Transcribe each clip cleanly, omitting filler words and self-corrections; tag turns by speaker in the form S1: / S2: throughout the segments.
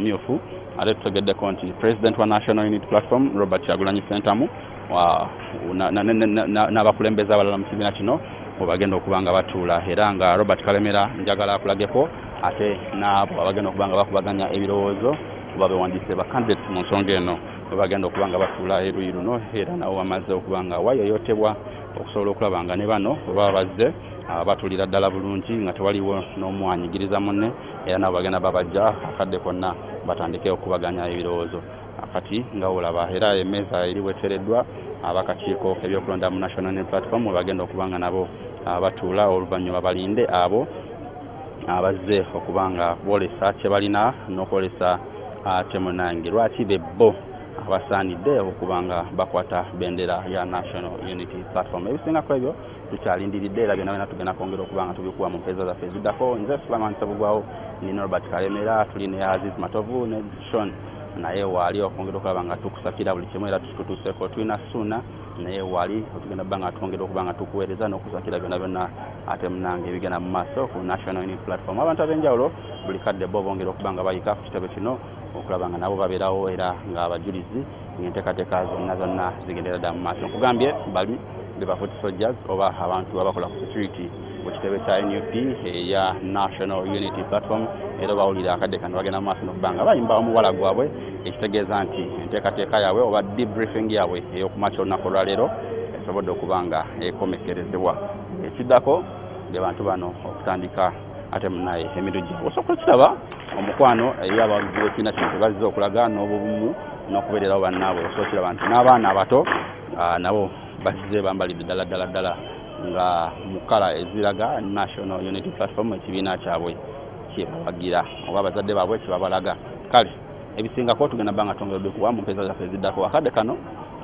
S1: bumyufu ate tutegeddeko nti President wa National Unity Platform Robert Kyagulanyi Ssentamu n'abakulembeze abalala mu kibiina kino bagenda okuba nga batuula era nga Robert Kalemera njagala akulageko ate n'abo abagenda okuba nga bakubaganya ebirowoozo oba bewandiise ba candidates mu nsonga eno bagenda okuba nga batuula eruyi luno era nabo bamaze okuba nga wayoyotebwa okusobola okulaba nga ne bano baba bazze batulira ddala bulungi nga tewaliwo n'omwanyigiriza munne era nabo bagenda babajja akadde konna batandike okubaganya ebirowoozo kati nga olaba era emmeeza eri wetereddwa abakakiiko ebyokulonda mu National Unity Platform bagenda okuba nga nabo batuula oluvannyuma balinde abo abazze okuba nga boolesa kye balina n'okwolesa temunange lwaki bebbo abasaanidde okuba nga bakwata bendera ya National Unity Platform. Ebisingako ebyo tukyalindiridde era byonna tugenda kwongera okuba nga tubikuwa mu mpeeza zaffe eziddako. Nze Sulaiman Ssebugwawo nina Robert Kalemera tuli ne Aziz Matovu ne Shon naye waali okwongera okulaba nga tukusakira buli kimu era tututuuseko tulina Suna naye waali otugenda bba nga twongera okuba nga tukuweereza n'okusakira byonna ate munange ebigenda mu maaso ku National Unity Platform. Abantu ab'enjawulo buli kadde bo bongera okuba nga bayika ku kitebe kino okulaba nga nabo babeerawo era nga abajulizi ng'enteekateeka zonna zigendera ddala mu maaso. Nkugambye bali be foot soldiers oba abantu abakola ku security ku kitebe kya NUP eya National Unity Platform era bawulira akadde kano bagenda mu maaso n'okuba nga bayimba omuwala gwabwe ekitegeeza nti enteekateeka yaabwe oba debriefing yaabwe ey'okumakya olunaku olwaleero esobodde okuba nga ekomekerezebwa. Ekiddako be bantu bano okutandika ate munaye emirugi osooka okiraba omukwano eri abawagizi b'ekibiina kino tebazze okulaga n'obubumu n'okubeererawo bannaabwe osooka okiraba nti n'abaana abato nabo bazze bambalidde ddala nga mu kkala eziraga National Unity Platform ekibiina kyabwe kyebawagira oba abazadde baabwe kyebabalaga. Kale ebisingako tugenda bba nga twongera obikuwa mu mpeeza zaffe eziddako. Akadde kano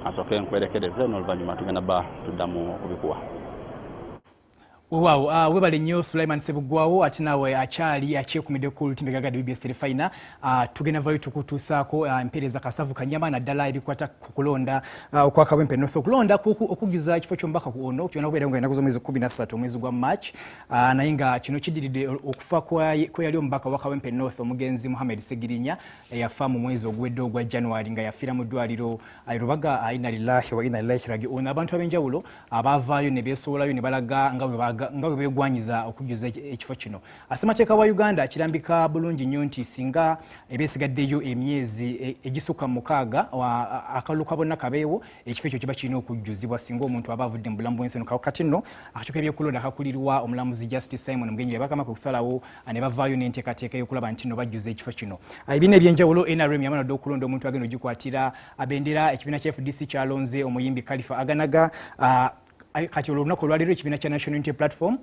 S1: asooke nkwerekereze n'oluvannyuma tugenda bba tuddamu okubikuwa.
S2: Wow, webale nnyo Sulaiman Ssebugwawo ate naawe akyekuumidde ku lutimbe gagadi BBS Terefayina tugenda vayo tukutuusaako empeereza kasavu kanyama naddala ebikwata ku kulonda okwa Kawempe North okulonda okujuza ekifo ky'omubaka ono kyonna kubeera nga ennaku z'omwezi 13 omwezi gwa March naye nga kino kiddiridde okufa kwe yali omubaka wa Kawempe North omugenzi Mohamed Segirinya eyafa mu mwezi ogwedde ogwa January nga yafiira mu ddwaliro Rubaga inna lillahi wa inna ilaihi raji'un. Abantu ab'enjawulo abaavaayo ne beesowolayo ne balaga nga webegwanyiza okujuza ekifo kino. Asemateeka wa Uganda akirambika bulungi nnyo nti singa ebeesigaddeyo emyezi egisukka mu 6 akalulu ka bonna kabeewo ekifo ekyo kiba kirina okujjuzibwa singa omuntu aba avudde mu bulamu bw'ensi eno. Kati nno akakiiko ebyokulonda akakulirwa omulamuzi Justice Simon Mugenyi yabakamako okusalawo ne bavaayo n'enteekateeka y'okulaba nti nno bajjuza ekifo kino. Ebibiina eby'enjawulo NRM yamanadde okulonda omuntu agenda ogikwatira abendera ekibiina kya FDC kyalonze omuyimbi Khalifa Aganaga kati olunaku olwaleero ekibiina kya National Unity Platform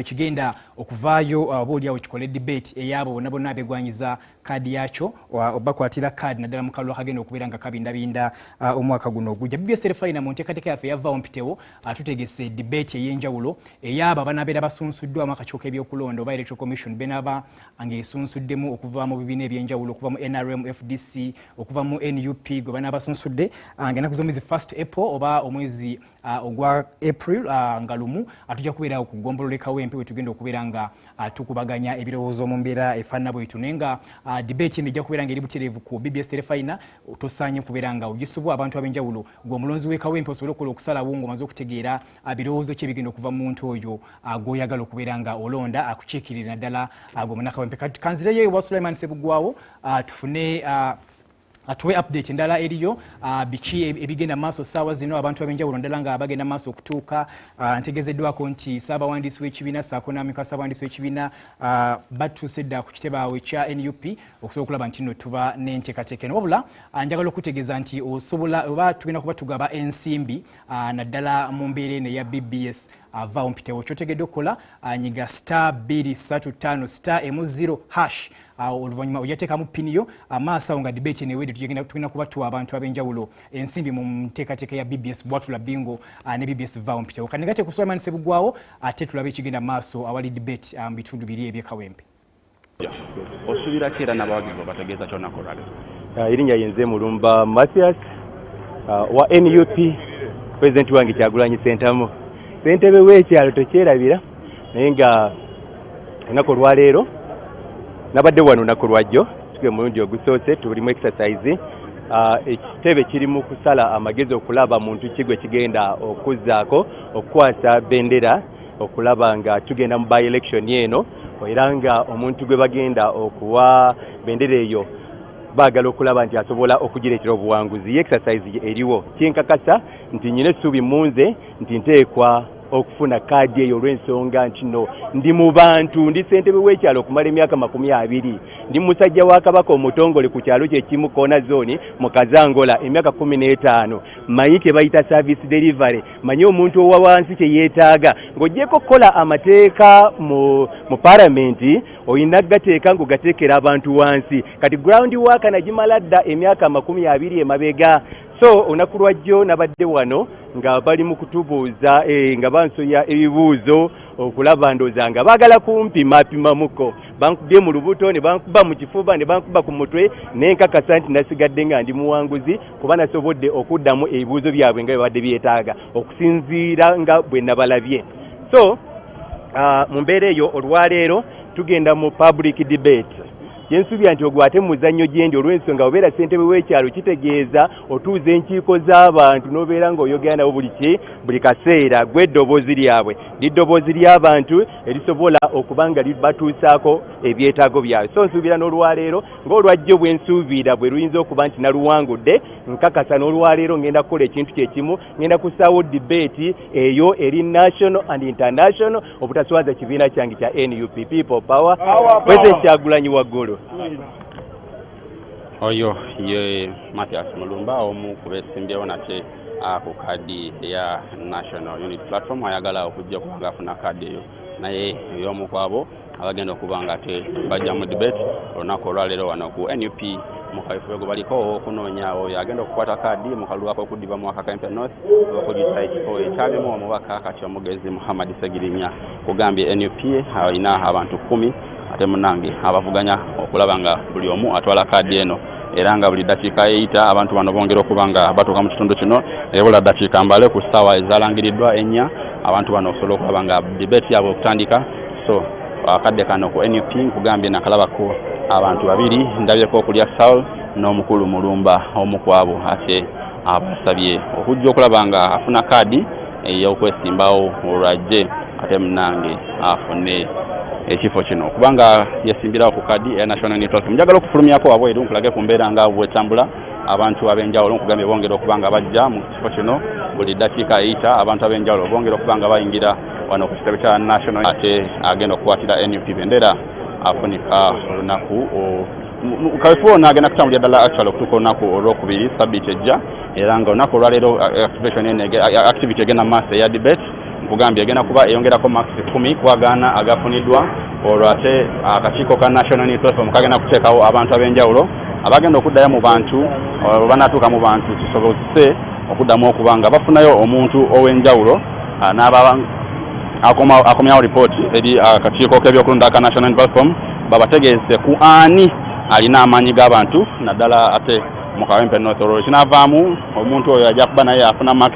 S2: kigenda okuvaayo obaoliawo kikole debate eyabo bonna bonna abegwanyiza kkaadi yakyo obakwatira kkaadi naddala mu kalulu akagenda okubeera nga kabindabinda omwaka guno ogujja. BBS Terefayina mu nteekateeka yaffe yavaawo mpitewo tutegese debate ey'enjawulo ey'abo abanabeera basunsuddwamu akakiiko ebyokulonda oba Electoral Commission benaaba ng'esunsuddemu okuva mu bibiina eby'enjawulo okuva mu NRM, FDC, okuva mu NUP gwe banaaba basunsuddde ng'ennaku z'omwezi 1 April oba omwezi ogwa April nga lumu atujja kubeera okugombolola Kawempe we tugenda okubeera nga tukubaganya ebirowoozo mu mbeera efaanana bwetyo naye nga debate eno ejja kubeera nga eri butereevu ku BBS Terefayina tosaanye kubeera nga ogisubwa abantu ab'enjawulo gwe omulonzi w'e Kawempe osobole okukola okusalawo ng'omaze okutegeera birowoozo ki ebigenda okuva mu muntu oyo gw'oyagala okubeera nga olonda akukiikirira naddala gwe munnakawempe. Kanzireyo ewa Sulaiman Ssebugwawo tufune tuwe update endala eriyo biki ebigenda maaso ssaawa zino abantu ab'enjawulo ndala nga bagenda maaso okutuuka ntegezeddwako nti ssaabawandiisi w'ekibiina ssaako n'amika ssaabawandiisi w'ekibiina batuuse dda ku kitebaawe kya NUP okusobola okulaba nti nno tuba n'enteekateeka eno wabula njagala okutegeeza nti osobola oba tugenda kuba tugaba ensimbi naddala mu mbeera eno eya BBS vaawo mpitewo kyotegedde okukola nyiga *235*M0# oluvannyuma ojateekamu piniyo amaaso awo nga debate enewedde tugenda kuba tuwa abantu ab'enjawulo ensimbi mu nteekateeka ya BBS bwatula bingo ne BBS vaawo mpitewo. Kati negate ku Sulaiman Ssebugwawo ate tulabe ekigenda maaso awali debate mu bitundu biri eby'Ekawempe.
S1: Osuubira ki era n'abawagizi bategeeza kyonna kolwaleero?
S3: Erinnya yenze Mulumba Mathias wa NUP President wange Kyagulanyi Ssentamu. Ssentebe w'ekyalo tokyerabira naye nga olunaku olwaleero nabadde wano lunaku lwajjo tukwe mulundi ogusoose tuli mu exercise ekitebe kiri mu kusala amagezi okulaba muntu kigwe kigenda okuzzaako okukwasa bendera okulaba nga tugenda mu by election eno era nga omuntu gwe bagenda okuwa bendera eyo baagala okulaba nti asobola okugireetera obuwanguzi. Exercise eriwo kyenkakasa nti nyina essuubi munze nti nteekwa okufuna kkaadi eyo olw'ensonga nti no ndi mu bantu ndi ssentebe w'ekyalo okumala emyaka 20 ndi musajja wa kabaka omutongole ku kyalo kyekimu koona zooni mu Kazangola emyaka 15 manyi kye bayita service delivery manyi omuntu owa wansi kye yeetaaga ng'oggyeko okukola amateeka mu palamenti oyina gateeka ng'ogateekera abantu wansi kati ground work nagimala dda emyaka 20 emabega. So olunaku lwajjo nabadde wano nga bali mu kutubuuza nga bansoya ebibuuzo okulaba ndooza nga baagala kumpimapimamuko bankubye mu lubuto ne bankuba mu kifuba ne bankuba ku mutwe nenkakasa nti nasigadde nga ndi muwanguzi kuba nasobodde okuddamu ebibuuzo byabwe nga bibadde byetaaga okusinziira nga bwe nabalabye. So mu mbeera eyo olwaleero tugenda mu public debate. Yensuubira nti ogwate mu muzannyo gyendi olw'ensonga obeera ssentebe w'ekyalo kitegeeza otuuza enkiiko z'abantu n'obeera ng'oyogera nabo buli kaseera gwe eddoboozi lyabwe liddoboozi ly'abantu erisobola okuba nga batuusaako ebyetaago byabwe. So nsuubira n'olwaleero ng'olwajjo bwe nsuubira bwe luyinza okuba nti naluwangudde nkakasa n'olwaleero ngenda kukola ekintu kyekimu ngenda kusaawo debate eyo eri national and international obutaswaza kibiina kyange kya NUP People Power President Kyagulanyi Waggulu.
S1: Oyo ye Mathias Mulumba omu kubesimbyewo nate ku kkaadi ya National Unity Platform ayagala okujja kubanga afuna kkaadi eyo naye y'omu kwabo abagenda okuba nga te bajja mu debate olunaku olwaleero wano ku NUP mu kaweefube baliko okunoonya oyo agenda okukwata kkaadi mu kalulu ak'okuddiba mu waka Kempe North okugisa ekifo ekyabyemu omubaka kati omugezi Muhammad Segirinya kugambye NUP alina abantu 10 ate munange abavuganya okulaba nga buli omu atwala kkaadi eno era nga buli dakiika eyita abantu bano bongera okuba nga batuuka mu kitundu kino ebula dakiika mbale ku ssaawa ezaalangiriddwa 4 abantu bano okusobola okulaba nga debate yaabwe okutandika. So akadde kano ku NUP nkugambye nakalabako abantu 2 ndabyeko okulya Saul n'omukulu Mulumba omu kwabo ate abasabye okujja okulaba nga afuna kkaadi ey'okwesimbawo olwajje ate munange afune ekifo kino kubanga yesimbirawo ku kkaadi ya National Unity Platform. Njagala okufulumyako wabweru nkulage ku mbeera nga bwetambula abantu ab'enjawulo nkugambye bongera okuba nga bajja mu kifo kino buli dakiika eyita abantu ab'enjawulo bongera okuba nga bayingira wano ku kitebe kya National ate agenda okukwatira NUP bendera afunika olunaku kaweefube ono agenda kutambulira ddala actual okutuuka olunaku olwokubiri sabbiiti ejja era nga olunaku olwaleero activity egenda mu maaso eya debate nkugambye egenda kuba eyongerako max 10 kwagaana agafuniddwa olwo ate akakiiko ka National Unity Platform kagenda kuteekawo abantu ab'enjawulo abagenda okuddayo mu bantu banatuuka mu bantu kisobozese okuddamu okuba nga bafunayo omuntu ow'enjawulo akomyawo ripooti eri akakiiko k'ebyokulonda ka National Unity Platform babategeeze ku ani alina amaanyi g'abantu naddala ate mu Kawempe North olwo kinaavaamu omuntu oyo ajja kuba naye afuna max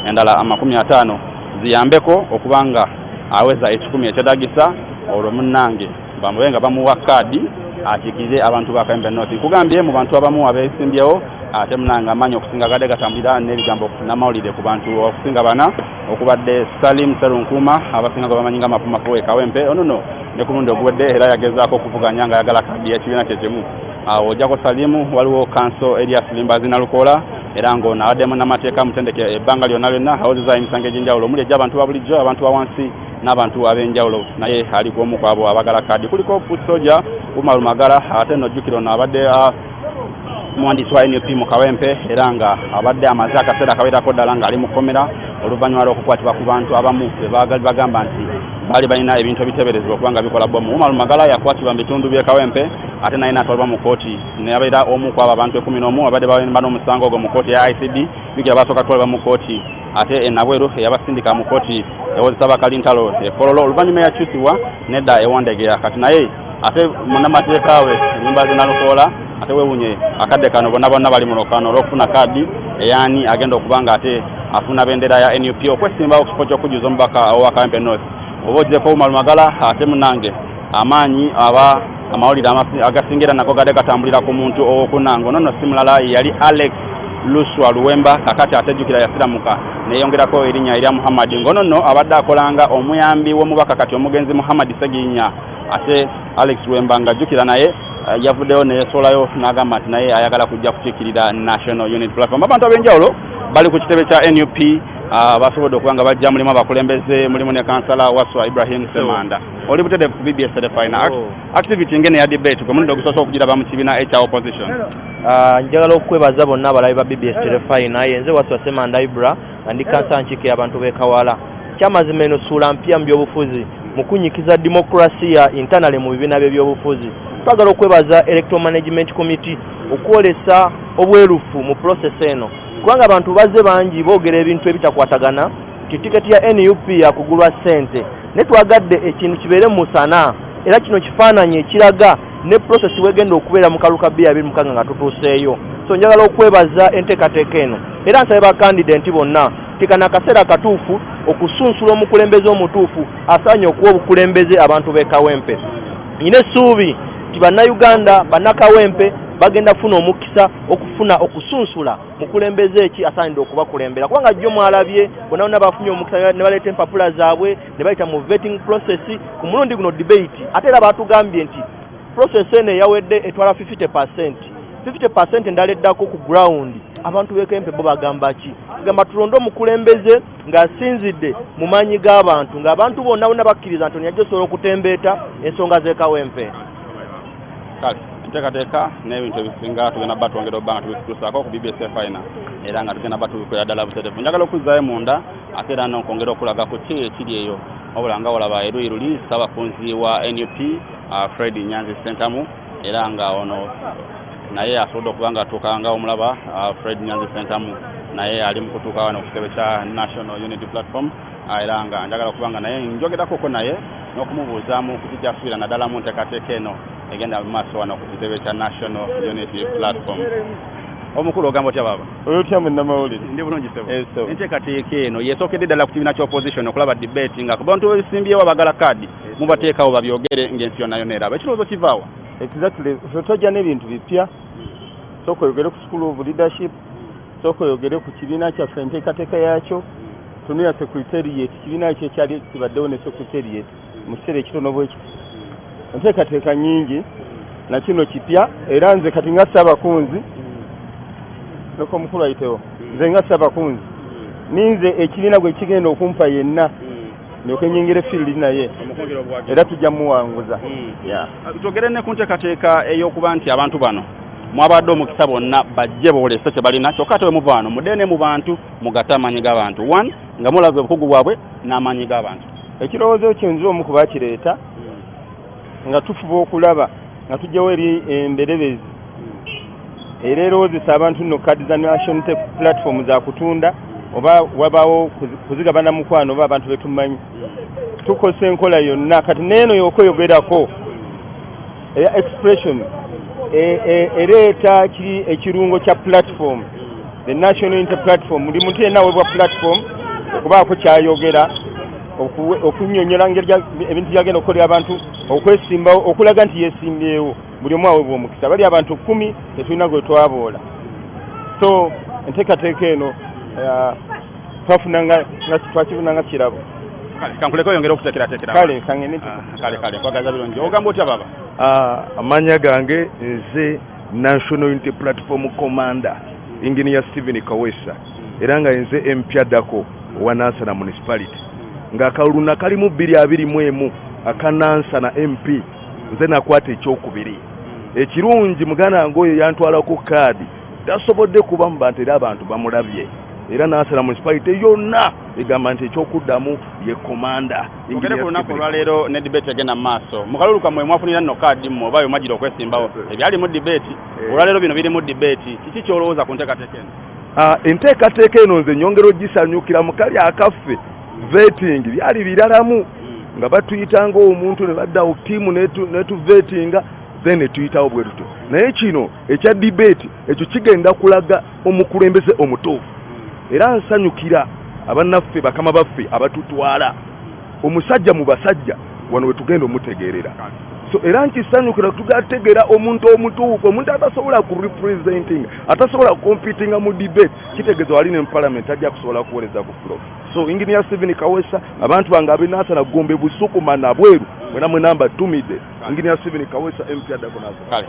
S1: endala 50 ziyambeko okubanga aweza 10 ekyadagisa olwo munnange bamubenga nga bamuwa kkaadi akiikirize abantu ba Kawempe North. Nkugambye mu bantu abamu abeesimbyewo ate munnange amaanyi okusinga gadde gatambulira n'ebigambo n'amawulire ku bantu okusinga bana okubadde Salim Serunkuuma abasinga bamanyi nga mapumafu Kawempe onono ne ku lundi oguwedde era yagezaako okuvuganya nga ayagala kkaadi y'ekibiina kyekimu. Awo ojjako Salimu waliwo kanso Elias Limbazi Nalukola era ng'ono awaddemu n'amateeka mutendeke ebbanga lyonna lyonna awozezza emisango egy'enjawulo omuli egy'abantu ba bulijjo abantu ba wansi n'abantu ab'enjawulo naye aliko omu ku abo abagala kkaadi kuliko Soja Umar Magala ate n'ojjukira ono abadde muwandiisi wa NUP mu Kawempe era nga abadde amaze akaseera akawerako ddala ng'ali mu kkomera oluvannyuma lw'okukwatibwa ku bantu abamu bagamba nti baali balina ebintu ebiteeberezebwa okuba nga bikola bbomu. Umar Magala yakwatibwa mu bitundu by'e Kawempe ate naye n'atwalibwa mu kooti neyabeera omu ku abo abantu 11 abadde balina n'omusango ogwo mu kooti ya ICD bigira basooka kutwalibwa mu kooti ate enabweru eyabasindika mu kooti ewozesa bakalintalo ekololo oluvannyuma yakyusibwa nedda ewandegeya kati naye ate munnamateeka we Limbazi Nalukola ate wewunye akadde kano bonna bali mu lukano olw'okufuna kkaadi eyani agenda okuba nga ate afuna bendera ya NUP okwesimbawo kifo ky'okujuza omubaka owa Kawempe North. Oba ogyeko Umar Magala ate munnange amaanyi aba amawulire agasingira nako gadde gatambulira ku muntu owokunango nono simulala yali Alex Luswa Luwemba kakati atejjukira yasiramuka neyongerako erinnya erya Muhammad ngonono abadde akolanga omuyambi w'omubaka kati omugenzi Muhammad Seginya ate Alex Luwemba ng'ajjukira naye yavuddeyo neyesoolayo n'agamba nti naye ayagala kujja kukiikirira National Unity Platform. Abantu ab'enjawulo bali ku kitebe kya NUP basobodde okuba nga bajja mulimu abakulembeze mulimu ne kansala Waswa Ibrahim Semanda oli butede ku BBS Telefina activity ngene ya debate gwe mulindo okusobola okugiraba mu kibiina ekya opposition.
S4: Njagala okwebaza bonna abalabi ba BBS Telefina yenze Waswa Semanda Ibra ndi kansala nkiikirira abantu b'ekawala kyamazima eno ssuula mpya mu byobufuzi mu kunyikiza demokrasiya internally mu bibiina by'ebyobufuzi. Twagala okwebaza Electoral Management Committee okwolesa obwerufu mu process eno kubanga abantu bazze bangi boogera ebintu ebitakwatagana nti tiketi ya NUP yakugulwa ssente ne twagadde ekintu kibeere mu musana era kino kifaananyi ekiraga ne process wegenda okubeera mu kaluka 2026 nga tutuuseeyo. So njagala okwebaza enteekateeka eno era nsabe bakandidenti bonna tikana akaseera katuufu okusunsula omukulembeze omutuufu asaanye okuwa obukulembeze abantu b'ekawempe. Ine essuubi nti bannayuganda bannakawempe bagenda funa omukisa okufuna okusunsula mukulembeze eki asaanidde okubakulembera kubanga jjo mwalabye bonna bonna bafunye omukisa ne baleeta empapula zaabwe ne bayita mu vetting process ku mulundi guno debate ate era batugambye nti process eno eyawedde etwala 50% endala eddako ku ground. Abantu b'ekempe bo bagamba ki? Gamba tulonde omukulembeze ng'asinzidde mu maanyi g'abantu ng'abantu bonna bonna bakkiriza nti yajja osobola okutembeeta ensonga z'ekawempe.
S1: Kale enteekateeka n'ebintu ebisinga tugenda bba twongera obba nga tubituusaako ku BBS Telefina era nga tugenda bba tubikolera ddala butereevu. Njagala okuzzaayo munda ate era n'okwongera okulaga ku ki ekiri eyo wabula nga olaba eruyi luli ssaabakunzi wa NUP Fred Nyanzi Sentamu era nga ono naye asobodde okuba nga atuuka nga omulaba Fred Nyanzi Sentamu naye ali mu kutuuka wano ku kitebe kya National Unity Platform era nga njagala okuba nga naye njogerakoko naye n'okumubuuzaamu ku kikyasuubira naddala mu nteekateeka eno egenda mu maaso wano ku kitebe kya National Unity Platform. Omukulu ogamba otya baba?
S5: Oyotya munnamawulire.
S1: Ndi bulungi sebo. Enteekateeka eno yeesookedde ddala ku kibiina ky'opposition okulaba debate nga ku bantu beesimbyewo abagala kkaadi mubateekawo babyogere ng'ensi yonna yonna eraba. Ekirowoozo kivaawa?
S5: Exactly. Tojja n'ebintu bipya. Sooka oyogere ku school of leadership. Sooka oyogere ku kibiina kyaffe enteekateeka yaakyo. Tunuya secretariat. Kibiina ekyo ekyali kibaddewo ne secretariat mu kiseera ekitono bwekiti. Enteekateeka nnyingi na kino kipya era nze kati nga ssaabakunzi loko mukulu ayitewo nze nga ssaabakunzi ninze ekibiina gwe kigenda okumpa yenna nyoke nyingire field naye era tujja muwanguza.
S1: Twogere ne ku nteekateeka ey'okuba nti abantu bano mwabadde omukisa bonna bajje boolese kye balina kyokka ate we muva wano muddeene mu bantu mugatte amaanyi g'abantu nga mulaga obukugu bwabwe n'amaanyi g'abantu.
S5: Ekirowoozo kyo nze omu ku bakireeta nga tufuba okulaba nga tujjawo eri emberebezi era erowoozesa abantu nno kkaadi za National Platform za kutunda oba wabaawo kuzigabana mukwano oba abantu betumanyi tukosa enkola yonna kati neeno y'okweyogerako eya expression ereeta ekirungo kya platform the National Unity Platform buli muntu yenna aweebwa platform okubaako kyayogera okunnyonnyola ngeri ebintu byagenda okukolera abantu okwesimbawo okulaga nti yeesimbyewo buli omu aweebwa omukisa bali abantu 10 tetulina gwe twaboola. So enteekateeka eno twakifuna nga kirabo.
S1: Kankuleko oyongere okuteekerateekera.
S5: Kale kangene
S1: kale kwagaza birungi. Ogamba otya baba?
S6: Amannya gange nze National Unity Platform Commander Engineer Stephen Kawesa era nga nze MP addako owa Nansana Municipality ng'akalulu kalimu 221 aka Nansana MP nze nakwata ekyokubiri. Ekirungi muganda wange oyo yantwalako kkaadi tasobodde kuba mu bantu era abantu bamulabye era Nansana Municipality yonna egamba nti ekyokuddamu ye komanda.
S1: Ngere ku lunaku olwaleero ne debate egenda mu maaso mu kalulu kammwe mwafunira nno kkaadi mmwe oba yomajira okwesimbawo ebyali mu debate olwaleero bino biri mu debate kiki kyolowooza ku nteekateeka eno?
S6: Enteekateeka eno nze nyongera ogisanyukira mu kali akaffe vetting byali biralamu nga batuyitanga omuntu ne baddawo tiimu netuvetinga then netuyitawo bwe tutyo naye kino ekya debate ekyo kigenda kulaga omukulembeze omutuufu era nsanyukira abannaffe bakama baffe abatutwala omusajja mu basajja wano we tugenda omutegeerera so era nkisanyukira tugategeera omuntu omutuufu omuntu atasobola ku representing atasobola competinga mu debate kitegeeza wali ne parliament ajja kusobola kuweereza ku floor so engineer Stephen Kawesa abantu bange abinaasana gombe busukuma na bweru mwena mwe namba tumide engineer Stephen Kawesa MP adako nazo
S1: kale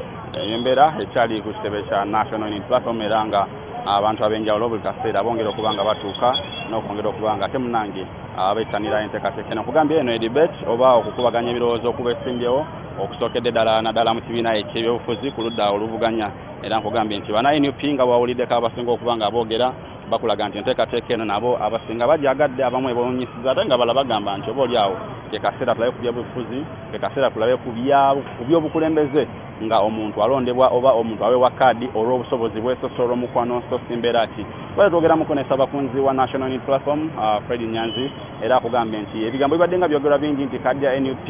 S1: embera ekyali ku kitebe kya National Unity Platform era nga abantu abenjawulo buli kaseera bongera okubanga batuuka n'okwongera okubanga ate munange abeetanira enteekateeka okugambye eno edebate oba okukubaganya ebirowoozo okuba esimbyewo okusookedde ddala naddala mu kibiina ekyebyobufuzi ku ludda oluvuganya era nkugambye nti bana NUP nga bwawuliddeko abasinga okubanga boogera bakulaga nti enteekateeka eno nabo abasinga bajagadde abamu ebonyisiza ate nga bala bagamba nti oba oliawo kekaseera tulabe ku byobufuzi kekaseera tulabe ku byobukulembeze nga omuntu alondebwa oba omuntu aweebwa kkaadi olw'obusobozi bw'esosolo omukwano so simbeera ati bale twogeramuko n'essabakunzi wa National Unity Platform Fred Nyanzi era akugambye nti ebigambo bibadde nga byogerwa bingi nti kkaadi ya NUP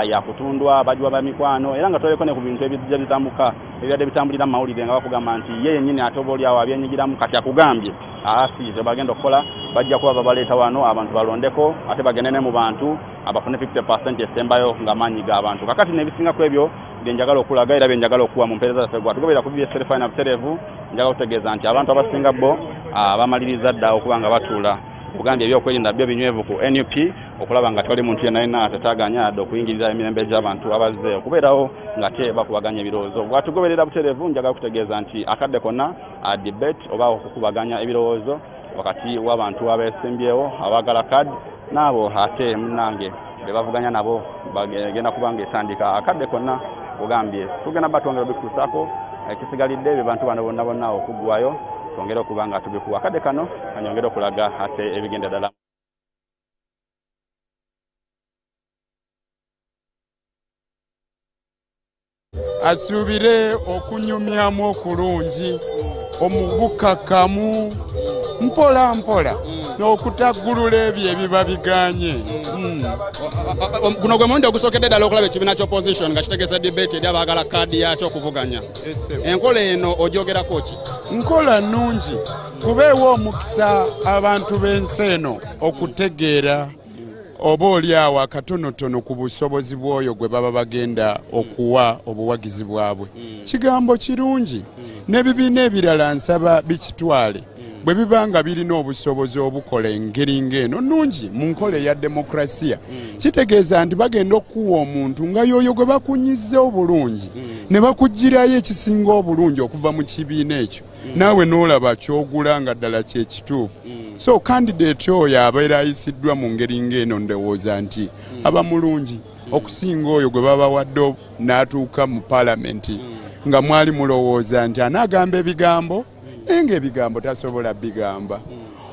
S1: yakutundwa bajwa ba mikwano era nga toleko ne ku bintu ebijja bitambuka ebibadde bitambulira mu mawulire nga bakugamba nti ye yennyini ate oba oliawo abyenyigiramu kati akugambye asiize bagenda okukola bajja kuba babaleeta wano abantu balondeko ate bagende ne mu bantu abafune 50% esembayo nga maanyi g'abantu kakati n'ebisingako ebyo byenjagala okulaga era byenjagala okuwa mu mpeereza zaffe gwatugoberera ku BBS Final butereevu njagala okutegeeza nti abantu abasinga bo bamaliriza dda okuba nga batuula Uganda ebyokwerinda byo binywevu ku NUP okulaba nga toli muntu yenna atataganya adde okuyingiriza emirembe gy'abantu abazze okubeerawo nga te bakubaganya ebirowoozo bwatugoberera butereevu njagala kutegeeza nti akadde konna debate oba okukubaganya ebirowoozo wakati w'abantu abeesimbyewo abaagala kkaadi n'abo ate munnange be bavuganya nabo bagenda kubanga etandika akadde konna kugambye tugenda batwongera bikusaako ekisigalidde be bantu bano bonna okuggwayo twongera okuba nga tubikuwa akadde kano kanyongera okulaga ate ebigenda ddala
S7: asuubire okunyumyamu okulungi omubukakamu mpola mpola n'okutaggulula ebyo ebiba biganye
S8: guno gwe mundi ogusookedde ddala okulaba ekibiina ky'opposition nga kitegeeza debate eri abaagala kkaadi yakyo okuvuganya enkola eno ogyogerako ki
S7: nkola nnungi kubeewo omukisa abantu b'ensi eno okutegeera oba oliawo akatonotono ku busobozi bw'oyo gwe baba bagenda okuwa obuwagizi bwabwe kigambo kirungi n'ebibiina ebirala nsaba bikitwale bwe bibanga birina obusobozi obukola engeri ng'eno nnungi mu nkola eya demokrasiya kitegeeza nti bagenda okuwa omuntu nga y'oyo gwe bakunyizza obulungi ne bakugirayo ekisinga obulungi okuva mu kibiina ekyo naawe n'olaba ky'ogula nga ddala kyekituufu so kandidate oyo abeera ayisiddwa mu ngeri ng'eno ndowooza nti aba mulungi okusinga oyo gwe babawadde n'atuuka mu paalamenti nga mwali mulowooza nti anaagamba ebigambo enge ebigambo tasobola bigamba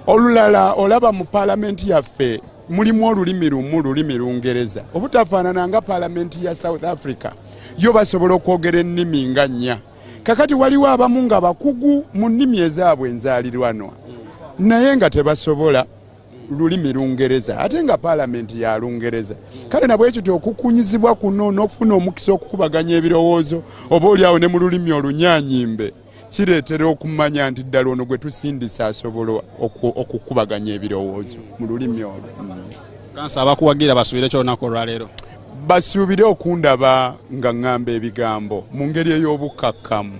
S7: olulala olaba mu paalamenti yaffe mulimu olulimi lumu lulimi Lungereza obutafaanana nga paalamenti ya South Africa yo basobola okwogera ennimi nga nnya kakati waliwo abamu nga bakugu mu nnimi ezaabwe enzaalirwanwa naye nga tebasobola lulimi Lungereza ate nga paalamenti ya Lungereza kale nabwe ekyo okukunyizibwa kuno n'okufuna omukisa okukubaganya ebirowoozo oba oliawo ne mu lulimi olunyaanyimbe kireetera okumanya nti ddala ono gwe tusindisa asobola okukubaganya ebirowoozo mu lulimi olwo
S8: kansa abakuwagira basuubire kyolunaku olwaleero
S7: basuubire okundaba nga ŋŋamba ebigambo mu ngeri ey'obukakkamu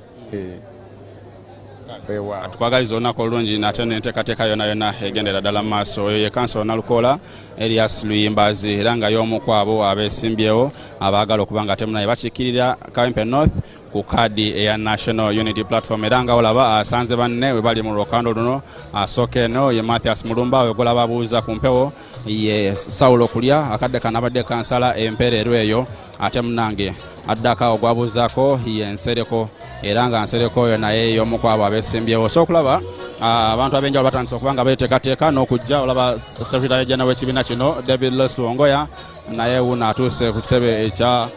S8: tukwagaliza olunaku olulungi nate n'enteekateeka yonna egendera ddala mu maaso oyo ye kansala Nalukoola Elias Luyimbazi era nga y'omu ku abo abeesimbyewo abaagala okuba nga temunaye bakiikirira Kawempe North ku kkaadi eya National Unity Platform era nga olaba asanze banne we bali mu lukando luno asooka eno ye Mathias Mulumba we golaba abuuza ku mpewo ye Saulo Kulya akadde kanabadde kansala empeerero eyo ate munange addaka ogwabuuzaako ye Nsereko era nga Nsereko oyo naye y'omu ku abo abeesimbyewo so okulaba abantu abenjawulo batandise okuba nga beeteekateeka n'okujja olaba Secretary General w'ekibiina kino David Leslie Ongoya naye wuno atuuse ku kitebe ekya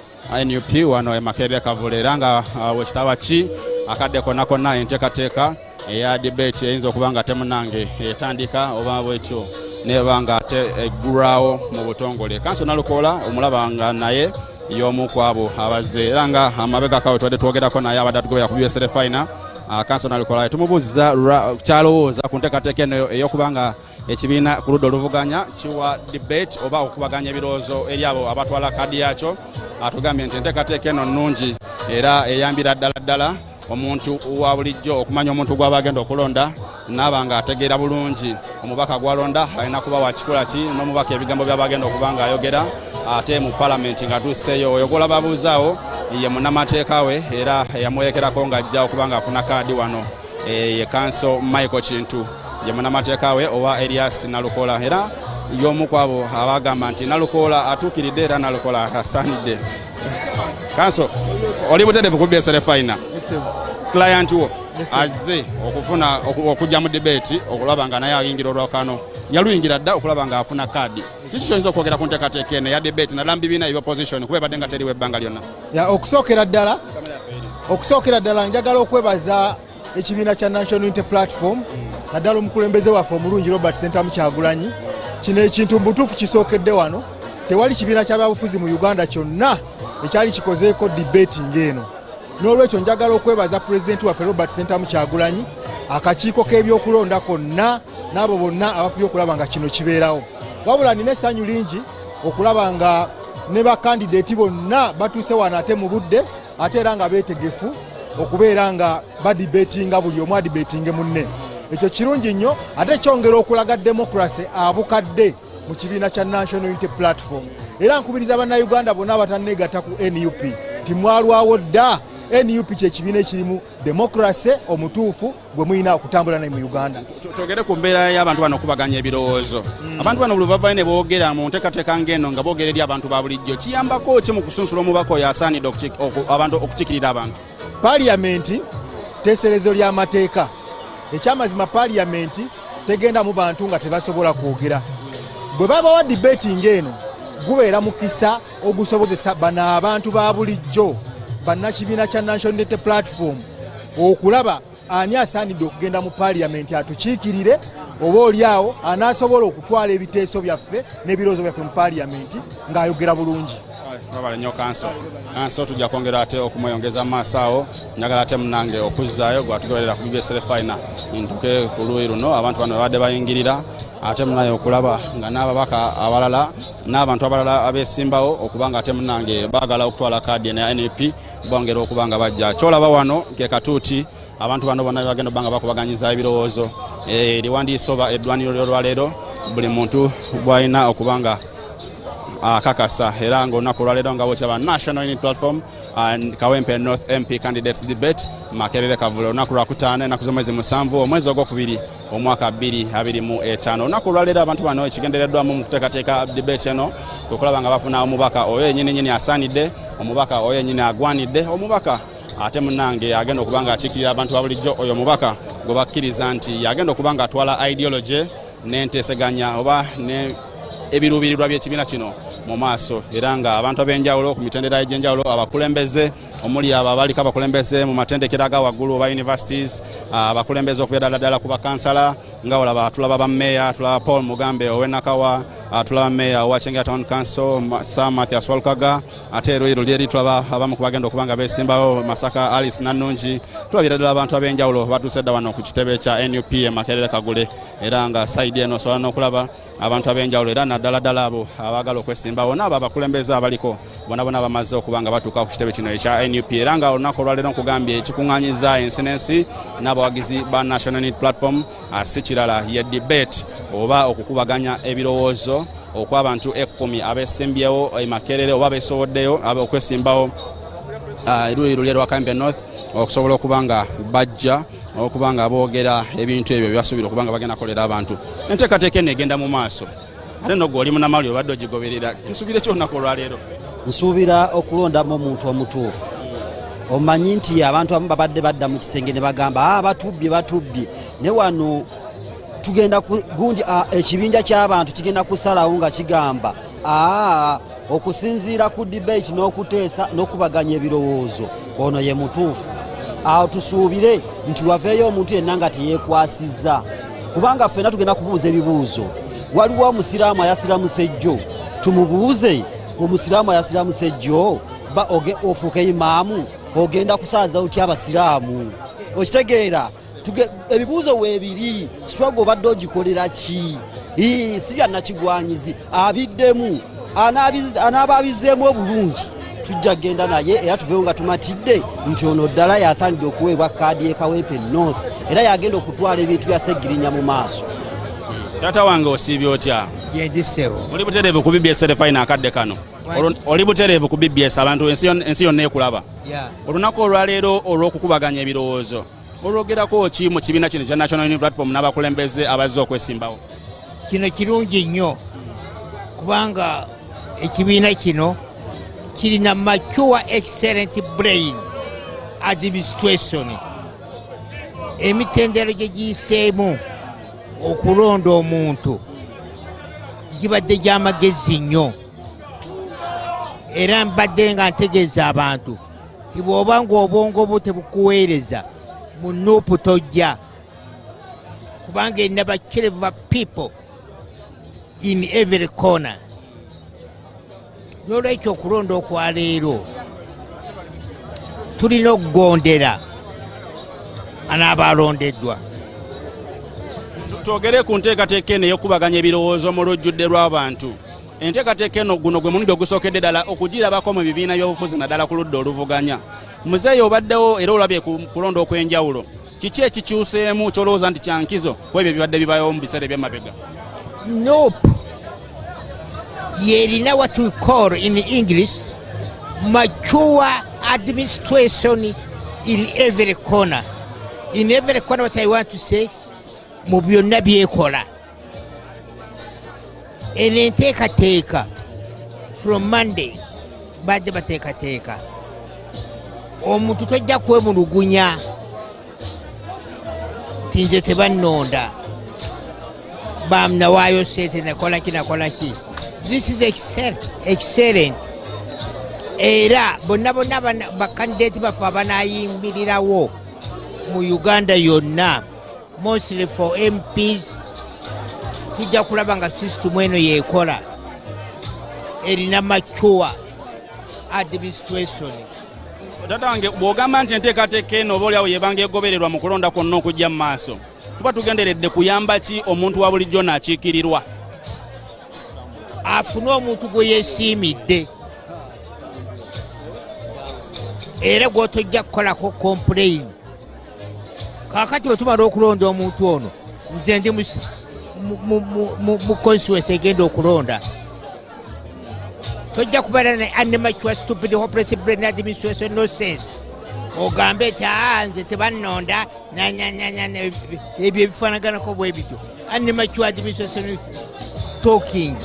S8: NUP wano Makerere Kavule era nga wekitaba ki akadde konna konna enteekateeka eya debate eyinza okuba nga temunange etandika oba bwetyo neba nga ate eggulwawo mu butongole Kansala Nalukoola omulaba nga naye y'omu ku abo abazze era nga amabega kawe twadde twogerako naye abadde atugobera ku BSL Final Kansala Nalukoola tumubuuziza kyalowooza ku nteekateeka eno ey'okuba nga ekibiina ku ludda oluvuganya kiwa debate oba okubaganya ebirowoozo eri abo abatwala kkaadi yakyo. Atugambye nti enteekateeka eno nnungi era eyambira ddala omuntu wa bulijjo okumanya omuntu gw'abagenda okulonda naaba nga ategeera bulungi omubaka gw'alonda alina kuba wakikola ki n'omubaka ebigambo by'abagenda okuba nga ayogera ate mu palamenti nga tusseeyo oyo gw'olaba abuuzaawo ye munnamateeka we era yamwerekerako ng'ajja okuba nga afuna kkaadi wano ye kanso Michael Kintu ye munnamateeka we owa Elias Nalukola era y'omu ku abo abagamba nti Nalukola atuukiridde era Nalukola asaanidde. Kanso oli butereevu ku BSL final client wo azze okufuna okujja mu debate okulaba nga naye ayingira olwakano yaluyingira dda okulaba nga afuna kkaadi. Kiki ky'oyinza okwogera ku nteekateeka eno ya debate naddala mu bibiina eby'opposition kuba ebadde nga teriwo ebbanga lyonna?
S9: Okusookera ddala njagala okwebaza ekibiina kya National Unity Platform naddala omukulembeze waffe omulungi Robert Ssentamu Kyagulanyi. Kino ekintu mbutuufu kisookedde wano. Tewali kibiina ky'abyabufuzi mu Uganda kyonna ekyali kikozeeko debating eno. N'olwekyo njagala okwebaza pulezidenti waffe Robert Ssentamu Kyagulanyi, akakiiko k'ebyokulonda konna n'abo bonna abafubye okulaba nga kino kibeerawo. Wabula nina essanyu lingi okulaba nga ne bakandideeti bonna batuuse wano ate mu budde ate era nga beetegefu okubeera nga badibetinga buli omu adibetinge munne. Ekyo kirungi nnyo ate kyongera okulaga demokrasi abukadde mu kibiina kya National Unity Platform. Era nkubiriza bannayuganda bonna abatanneegatta ku NUP timwalwawo dda. NUP kye kibiina ekirimu demokrasi omutuufu gwe muyina okutambula naye mu Uganda.
S8: Twogere ku mbeera y'abantu bano okubaganya ebirowoozo. Abantu bano buli bavayo ne boogera mu nteekateeka ng'eno nga boogera eri abantu ba bulijjo kiyambako ki mu kusunsula omubaka oyo asaanidde abantu okukikirira abantu?
S9: Paaliyamenti teeserezo ly'amateeka. Ekyamazima paaliyamenti tegenda mu bantu nga tebasobola kwogera. Bwe babawa debating eno gubeera mukisa ogusobozesa bano abantu ba bulijjo bannakibiina kya National Unity Platform okulaba ani asaanidde okugenda mu paaliyamenti atukiikirire oba oliawo anaasobola okutwala ebiteeso byaffe n'ebirowoozo byaffe mu paaliyamenti ng'ayogera bulungi.
S8: Babale nnyo kanso tujja kwongera ate okumweyongeza maaso awo njagala ate munange okuzzaayo gwatugoberera ku BSL final ntuke ku luuyi luno abantu bano babadde bayingirira ate munaye okulaba nga n'ababaka abalala n'abantu abalala abeesimbawo okubanga ate munange baagala okutwala kkaadi ya NUP bongera okubanga bajja. Kyolaba wano ke katuuti abantu bano bonna bagenda obanga bakubaganyiza ebirowoozo eriwandiisa oba eddwaniro ly'olwaleero buli muntu bw'alina okubanga kakasa era ng'olunaku olwaleero nga bwekiraba National Unity Platform Kawempe North MP Candidates Debate Makerere Kavule olunaku lwakutaano ennaku z'omwezi 7 omwezi ogwokubiri omwaka 2025. Olunaku olwaleero abantu bano ekigendereddwamu mu kuteekateeka debate eno okulaba nga bafuna omubaka oyo yennyini asaanidde, omubaka oyo yennyini agwanidde, omubaka ate munnange agenda okuba nga akiikirira abantu babulijjo oyo omubaka gwe bakkiriza nti yagenda okuba nga atwala ideology n'enteeseganya oba ebiruubirirwa by'ekibiina kino mu maaso era nga abantu ab'enjawulo ku mitendera egy'enjawulo abakulembeze omuli abo abaliko abakulembeze mu matendekero aga waggulu oba universities abakulembeze okubeera ddala ku bakansala nga olaba tulaba bammeeya tulaba Paul Mugambe ow'Enakawa tulaba mmeeya owa Kyengera Town Council Sam Mathias Walukaga ate eruuyi luli eri tulaba abamu ku bagenda okuba nga beesimbawo Masaka Alice Nannungi tulabira ddala abantu ab'enjawulo batuuse dda wano ku kitebe kya NUP Makerere Kagule era nga sayidi eno osobola n'okulaba abantu ab'enjawulo era naddala abo abaagala okwesimbawo n'abo abakulembeze abaliko bonna bamaze okuba nga batuuka ku kitebe kino ekya NUP era nga olunaku olwaleero nkugambye ekikuŋŋaanyiza ensi n'ensi n'abawagizi ba National Unity Platform si kirala ye debate oba okukubaganya ebirowoozo okw'abantu 10 abeesimbyewo Makerere oba abeesoboddeyo okwesimbawo eruuyi luli lwa Kawempe North okusobola okuba nga bajja okuba nga boogera ebintu ebyo byebasuubira okuba nga bagenda kolera abantu. Enteekateeka eno egenda mu maaso ate nogwe oli munnamawulire obadde ogigoberera tusuubire ki olunaku olwaleero?
S10: Nsuubira okulondamu omuntu omutuufu. Omanyi nti abantu abamu babadde badda mu kisenge ne bagamba batubbye ne wano tugenda gundi ekibinja ky'abantu kigenda kusalawo nga kigamba okusinziira ku debate n'okuteesa n'okubaganya ebirowoozo ono ye mutuufu. Awo tusuubire nti waveeyo omuntu yenna nga teyeekwasizza kubanga ffenna tugenda kubuuza ebibuuzo. Waliwo omusiraamu ayasiramuse jjo tumubuuze omusiraamu ayasiramuse jjo ofuuke imaamu ogenda kusaaza otya abasiraamu okitegeera ebibuuzo weebiri kitwaga obadde ogikolera ki si bya nakigwanyizi abiddemu anaababizeemu obulungi tujja genda naye era tuveewo nga tumatidde nti ono ddala yasaanidde okuweebwa kkaadi y'Ekawempe North era yagenda okutwala ebintu bya Ssegirinya mu maaso.
S8: Taata wange osiibye otya?
S11: Yendisewo.
S8: Oli butereevu ku BBS Terefayina akadde kano? Oli butereevu ku BBS abantu ensi yonna ekulaba? Olunaku olwaleero olw'okukubaganya ebirowoozo olwogerako ki mu kibiina kino kya National Unity Platform n'abakulembeze abazze okwesimbawo?
S11: Kino kirungi nnyo kubanga ekibiina kino kirina mature excellent brain administration. Emitendero gye giyiseemu okulonda omuntu gibadde gy'amagezi nnyo era mbadde nga ntegeeza abantu ti bw'oba ng'obwongo bwo tebukuweereza mu NUP tojja kubanga erina ba clever people in every corner. N'olwekyo okulonda okwaleero tulina okugondera anaabalondeddwa.
S8: Twogere ku nteekateeka eno ey'okubaganya ebirowoozo mu lujjudde lw'abantu. Enteekateeka eno guno gwe mulundi ogusookedde ddala okugirabako mu bibiina by'obufuzi naddala ku ludda oluvuganya. Muzeeyi obaddewo era olabye ku kulonda okw'enjawulo. Kiki ekikyuseemu ky'olowooza nti kyankizo ku ebyo ebibadde bibayo mu biseera eby'emabega?
S11: NUP yerina what we call in English mature administration in every corner. In every corner, what I want to say, mu byonna byekola. Enteekateeka from Monday badde bateekateeka omuntu tojja kwemulugunya nti nze tebannonda bamnawaayo sente nakola ki. This is excellent. Era bonna bakandidate baffe abanaayimbirirawo mu Uganda yonna mostly for MPs tujja kulaba nga system eno yeekola erina mature administration.
S8: Taata wange bw'ogamba nti enteekateeka eno oba oliawo yebanga egobererwa mu kulonda kwonna okujja mu maaso tuba tugenderedde kuyamba ki omuntu wa bulijjo n'akiikirirwa?
S11: Afune omuntu gwe yeesiimidde era gw'otojja kukolako complain. Kaakati bwe tumala okulonda omuntu ono nze ndi mu constituency egenda okulonda tojja kubeera ne animature stupid hopeless brain administration no sense ogambe nti nze tebannonda ebyo ebifaanaganako bwe bityo. Animature administration talking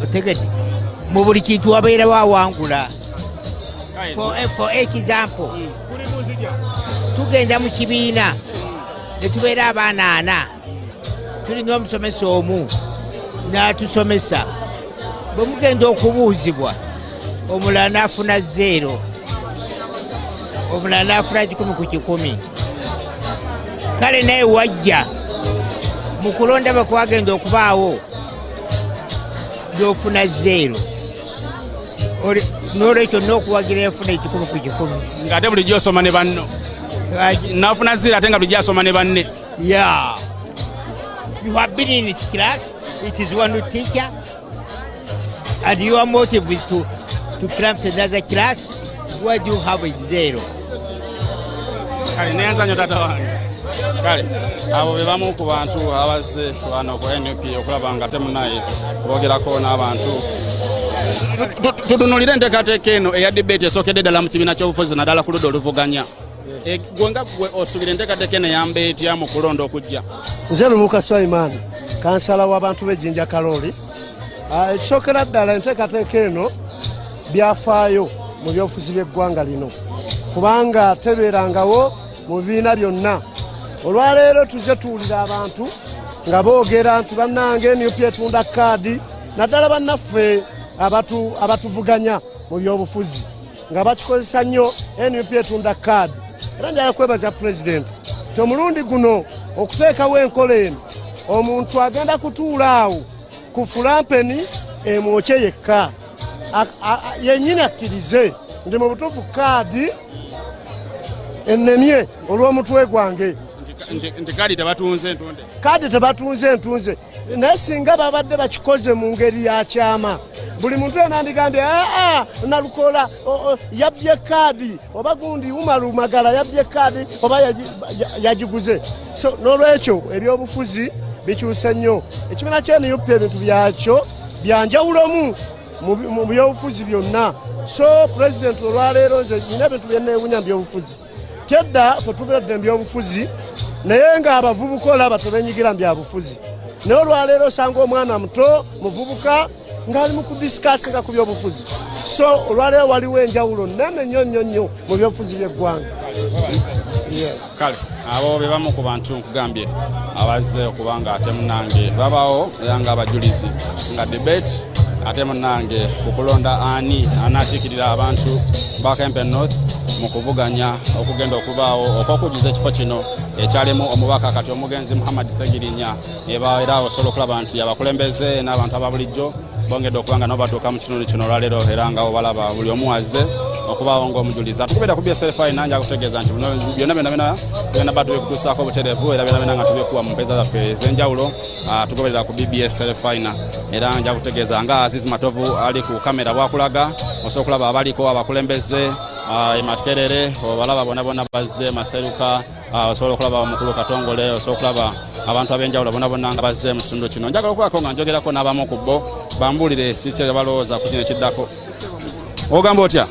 S11: otegedde mu buli kintu wabeera wawangula. For example tugenda mu kibiina ne tubeera abaana 4 tulina omusomesa omu n'atusomesa bwe mugenda okubuuzibwa omulala n'afuna 0 omulala n'afuna 10 ku 10. Kale naye wajja mu kulonda bwe kwagenda okubaawo gy'ofuna 0 n'olwekyo n'okuwagira efuna 10 ku 10
S8: ng'ate bulijjo osoma ne banno n'afuna 0 ate nga bulijjo asoma ne banne.
S11: Yeah. You have been in this class, it is one teacher, and your motive is to climb to another class. Why do you have a 0?
S8: Kale neyanza nnyo taata wange. Kale abo be bamu ku bantu abazze wano ku NUP okulaba nga temunaye boogerako n'abantu. Tutunulire enteekateeka eno eya debate esookedde ddala mu kibiina ky'obufuzi naddala ku ludda oluvuganya. Gwe nga gwe osubira enteekateeka eno eyamba etya mu kulonda okujja?
S12: Nze Lumuka Sulaiman, kansala w'abantu b'Ejjinja Kalooli. Ekisookera ddala enteekateeka eno byafaayo mu byobufuzi by'eggwanga lino kubanga tebeerangawo mu bibiina byonna. Olwaleero tuzze tuwulira abantu nga boogera nti bannange NUP etunda kkaadi naddala bannaffe abatuvuganya mu byobufuzi nga bakikozesa nnyo NUP etunda kkaadi. Era njagala kwebaza pulezidenti ti omulundi guno okuteekawo enkola eno omuntu agenda kutuula awo ku fulampeni emwokye yekka yennyini akkirize nti mu butuufu kkaadi ennemye olw'omutwe gwange.
S8: nti kkaadi tebatunze ntunde
S12: kkaadi tebatunze ntunze naye singa babadde bakikoze mu ngeri ya kyama buli muntu enandigambye nalukola yabbye kkaadi oba gundi umalumagala yabbye kkaadi oba yagiguze so n'olwekyo ebyobufuzi bikyuse nnyo ekibiina kya NUP ebintu byakyo byanjawulomu mu byobufuzi byonna so pulezidenti olwaleero nze nina ebintu byenneewunya mu byobufuzi kyedda fe tuberedde mu byobufuzi naye ng'abavubuka olaba tebenyigira mu byabufuzi naye olwaleero osanga omwana muto muvubuka ng'ali mu kudisikasinga ku byobufuzi so olwaleero waliwo enjawulo nnene nnyo mu byobufuzi by'eggwanga
S8: kale abo be bamu ku bantu nkugambye abazze okuba nga ate munnange babaawo era nga abajulizi nga debate ate munnange ku kulonda ani anakiikirira abantu ba Kempen North mu kuvuganya okugenda okubaawo okwokujuza ekifo kino ekyalimu omubaka kati omugenzi Muhammad Segirinya era osobola okulaba nti abakulembeze n'abantu ababulijjo bongedde okuba nga nabo batuuka mu kitundu kino olwaleero era nga obalaba buli omu wazze okubaawo ng'omujulizi atukubeera ku BSL nanja kutegeeza nti byonna tugenda ba tubikutuusaako obutereevu era byonna nga tubikuwa mu mpeeza zaffe ez'enjawulo tugoberera ku BBSL era nja kutegeeza nga Aziz Matovu ali ku kamera bwakulaga osobola okulaba abaliko abakulembeze Makerere obalaba bonna bazze Maseruka osobola okulaba omukulu Katongole osobola okulaba abantu ab'enjawulo bonna nga bazze mu kitundu kino njagala okubaako nga njogerako n'abamu ku bo bambuulire kiki balowooza ku kino ekiddako ogamba otya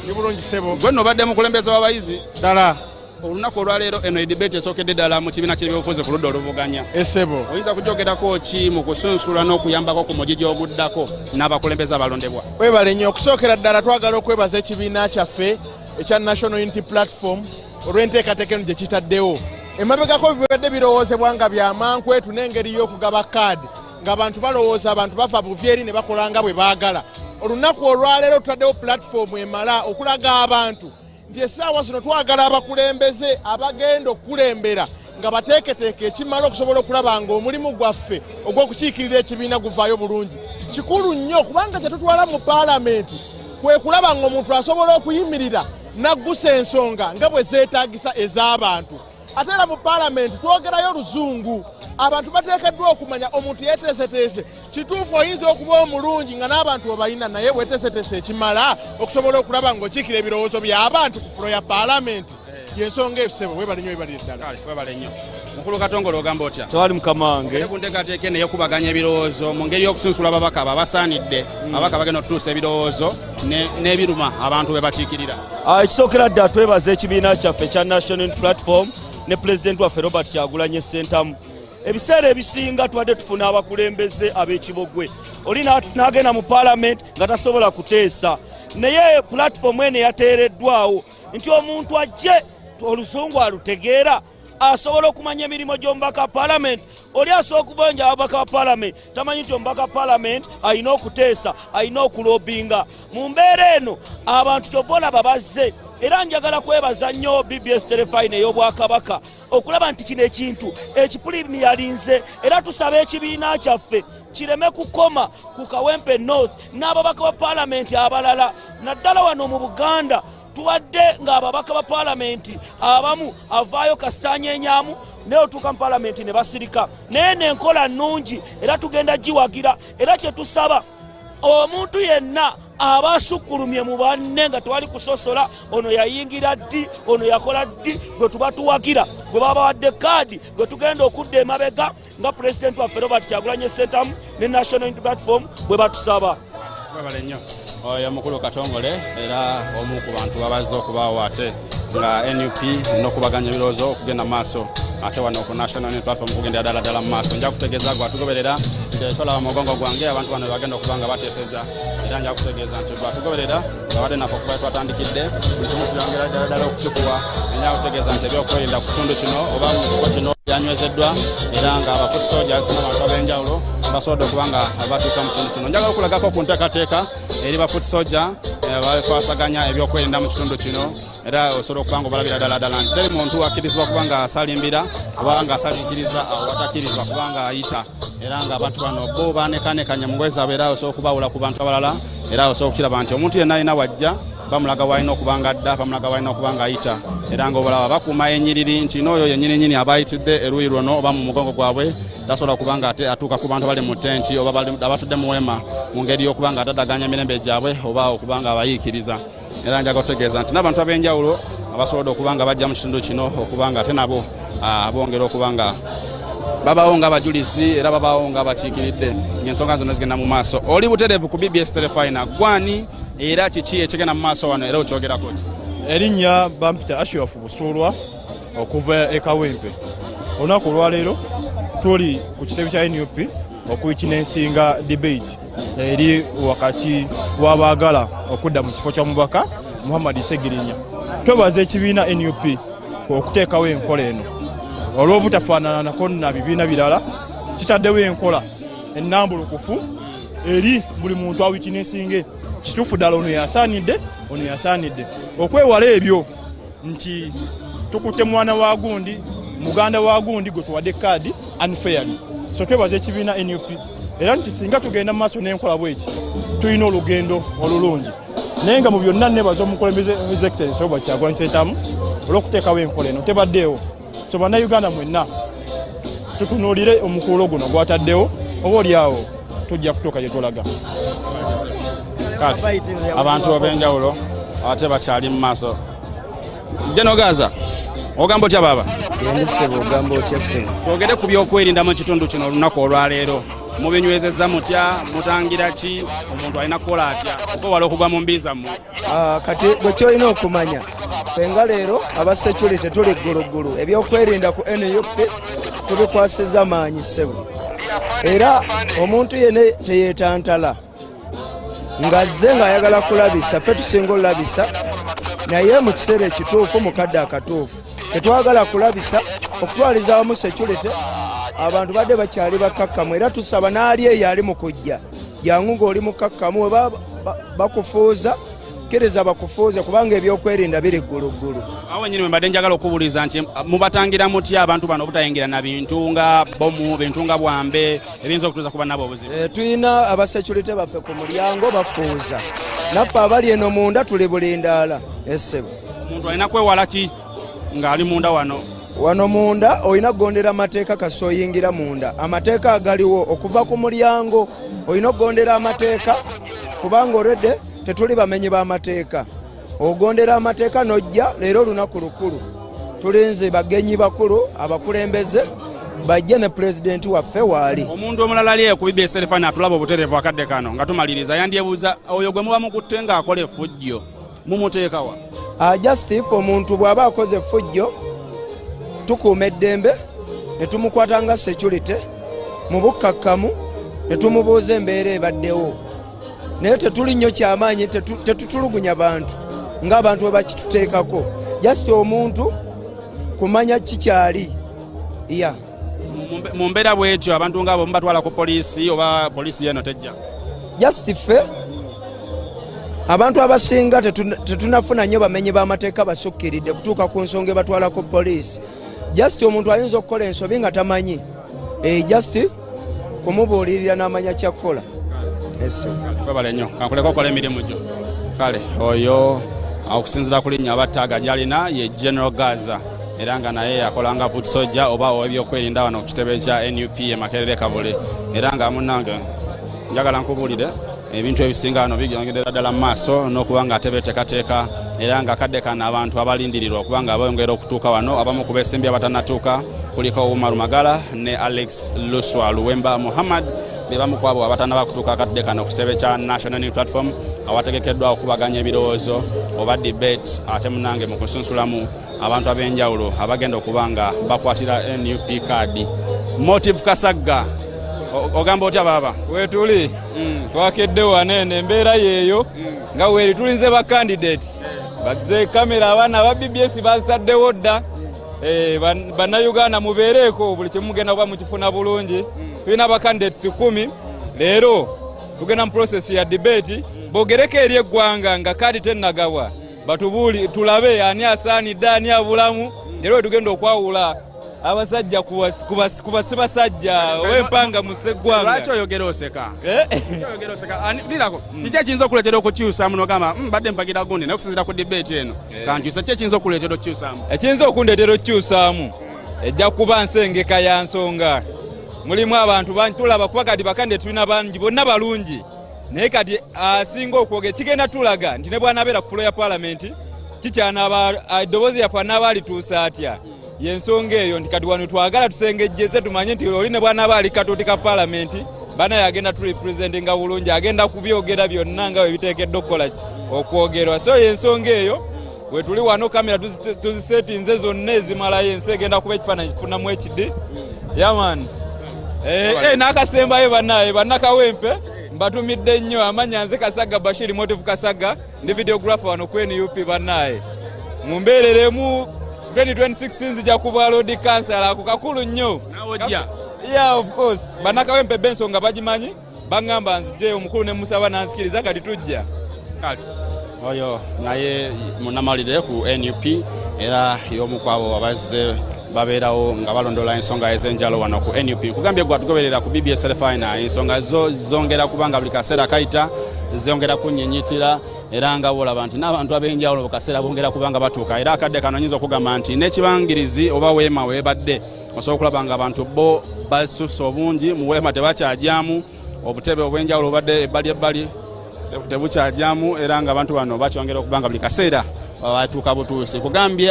S8: gwe nno obadde mukulembeze w'abayizi
S13: ddala
S8: olunaku olwaleero eno edibeti esookedde ddala mu kibiina ky'ebyobufuzi ku ludda oluvuganya
S13: esebo
S8: oyinza kujogerako ki mu kusunsula n'okuyambako ku mugigi oguddako n'abakulembeze abalondebwa
S13: webale nnyo okusookera ddala twagala okwebaza ekibiina kyaffe ekya National Unity Platform olw'enteekateeka eno gye kitaddewo emabegako bibadde birowoozebwa nga byamankwetu n'engeri y'okugaba kkaadi ng'abantu balowooza abantu bafa buvyeri ne bakola nga bwe baagala olunaku olwaleero tutaddewo pulatifomu emala okulaga abantu nti essaawa zino twagala abakulembeze abagenda okukulembera nga bateeketeeke ekimala okusobola okulaba nga omulimu gwaffe ogw'okukiikirira ekibiina guvaayo bulungi kikulu nnyo kubanga kye tutwala mu paalamenti kwe kulaba nga omuntu asobola okuyimirira n'aggusa ensonga nga bwe zeetaagisa ez'abantu ate era mu paalamenti twogerayo luzungu abantu bateekeddwa okumanya omuntu yeeteeseteese kituufu oyinza okuba omulungi nga n'abantu obayina naye bweteeseteese ekimala okusobola okulaba ng'okiikira ebirowoozo by'abantu ku fulo ya paalamenti yensonga ebisebo webale nnyo webalire ddala
S8: webale nnyo mukulu Katongole ogamba otya
S4: tewali mukama wange
S8: ku nteekateeka eno ey'okubaganya ebirowoozo mu ngeri y'okusunsula ababaka abo abasaanidde ababaka bagenda okutuusa ebirowoozo n'ebiruma abantu be bakiikirira
S4: ekisookera ddala twebaza ekibiina kyaffe ekya National Unity Platform ne pulezidenti waffe Robert Kyagulanyi Ssentamu ebiseera ebisinga tubadde tufuna abakulembeze ab'ekibogwe oli n'agenda mu paalamenti nga tasobola kuteesa naye pulatifomu eno yateereddwawo nti omuntu ajje oluzungu alutegeera asobola okumanya emirimu gy'omubaka wa paalamenti oli asobola okubanja ababaka wa paalamenti tamanyi nti omubaka wa paalamenti alina okuteesa alina okulobinga mu mbeera eno abantu kyova olaba bazze era njagala kwebaza nnyo BBS Telefine ey'Obwakabaka okulaba nti kino ekintu ekipulimiyalinze era tusaba ekibiina kyaffe kireme kukoma ku Kawempe North n'ababaka ba paalamenti abalala naddala wano mu Buganda tubadde ng'ababaka ba paalamenti abamu avaayo kasitanyeenyaamu naye otuuka mu paalamenti ne basirika naye n'enkola nnungi era tugenda giwagira era kye tusaba omuntu yenna abasukkulumye mu banne nga tewali kusosola ono yayingira ddi ono yakola ddi gwe tuba tuwagira gwe baba bawadde kkaadi gwe tugenda okudda emabega nga pulezidenti waffe Robert Kyagulanyi Ssentamu ne National Unity Platform bwe batusaba
S8: webale nnyo oyo mukulu Katongole era omu ku bantu babazze okubaawo ate nga NUP n'okubaganya ebirowoozo okugenda mu maaso ate wano ku National Unity Platform kugenda ddala mu maaso nja kutegeeza gwe atugoberera nti tolaba mugongo gwange abantu bano bagenda okuba nga bateeseza era nja kutegeeza nti gwe atugoberera nga badde naffe okuba twatandikidde buli kimu tuyongera ddala okukikuwa nja kutegeeza nti ebyokwerinda ku kitundu kino oba mu kifo kino byanywezeddwa era nga abafoot soldiers n'abantu ab'enjawulo basobodde okuba nga batuuka mu kitundu kino njagala okulagako ku nteekateeka eri ba foot soldier bakwasaganya ebyokwerinda mu kitundu kino era osobola okuba nga obalabira ddala nti teri muntu akkirizibwa kuba nga asalimbira oba nga asalinkiriza watakkirizibwa kuba nga ayita era nga abantu bano bo banekanekanya mu ngoye zaabwe era osobola okubaawula ku bantu abalala era osobola okukiraba nti omuntu yenna alina wajja bamulaga walina okubanga adda bamulaga walina okubanga ayita era nga obalaba bakuuma ennyiriri nti n'oyo yennyini abayitidde eruuyi lwono oba mu mugongo gwabwe tasobola kubanga ate atuuka ku bantu bali mu tenti oba abatudde mu weema mu ngeri y'okubanga atadaganya emirembe gyabwe oba okubanga abayiikiriza era njaga otegeeza nti n'abantu ab'enjawulo abasobodde okubanga bajja mu kitundu kino okubanga ate nabo bongera okubanga babawo nga abajulizi era babawo nga abakiikiridde ng'ensonga zonna zigenda mu maaso. Oli butereevu ku BBS Telefina gwani era kiki ekigenda mu maaso wano era okyogerako ki?
S14: Erinnya bampita Ashrafu Busulwa okuva e Kawempe. Olunaku olwaleero tuli ku kitebe kya NUP okuwitnessinga debate eri wakati w'abaagala okudda mu kifo kya mubaka Muhammad Segirinya. Twebaza ekibiina NUP okuteekawo enkola eno olw'obutafaananako na bibiina birala kitaddewo enkola ennambulukufu eri buli muntu awitnessinge kituufu ddala ono yasaanidde okwewala ebyo nti tukutte mwana wa gundi muganda wa gundi gwe tuwadde kkaadi unfairly. So twebaza ekibiina NUP era nti singa tugenda mu maaso n'enkola bweki tulina olugendo olulungi naye nga mu byonna nebaza omukulembeze His Excellency Robert Kyagulanyi Ssentamu olw'okuteekawo enkola eno tebaddeewo. So bannayuganda mwenna tutunuulire omukululo guno gwataddewo oba oliawo tujja kutuuka gye tulaga.
S8: Abantu ab'enjawulo ate bakyali mu maaso. Jeno Gaza ogamba otya baba?
S15: Yandisebo ogamba otya sebo?
S8: Twogere ku byokwerinda mu kitundu kino olunaku olwaleero mubinywezezza mutya mutangira ki omuntu alina kukola atya okuwala okugwa mu mbiza mmwe?
S15: Kati bwe kyolina okumanya fenga leero abasecurity tuli ggulugulu ebyokwerinda ku NUP tubikwasiza maanyi ssebo era omuntu yene teyeetantala ng'azze ng'ayagala kulabisa ffe tusinga olabisa naye mu kiseera ekituufu mu kadde akatuufu tetwagala kulabisa okutwaliza awamu security abantu badde bakyali bakakkamu era tusaba n'ali eyo ali mu kujja jangu ng'oli mukakkamu we bakufuuza kkiriza bakufuuze kubanga ebyokwerinda biri ggulugulu.
S8: Awo nyini mbadde njagala okubuuliza nti mubatangira mutya abantu bano obutayingira na bintu nga bomu bintu nga bwambe ebiyinza okutuuza kuba nabo obuzibu?
S15: Tulina abasecurity baffe ku mulyango bafuuza naffe abali eno munda tuli bulindaala essebo.
S8: Omuntu alina kwewala ki ng'ali munda wano?
S15: Wano munda olina kugondera amateeka kasita oyingira munda. Amateeka agaliwo okuva ku mulyango olina okugondera amateeka kubanga olwedde tetuli bamenyi b'amateeka. Ogondera amateeka n'ojja leero olunaku lukulu tulinze bagenyi bakulu abakulembeze bajje ne pulezidenti waffe waali.
S8: Omuntu omulala ali ku BBS Telefina atulaba obutereevu akadde kano nga tumaliriza yandyebuuza oyo gwe muba mukutte ng'akola effujjo mumuteekawa?
S15: Just if omuntu bw'aba akoze effujjo tukuuma eddembe ne tumukwata nga security mu bukkakkamu ne tumubuuza embeera ebaddewo naye tetuli nnyo kyamaanyi tetutulugunya bantu ng'abantu bwe bakituteekako just omuntu kumanya kikyali ya
S8: mu mbeera bwetyo abantu ng'abo mubatwala ku poliisi oba poliisi yeno tejja?
S15: Just ffe abantu abasinga tetunafuna nnyo bamenyi b'amateeka basukkiridde kutuuka ku nsonga ebatwala ku poliisi. Just omuntu ayinza okukola ensobi nga tamanyi just kumubuulirira n'amanya kyakkola.
S8: Kwebale nnyo kankuleka okola emirimu gyo. Kale oyo okusinziira ku linnya abattaaga gy'alina ye General Gaza era nga naye akolanga foot soldier oba ow'ebyokwerinda wano ku kitebe kya NUP e Makerere Kabule era nga munnange njagala nkubuulire ebintu ebisinga wano bigenderera ddala mu maaso n'okuba nga tebeteekateeka era nga kadde kano abantu abalindirirwa okuba nga bongera okutuuka wano abamu ku beesimbi abatannatuuka kuliko Umar Magala ne Alex Luswa Luwemba Muhammad be bamu ku abo abatannaba kutuuka kadde kano ku kitebe kya National Unity Platform awategekeddwa okubaganya ebirowoozo oba debate ate munange mu kusunsulamu abantu ab'enjawulo abagenda okuba nga bakwatira NUP kkaadi. Motive Kasagga ogamba otya baba?
S16: Wetuli twakedde wanene embeera yeeyo nga weeri tulinze ba candidate bazze kamera abaana ba BBS bazitaddewo dda bannayuganda mubeereeko buli kyemugenda kuba mukifuna bulungi. Tulina ba candidates 10 leero tugenda mu process ya debate bogereko eri eggwanga nga kkaadi tennagabwa batubuuli tulabe ani asaanidde ani abulamu leero tugenda okwawula abasajja kuba sibasajja ow'empanga mu sseggwanga.
S8: Lwaki oyogera oseka? Oyogera oseka. Lirako, kiki ekiyinza okuleetera okukyusamu n'ogamba mbadde mpagira gundi naye okusinziira ku debate eno kankyusa ki ekiyinza okuleetera okukyusaamu?
S16: Ekiyinza okundeetera okukyusaamu ejja kuba nsengeka ya nsonga. Mulimu abantu tulaba kuba kati bakande tulina bangi bonna balungi naye kati asinga okwogera kigenda tulaga nti ne bw'anabeera ku fulo ya paalamenti kikyanaaba eddoboozi yaffe anaaba alituusa atya. Yensonga eyo nti kati wano twagala tusengejjeze tumanye nti oli ne bw'anaaba ali katooti ka paalamenti banaye agenda turepresentinga bulungi agenda kubyogera byonna nga bwe biteekeddwa okukola okwogerwa. So yensonga eyo bwe tuli wano kamera tuzisetinze zonna ezimalayo ensi egenda kuba ekifaananyi kifunamu ekidi yaman n'akasembayo banaye bannakawempe mbatumidde nnyo amanya nze Kasaga Bashiri Motive Kasaga ndi videographer wano ku NUP banaye mumbeereremu 2026 nzija kuba road council ako kakulu nnyo. Yeah, of course bannakawempe b'ensonga bagimanyi baŋŋamba nzije omukulu ne musaba nanzikiriza kati tujja
S8: kale oyo naye munamalire ku NUP era y'omukwabo abazze babeerawo nga balondola ensonga ez'enjalo wano ku NUP. Kugambye gwe atugoberera ku BBS Telefina ensonga zongera kubanga buli kaseera kayita zongera kunyinyitira era nga bolaba nti n'abantu ab'enjawulo mu kaseera bongera kubanga batuuka era akadde kano nyinza okugamba nti n'ekibangirizi oba weema weebadde osobola okulaba nga abantu bo basusse obungi mu weema tebakyajyamu obutebe obw'enjawulo obadde ebbali tebukyajyamu era nga abantu bano bakyongera okubanga buli kaseera batuuka butuusi. Kugambye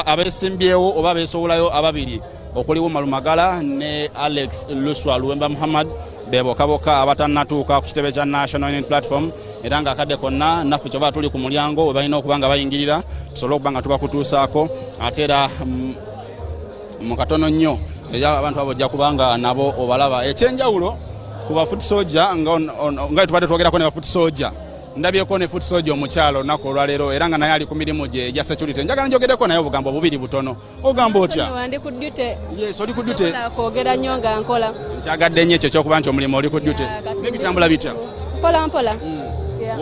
S8: abeesimbyewo oba beesowolayo ababiri okuliwo Malumagala ne Alex Luswa Luwemba Muhammad bebokaboka abatannatuuka ku kitebe kya National Unity Platform era nga akadde konna naffe kyoba tuli ku mulyango we balina okubanga bayingirira tusobole okubanga tubakutuusaako ate era mu katono nnyo era abantu abo ojja kubanga nabo obalaba ekyenjawulo ku bafuti soja nga tubadde twogerako ne bafuti soja ndabyeko ne futi soja omukyalo olunaku olwaleero era nga naye ali ku mirimu gye egya security njagala njogereko naye obugambo bubiri butono ogamba otya?
S17: Ndi ku duty.
S8: Yes, oli ku duty.
S17: Kwogera nnyo nga nkola.
S8: Kyagadde nnyo ekyo ekyokuba nti omulimu oli ku duty. N'ebitambula bitya?
S17: Mpola.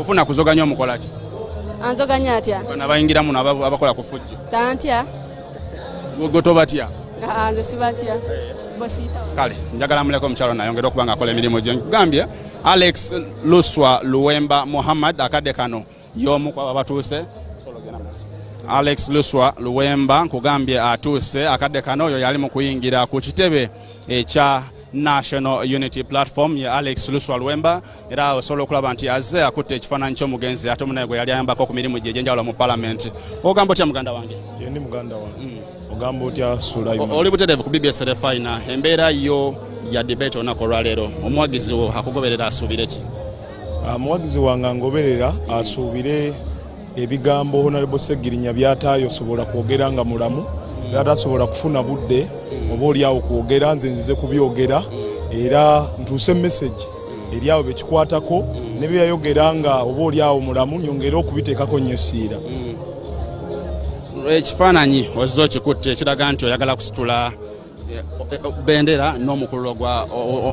S8: Ofuna kuzoganya omukola ki?
S17: Anzoganya atya?
S8: Bana bayingira muno abakola ku fujjo.
S17: Tantya.
S8: Goto batya?
S17: Nze sibatya. Bosita.
S8: Kale, njagala muleko omukyalo nayongera okuba nga akola emirimu gye. Nkugambye Alex Luswa Luwemba Muhammad akadde kano y'omu ku abatuuse. Alex Luswa Luwemba nkugambye atuuse akadde kano oyo yali mu kuyingira ku kitebe ekya National Unity Platform ya Alex Luswa Luwemba era osobola okulaba nti azze akutte ekifaananyi ky'omugenzi ate omunaye gwe yali ayambako ku mirimu gye egy'enjawulo mu Parliament. Ogamba otya muganda wange?
S14: Ndi muganda wange. Ogamba otya Sulaiman?
S8: Oli butereevu ku BBS Telefina embeera yo ya debate olunaku olwaleero omuwagizi wo akugoberera asuubire ki?
S14: Omuwagizi wange angoberera asuubire ebigambo Honorable Segirinya byataayo osobola kwogera nga mulamu era tasobola kufuna budde oba oliawo kwogera nze nzize kubyogera era ntuuse message eri abo bekikwatako ne byayogera nga oba oliawo mulamu nyongere okubiteekako nnyo essiira.
S8: Ekifaananyi ozze okikutte ekiraga nti oyagala kusitula bendera n'omukululo gwa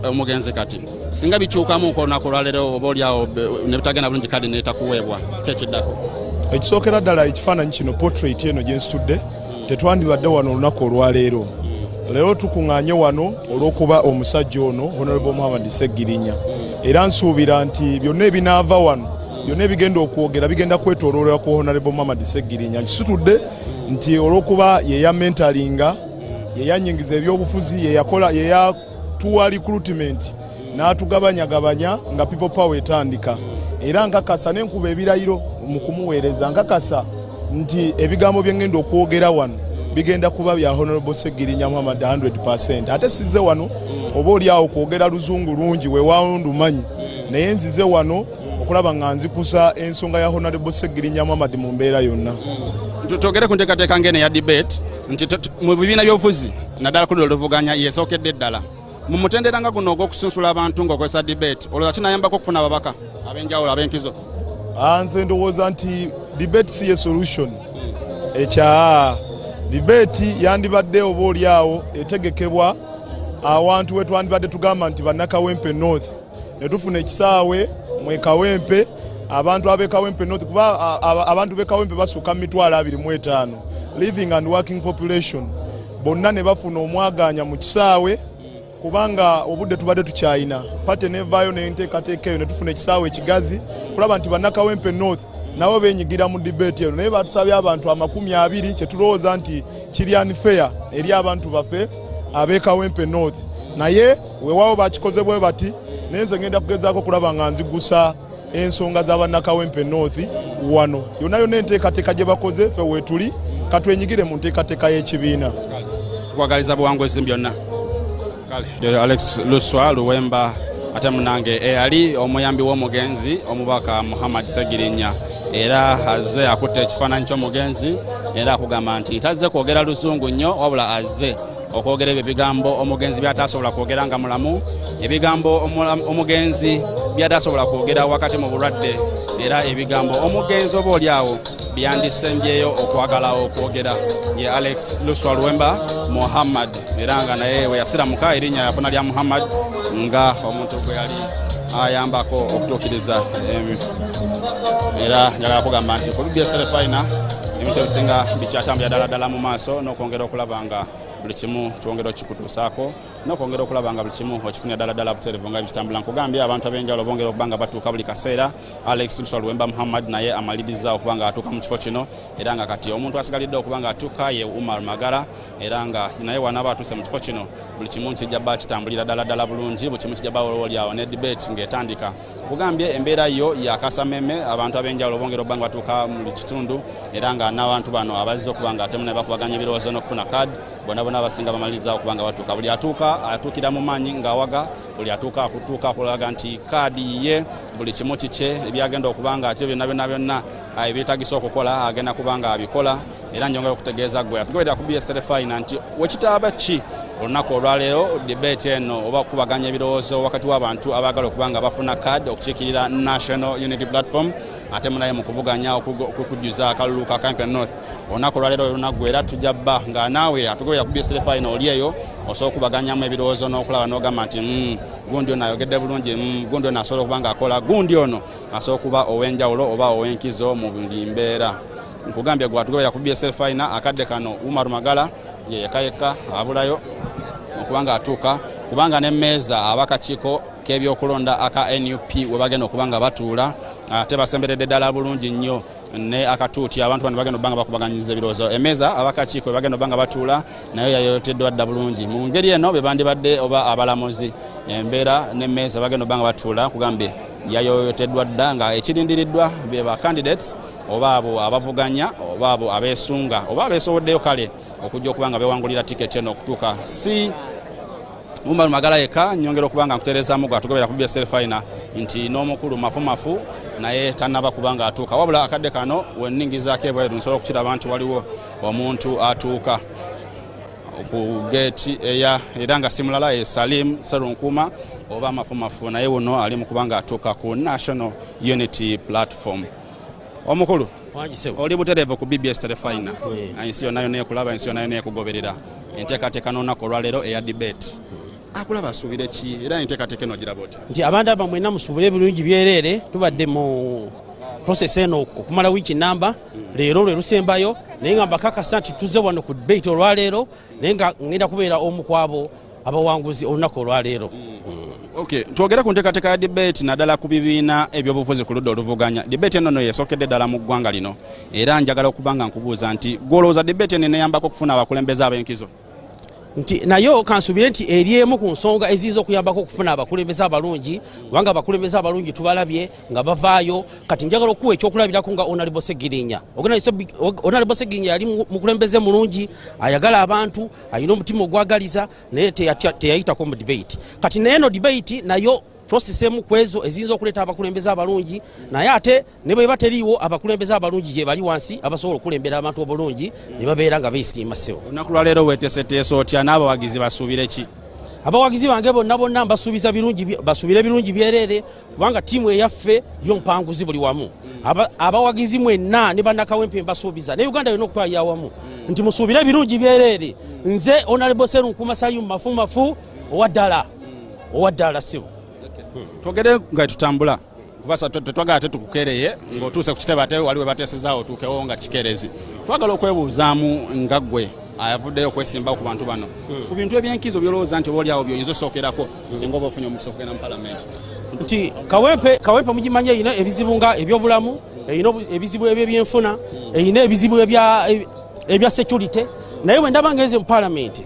S8: omugenzi kati singa bikyukamu olunaku olwaleero oba oliawo ne bitagenda bulungi kadi neetakuweebwa kyekiddako?
S14: Ekisookera ddala ekifaananyi kino portrait eno gye nsitudde tetwandibadde wano olunaku olwaleero. Leero tukuŋŋaanye wano olw'okuba omusajja ono Honorable Muhammad Segirinya era nsuubira nti byonna ebinaava wano byonna ebigenda okwogera bigenda kwetooloolera ku Honorable Muhammad Segirinya. Nkisitudde nti olw'okuba yeya mentalinga yeyanyingiza ebyobufuzi yeyatuwa recruitment n'atugabanyagabanya nga people power etandika era nkakasa n'enkuba ebirayiro mu kumuweereza nkakasa nti ebigambo bye ngenda okwogera wano bigenda kuba bya Honorable Segirinya Muhammad 100%. Ate sizze wano oba oliawo kwogera luzungu lungi weewaawo ndumanyi naye nzize wano okulaba nga nzikusa ensonga ya Honorable Segirinya Muhammad mu mbeera yonna.
S8: Twogere ku nteekateeka ng'eno ya debate nti mu bibiina by'obufuzi naddala ku Abavuganya yeesookedde ddala mu mutendera nga guno ogw'okusunsula abantu ng'okozesa debate olowooza kinayambako okufuna ababaka ab'enjawulo ab'enkizo?
S14: Nze ndowooza nti debate si ye solution. Ekya debate yandibadde oba oliawo etegekebwa awantu we twandibadde tugamba nti bannakawempe North ne tufuna ekisaawe mwekawempe abantu ab'ekawempe North kuba abantu b'ekawempe basuka 25,000 living and working population bonna ne bafuna omwaganya mu kisaawe kubanga obudde tubadde tukyayina pate nevaayo nenteekateeka eyo ne tufuna ekisaawe ekigazi kulaba nti bannakawempe north nabo benyigira mu debate eno naye batusabye abantu 20 kyetulowooza nti kiri unfair eri abantu baffe ab'ekawempe north naye weewaawo bakikoze bwe bati naye nze ngenda kugezaako kulaba nga nzigusa ensonga z'abannakawempe north wano yonna yonna enteekateeka gye bakoze ffe weetuli katwenyigire mu nteekateeka y'ekibiina
S8: kwagaliza buwanguzi byonna Alex Luswa Luwemba ate munange eyali omuyambi w'omugenzi omubaka Muhammad Segirinya era azze akutte ekifaananyi ky'omugenzi era akugamba nti tazze kwogera luzungu nnyo wabula azze okwogera ebyo ebigambo omugenzi by'ataasobola kwogera nga mulamu ebigambo omugenzi by'ataasobola kwogera wakati mu bulwadde era ebigambo omugenzi oba oliawo byandisembyeyo okwagala okwogera ye Alex Luswa Luwemba Muhammad era nga naye we yasiramuka erinnya yafuna lya Muhammad nga omuntu gwe yali ayambako okutuukiriza era njagala kugamba nti ku BBS Final ebintu ebisinga bikyatambulira ddala mu maaso n'okwongera okulaba nga buli kimu twongera okikutuusaako n'okwongera okulaba nga buli kimu okifunira ddala butereevu nga bitambula nkugambye abantu ab'enjawulo bongera okuba nga batuuka buli kaseera Alex Luswa Luwemba Muhammad naye amaliriza okuba nga atuuka mu kifo kino era nga kati omuntu asigalidde okuba nga atuuka ye Umar Magala era nga naye wanaaba atuuse mu kifo kino buli kimu kijja bba kitambulira ddala bulungi buli kimu kijja bba olyawo ne debate ng'etandika kugambye embeera yo yakasameme abantu ab'enjawulo bongera okuba nga batuuka mu kitundu era nga n'abantu bano abazze okuba nga ate ne bakubaganya ebirowoozo n'okufuna kkaadi bonna abasinga bamaliriza okuba nga batuuka buli atuukira mu maanyi ng'awaga buli atuuka akulaga nti kkaadi ye buli kimu kikye ebyagenda okuba nga ate byonna ebyetagisa okukola agenda kuba nga abikola era njongera okutegeeza gwe atugoberera ku BBS Final nti wekitaaba ki olunaku olwaleero debate eno oba okubaganya ebirowoozo wakati w'abantu abaagala okuba nga bafuna kkaadi okukiikirira National Unity Platform ate munaye mu kuvuganya okukujjuza akalulu ka Kawempe North olunaku olwaleero olunaku era tujja bba nga naawe atugoberera ku BBS Final oli eyo osobola okubaganyamu ebirowoozo n'okulaba n'ogamba nti gundi ono ayogedde bulungi gundi ono asobola okuba ng'akola gundi ono asobola okuba ow'enjawulo oba ow'enkizo mu buli mbeera nkugambye gwe atugoberera ku BBS Final akadde kano Umar Magala ye yekka abulayo okuba nga atuuka kubanga n'emmeeza abakakiiko k'ebyokulonda aka NUP we bagenda okuba nga batuula ate basemberedde ddala bulungi nnyo ne akatuuti abantu bano bagenda obanga bakubaganyiza ebirowoozo emmeeza abakakiiko we bagenda obanga batuula nayo yayoteddwa dda bulungi mu ngeri eno be bandibadde oba abalamuzi embeera n'emmeeza bagenda obanga batuula kugambye yayoteddwa dda nga ekirindiriddwa be ba candidates oba abo abavuganya oba abo abeesunga oba abeesoboddeyo kale okujja okuba nga bewangulira tiketi eno okutuuka si Umar Magala yekka nyongera okuba nga nkutereezaamu gwe atugoberera ku BBS Final nti n'omukulu mafumafu naye tannaba kuba nga atuuka wabula akadde kano wenningizaako ebweru nsobola okukiraba nti waliwo omuntu atuuka ku geeti era nga si mulala ye Salim Serunkuma oba mafumafu naye wuno ali mu kuba nga atuuka ku National Unity Platform omukulu oli butereevu ku BBS Final ensi yonna yonna ekulaba ensi yonna yonna ekugoberera enteekateeka n'olunaku olwaleero eya debate akulaba asuubire ki era enteekateeka eno giraba oti
S18: nti abantu abo mwenna musuubire ebirungi byereere tubadde mu process eno okumala wiiki namba leero lwe lusembayo naye nga mbakakasa nti tuzze wano ku debate olwaleero naye nga ngenda kubeera omu kwabo abawanguzi olunaku olwaleero.
S8: Okay, twogera ku nteekateeka ya debate naddala ku bibiina ebyobufuzi ku ludda oluvuganya debate eno yesookedde ddala mu ggwanga lino era njagala okuba nga nkubuuza nti gwolowooza debate eno eneyambako okufuna abakulembeze ab'enkizo
S18: nti nayo kansubire nti eriemu ku nsonga eziyinza okuyambako okufuna abakulembeze abalungi kubanga abakulembeze abalungi tubalabye nga bavaayo kati njagala okuwa ekyokulabirako nga Honorable Segirinya Honorable Segirinya yali mukulembeze mulungi ayagala abantu ayina omutima ogwagaliza naye teyayitako mu debate kati naye eno debate nayo process emu kwezo eziyinza okuleeta abakulembeze abalungi naye ate ne bwe bateriiwo abakulembeze abalungi gye bali wansi abasobola okulembera abantu obulungi ne babeera nga beesiima ssebo.
S8: Olunaku lwa leero weeteeseteese otya n'abawagizi basuubire ki?
S18: Abawagizi bange bonna mbasuubiza basuubire birungi byereere kubanga ttiimu eyaffe yo mpanguzi buli wamu. Abawagizi mwenna ne bannakawempe mbasuubiza ne Uganda yonna okutwalira awamu nti musuubire birungi byereere nze Honorable Serunkuma Salim mafumafu owaddala ssebo.
S8: Twogere nga tutambula kubasa tetwagala tetukukereye ng'otuuse ku kitebe ate waliwe bateesezaawo otuukewo nga kikeerezi twagala okwebuuzaamu nga ggwe ayavuddeyo okwesimbawo ku bantu bano ku bintu ebyenkizo byolowooza nti obaoliawo by'oyinza osookerako singa oba ofunye omukisa okugenda mu palamenti
S18: nti kawempe mugimanye erina ebizibu nga ebyobulamu erina ebizibu ebyebyenfuna erina ebizibu ebya security naye bwe ndaba ngeze mu palamenti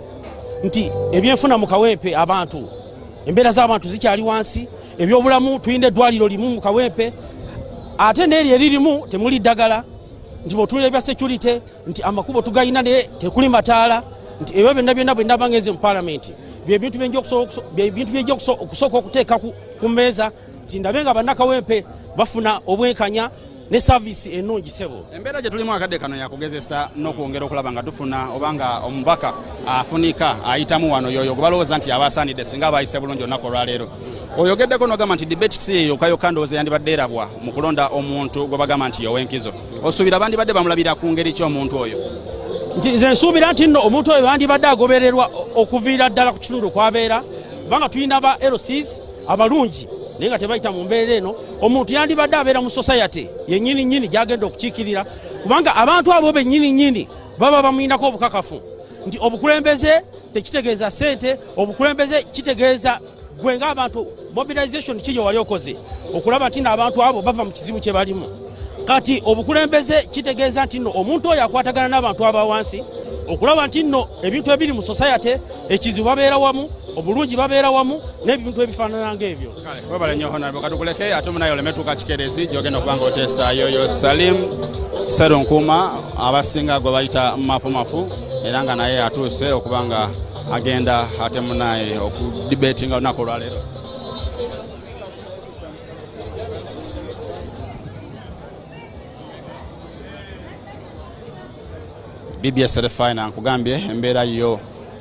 S18: nti ebyenfuna mu kawempe abantu embeera z'abantu zikyali wansi ebyobulamu tulina eddwaliro limu mu kawempe ate n'eri eririmu temuli ddagala nti bw'otulira ebya security nti amakubo tugayina naye tekuli mataala nti ebyo byonna bwe ndaba ngeze mu palamenti byebintu byenja okusooka okuteeka ku mmeeza nti ndabe nga bannakawempe bafuna obwenkanya ne service ennungi sebo.
S8: Embeera gye tulimu akadde kano yakugezesa n'okwongera okulaba nga tufuna obanga omubaka afunika ayitamu wano yoyo gwe balowooza nti abasaanidde singa abayise bulungi olunaku olwaleero. Oyogeddeko n'ogamba nti debate si yokka ndowooza yandibadde erabwa mu kulonda omuntu gwe bagamba nti yowenkizo. Osuubira bandibadde bamulabira ku ngeri ki omuntu oyo?
S18: Nze nsuubira nti nno omuntu oyo bandibadde agobererwa okuviira ddala ku kitundu kwabeera kubanga tulina ba LCs abalungi naye nga tebayita mu mbeera eno omuntu yandibadde abeera mu society yennyini gyagenda okukiikirira kubanga abantu abo bennyini baba bamuyinako obukakafu nti obukulembeze tekitegeeza ssente, obukulembeze kitegeeza gwe ng'abantu mobilization kiyo wali okoze okulaba nti abantu abo bava mu kizibu kye balimu. Kati obukulembeze kitegeeza nti nno omuntu oyo akwatagana n'abantu abawansi okulaba nti nno ebintu ebiri mu society ekizibu babeera wamu obulungi babeera wamu n'ebintu ebifaanana ng'ebyo.
S8: Webale nnyo honorable katukuleke ate munayo olemetuuka kikerezi gyogenda okubanga oteesa yoyo Salim Seronkuuma abasinga gwe bayita mafumafu era nga naye atuuse okubanga agenda ate munaye okudibetinga olunaku olwaleero. BBS Refina nkugambye embeera yo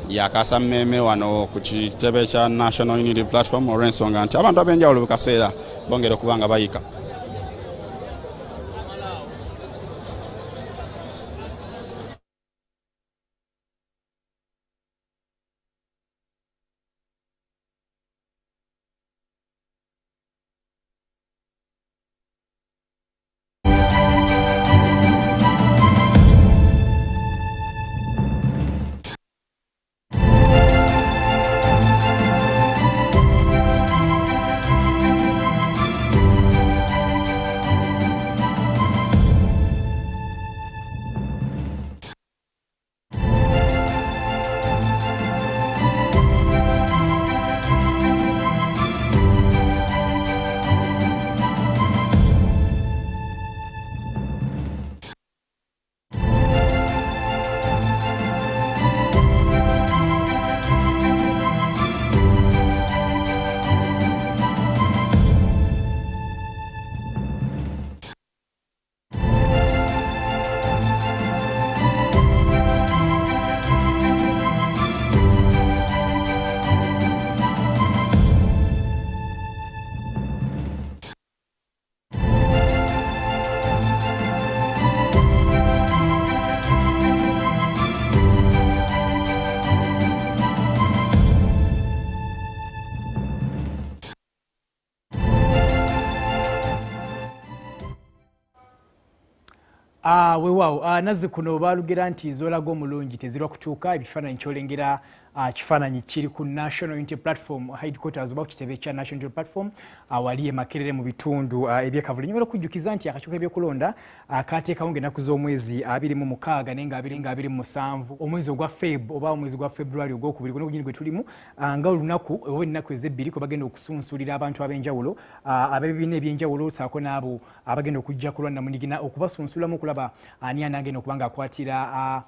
S8: yakasa mmeme wano ku kitebe kya National Unity Platform olw'ensonga nti abantu ab'enjawulo buli kaseera bongera okubanga bayika.
S2: Weewaawo nazzi kuno baalugera nti zoolaga omulungi tezirwa kutuuka ebifaananyi kyolengera kifaananyi kiri ku National Unity Platform headquarters oba ku kitebe kya National Unity Platform wali e Makerere mu bitundu ebyekavulu. Nyuma okujjukiza nti akakiiko k'ebyokulonda kaateekawo ng'ennaku z'omwezi 26 naye nga 27 omwezi ogwa Feb oba omwezi gwa February ogwokubiri guno gunyini gwe tulimu nga olunaku oba ennaku ezebbiri kwe bagenda okusunsulira abantu ab'enjawulo ab'ebibiina eby'enjawulo saako n'abo abagenda okujja kulwanda munigina okubasunsulamu okulaba ani anagenda okubanga akwatira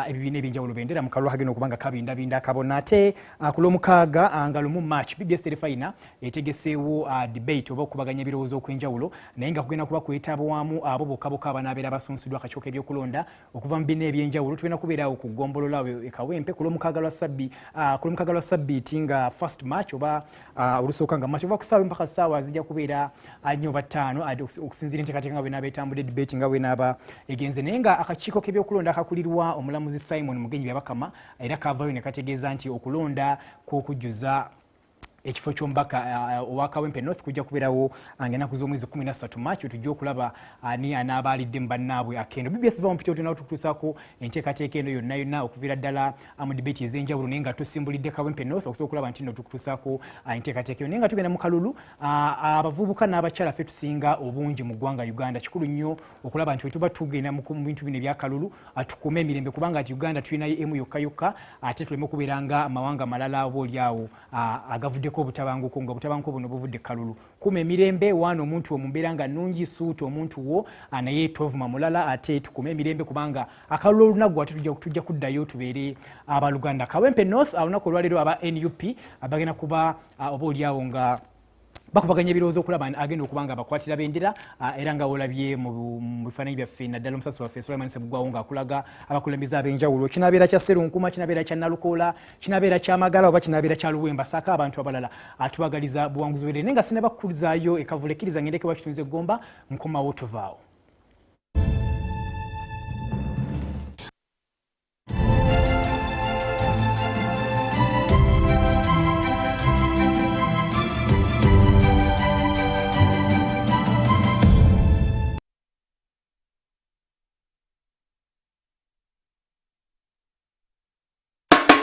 S2: ebibiina eby'enjawulo bendera mu kalulu agenda okubanga kabindabinda akabona ate ku lwomukaaga nga lumu March BBS Refina etegeseewo debate oba okubaganya ebirowoozo okw'enjawulo naye nga kugenda kuba kwetabwamu abo bokka banaabeera basunsuddwa akakiiko k'ebyokulonda okuva mu bibiina eby'enjawulo tugenda kubeerawo ku ggombolola ekawempe ku lwomukaaga lwa sabbiiti nga first March oba olusooka nga March ova ku ssaawa mpaka ssaawa zijja kubeera 4 oba 5 okusinziira enteekateeka nga bwenaaba etambudde debate nga bwenaaba egenze naye nga akakiiko k'ebyokulonda akakulirwa omulamuzi Simon Mugenyi Byabakama era kaavayo ne kategeeza nti okulonda kw'okujjuza ekifo ky'omubaka owa Kawempe North kujja kubeerawo ng'ennaku z'omwezi 13 Maachi tujja okulaba ani anaabalidde mu bannaabwe akendo. BBS va ompita otuna tukutuusaako enteekateeka eno yonna okuviira ddala mu debate ez'enjawulo naye nga tusimbulidde Kawempe North okusobola okulaba nti nno tukutuusaako enteekateeka eno naye nga tugenda mu kalulu abavubuka n'abakyala ffe tusinga obungi mu ggwanga Uganda. Kikulu nnyo okulaba nti bwe tuba tugenda mu bintu bino ebyakalulu tukuuma emirembe kubanga ati Uganda tulinayo emu yokka ate tuleme okubeera nga amawanga malala oba oliawo agavuddeko obutabanguko nga obutabanguko buno buvudde kalulu. Kuuma emirembe waana omuntu omumbeera nga nnungi suuti omuntu wo naye tovuma mulala ate tukuuma emirembe kubanga akalulu olunaku ate tujja kuddayo tubeere abaluganda. Kawempe North olunaku olwaleero aba NUP bagenda kuba oba oliawo nga bakubaganya ebirowoozo okulaba agenda okubanga abakwatira bendera era nga olabye mu bifaananyi byaffe naddala omusasi waffe Sulaiman Ssebuggwawo ng'akulaga abakulembeze ab'enjawulo. Kinabeera kya Sserunkuma, kinabeera kya Nalukoola, kinabeera kya Magala oba kinabeera kya Luwemba saako abantu abalala atubagaliza buwanguzi bwerere naye nga sinabakkulizaayo ekavula ekkiriza ngendeke wakitunze Gomba nkomawo tuvaawo.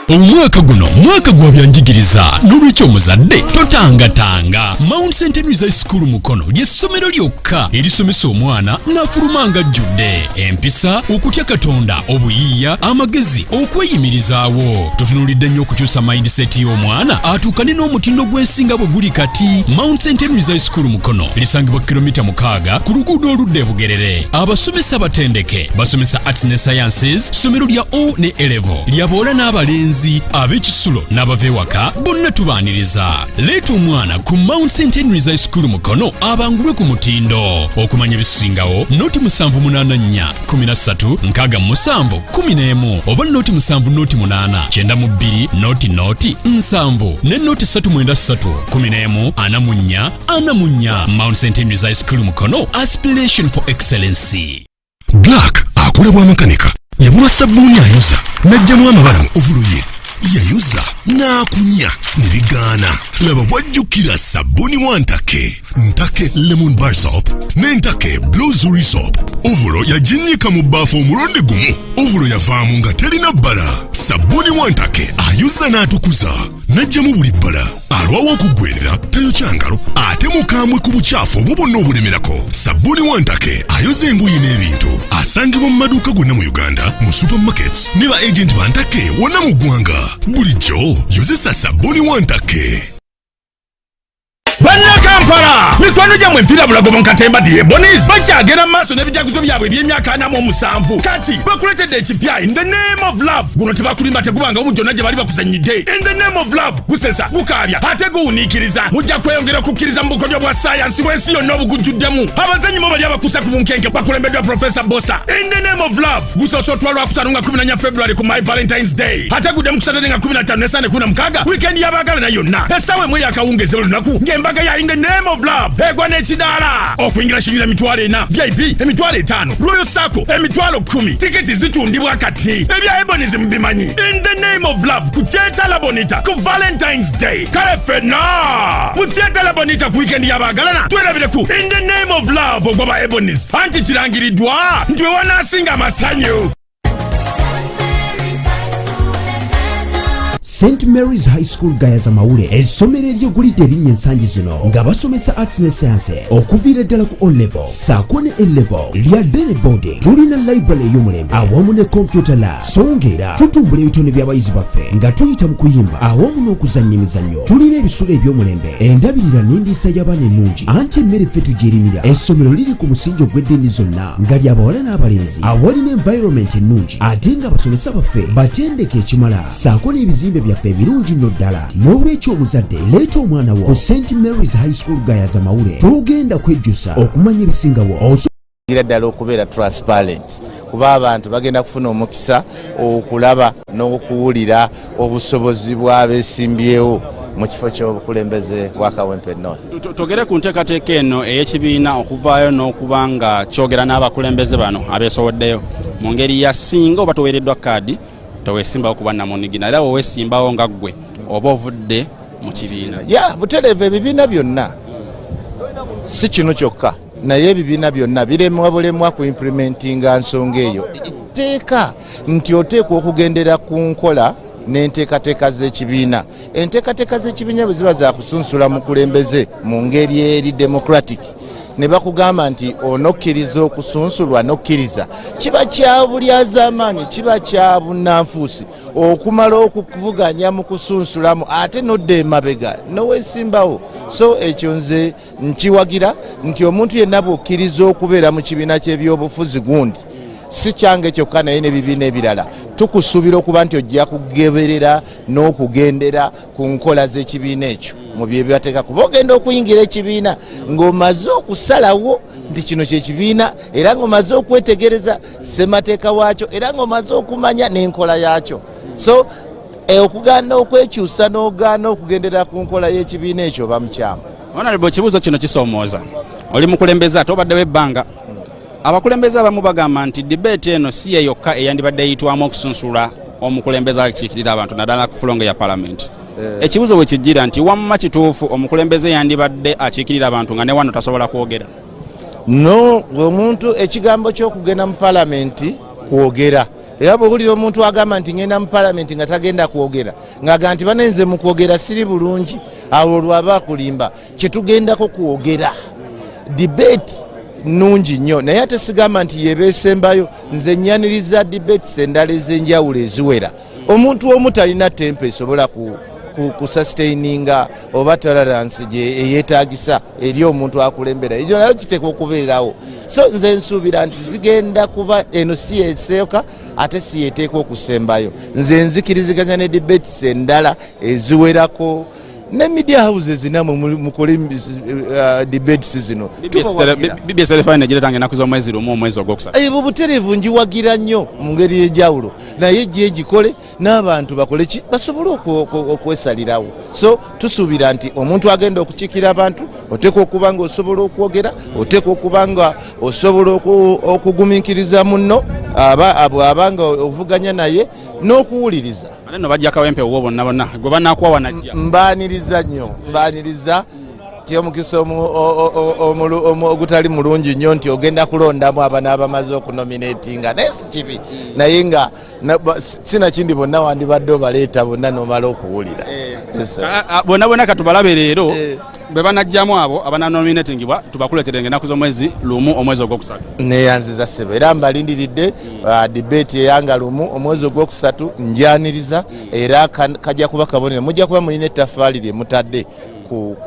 S19: Omwaka guno mwaka gwa byanjigiriza n'olwekyo omuzadde totangatanga. Mount St. Henry's High School Mukono ly'essomero lyokka erisomesa omwana n'afuluma nga ajjudde empisa, okutya Katonda, obuyiiya, amagezi, okweyimirizaawo. Tutunuulidde nnyo okukyusa mindset y'omwana atuukane n'omutindo gw'ensinga bwe guli kati. Mount St. Henry's High School Mukono lisangibwa kilomita 6 ku luguudo oludda e Bugerere. Abasomesa batendeke basomesa arts ne sciences, ssomero lya O ne A level ly'abawala n'abalenzi ab'ekisulo n'abaveewaka bonna tubaaniriza. Leeta omwana ku Mount St. Henry's High School Mukono abangulwe ku mutindo. Okumanya ebisingawo noti 784 13 67 11 oba noti 7 noti 8 92 noti 7 ne noti 393 11 44 44. Mount St. Henry's High School Mukono, aspiration for excellency.
S20: Black akulebwa makanika yabula sabuni ayoza najjamu amabala mu ovuluye yayuza n'akunya nebigaana. Laba bwajjukira sabuni wa Ntake lemon bar soap n'Ntake blue zuri soap. Ovulo yajinyika mu baafu omulundi gumu, ovulo yavaamu nga terina bbala. Sabuni wa Ntake ayuza n'atukuza najjamu buli bbala. Alwawo okugwerera tayokya ngalo ate mukamwe ku bukyafu obwo bwonna obulemerako. Sabuni wa Ntake ayoza engoye n'ebintu. Asangibwa mu maduuka gonna mu Uganda, mu supermarkets ne ba agent ba Ntake wonna mu ggwanga. Bulijjo yozesa sabuni wa Ntake.
S19: Banna Kampala mikwano gyamwe mpira bulago bonkatemba diye bonis bakyagera maaso n'ebijaguzo byabwe eby'emyaka 47 kati bakuletedde ekipya in the name of love. Guno tebakulimba tegubanga omujjonna gye bali bakuzanyidde. In the name of love gusesa gukaabya ate guwuniikiriza. Mujja kweyongera okukkiriza mu bukodyo bwa sayansi bw'ensi yonna obugujjuddemu. Abazanyi mo bali abakusa ku bunkenke bakulembeddwa Professor Bosa. In the name of love gusoosotwa Lwakutaano nga 14 February ku My Valentine's Day ate gudde mu Saturday nga 15 ne Sunday 16 weekend y'abaagalana yonna. Essaawa emu ey'akawungeezi olunaku ng'embaga ya in the name of love egwa n'ekidaala okuyingira shirira emitwalo 4 VIP emitwalo 5 Royal Sacco emitwalo 10 tiketi zitundibwa kati ebya Ebonies mbimanyi. In the name of love ku Theatre La Bonita ku Valentine's Day kale fena mu Theatre La Bonita ku weekend y'abaagalana twerabire ku in the name of love ogwaba Ebonies anti kirangiriddwa nti we wanaasinga amasanyu.
S21: St. Mary's High School Gayaza Mawule essomero ery'ogulidde erinnya ensangi zino nga basomesa arts ne science okuviira ddala ku O-level saako ne A-level lyadde ne boarding. Tulina library ey'omulembe awamu ne computer lab songera tutumbula ebitone by'abayizi baffe nga tuyita mu kuyimba awamu n'okuzannya emizannyo. Tulina ebisulo eby'omulembe endabirira n'endiisa y'abaana ennungi anti emmere ffe tugyerimira. Essomero liri ku musingi ogw'eddiini zonna nga ly'abawala n'abalenzi awalina environment ennungi ate nga basomesa baffe batendeke ekimala saako n'ebizimbe byaffe ebirungi nno ddala. N'olwekyo omuzadde leeta omwana wo ku St. Mary's High School Gayaza Mawule tugenda kwejjusa okumanya ebisingawo.
S22: Gira ddala okubeera transparent kuba abantu bagenda kufuna omukisa okulaba n'okuwulira obusobozi bw'abeesimbyewo mu kifo ky'obukulembeze bwa Kawempe North.
S8: Togere ku nteekateeka eno ey'ekibiina okuvaayo n'okuba nga kyogera n'abakulembeze bano abeesowoddeyo mu ngeri ya singa oba toweereddwa kkaadi toweesimbawo kuba namunigina era woweesimbawo nga ggwe oba ovudde mu kibiina
S22: ya butereevu ebibiina byonna si kino kyokka naye ebibiina byonna biremwa bulemwa ku implementinga nsonga eyo teeka nti oteekwa okugendera ku nkola n'enteekateeka z'ekibiina. Enteekateeka z'ekibiina bwe ziba za kusunsula mukulembeze mu ngeri eri democratic ne bakugamba nti onokkiriza okusunsulwa nokkiriza, kiba kya bulyazaamaanyi, kiba kya bunnanfuusi okumala okuvuganya mu kusunsulamu ate nodda emabega noweesimbawo. So ekyo nze nkiwagira nti omuntu yenna bw'okkiriza okubeera mu kibiina ky'ebyobufuzi gundi si kyange kyokka naye n'ebibiina ebirala tukusuubira okuba nti ojja kugeberera n'okugendera ku nkola z'ekibiina ekyo mu bye byateeka kuba ogenda okuyingira ekibiina ng'omaze okusalawo nti kino kyekibiina era ng'omaze okwetegereza ssemateeka waakyo era ng'omaze okumanya n'enkola yaakyo. So okugaana okwekyusa n'ogaana okugendera ku nkola y'ekibiina ekyo oba mukyamu.
S8: Honorable, ekibuuzo kino kisoomooza. Oli mukulembeze ate obaddewo ebbanga. Abakulembeze abamu bagamba nti debate eno si ye yokka eyandibadde eyitwamu okusunsula omukulembeze akiikirira abantu naddala ku fulongo ya palamenti. Ekibuuzo bwe kijjira nti wamma kituufu omukulembeze yandibadde akiikirira abantu nga ne wano tasobola kwogera?
S22: No, omuntu ekigambo ky'okugenda mu palamenti kwogera. Era bw'owulira omuntu agamba nti ngenda mu palamenti nga tagenda kwogera ng'agamba nti banenze mu kwogera siri bulungi, awo lwaba akulimba. Kyetugendako kwogera debate nungi nnyo naye ate sigamba nti yebeesembayo. Nze nnyaniriza debates endala ez'enjawulo eziwera. Omuntu omu talina tempo esobola ku sustaininga oba tolerance gye eyeetaagisa eri omuntu akulembera. Ekyo nayo kiteekwa okubeerawo. So nze nsuubira nti zigenda kuba eno si yeesooka ate si yeeteekwa okusembayo. Nze nzikiriziganya ne debates endala eziwerako ne media houses namwe mukole debates zino.
S8: BBS fine giretanga enaku z'omwezi lumu omwezi ogwokusatu.
S22: Ebo butereevu njiwagira nnyo mu ngeri y'enjawulo naye gye gikole n'abantu bakole ki basobole okwesalirawo. So tusuubira nti omuntu agenda okukiikira abantu oteekwa okuba nga osobola okwogera, oteekwa okuba nga osobola okugumiikiriza munno abanga ovuganya naye n'okuwuliriza.
S8: No bajja kawempe wo bonna bonna gwe banakuwa wanajja.
S22: Mbaaniriza nnyo, mbaaniriza ti omukisa ogutali mulungi nnyo nti ogenda kulondamu abana abamaze okunominatinga naye si kibi naye nga sinakindi bonna wandibadde obaleeta bonna n'omala okuwulira.
S8: Bonna bonna katubalabe leero bwe banajjamu abo abananominatingibwa tubakuleeterenga ennaku z'omwezi lumu omwezi ogwokusatu.
S22: Neyanziza ssebo era mbalindiridde debate eyanga lumu omwezi ogwokusatu njaniriza era kajja kuba kabonero. Mujja kuba mulina ettaffaali lye mutadde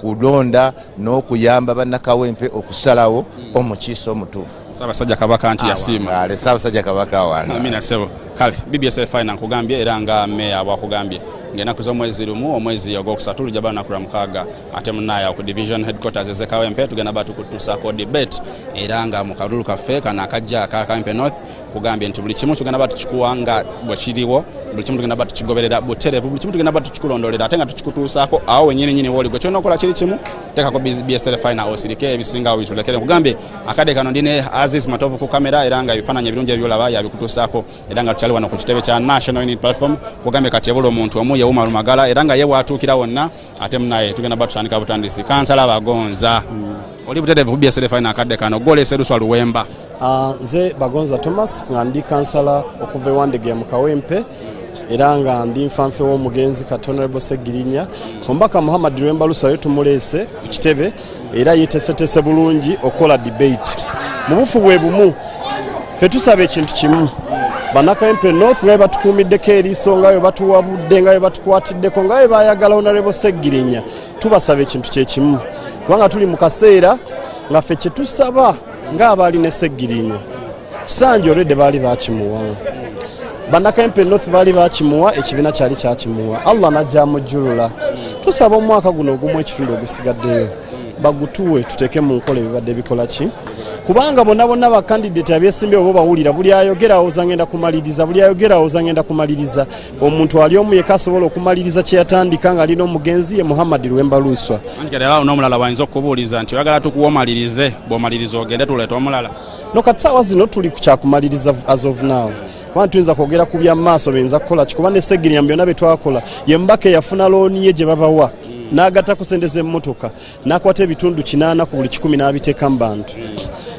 S22: kulonda n'okuyamba bannakawempe okusalawo omukiise omutuufu.
S8: Ssaabasajja Kabaka nti yasiima.
S22: Ssaabasajja Kabaka wange.
S8: Amina ssebo. Kale BBS fine nkugambye era nga meya bwakugambye ng'ennaku z'omwezi lumu omwezi ogwokusatu lujja bana kula mukaaga ate munaaya ku division headquarters ez'Ekawempe tugenda batukutuusaako debate era nga mu kalulu kaffe kana akajja aka Kawempe North kugambye nti buli kimu tugenda batukikuwa nga bwe kiriwo, buli kimu tugenda batukigoberera butereevu, buli kimu tugenda batukikulondolera ate nga tukikutuusaako awo wennyini w'oli gwe kyonna okola kiri kimu teekako BBS fine osirike ebisingawo bitulekere. Nkugambye akadde kano ndine Aziz Matovu ku kamera era nga ebifaananyi ebirungi ebyolaba yabikutuusaako era nga tukyali wano ku kitebe kya National Unity Platform kugambye kati ebula omuntu omu yewuma Lumagala era nga ye bwatuukira wonna ate munaye tugenda batutandika butandisi kansala Bagonza. Oli butereevu ku BBS fine akadde kano gwolese Luswa Luwemba.
S3: Nze Bagonza Thomas nga ndi kansala okuva ewandege mu Kawempe era nga ndi nfanfe w'omugenzi Honorable Segirinya Ombaka Muhammad Luwemba Luswa yetumulese ku kitebe era yetesetese bulungi okola debate mu bufu bwe bumu. Ffe tusaba ekintu kimu Bannakawempe North nga batukuumiddeko eriiso nga bwe batuwabudde nga bwe batukwatiddeko nga bwe baayagala Honorable Segirinya tubasaba ekintu kye kimu kubanga tuli mu kaseera nga ffe kye tusaba ng'abaali ne Segirinya Kisanja olwedde baali baakimuwa, Bannakawempe North baali baakimuwa, ekibiina kyali kyakimuwa, Allah najja amujjulula. Tusaba omwaka guno ogumu ekitundu ogusigaddeyo bagutuwe tuteeke mu nkola ebibadde bikola ki kubanga bonna bakandidate abyesimbe obo bawulira buli ayogera ozangenda kumaliriza, buli ayogera ozangenda kumaliriza. Omuntu ali omu yekka asobola okumaliriza kye yatandika nga alina omugenzi ye Muhammad Luwemba Luswa.
S8: Anjagala n'omulala wayinza okubuuliza nti oyagala tukuwomalirize bw'omaliriza ogende tuleeta omulala.
S3: No kati ssaawa zino tuli ku kyakumaliriza as of now. Wantu tuyinza kwogera ku byamaaso benza kukola kikuba ne Segirinya byonna bye twakola ye mbaka yafuna looni ye gye babawa n'agatta kusendeza emmotoka n'akwata ebitundu 8 ku buli 10 n'abiteeka mu bantu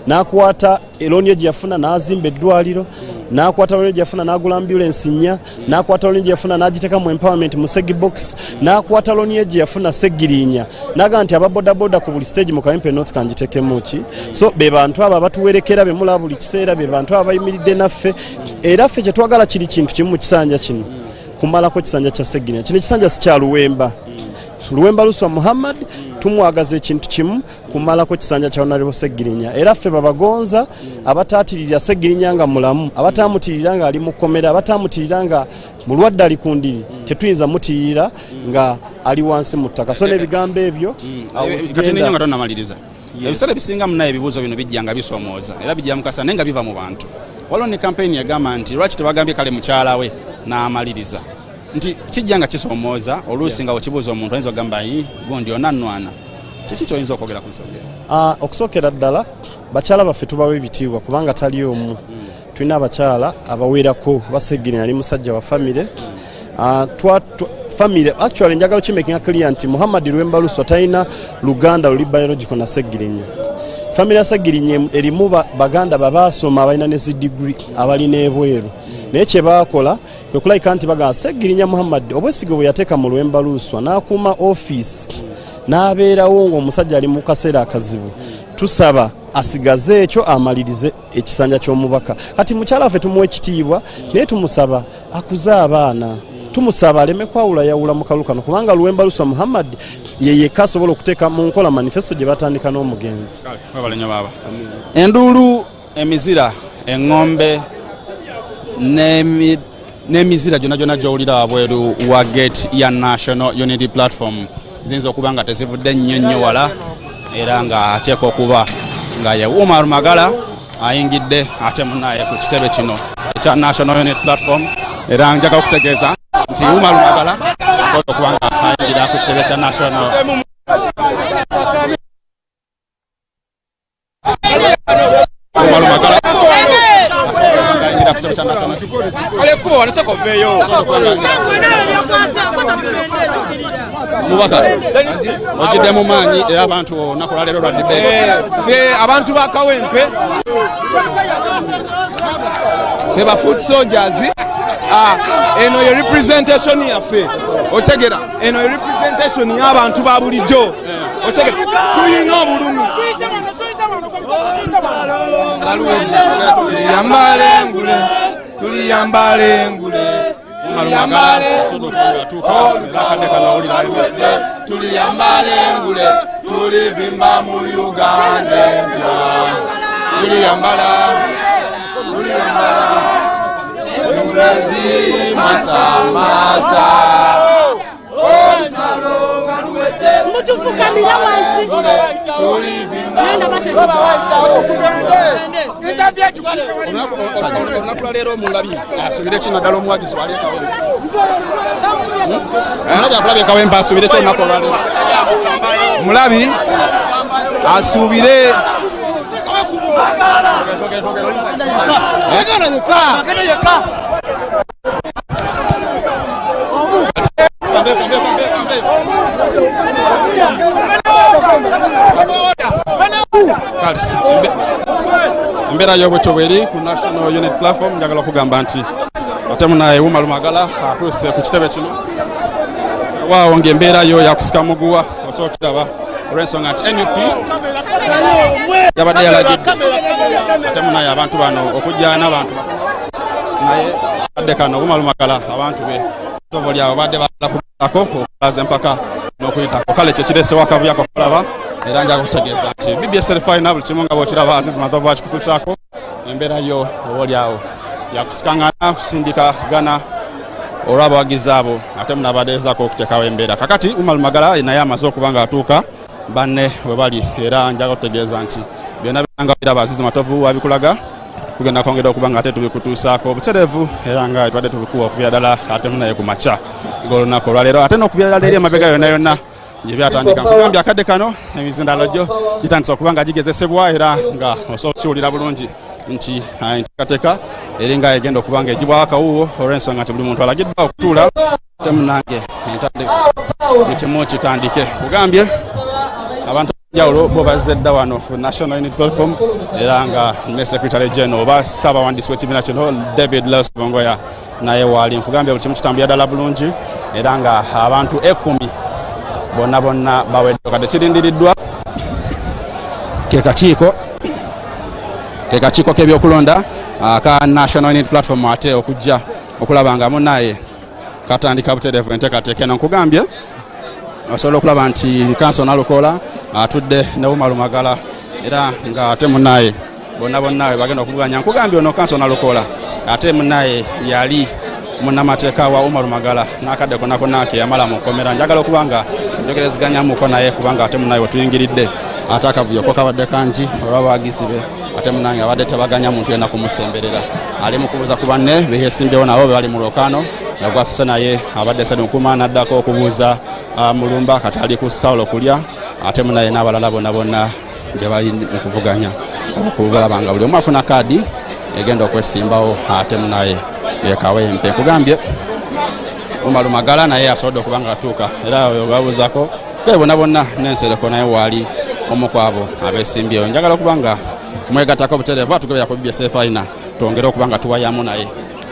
S3: n'akwata looni gye yafuna n'azimba eddwaliro n'akwata looni gye yafuna n'agula ambulance nnya n'akwata looni gye yafuna n'agiteeka mu empowerment mu segi box n'akwata looni gye yafuna segirinya n'aga nti ababodaboda ku buli stage mu Kawempe North kanjiteekemu ki so be bantu abo abatuwerekera be mulaba buli kiseera be bantu abo bayimiridde naffe era ffe kye twagala kiri kintu kimu mu kisanja kino kumalako kisanja kya segirinya kino kisanja si kya Luwemba Luswa Muhammad tumwagaza ekintu kimu kumalako kisanja kya Honorable Segirinya era ffe babagonza abatatirira Segirinya nga mulamu abatamutirira nga ali mu komera abatamutirira nga mulwadde ali kundiri tetuyinza mutirira nga ali wansi mu ttaka so n'ebigambo ebyo
S8: kati ninyo nga tonnamaliriza ebisale bisinga munaye ebibuuzo bino bijjanga bisomooza era bijja mukasa naye nga biva mu bantu waliwo ne kampeyini yagamba nti lwaki tebagambye kale mukyala we n'amaliriza nti kijjanga kisomooza oluusi nga okibuuza omuntu ayinza okugamba gundi onannwana kiki kyoyinza okwogera ku nsonga
S3: okusookera ddala bakyala baffe tubawa ebitiibwa kubanga tali omu tulina abakyala abawerako Basegirinya ali musajja wa famire famire actually njagala kimakinga clear nti Muhammad Luwemba Luswa talina luganda luli biological na Segirinya famire ya Segirinya erimu baganda babasoma abalina ne degree abalina ebweru naye kye baakola kwe kulayika nti bagamba Segirinya Muhammad obwesiga bwe yateeka mu Luwemba Luswa n'akuuma office n'abeerawo ng'omusajja ali mu kaseera akazibu tusaba asigaze ekyo amalirize ekisanja ky'omubaka kati mukyala waffe tumuwa ekitiibwa naye tumusaba akuze abaana tumusaba aleme kwawula yawula mu kalu kano kubanga Luwemba Luswa Muhammad yeyeka asobola okuteeka mu nkola manifesto gye batandika n'omugenzi
S8: enduulu emizira eŋŋombe n'emizira gyonna gy'owulira wabweru wa gate ya National Unity Platform ziyinza okuba nga tezivudde nnyo wala era nga ateeka okuba nga ye Umar Magala ayingidde ate munaye ku kitebe kino ekya National Unity Platform era njaga okutegeeza nti Umar Magala asobola okuba nga ayingira ku kitebe kya National Umar Magala mubaka ojidde mu maanyi era abantu nakola leero lwa debate
S5: abantu ba Kawempe ba foot soldiers eno ye representation yaffe otegera eno ye representation y'abantu ba bulijjo otegera tuyina obulumi tuliyambale ngule tuliyambale ngule tulivimba mu Uganda tuliyambala ngulezi masa
S6: mutufukamira wansi
S8: olunakula leero mulabi asubire kino ddala omuwagizi wali Kawempe akulabye Kawempe asubire kyo olunaku olwaleero
S5: mulabi asubire
S8: embeera y'obwekyo bweri ku National Unity Platform njagala okugamba nti ate munaye Umar Magala atuuse ku kitebe kino waawo ng'embeera yo yakusika muguwa osobola okiraba olw'ensonga nti NUP yabadde yalagidde ate munaye abantu bano okujja n'abantu naye badde kano Umar Magala abantu be toboli abo badde balakubako okulaza empaka n'okuyitako kale kyekireesewo akavuyo ako kulaba era njaga kutegeeza nti BBS final buli kimu nga bw'okiraba Aziz Matovu akitutuusaako embeera yo oboli awo yakusikangana kusindikagana olw'abawagizi abo ate munabaddezaako okuteekawo embeera kakati Umar Magala naye amaze okuba nga atuuka banne we bali era njaga kutegeeza nti byonna byanga biraba Aziz Matovu wabikulaga kugenda kwongera okuba nga ate tubikutuusaako obutereevu era nga tubadde tubikuwa okuvira ddala ate munaye ku makya ng'olunaku olwaleero ate n'okuvira ddala eri emabega yonna yonna gye byatandika nkugambye akadde kano emizindalo gyo gitandise okuba nga gigezesebwa era nga osobola okukiwulira bulungi nti enteekateeka eri nga egenda okuba nga egibwawo akawuwo olw'ensonga nti buli muntu alagiddwa okutuula temunange buli kimu kitandike kugambye abantu njawulo bo bazedda wano ku National Unity Platform era nga ne Secretary General oba Ssaabawandiisi w'ekibiina kino David Los Bongoya naye waali nkugambye buli kimu kitambulira ddala bulungi era nga abantu 10 bonna bawedde kade kirindiriddwa ke kakiiko k'ebyokulonda ka National Unity Platform ate okujja okulaba nga munaye katandika butereevu enteekateeka eno nkugambye osobola okulaba nti kanso nalukola atudde ne Umalumagala era nga ate munaye bonna bagenda okuvuganya nkugambye ono kanso nalukola ate munaye yali munnamateeka wa Umalumagala n'akadde konna ke yamala mu kkomera njagala okuba nga njogereziganyamuko naye kubanga ate munaye wetuyingiridde ate akavuyo ko kabadde kangi olw'abawagizi be ate munaye abadde tabaganya muntu yenna kumusemberera ali mu kubuuza ku banne beyeesimbyewo nabo bali mu lwokaano nagwasuse naye abadde sadi mukuma naddako okubuuza mulumba kati ali ku Saulo kulya ate munaye n'abalala bonna be bali mu kuvuganya okubalaba nga buli omu afuna kkaadi egenda okwesimbawo ate munaye yekawempe kugambye Umalumagala naye asobodde okuba nga atuuka era babuuzako kale bonna n'ensereko naye waali omu kwabo abeesimbyewo njagala okuba nga mwegattako butereevu atugobera ku BBS Final twongere okuba nga tuwayamu naye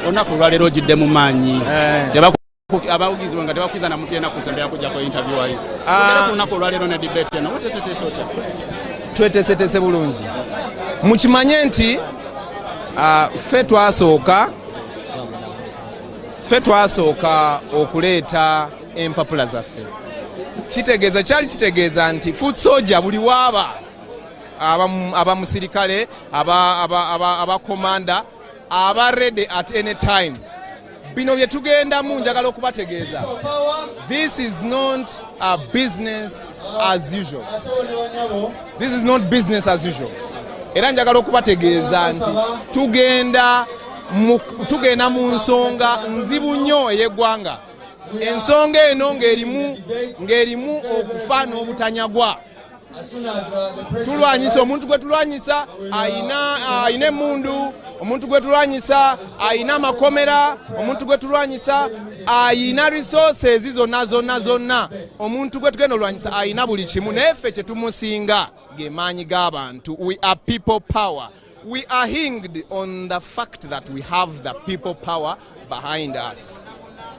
S8: olunaku lwaleero ogidde mu maanyi abawugizi nga tebakwiza na muntu yenna kusembera kujjako interview wayi ogera ku lunaku olwaleero ne debate eno weteeseteese otya
S5: tweteeseteese bulungi mukimanye nti ffe twasooka okuleeta empapula zaffe kyali kitegeeza nti foot soldier buli waaba abamusirikale abakomanda aba ready at any time bino bye tugendamu njagala okubategeeza this is not a business as usual era njagala okubategeeza nti tugenda mu nsonga nzibu nnyo ey'eggwanga ensonga eno ng'erimu okufa n'obutanyagwa tulwanyisa omuntu gwe tulwanyisa ayina emmundu omuntu gwe tulwanyisa ayina amakomera omuntu gwe tulwanyisa ayina resources zonna omuntu gwe tugenda olwanyisa ayina buli kimu naye ffe kye tumusinga ge maanyi g'abantu we are people power we are hinged on the fact that we have the people power behind us.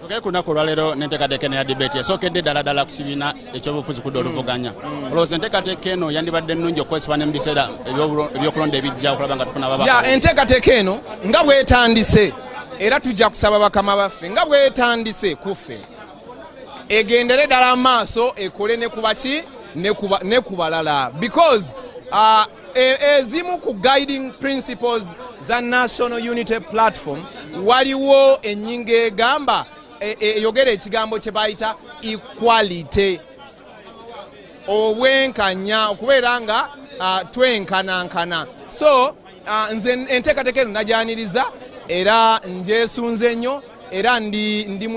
S8: Tugere ku lunaku olwaleero n'enteekateeka eno ya debate esookedde ddala ku kibiina ekyobufuzi kudda oluvuganya olowooza enteekateeka eno yandibadde ennungi okukozesebwa ne mu biseera ebyokulonda ebijja okulaba nga tufuna ababaka
S5: enteekateeka eno nga bwetandise era tujja kusaba bakama baffe nga bwetandise kuffe egendere ddala maaso ekole ne kubaki ne ku balala because ezimu ku guiding principles za National Unity Platform waliwo ennyingo egamba eyogera ekigambo kye bayita equality obwenkanya okubeera nga twenkanankana so nze enteekateeka eno najyaniriza era njesunze nnyo era ndi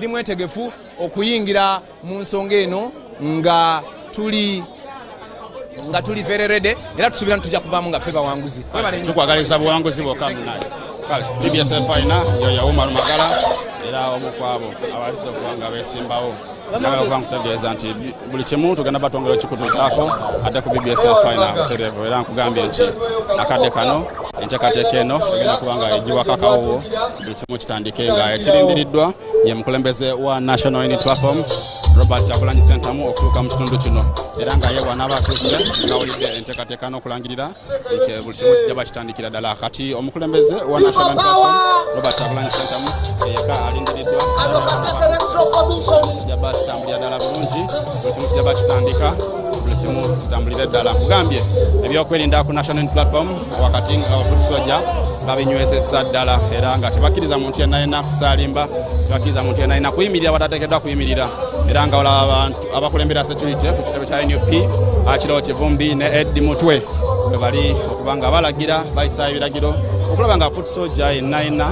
S5: mwetegefu okuyingira mu nsonga eno nga tuli very ready era tusuubira nti tujja kuvaamu nga ffe bawanguzi
S8: tukwagaliza buwanguzi bwokka munaye kale BBS Final yoya Umalumagala era omu kwabo abalise okuba nga beesimbawo nagala okuba nkutegeeza nti buli kimu tugenda batwongera okikutuusaako ate ku BBS Final butereevu era nkugambye nti akadde kano enteekateeka eno egenda kuba nga egiwa kakawowo buli kimu kitandike nga ekirindiriddwa ye mukulembeze wa National Unity Platform Robert Kyagulanyi Ssentamu okutuuka mu kitundu kino era nga ye bw'anaaba atuuse ngawulidde enteekateeka n'okulangirira nti buli kimu kijja bakitandikira ddala kati omukulembeze wa National Unity Platform Robert Kyagulanyi Ssentamu eyaka alindiriddwa kijja bakitambulira ddala bulungi buli kimu kijja bakitandika buli kimu kitambulire ddala nkugambye ebyokwerinda ku National Unity Platform wakati nga foot soldier babinywezezza ddala era nga tebakkiriza muntu yenna kusaalimba tebakkiriza muntu yenna kuyimirira watateekeddwa kuyimirira era nga olaba abantu abakulembera security ku kitebe kya NUP Akiro Kivumbi ne Ed Mutwe bwe bali okuba nga balagira bayisa ebiragiro okulaba nga foot soldier yenna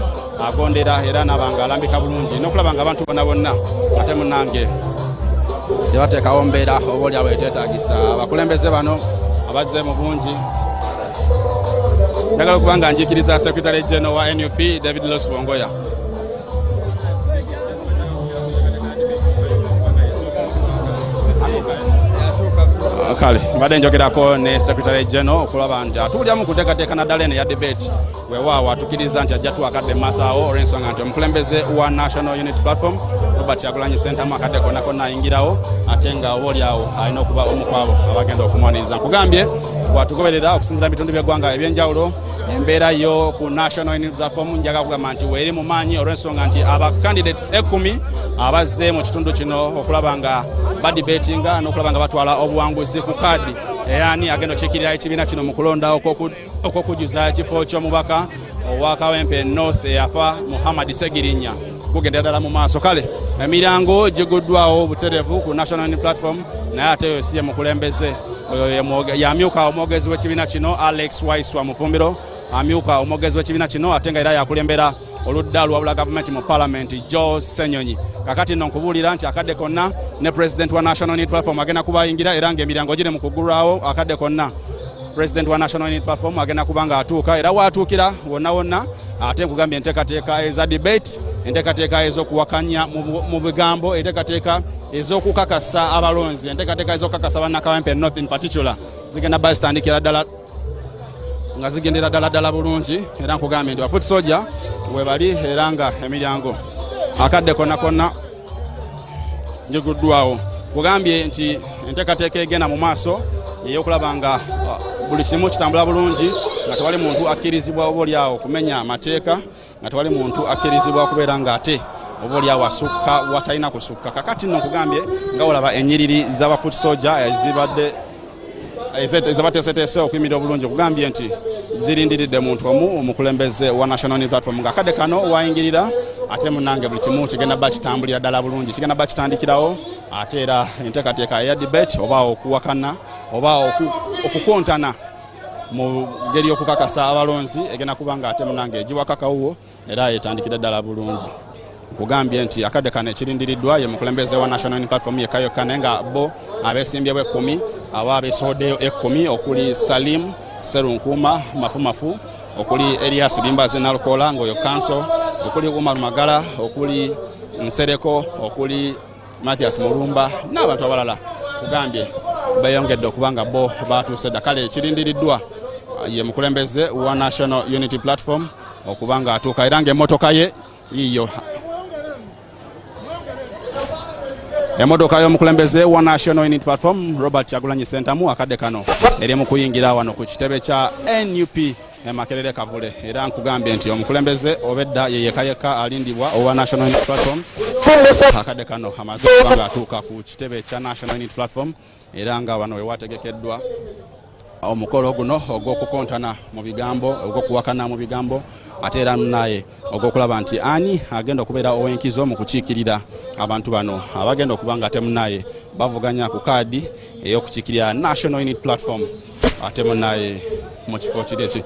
S8: agondera era nabanga alambika bulungi n'okulaba nga abantu bonna ate munnange tebateekawo mbeera oba oli abo eteetaagisa abakulembeze bano abazze mu bungi njagala okuba nga njikiriza Secretary General wa NUP David Los Bongoya kale mbadde njogerako ne Secretary General okulaba nti atulya mu kuteekateeka naddala eno ya debate weewaawo atukiriza nti ajja tuwakadde maaso awo olw'ensonga nti omukulembeze wa National Unity Platform Robert Kyagulanyi Ssentamu akadde konna konna ayingirawo ate nga oboolyawo alina okuba omu ku abo abagenda okumwaniriza. Nkugambye bwatugoberera okusinziira mu bitundu by'eggwanga ebyenjawulo embeera yo ku National Unity Platform njaga kugamba nti weeri mu maanyi olw'ensonga nti aba candidates 10 abazze mu kitundu kino okulaba nga badebatinga n'okulaba nga batwala obuwanguzi ku kkaadi eyani agenda okukiikirira ekibiina kino mu kulonda okwokujuza ekifo ky'omubaka owa Kawempe North eyafa Muhammad Segirinya kugendera ddala mu maaso. Kale emiryango giguddwawo butereevu ku National Unity Platform naye ate oyo si ye mukulembeze yamyuka omwogezi w'ekibiina kino Alex Waiswa Mufumbiro amyuka omwogezi w'ekibiina kino ate nga era yakulembera oludda lwabula gavumenti mu Parliament Joe Senyonyi. Kakati nno nkubuulira nti akadde konna ne President wa National Unity Platform agenda kubayingira era ng'emiryango giri mu kuggulwawo akadde konna President wa National Unity Platform agenda kuba nga atuuka era waatuukira wonna wonna ate nkugambye enteekateeka eza debate enteekateeka ez'okuwakanya mu bigambo enteekateeka ez'okukakasa abalonzi enteekateeka ez'okukakasa bannakawempe North in particular zigenda bazitandikira ddala nga zigendera ddala bulungi era nkugambye nti bafuti soja webali era nga emiryango akadde konna konna giguddwawo. Kugambye nti enteekateeka egenda mu maaso ey'okulaba nga buli kimu kitambula bulungi nga tewali muntu akkirizibwa oboolyawo kumenya amateeka nga tewali muntu akkirizibwa kubeera nga ate oboolyawo asukka watalina kusukka. Kakati nno nkugambye nga olaba ennyiriri z'abafuti soja ezibadde ezabateeseteese okuyimirira obulungi okugambye nti zirindiridde muntu omu omukulembeze wa National Unity Platform nga akadde kano wayingirira ate munange buli kimu kigenda bakitambulira ddala bulungi kigenda bakitandikirawo ate era enteekateeka eya debate oba okuwakana oba okukontana mu ngeri y'okukakasa abalonzi egenda kuba nga ate munange egiwakakawuwo era etandikira ddala bulungi. Kugambye nti akadde kano ekirindiriddwa ye mukulembeze wa National Unity Platform yekka naye nga bo abeesimbyewo 10 abo abeesowoddeyo 10 okuli Salim Serunkuuma Mafumafu okuli Elias Limbaze Nalukola ng'oyo Council okuli Umar Magala okuli Nsereko okuli Mathias Mulumba n'abantu abalala kugambye bayongedde okuba nga bo baatuuse dda. Kale ekirindiriddwa ye mukulembeze wa National Unity Platform okuba nga atuuka era ng'emmotoka ye yiyo emotoka y'omukulembeze wa National Unity Platform Robert Kyagulanyi Ssentamu akadde kano eri mu kuyingira wano ku kitebe kya NUP Makerere Kavule era nkugambye nti omukulembeze obedda yeyekayeka alindibwa owa National Unity Platform akadde kano amaze okuba nga atuuka ku kitebe kya National Unity Platform era nga wano wewategekeddwa omukolo guno ogw'okukontana mu bigambo ogw'okuwakana mu bigambo ate era naye ogw'okulaba nti ani agenda okubeera ow'enkizo mu kukiikirira abantu bano abagenda okuba nga ate munaye bavuganya ku kkaadi ey'okukiikirira National Unity Platform ate munaye mu kifo kiri eki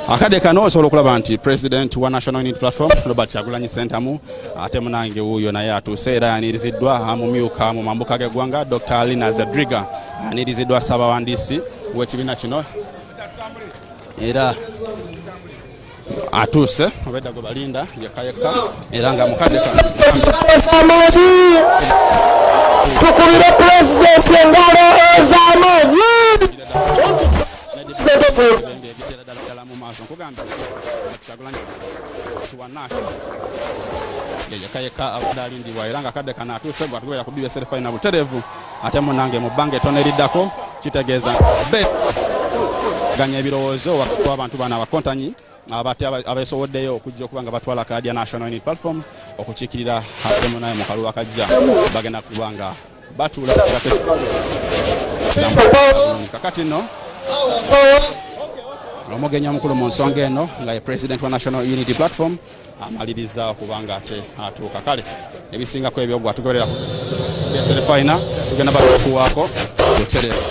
S8: akadde kano osobola okulaba nti President wa National Unity Platform Robert Kyagulanyi Ssentamu ate munange wuuyo naye atuuse era yaniriziddwa amumyuka mu mambuka g'eggwanga Dr. Alina Zedriga yaniriziddwa Ssaabawandiisi w'ekibiina kino era atuuse obedda gwe balinda yekka era nga mukadde
S1: tukubire President engalo ez'amaanyi
S8: yekka abadalindibwa era nga kadde kana atuuse bwatugobera ku BBS final butereevu ate munange mu bbanga ettono eriddako kitegeeza ganya ebirowoozo wakati w'abantu bano abakontanyi abate abeesowoddeyo okujja okuba nga batwala kkaadi ya National Unity Platform okukiikirira ate munaye mu kalulu akajja bagenda kuba nga batuula kakati nno omugenyi omukulu mu nsonga eno nga ye President wa National Unity Platform amaliriza okuba nga ate atuuka. Kale ebisingako ebyo gwatugoberera final tugenda batukuwaako butereevu.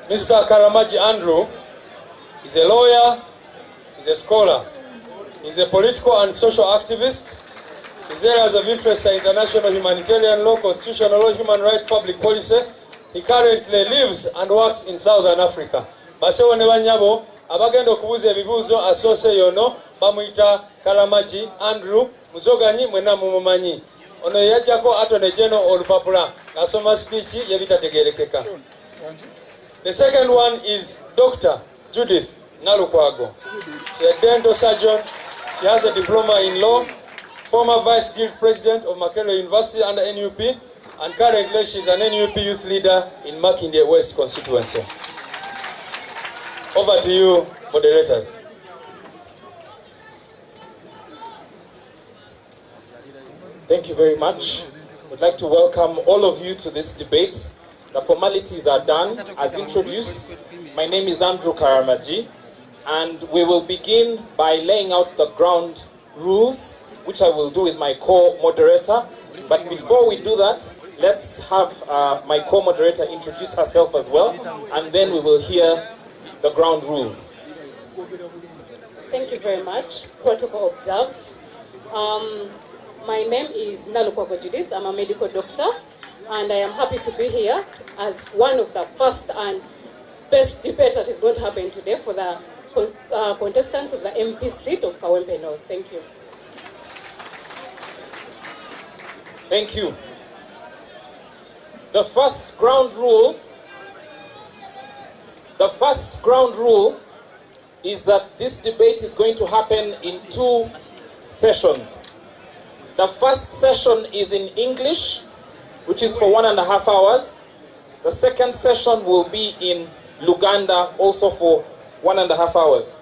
S6: Mr. Karamaji Andrew is a lawyer, is a scholar, is a political and social activist. His areas of interest are international humanitarian law, constitutional law, human rights, public policy. He currently lives and works in Southern Africa. Basewo ne banyabo abagenda okubuuza ebibuuzo asoose yono bamuyita Karamaji Andrew muzoganyi mwena mumumanyi. Ono yajjako Attorney General olupapula asoma speech yebitategerekeka. The second one is Dr. Judith Nalukwago. She's a dental surgeon. She has a diploma in law, former Vice Guild President of Makerere University under NUP, and currently she's an NUP youth leader in Makindye West Constituency. Over to you, moderators.
S7: Thank you very much. I'd like to welcome all of you to this debate. The formalities are done as introduced. My name is Andrew Karamaji, and we will begin by laying out the ground rules, which I will do with my co-moderator. But before we do that, let's have my co-moderator introduce herself as well, and then we will hear the ground rules.
S23: Thank you very much. Protocol observed. My name is Nalukwago Judith. I'm a medical doctor, and I am happy to be here as one of the first and best debate that is going to happen today for the contestants of the MP seat of Kawempe North. Thank you.
S7: Thank you. The first ground rule is that this debate is going to happen in 2 sessions. The first session is in English, which is for 1.5 hours. The second session will be in Luganda, also for 1.5 hours.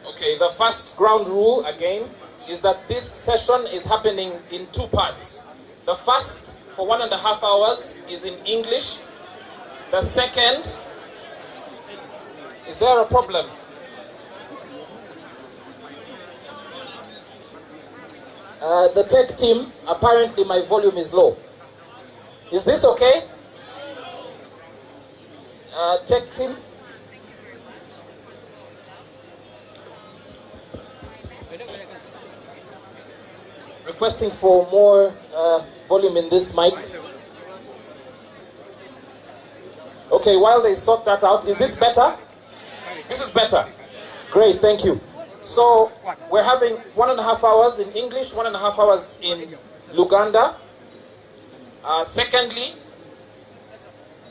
S7: Okay, the first ground rule, again, is that this session is happening in 2 parts. The first, for 1.5 hours, is in English. The second, is there a problem? The tech team, apparently my volume is low. Is this okay? Tech team? Requesting for more volume in this mic. Okay, while they sort that out, is this better? This is better. Great, thank you. So we're having 1.5 hours in English, 1.5 hours in Luganda. Secondly,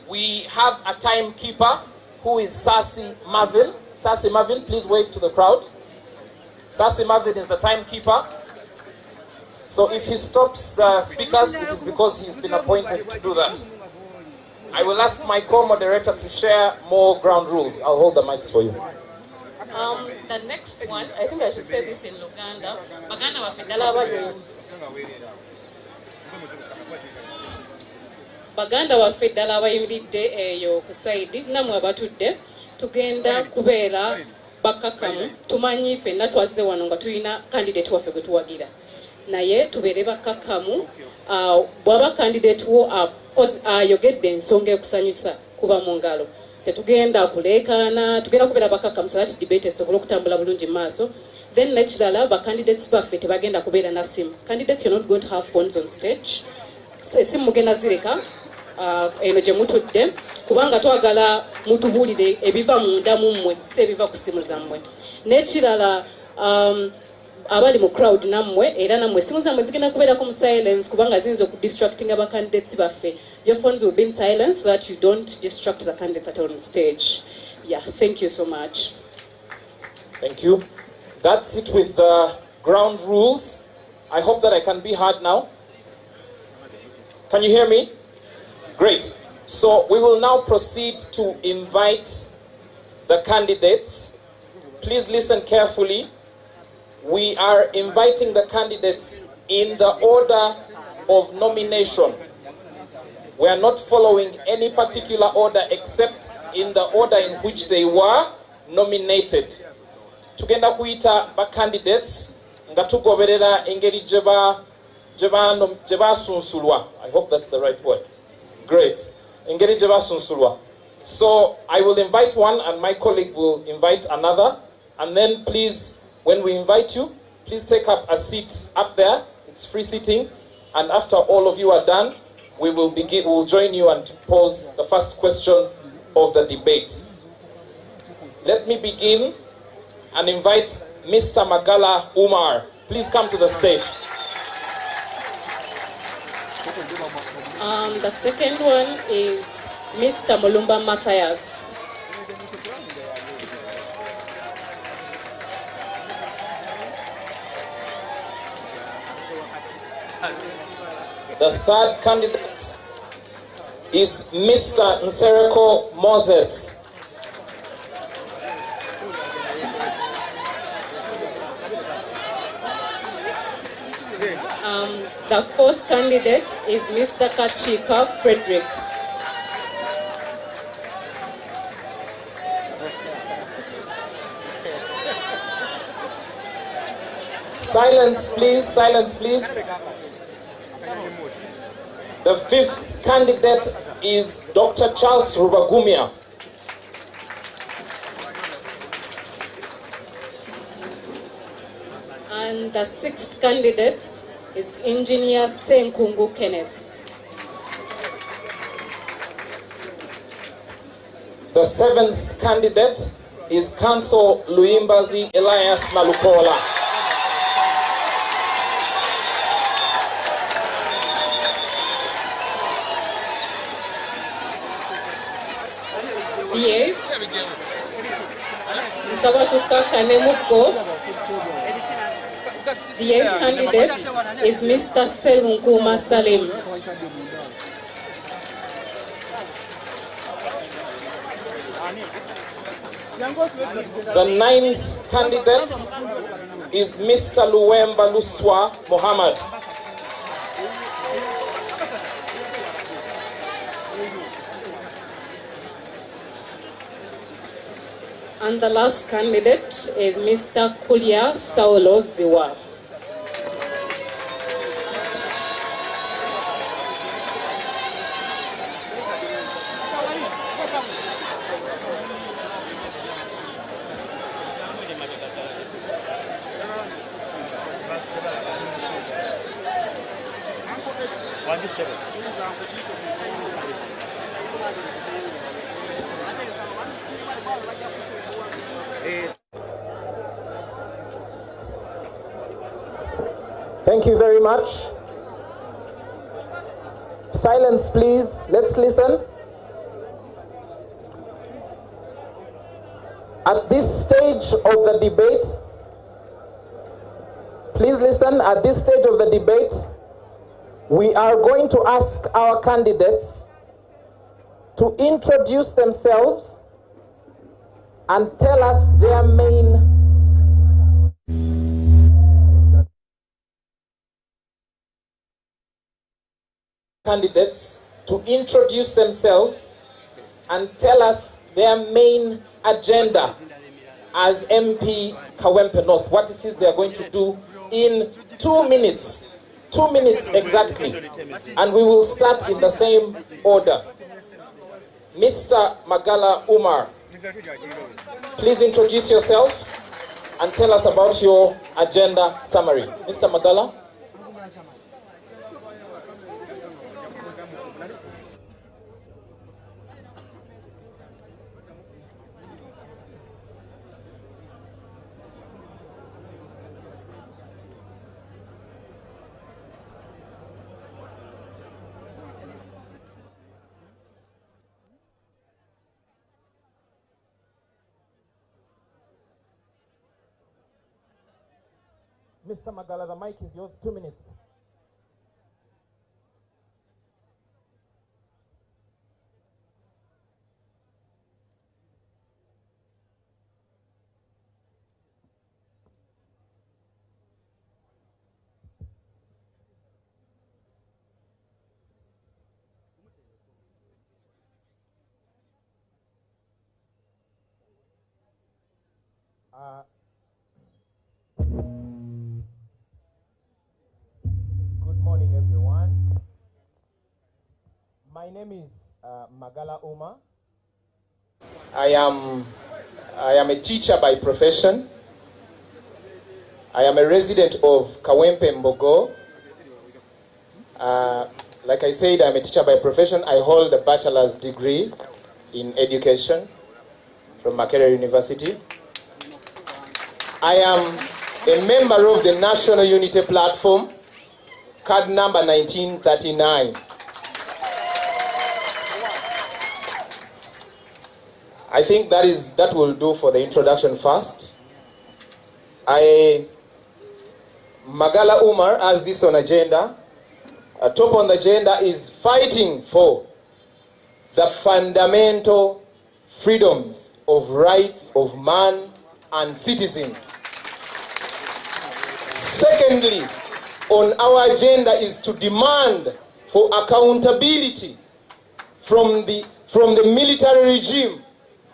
S7: we have a timekeeper who is Sasi Marvin. Sasi Marvin, please wave to the crowd. Sasi Marvin is the timekeeper. So if he stops the speakers, it is because he's been appointed to do that. I will ask my co-moderator to share more ground rules. I'll hold the mics for you.
S23: The next one, I think I should say this in Luganda. Baganda waffe ddala abayimiridde eyo ku saidi namwe abatudde tugenda kubeera bakakamu tumanyi ffenna twazze wano nga tulina candidate waffe gwe tuwagira naye tubeere bakakamu bw'aba candidate wo ayogedde ensonga ekusanyusa kuba mu ngalo tetugenda kuleekaana, tugenda kubeera bakakkamusa ati debate esobole okutambula bulungi mu maaso. Then nekirala bacandidates baffe tebagenda kubeera na simu. Candidates, you're not going to have phones on stage. Simu mugenda zireka eno gye mutudde kubanga twagala mutubuulire ebiva munda mu mmwe si ebiva ku simu zammwe. Nekirala abali mu crowd nammwe era nammwe simu zammwe zigenda kubeerako mu silence kubanga ziyinza okudistracting abacandidates baffe. Your phones will be in silence so that you don't distract the candidates that are on stage. Yeah, thank you so much.
S7: Thank you. That's it with the ground rules. I hope that I can be heard now. Can you hear me? Great. So we will now proceed to invite the candidates. Please listen carefully. We are inviting the candidates in the order of nomination. We are not following any particular order except in the order in which they were nominated. Tugenda kuita ba candidates nga tugoberera engeri jeba sunsulwa. I hope that's the right word. Great. Engeri jeba sunsulwa. So I will invite one and my colleague will invite another. And then please, when we invite you, please take up a seat up there. It's free seating. And after all of you are done, we will begin. We'll join you and pose the first question of the debate. Let me begin and invite Mr. Magala Umar. Please come to the stage.
S23: The second one is Mr. Mulumba Matthias.
S7: The third candidate is Mr. Nsereko Moses.
S23: The fourth candidate is Mr. Kachika Frederick.
S7: Silence, please. Silence, please. The fifth candidate is Dr. Charles Rubagumia.
S23: And the sixth candidate is Engineer Senkungu Kenneth.
S7: The seventh candidate is Council Luimbazi Elias Nalukola.
S23: The eighth, Nsabatuka Kanemuko. The eighth candidate is Mr. Selunkuma Salim.
S7: The ninth candidate is Mr. Luwemba Luswa Mohammed.
S23: And the last candidate is Mr. Kulia Saulo Ziwa.
S7: Thank you very much. Silence, please. Let's listen. At this stage of the debate, please listen. At this stage of the debate, we are going to ask our candidates to introduce themselves and tell us their main candidates to introduce themselves and tell us their main agenda as MP Kawempe North, what it is they are going to do in 2 minutes. 2 minutes exactly. And we will start in the same order. Mr. Magala Umar, please introduce yourself and tell us about your agenda summary. Mr. Magala. Mr. Magala, the mic is yours, 2 minutes. Good morning, everyone. My name is Magala Uma. I am a teacher by profession. I am a resident of Kawempe Mbogo. Like I said, I'm a teacher by profession. I hold a bachelor's degree in education from Makerere University. I am a member of the National Unity Platform, card number 1939. I think that will do for the introduction first. Magala Umar has this on agenda. Top on the agenda is fighting for the fundamental freedoms of rights of man and citizen. Secondly, on our agenda is to demand for accountability from the military regime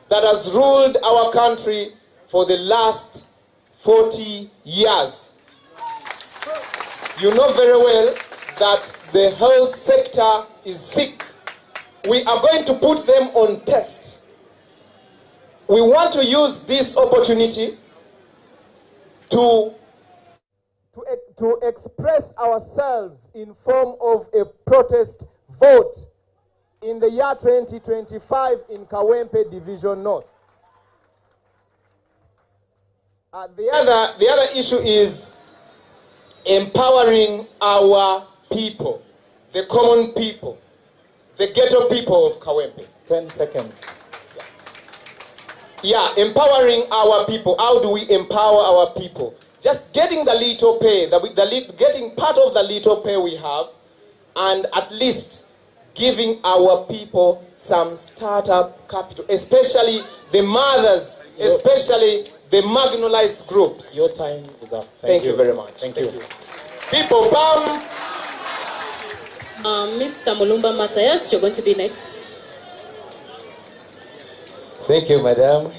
S7: that has ruled our country for the last 40 years. You know very well that the health sector is sick. We are going to put them on test. We want to use this opportunity to express ourselves in form of a protest vote in the year 2025 in Kawempe Division North. The other issue is empowering our people, the common people, the ghetto people of Kawempe. 10 seconds. Yeah, empowering our people. How do we empower our people? Just getting the little pay, getting part of the little pay we have, and at least giving our people some startup capital, especially the mothers, especially the marginalized groups. Your time is up. Thank you very much. Thank you. People, bam!
S23: Mr. Mulumba Matthias, you're going to be next.
S9: Thank you, Madam.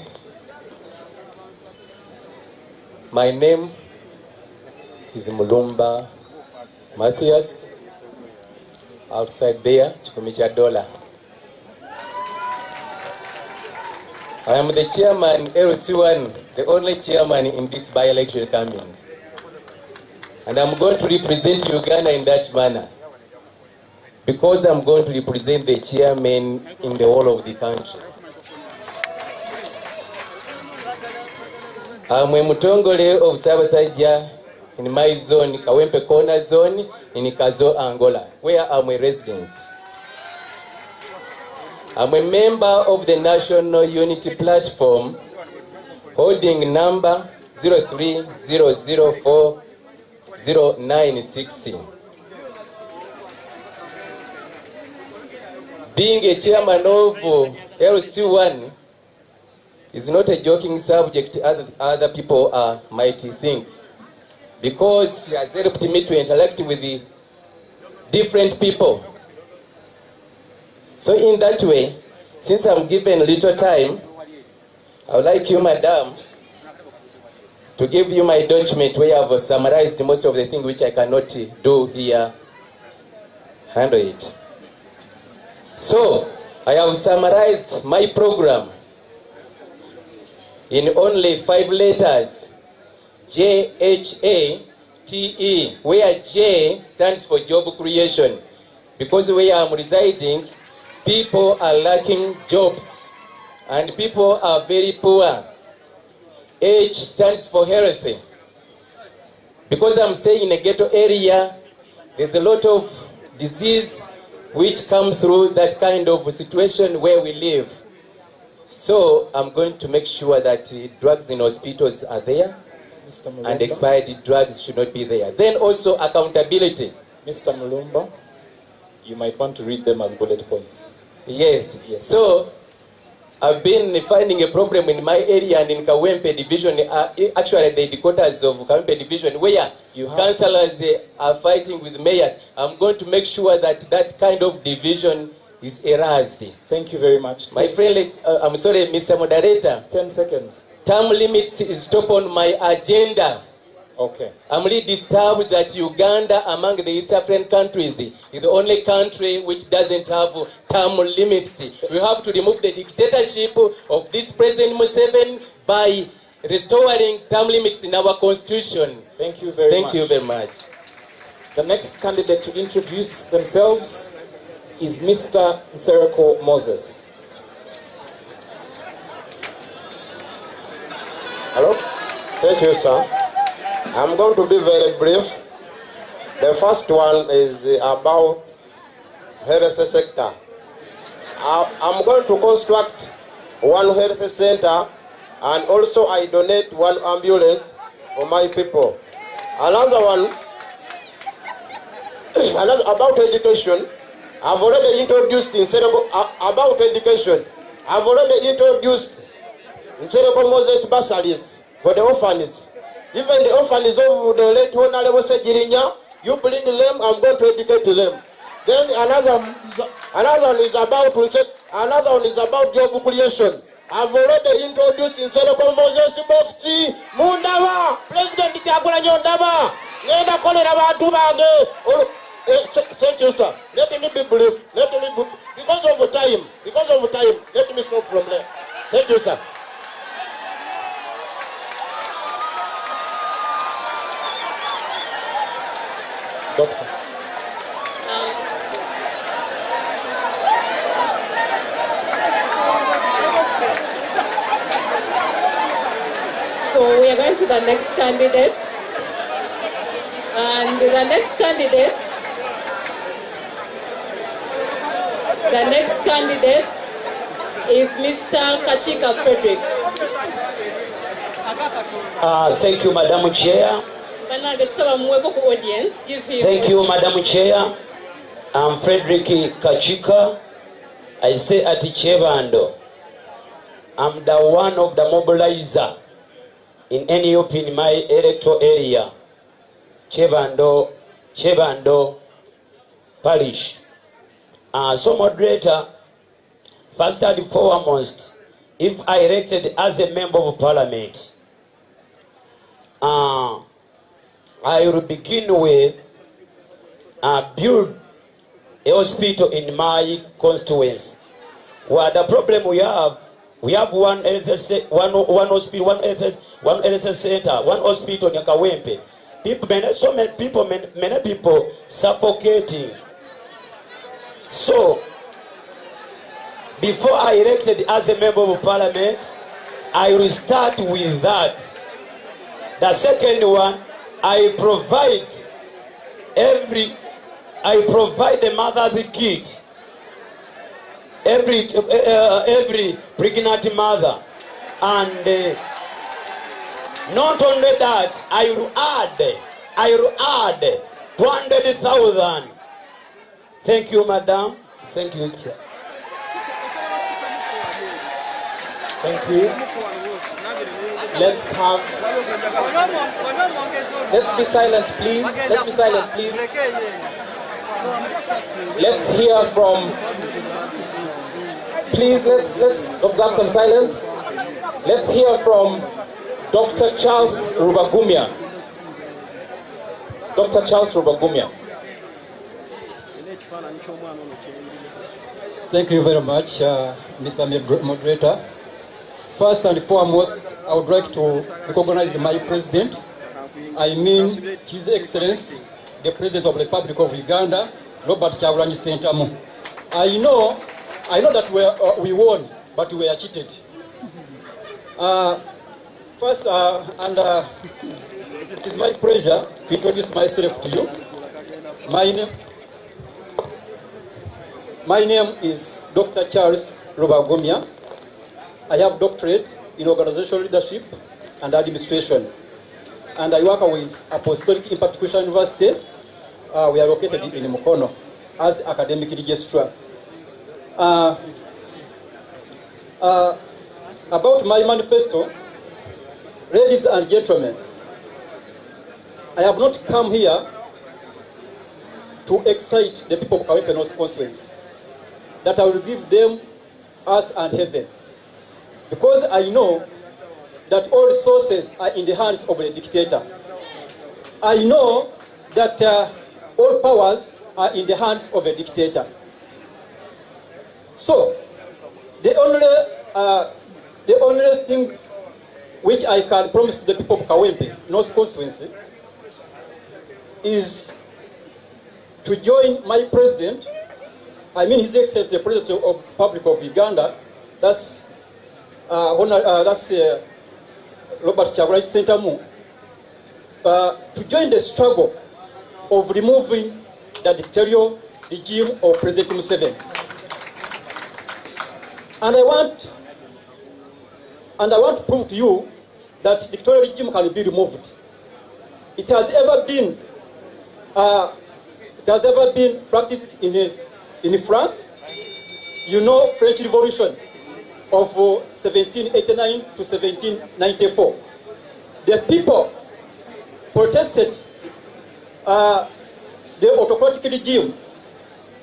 S9: My name is Mulumba Matthias. Outside there, Chikumicha Dollar. I am the chairman, LC1, the only chairman in this by-election coming. And I'm going to represent Uganda in that manner. Because I'm going to represent the chairman in the whole of the country. I'm a Mutongole of Sabasajja in my zone, Kawempe Corner zone, in Kazo, Angola, where I'm a resident. I'm a member of the National Unity Platform, holding number 03004096. Being a chairman of LC1 is not a joking subject as other people might think, because she has helped me to interact with the different people. So in that way, since I'm given a little time, I would like you, Madam, to give you my document where I have summarized most of the things which I cannot do here. Handle it. So, I have summarized my program in only 5 letters, JHATE, where J stands for job creation. Because where I'm residing, people are lacking jobs and people are very poor. H stands for heresy. Because I'm staying in a ghetto area, there's a lot of disease which comes through that kind of situation where we live. So I'm going to make sure that drugs in hospitals are there and expired drugs should not be there. Then also accountability.
S7: Mr. Mulumba, you might want to read them as bullet points.
S9: Yes. So I've been finding a problem in my area and in Kawempe division, actually the headquarters of Kawempe division, where councillors are fighting with mayors. I'm going to make sure that that kind of division is erased.
S7: Thank you very much.
S9: My friend, I'm sorry, Mr. Moderator.
S7: 10 seconds.
S9: Term limits is top on my agenda.
S7: Okay.
S9: I'm really disturbed that Uganda, among the East African countries, is the only country which doesn't have term limits. We have to remove the dictatorship of this President Museveni by restoring term limits in our constitution.
S7: Thank you very much.
S9: Thank you very much.
S7: The next candidate to introduce themselves is Mr. Nsereko Moses.
S10: Hello? Thank you, sir. I'm going to be very brief. The first one is about health sector. I'm going to construct one health center, and also I donate one ambulance for my people. Another one, about education. I've already introduced about education. I've already introduced Nsereko Moses bursaries for the orphans. Even the orphans of the late Honorable Segirinya, you bring them, I'm going to educate them. Then another one is about job creation. I've already introduced Nsereko Moses Boxi Mundaba, President Chagula Nyondaba, Nenda Kolera Bantu Bange. Thank you, sir. Let me be brief. Because of time, let me stop from there. Thank you, sir.
S7: Doctor.
S23: So we are going to the next candidate. And the next candidate is Mr. Kachika Frederick.
S11: Thank you, Madam Chair. Thank you, Madam Chair. I'm Frederick Kachika. I stay at Chevando. I'm the one of the mobilizer in NUP in my electoral area. Chevando Parish. So moderator, first and foremost, if I elected as a member of parliament, I will begin with build a hospital in my constituency. Well, the problem we have one hospital, one health center, one hospital in Kawempe. Many people suffocating. So, before I elected as a member of parliament, I will start with that. The second one, I provide the mother's kit, every pregnant mother, and not only that, I will add 200,000. Thank you, madam. Thank you, chair.
S7: Thank you. Let's be silent, please. Let's hear from. Please, let's observe some silence. Let's hear from Dr. Charles Rubagumya. Dr. Charles Rubagumya.
S6: Thank you very much, Mr. Moderator. First and foremost, I would like to recognize my president. I mean His Excellency, the President of the Republic of Uganda, Robert Kyagulanyi Ssentamu. I know that we won, but we were cheated. First, it is my pleasure to introduce myself to you. My name is Dr. Charles Abavuganya. I have doctorate in organizational leadership and administration, and I work with Apostolic Impact Christian University. We are located in Mukono as academic registrar. About my manifesto, ladies and gentlemen, I have not come here to excite the people of Kawempe North Constituency that I will give them earth and heaven, because I know that all resources are in the hands of a dictator. I know that all powers are in the hands of a dictator. So the only thing which I can promise to the people of Kawempe North Constituency is to join my president, I mean His Excellency, the President of the Republic of Uganda, that's Robert Kyagulanyi Ssentamu, to join the struggle of removing the dictatorial regime of President Museveni. And I want to prove to you that the dictatorial regime can be removed. It has ever been practiced in France. You know, French Revolution of 1789 to 1794. The people protested the autocratic regime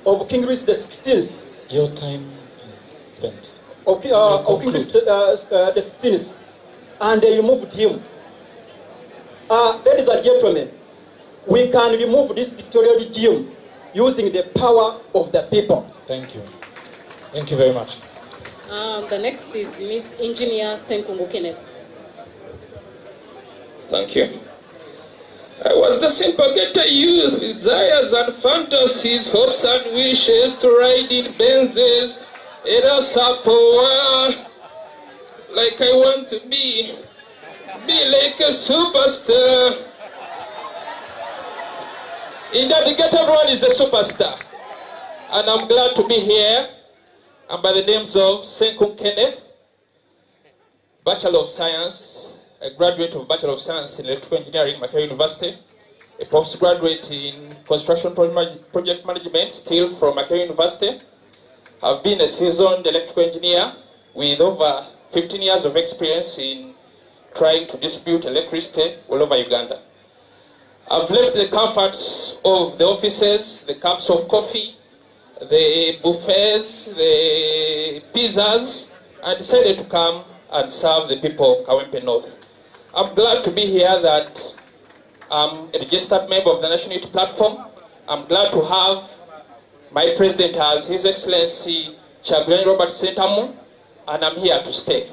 S6: of King Louis XVI.
S7: Your time is spent.
S6: Of King Louis XVI, and they removed him. Ladies and gentlemen, we can remove this dictatorial regime using the power of the people.
S7: Thank you. Thank you very much.
S23: The next is Engineer Senkungu Kenneth.
S4: Thank you. I was the simple ghetto youth with desires and fantasies, hopes and wishes to ride in Benzes, in a Sapoa, like I want to be like a superstar. In that ghetto, everyone is a superstar. And I'm glad to be here. I'm by the names of Senkungu Kenneth, Bachelor of Science, a graduate of Bachelor of Science in Electrical Engineering, Makerere University, a postgraduate in Construction Project Management, still from Makerere University. I've been a seasoned electrical engineer with over 15 years of experience in trying to distribute electricity all over Uganda. I've left the comforts of the offices, the cups of coffee, the buffets, the pizzas, and decided to come and serve the people of Kawempe North. I'm glad to be here that I'm a registered member of the National Unity Platform. I'm glad to have my president as His Excellency Kyagulanyi Robert Ssentamu, and I'm here to stay.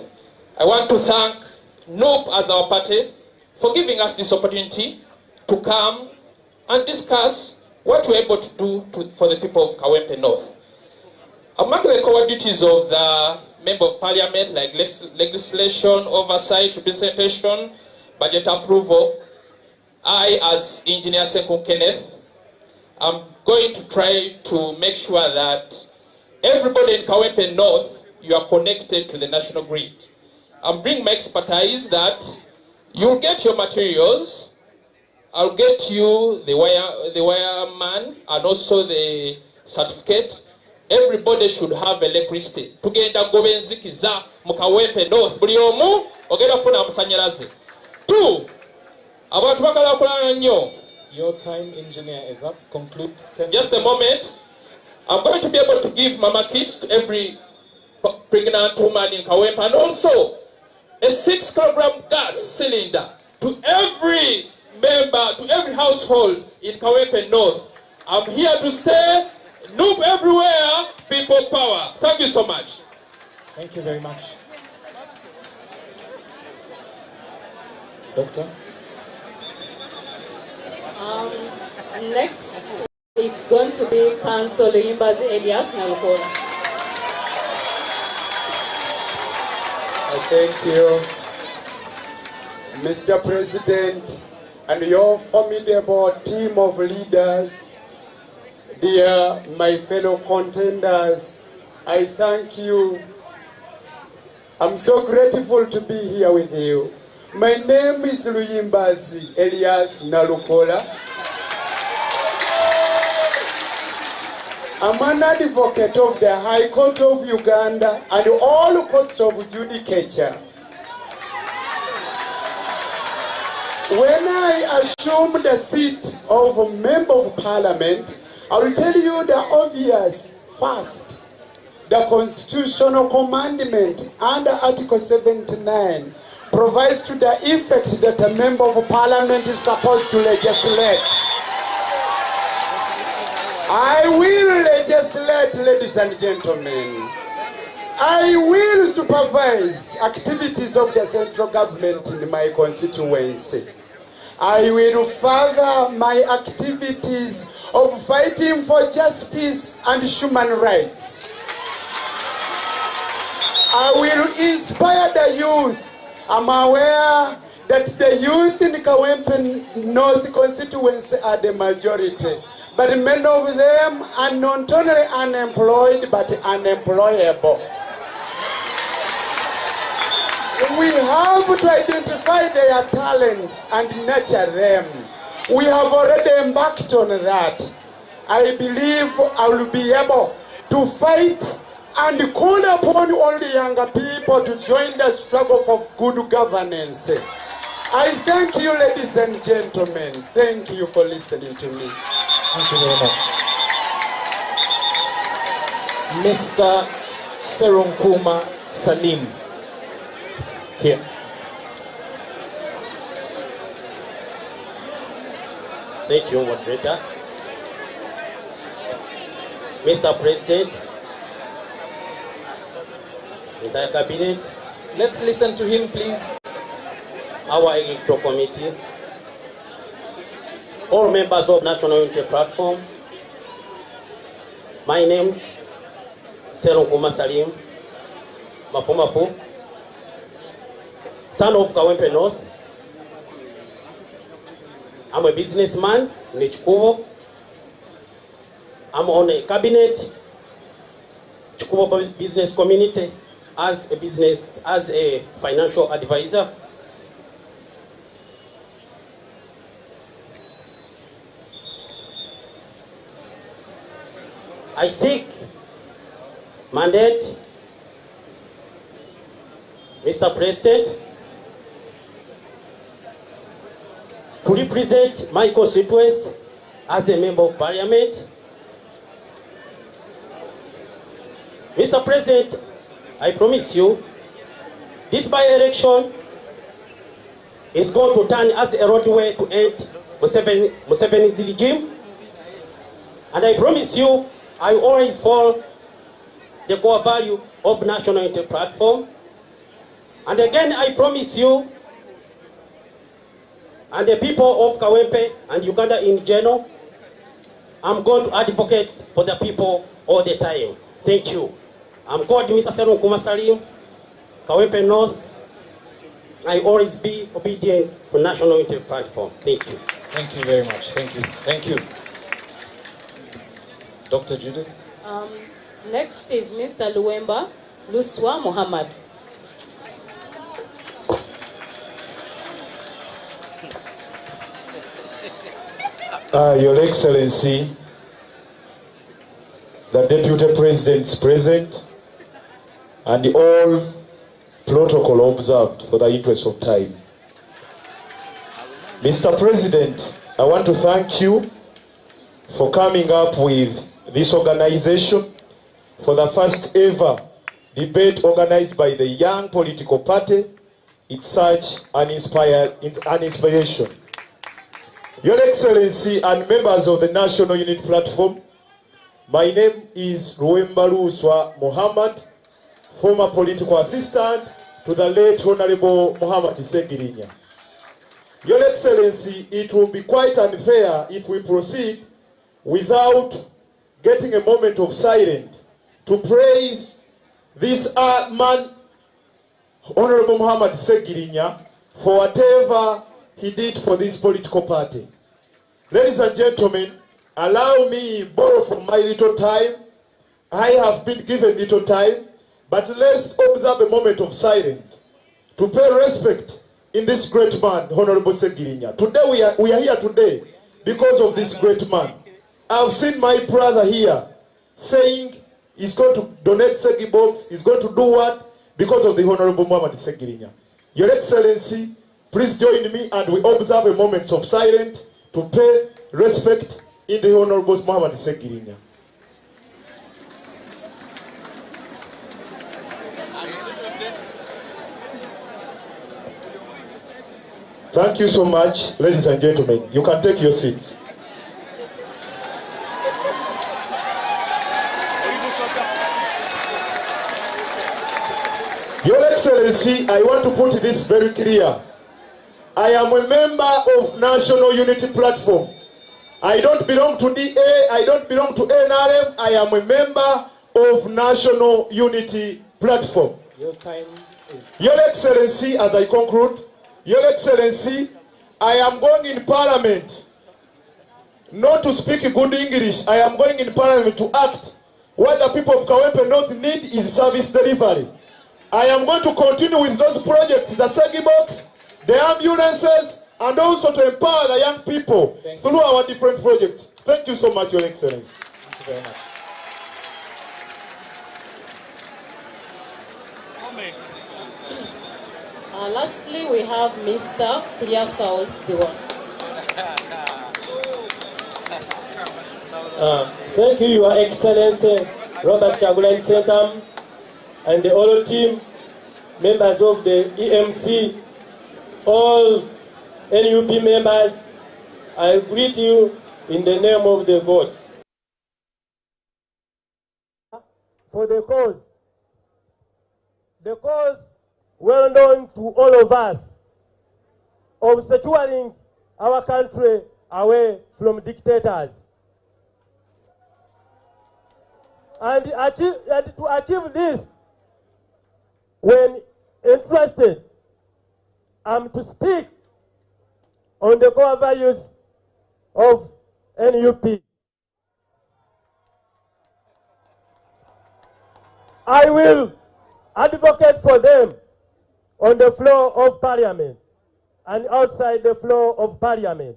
S4: I want to thank NUP as our party for giving us this opportunity to come and discuss what we're able to do for the people of Kawempe North. Among the core duties of the Member of Parliament, like legislation, oversight, representation, budget approval, I, as Engineer Senkungu Kenneth, I'm going to try to make sure that everybody in Kawempe North, you are connected to the national grid. I'm bringing my expertise that you'll get your materials, I'll get you the wire man and also the certificate. Everybody should have electricity. Tugenda gobenzikiza mu Kawempe North. Buli omu ogenda funa amasanyalaze. 2. Abantu bagala okulala nnyo.
S7: Your time, engineer, is up. Conclude.
S4: Just a moment. I'm going to be able to give mama kits to every pregnant woman in Kawempe, and also a 6-kilogram gas cylinder to every member, to every household in Kawempe North. I'm here to stay. NUP everywhere, people power. Thank you so much.
S7: Thank you very much. Doctor?
S23: Next, it's going to be Councillor Imbazi Elias Nalukola.
S12: Thank you, Mr. President, and your formidable team of leaders. Dear my fellow contenders, I thank you. I'm so grateful to be here with you. My name is Luyimbazi Elias Nalukola. I'm an advocate of the High Court of Uganda and all courts of judicature. When I assumed the seat of a Member of Parliament, I will tell you the obvious first. The constitutional commandment under Article 79 provides to the effect that a Member of Parliament is supposed to legislate. I will legislate, ladies and gentlemen. I will supervise activities of the central government in my constituency. I will further my activities of fighting for justice and human rights. I will inspire the youth. I'm aware that the youth in Kawempe North constituency are the majority. But many of them are not only unemployed, but unemployable. We have to identify their talents and nurture them. We have already embarked on that. I believe I will be able to fight and call upon all the younger people to join the struggle for good governance. I thank you, ladies and gentlemen. Thank you for listening to me.
S7: Thank you very much. Mr. Serunkuma Salim. Here.
S13: Thank you, moderator. Mr. President, entire cabinet.
S7: Let's listen to him, please.
S13: Our electoral committee, all members of National Unity Platform. My name's Serunkuma Salim Mafumafu, son of Kawempe North. I'm a businessman in Chikubo. I'm on a cabinet, Chikubo business community, as a financial advisor. I seek mandate, Mr. President, to represent my constituency as a member of parliament. Mr. President, I promise you, this by-election is going to turn as a roadway to end Museveni's regime. And I promise you, I always follow the core value of National Unity Platform. And again, I promise you, and the people of Kawempe and Uganda in general, I'm going to advocate for the people all the time. Thank you. I'm called Mr. Serunkuma Salim, Kawempe North. I always be obedient to National Unity Platform. Thank you.
S7: Thank you very much. Thank you. Thank you. Dr. Judith?
S23: Next is Mr. Luwemba Luswa Muhammad.
S15: Your Excellency, the Deputy President's present, and all protocol observed for the interest of time. Mr. President, I want to thank you for coming up with this organization for the first ever debate organized by the young political party. It's such an inspiration. Your Excellency and members of the National Unity Platform, My name is Ruembaruswa Muhammad, former political assistant to the late Honorable Muhammad Segirinya. Your Excellency, it will be quite unfair if we proceed without getting a moment of silence to praise this man, Honorable Muhammad Segirinya, for whatever he did for this political party. Ladies and gentlemen, allow me borrow from my little time. I have been given little time, but let's observe a moment of silence to pay respect in this great man, Honorable Segirinya. Today we are here today because of this great man. I've seen my brother here saying he's going to donate Segi box, he's going to do what? Because of the Honorable Muhammad Segirinya. Your Excellency, please join me and we observe a moment of silence to pay respect in the Honorable Muhammad Segirinya. Thank you so much, ladies and gentlemen. You can take your seats. Your Excellency, I want to put this very clear. I am a member of National Unity Platform. I don't belong to DA, I don't belong to NRM, I am a member of National Unity Platform.
S7: Your time is...
S15: Your Excellency, as I conclude, Your Excellency, I am going in Parliament not to speak good English. I am going in Parliament to act. What the people of Kawempe North need is service delivery. I am going to continue with those projects, the Segi box, the ambulances, and also to empower the young people through our different projects. Thank you so much, Your Excellency.
S7: Thank you very much.
S23: Lastly, we have Mr. Pliasaul Ziwa.
S14: Thank you, Your Excellency, Robert Kyagulanyi Ssentamu, and the whole team, members of the EMC, all NUP members. I greet you in the name of the God. For the cause well known to all of us, of securing our country away from dictators. And to achieve this, when entrusted, I'm to stick on the core values of NUP. I will advocate for them on the floor of Parliament and outside the floor of Parliament.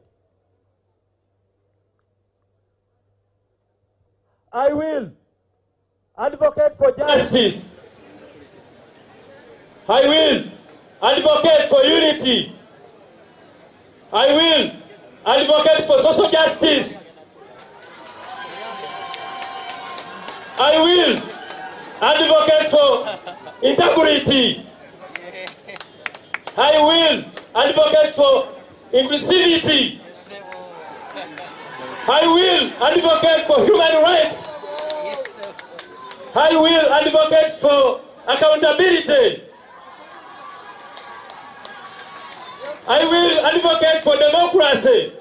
S14: I will advocate for justice. I will advocate for unity. I will advocate for social justice. I will advocate for integrity. I will advocate for inclusivity. I will advocate for human rights. I will advocate for accountability. I will advocate for democracy.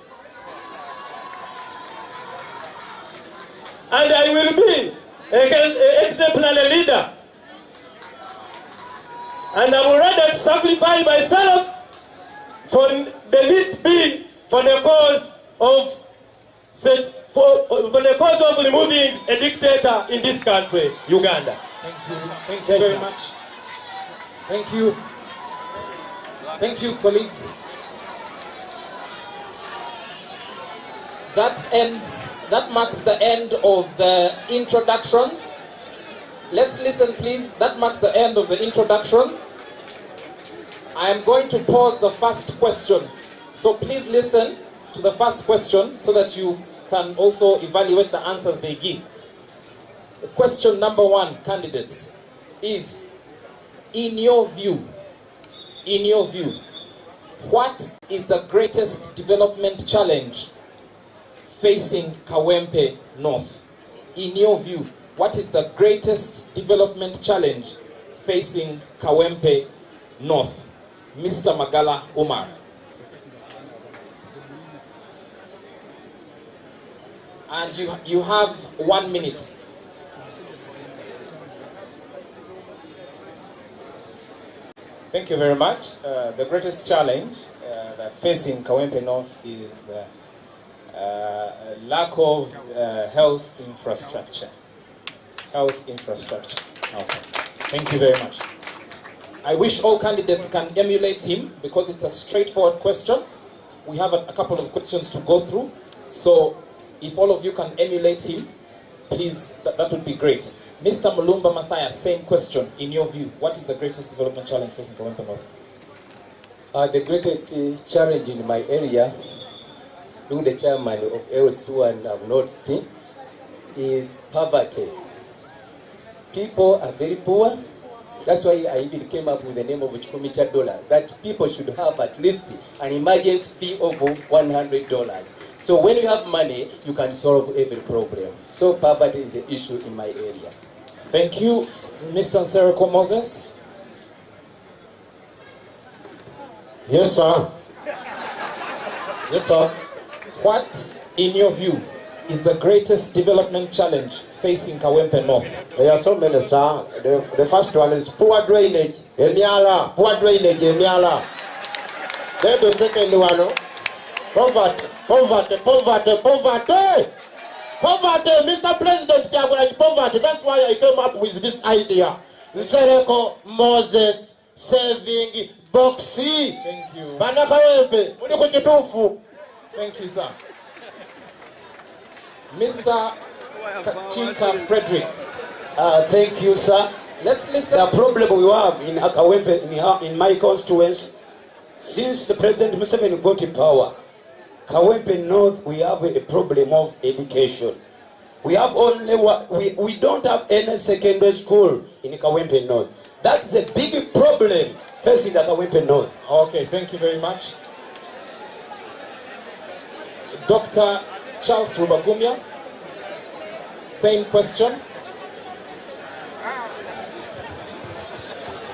S14: And I will be an exemplary leader. And I'm ready to sacrifice myself for the need be for the cause of removing a dictator in this country, Uganda.
S7: Thank you. Thank you very much. Thank you. Thank you, colleagues. That marks the end of the introductions. Let's listen, please. That marks the end of the introductions. I am going to pause the first question. So please listen to the first question so that you can also evaluate the answers they give. Question number one, candidates, is, in your view, what is the greatest development challenge facing Kawempe North? in your view, what is the greatest development challenge facing Kawempe North? Mr. Magala Umar. And you have 1 minute.
S16: Thank you very much. The greatest challenge that facing Kawempe North is lack of health infrastructure. Health infrastructure. Okay. Thank you very much.
S7: I wish all candidates can emulate him because it's a straightforward question. We have a couple of questions to go through. So if all of you can emulate him, please, that would be great. Mr. Mulumba Matthias, same question. In your view, what is the greatest development challenge facing Kawempe North?
S9: The greatest challenge in my area, being the chairman of LC1 of North Team, is poverty. People are very poor. That's why I even came up with the name of Chikumicha Dollar, that people should have at least an emergency fee of $100. So when you have money, you can solve every problem. So poverty is the issue in my area.
S7: Thank you. Mr. Nsereko Moses.
S10: Yes, sir. Yes, sir.
S7: What, in your view, is the greatest development challenge facing Kawempe North?
S10: There are so many, sir. The first one is poor drainage, Emiala. Poor drainage, Emiala. Then the second one, poverty, poverty, poverty, poverty. Poverty, Mr. President, poverty. That's why I came up with this idea. Nsereko Moses saving boxy.
S7: Thank you.
S10: Bana Kawempe, muni kuchitufu.
S7: Thank you, sir. Mr. Chika Frederick.
S11: Thank you, sir.
S7: Let's listen.
S11: The problem we have in Kawempe, in my constituency, since the President Museveni got in power, Kawempe North, we have a problem of education. We have only we don't have any secondary school in Kawempe North. That's a big problem facing the Kawempe North.
S7: Okay, thank you very much. Dr. Charles Rubagumya, same question.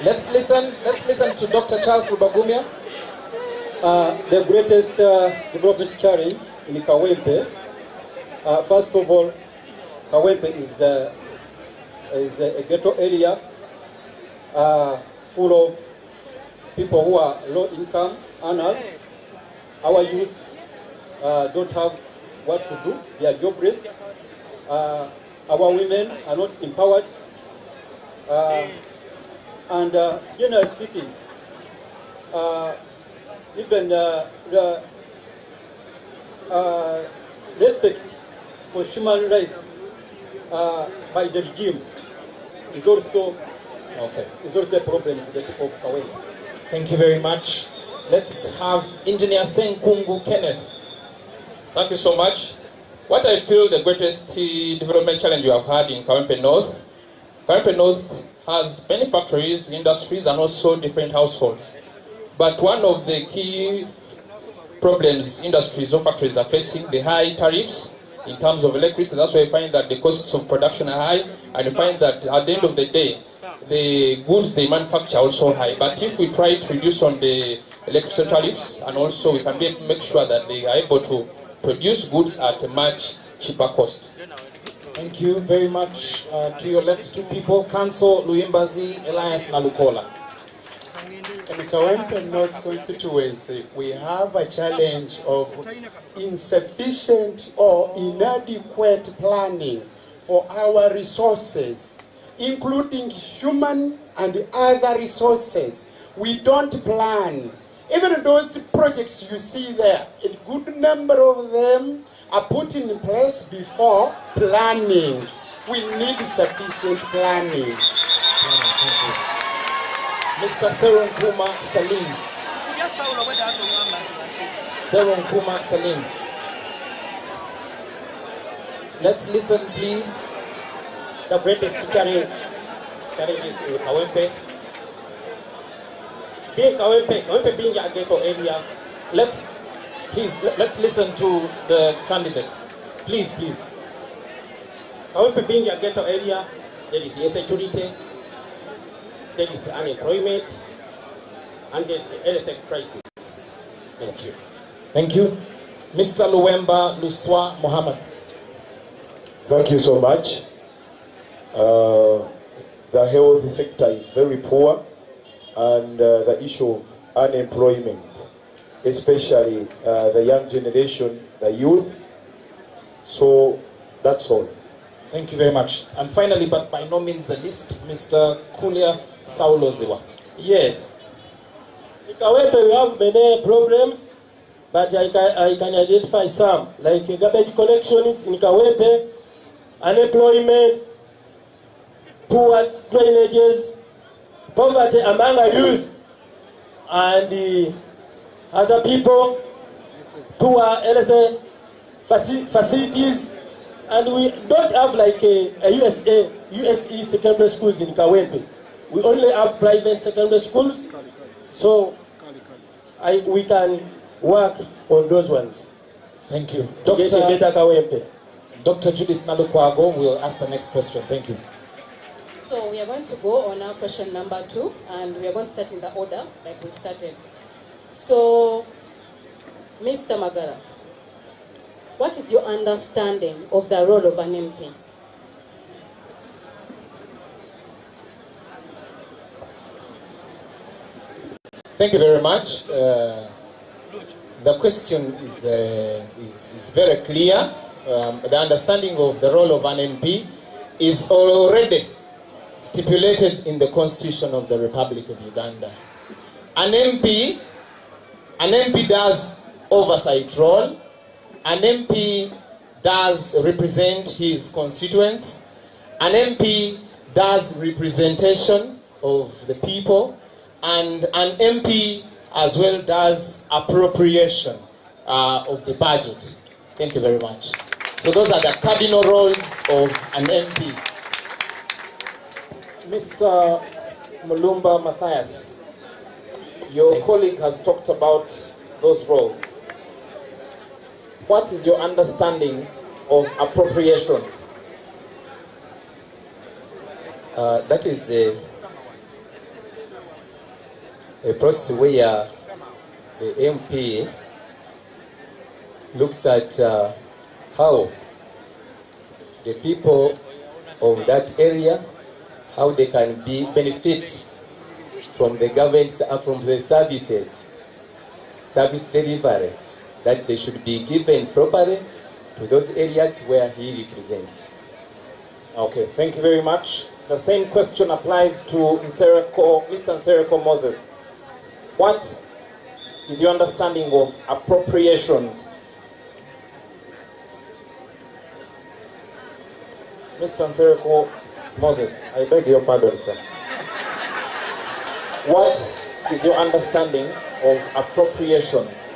S7: Let's listen to Dr. Charles Rubagumya.
S17: The greatest development challenge in Kawempe, first of all, Kawempe is a ghetto area full of people who are low income earners. Our youth don't have what to do, they are jobless. Our women are not empowered. And generally speaking, even the respect for human rights by the regime is also a problem for the people of Kawempe.
S7: Thank you very much. Let's have Engineer Senkungu Kenneth.
S4: Thank you so much. What I feel the greatest development challenge you have had in Kawempe North. Kawempe North has many factories, industries, and also different households. But one of the key problems industries or factories are facing, the high tariffs in terms of electricity. That's why you find that the costs of production are high, and you find that at the end of the day, the goods they manufacture are also high. But if we try to reduce on the electricity tariffs, and also we can make sure that they are able to produce goods at a much cheaper cost.
S7: Thank you very much. To your left, two people, Council Luyimbazi, Elias Nalukola.
S12: In Kawempe North constituency, we have a challenge of insufficient or inadequate planning for our resources, including human and other resources. We don't plan. Even those projects you see there, a good number of them are put in place before planning. We need sufficient planning.
S7: Mr. Seron Kuma Salim. Seron Kuma Salim. Let's listen, please.
S13: The greatest challenges in Kawempe. Being Kawempe being a ghetto area.
S7: Let's listen to the candidate. Please.
S13: Kawempe being a ghetto area, there is insecurity, there is unemployment, and there's the earthquake crisis. Thank you.
S16: Thank you. Mr. Luwemba Luswa Mohammed.
S15: Thank you so much. The health sector is very poor, and the issue of unemployment, especially the young generation, the youth. So that's all.
S16: Thank you very much. And finally, but by no means the least, Mr. Kulia Sauloziwa.
S14: Yes. In Kawempe we have many problems, but I can identify some, like garbage collections in Kawempe, unemployment, poor drainages, poverty among the youth, and other people, poor facilities, and we don't have like a USE secondary schools in Kawempe. We only have private secondary schools, so we can work on those ones.
S16: Thank you.
S14: Dr.
S16: Judith Nalukwago will ask the next question. Thank you.
S23: So we are going to go on our question number 2, and we are going to start in the order like we started. So, Mr. Magara, what is your understanding of the role of an MP?
S16: Thank you very much. The question is very clear. The understanding of the role of an MP is already stipulated in the Constitution of the Republic of Uganda. An MP does oversight role. An MP does represent his constituents. An MP does representation of the people. And an MP as well does appropriation of the budget. Thank you very much. So those are the cardinal roles of an MP.
S7: Mr. Mulumba Matthias, your colleague has talked about those roles. What is your understanding of appropriations?
S9: That is a process where the MP looks at how the people of that area, how they can benefit from the government, from the service delivery, that they should be given properly to those areas where he represents.
S7: Okay, thank you very much. The same question applies to Mr. Nsereko Moses. What is your understanding of appropriations? Mr. Nsereko Moses.
S10: I beg your pardon, sir.
S7: What is your understanding of appropriations?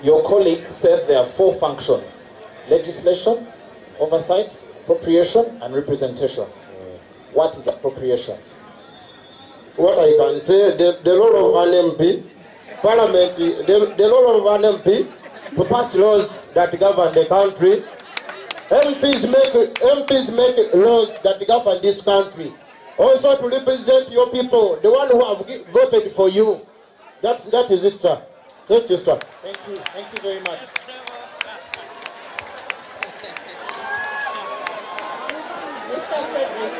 S7: Your colleague said there are 4 functions: legislation, oversight, appropriation, and representation. What is appropriations?
S10: What I can say, the role of an MP, Parliament, the role of an MP to pass laws that govern the country. MPs make laws that govern this country. Also to represent your people, the one who have voted for you. That is it, sir. Thank you, sir.
S7: Thank you very much.
S23: Mr. Frederick.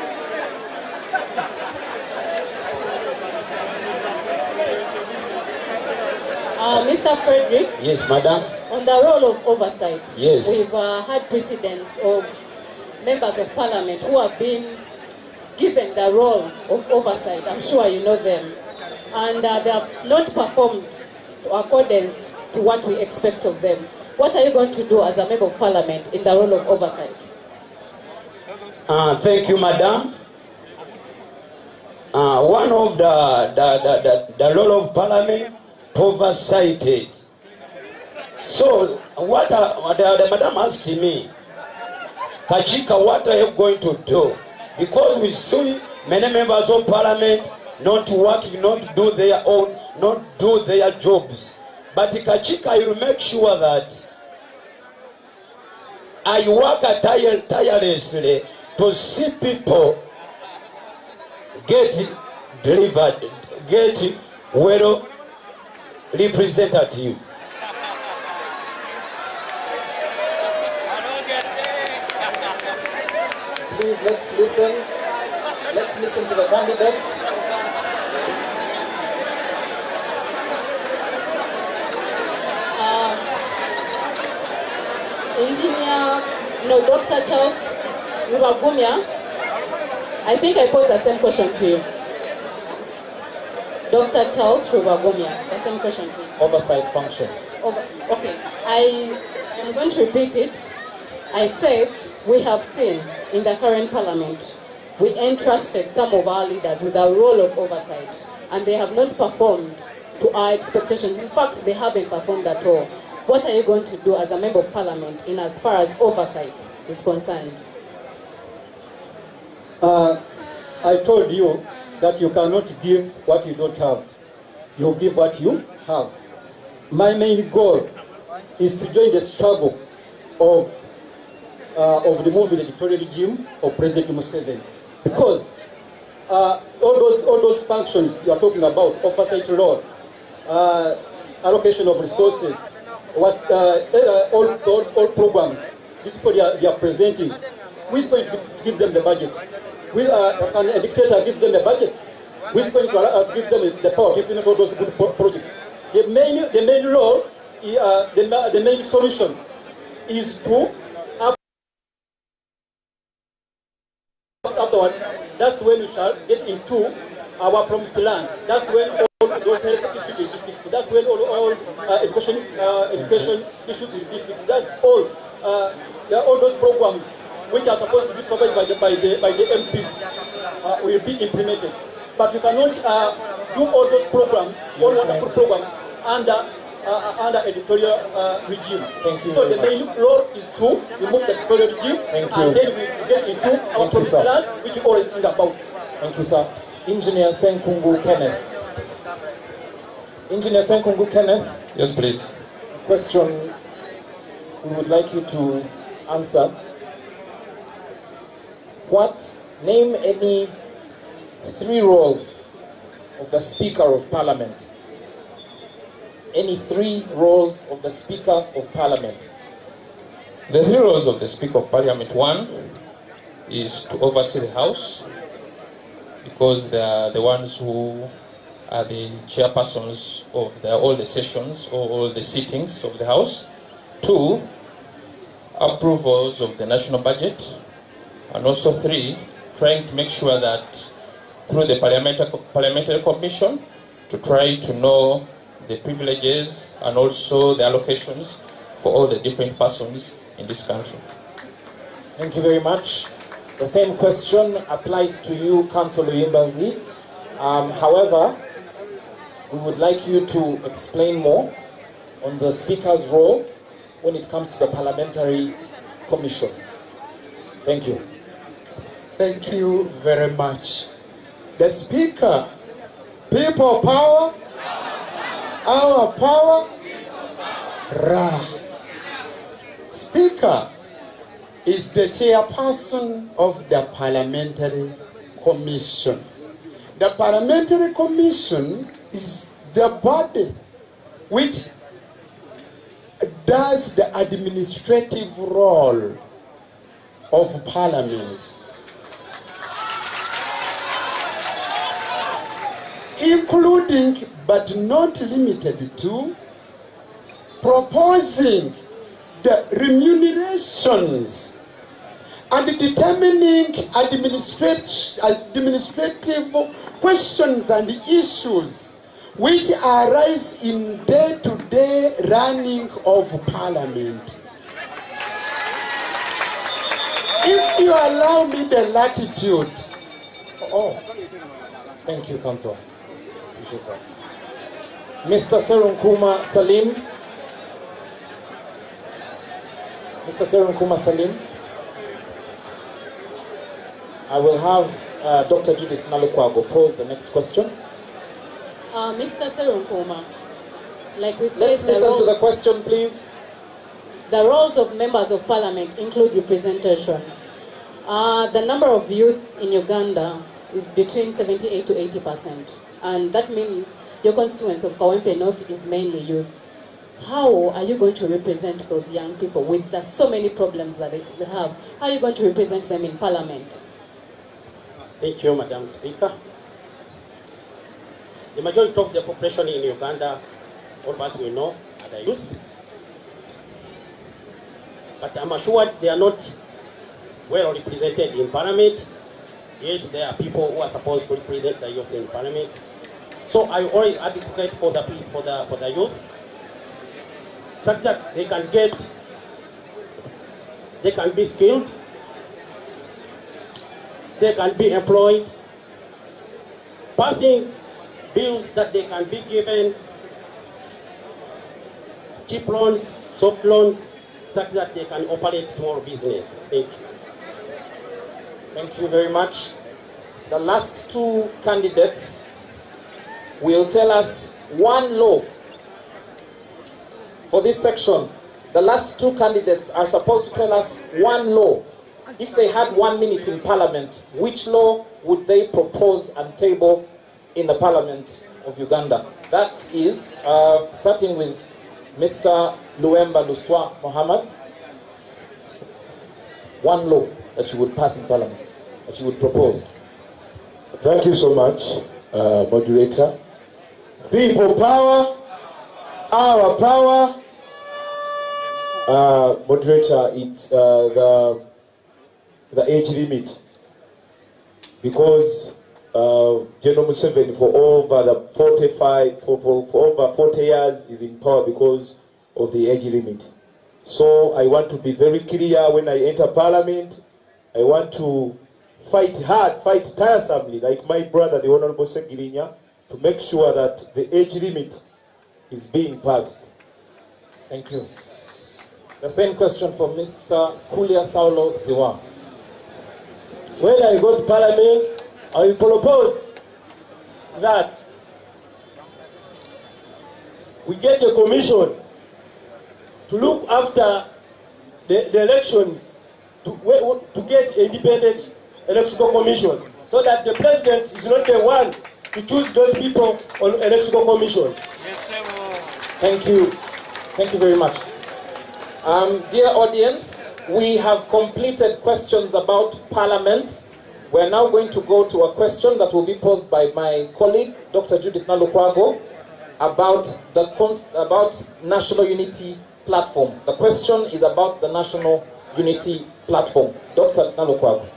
S23: Mr. Frederick.
S11: Yes, madam.
S23: On the role of oversight,
S11: yes,
S23: we've had precedents of members of parliament who have been given the role of oversight. I'm sure you know them. And they have not performed accordance to what we expect of them. What are you going to do as a member of parliament in the role of oversight?
S11: Thank you, madam. One of the role of parliament, oversighted. So what the madam asked me, Kachika, what are you going to do? Because we see many members of parliament not working, not do their own, not do their jobs. But Kachika, you make sure that I work tirelessly to see people get delivered, get well representative.
S2: Please, let's listen. Let's listen to the candidates.
S23: Dr. Charles Abavuganya, I think I posed the same question to you. Dr. Charles Abavuganya, the same question to you.
S2: Oversight function.
S23: Okay, I am going to repeat it. I said we have seen in the current parliament, we entrusted some of our leaders with a role of oversight, and they have not performed to our expectations. In fact, they haven't performed at all. What are you going to do as a member of parliament in as far as oversight is concerned?
S17: I told you that you cannot give what you don't have. You give what you have. My main goal is to join the struggle of removing the dictatorial regime of President Museveni, because all those functions you are talking about, oversight role, allocation of resources, all programs, these people they are presenting, who is going to give them the budget? Can a dictator give them the budget? Who is going to give them the power to implement all those good projects? The main role, the main solution is to afterwards, that's when we shall get into our promised land. That's when all those health issues will be fixed. That's when all education issues will be fixed. That's all those programs which are supposed to be supervised by the MPs will be implemented. But you cannot do all those programs, all wonderful programs under editorial regime.
S2: Thank you.
S17: So the main role is to remove the editorial regime, and then we get into our promised land, which we always think about.
S2: Thank you, sir. Engineer Senkungu Kenneth. Engineer Senkungu Kenneth.
S18: Yes, please.
S2: Question we would like you to answer. Name any 3 roles of the Speaker of Parliament. Any 3 roles of the Speaker of Parliament.
S18: The 3 roles of the Speaker of Parliament: 1 is to oversee the House, because they are the ones who are the chairpersons of all the sessions or all the sittings of the House. 2, approvals of the national budget. And also 3, trying to make sure that through the parliamentary commission, to try to know the privileges and also the allocations for all the different persons in this country.
S2: Thank you very much. The same question applies to you, Councillor Imbazi. However, we would like you to explain more on the Speaker's role when it comes to the Parliamentary Commission. Thank you.
S12: Thank you very much. The Speaker, people power, our power, Ra. Speaker is the chairperson of the Parliamentary Commission. The Parliamentary Commission is the body which does the administrative role of Parliament, including but not limited to proposing the remunerations and determining administrative questions and issues which arise in day-to-day running of Parliament. If you allow me the latitude.
S2: Thank you, Council. Mr. Serunkuma Salim. Mr. Serunkuma Salim. I will have Dr. Judith Nalukwago pose the next question.
S23: Mr. Serunkuma, like we said,
S2: let's listen to the question, please.
S23: The roles of members of parliament include representation. The number of youth in Uganda is between 78 to 80%. And that means your constituency of Kawempe North is mainly youth. How are you going to represent those young people with so many problems that they have? How are you going to represent them in parliament?
S13: Thank you, Madam Speaker. The majority of the population in Uganda, all of us we know, are the youth. But I'm assured they are not well represented in parliament, yet there are people who are supposed to represent the youth in parliament. So I always advocate for the youth, such that they can be skilled, they can be employed, passing bills that they can be given cheap loans, soft loans, such that they can operate small business. Thank you.
S2: Thank you very much. The last two candidates will tell us one law. For this section, the last two candidates are supposed to tell us one law. If they had 1 minute in parliament, which law would they propose and table in the parliament of Uganda? That is, starting with Mr. Luemba Luswa Mohammed. One law that you would pass in parliament, that you would propose.
S15: Thank you so much, moderator. People power, our power. Moderator, it's the age limit, because General Museveni for over 40 years is in power because of the age limit. So I want to be very clear when I enter parliament. I want to fight hard, fight tiresomely, like my brother, the Honorable Segirinya, to make sure that the age limit is being passed.
S2: Thank you. The same question from Mr. Kulia Saulo Ziwa.
S14: When I go to parliament, I will propose that we get a commission to look after the elections, to get an independent electoral commission, so that the president is not the one to choose those people on electoral commission.
S2: Yes, sir. Thank you. Thank you very much. Dear audience, we have completed questions about parliament. We're now going to go to a question that will be posed by my colleague, Dr. Judith Nalukwago, about National Unity Platform. The question is about the National Unity Platform. Dr. Nalukwago.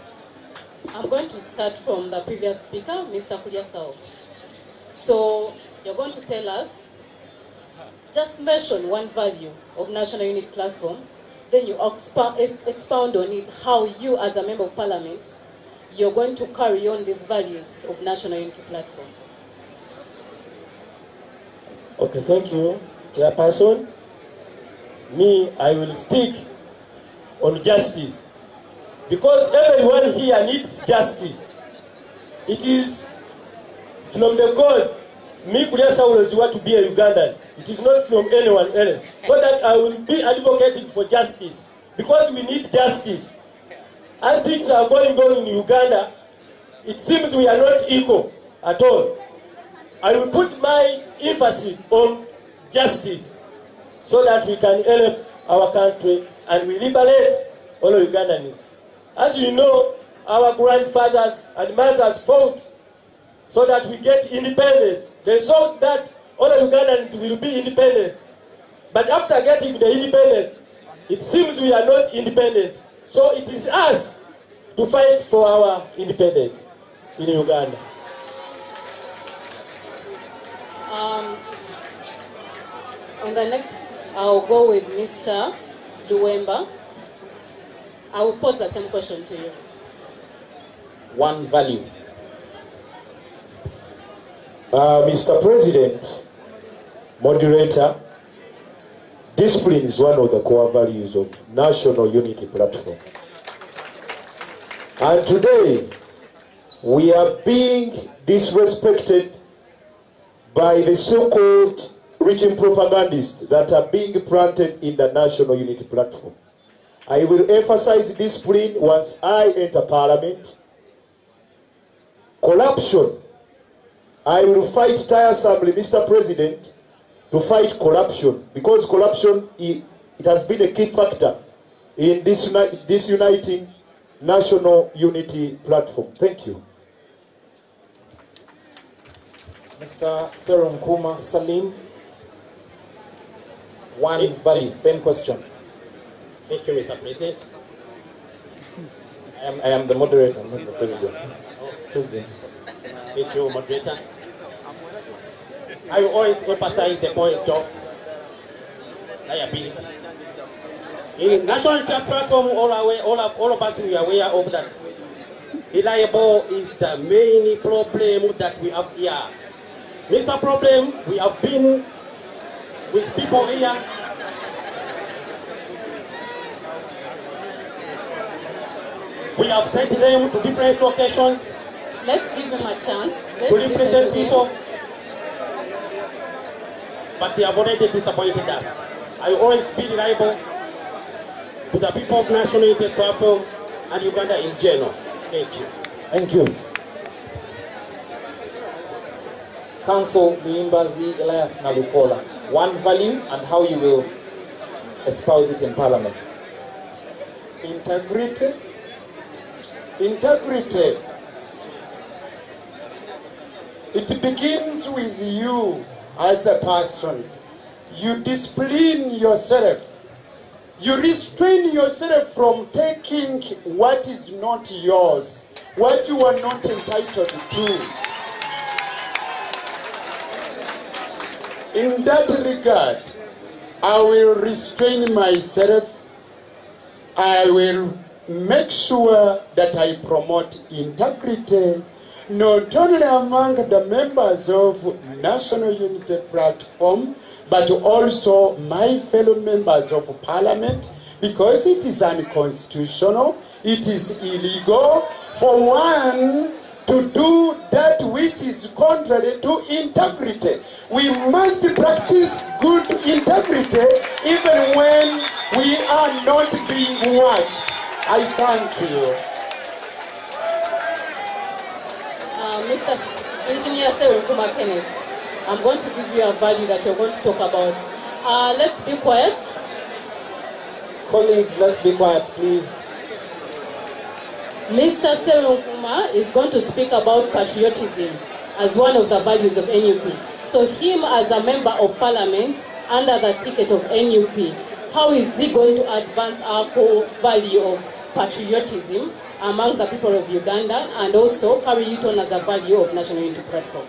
S23: I'm going to start from the previous speaker, Mr. Kuliasao. So you're going to tell us, just mention one value of National Unity Platform, then you expound on it, how you as a member of parliament, you're going to carry on these values of National Unity Platform.
S14: Okay, thank you, Chairperson. Me, I will stick on justice, because everyone here needs justice. It is from the God, me Kuliasa want to be a Ugandan. It is not from anyone else. So that I will be advocating for justice, because we need justice. As things are going on in Uganda, it seems we are not equal at all. I will put my emphasis on justice, so that we can help our country and we liberate all Ugandans. As you know, our grandfathers and mothers fought so that we get independence. They thought that all Ugandans will be independent. But after getting the independence, it seems we are not independent. So it is us to fight for our independence in Uganda.
S23: On the next, I'll go with Mr. Luemba. I will pose the same question to you.
S2: One value.
S15: Mr. President, moderator, discipline is one of the core values of National Unity Platform. And today, we are being disrespected by the so-called regime propagandists that are being planted in the National Unity Platform. I will emphasize discipline once I enter Parliament. Corruption. I will fight tiresomely, Mr. President, to fight corruption, because corruption, it has been a key factor in this uniting National Unity Platform. Thank you.
S2: Mr. Serum Kuma Salim, one value, same question.
S13: Thank you, Mr. President.
S2: I am the moderator, not the president. President.
S13: Thank you, moderator. I will always emphasize the point of liability. In national platform, all of us we are aware of that. Reliable is the main problem that we have here. Mr. Problem, we have been with people here. We have sent them to different locations.
S23: Let's give them a chance.
S13: To represent people. But they have already disappointed us. I will always be reliable to the people of National Unity Platform and Uganda in general. Thank you.
S2: Thank you. Council Luimbazi Elias Nalukola, one value and how you will espouse it in Parliament.
S12: Integrity. Integrity. It begins with you as a person. You discipline yourself. You restrain yourself from taking what is not yours, what you are not entitled to. In that regard, I will restrain myself. I will make sure that I promote integrity, not only among the members of National Unity Platform, but also my fellow members of Parliament, because it is unconstitutional, it is illegal for one to do that which is contrary to integrity. We must practice good integrity even when we are not being watched. I thank you.
S23: Mr. Engineer Sewenkuma Kenneth, I'm going to give you a value that you're going to talk about. Let's be quiet.
S2: Colleagues, let's be quiet, please.
S23: Mr. Sewenkuma is going to speak about patriotism as one of the values of NUP. So him as a member of Parliament under the ticket of NUP, how is he going to advance our core value of patriotism among the people of Uganda and also carry it on as a value of National Unity Platform?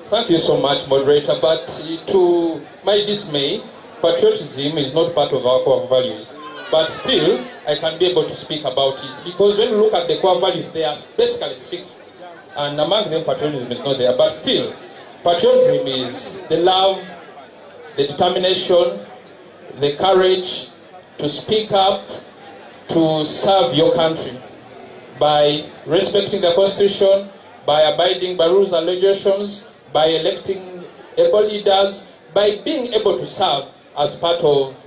S18: Thank you so much, moderator. But to my dismay, patriotism is not part of our core values. But still, I can be able to speak about it. Because when you look at the core values, there are basically 6. And among them, patriotism is not there. But still, patriotism is the love, the determination, the courage to speak up, to serve your country by respecting the Constitution, by abiding by rules and regulations, by electing able leaders, by being able to serve as part of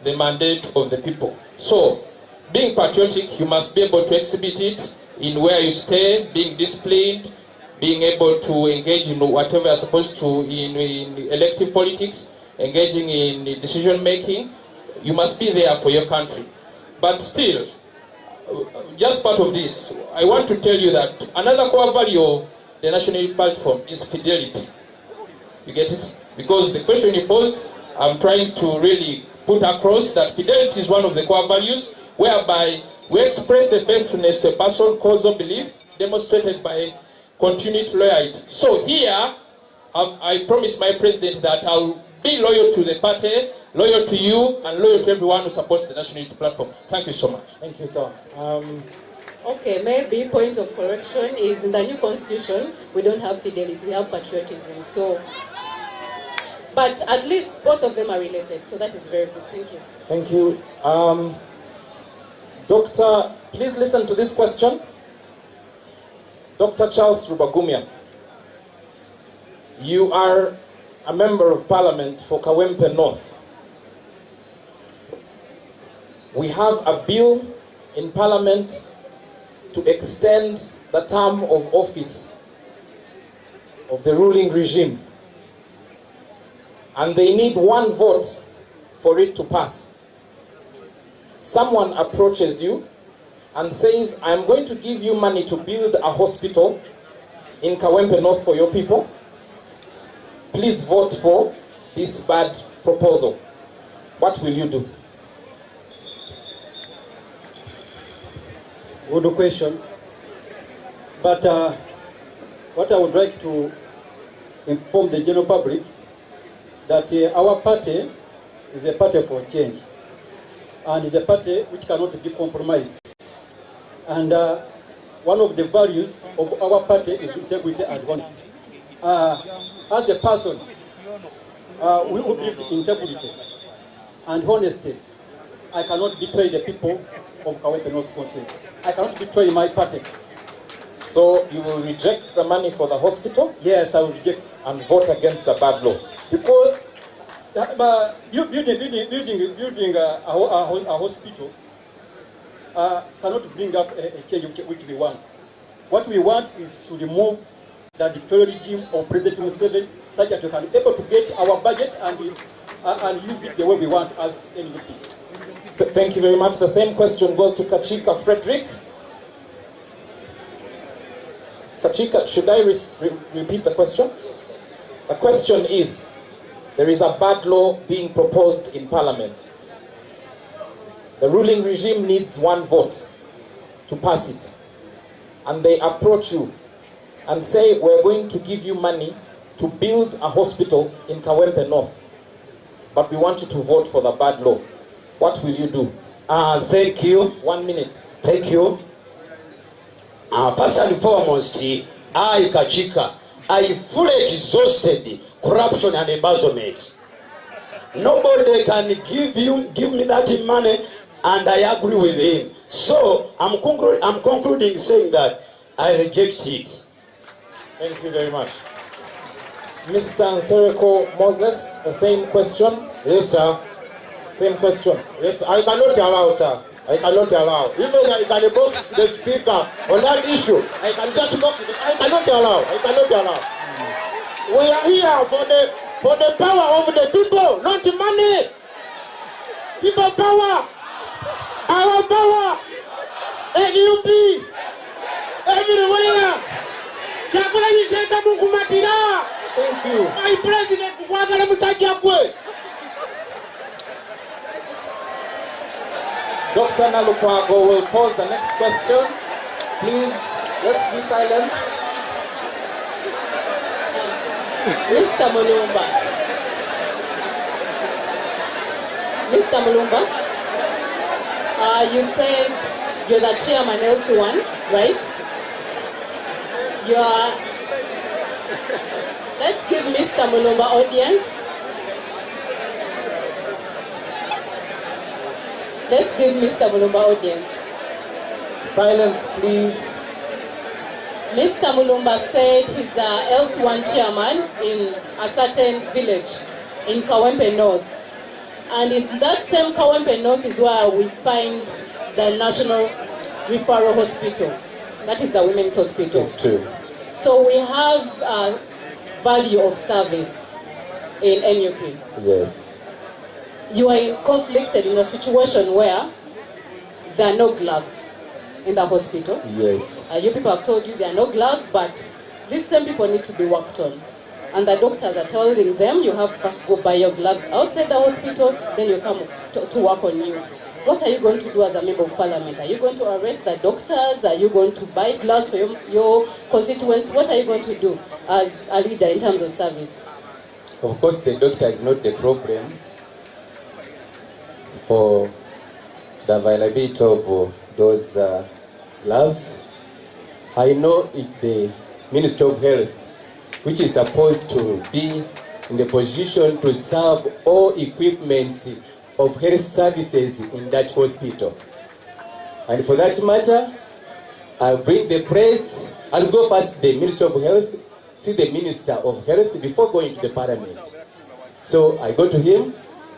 S18: the mandate of the people. So, being patriotic, you must be able to exhibit it in where you stay, being disciplined, being able to engage in whatever you're supposed to in elective politics, engaging in decision making. You must be there for your country. But still, just part of this, I want to tell you that another core value of the National Unity Platform is fidelity. You get it? Because the question you posed, I'm trying to really put across that fidelity is one of the core values, whereby we express the faithfulness to a person, cause, or belief, demonstrated by continued loyalty. So here, I promise my president that I'll be loyal to the party, loyal to you, and loyal to everyone who supports the National Unity Platform. Thank you so much.
S2: Thank you, sir.
S23: Okay, maybe point of correction is in the new constitution, we don't have fidelity, we have patriotism. So, but at least both of them are related, so that is very good. Thank you.
S2: Thank you. Doctor, please listen to this question. Dr. Charles Rubagumya, you are a member of parliament for Kawempe North. We have a bill in parliament to extend the term of office of the ruling regime. And they need one vote for it to pass. Someone approaches you and says, I'm going to give you money to build a hospital in Kawempe North for your people. Please vote for this bad proposal. What will you do?
S17: Good question. But what I would like to inform the general public that our party is a party for change and is a party which cannot be compromised. And one of the values of our party is integrity and honesty. As a person we who believes in integrity and honesty, I cannot betray the people of Kawempe North Constituency. I cannot betray my party.
S2: So you will reject the money for the hospital?
S17: Yes, I will reject.
S2: And vote against the bad law?
S17: Because building a hospital cannot bring up a change which we want. What we want is to remove the dictatorial regime of President Museveni, such that we can be able to get our budget and use it the way we want as NUP.
S2: Thank you very much. The same question goes to Kachika Frederick. Kachika, should I repeat the question? The question is, there is a bad law being proposed in Parliament. The ruling regime needs one vote to pass it. And they approach you and say, we're going to give you money to build a hospital in Kawempe North. But we want you to vote for the bad law. What will you do?
S11: Thank you.
S2: 1 minute.
S11: Thank you. First and foremost, I, Kachika, I fully exhausted corruption and embezzlement. Nobody can give me that money, and I agree with him. So I'm concluding saying that I reject it.
S2: Thank you very much. Mr. Nsereko Moses, the same question.
S10: Yes, sir.
S2: Same question.
S10: Yes, I cannot allow, sir. I cannot allow. Even I can box the speaker on that issue. I can just box it. I cannot allow. I cannot allow. We are here for the power of the people, not the money. People power. Our power. NUP. Everywhere.
S2: Thank you.
S10: My president,
S2: Dr. Nalukwago will pose the next question. Please, let's be silent.
S23: Mr. Mulumba. Mr. Mulumba, you said you're the chairman LC1, right? Let's give Mr. Mulumba audience. Let's give Mr. Mulumba audience.
S2: Silence, please.
S23: Mr. Mulumba said he's the LC1 chairman in a certain village in Kawempe North. And in that same Kawempe North is where we find the National Referral Hospital. That is the women's hospital.
S2: It's true.
S23: So we have a value of service in NUP.
S2: Yes.
S23: You are conflicted in a situation where there are no gloves in the hospital.
S2: Yes.
S23: You people have told you there are no gloves, but these same people need to be worked on. And the doctors are telling them you have to first go buy your gloves outside the hospital, then you come to work on you. What are you going to do as a member of parliament? Are you going to arrest the doctors? Are you going to buy gloves for your constituents? What are you going to do as a leader in terms of service?
S9: Of course, the doctor is not the problem for the availability of those gloves. I know the Ministry of Health, which is supposed to be in the position to serve all equipments of health services in that hospital. And for that matter, I'll bring the press. I'll go first to the Ministry of Health, see the Minister of Health before going to the Parliament. So I go to him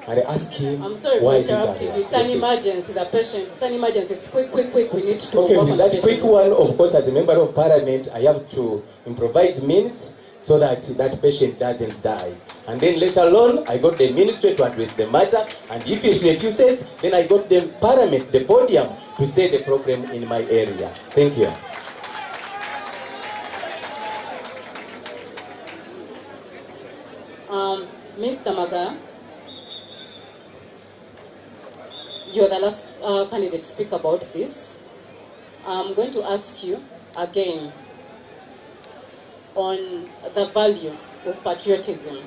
S9: and I ask him,
S23: I'm sorry
S9: why
S23: for interrupting. It's an emergency. The patient. It's an emergency. It's quick. We need to.
S9: Okay,
S23: work
S9: with
S23: on
S9: that
S23: the
S9: quick
S23: patient.
S9: one, of course, as a member of parliament, I have to improvise means so that that patient doesn't die. And then later on, I got the ministry to address the matter, and if he refuses, then I got the parliament, the podium, to say the problem in my area. Thank you.
S23: Mr. Maga, you're the last candidate to speak about this. I'm going to ask you again on the value of patriotism.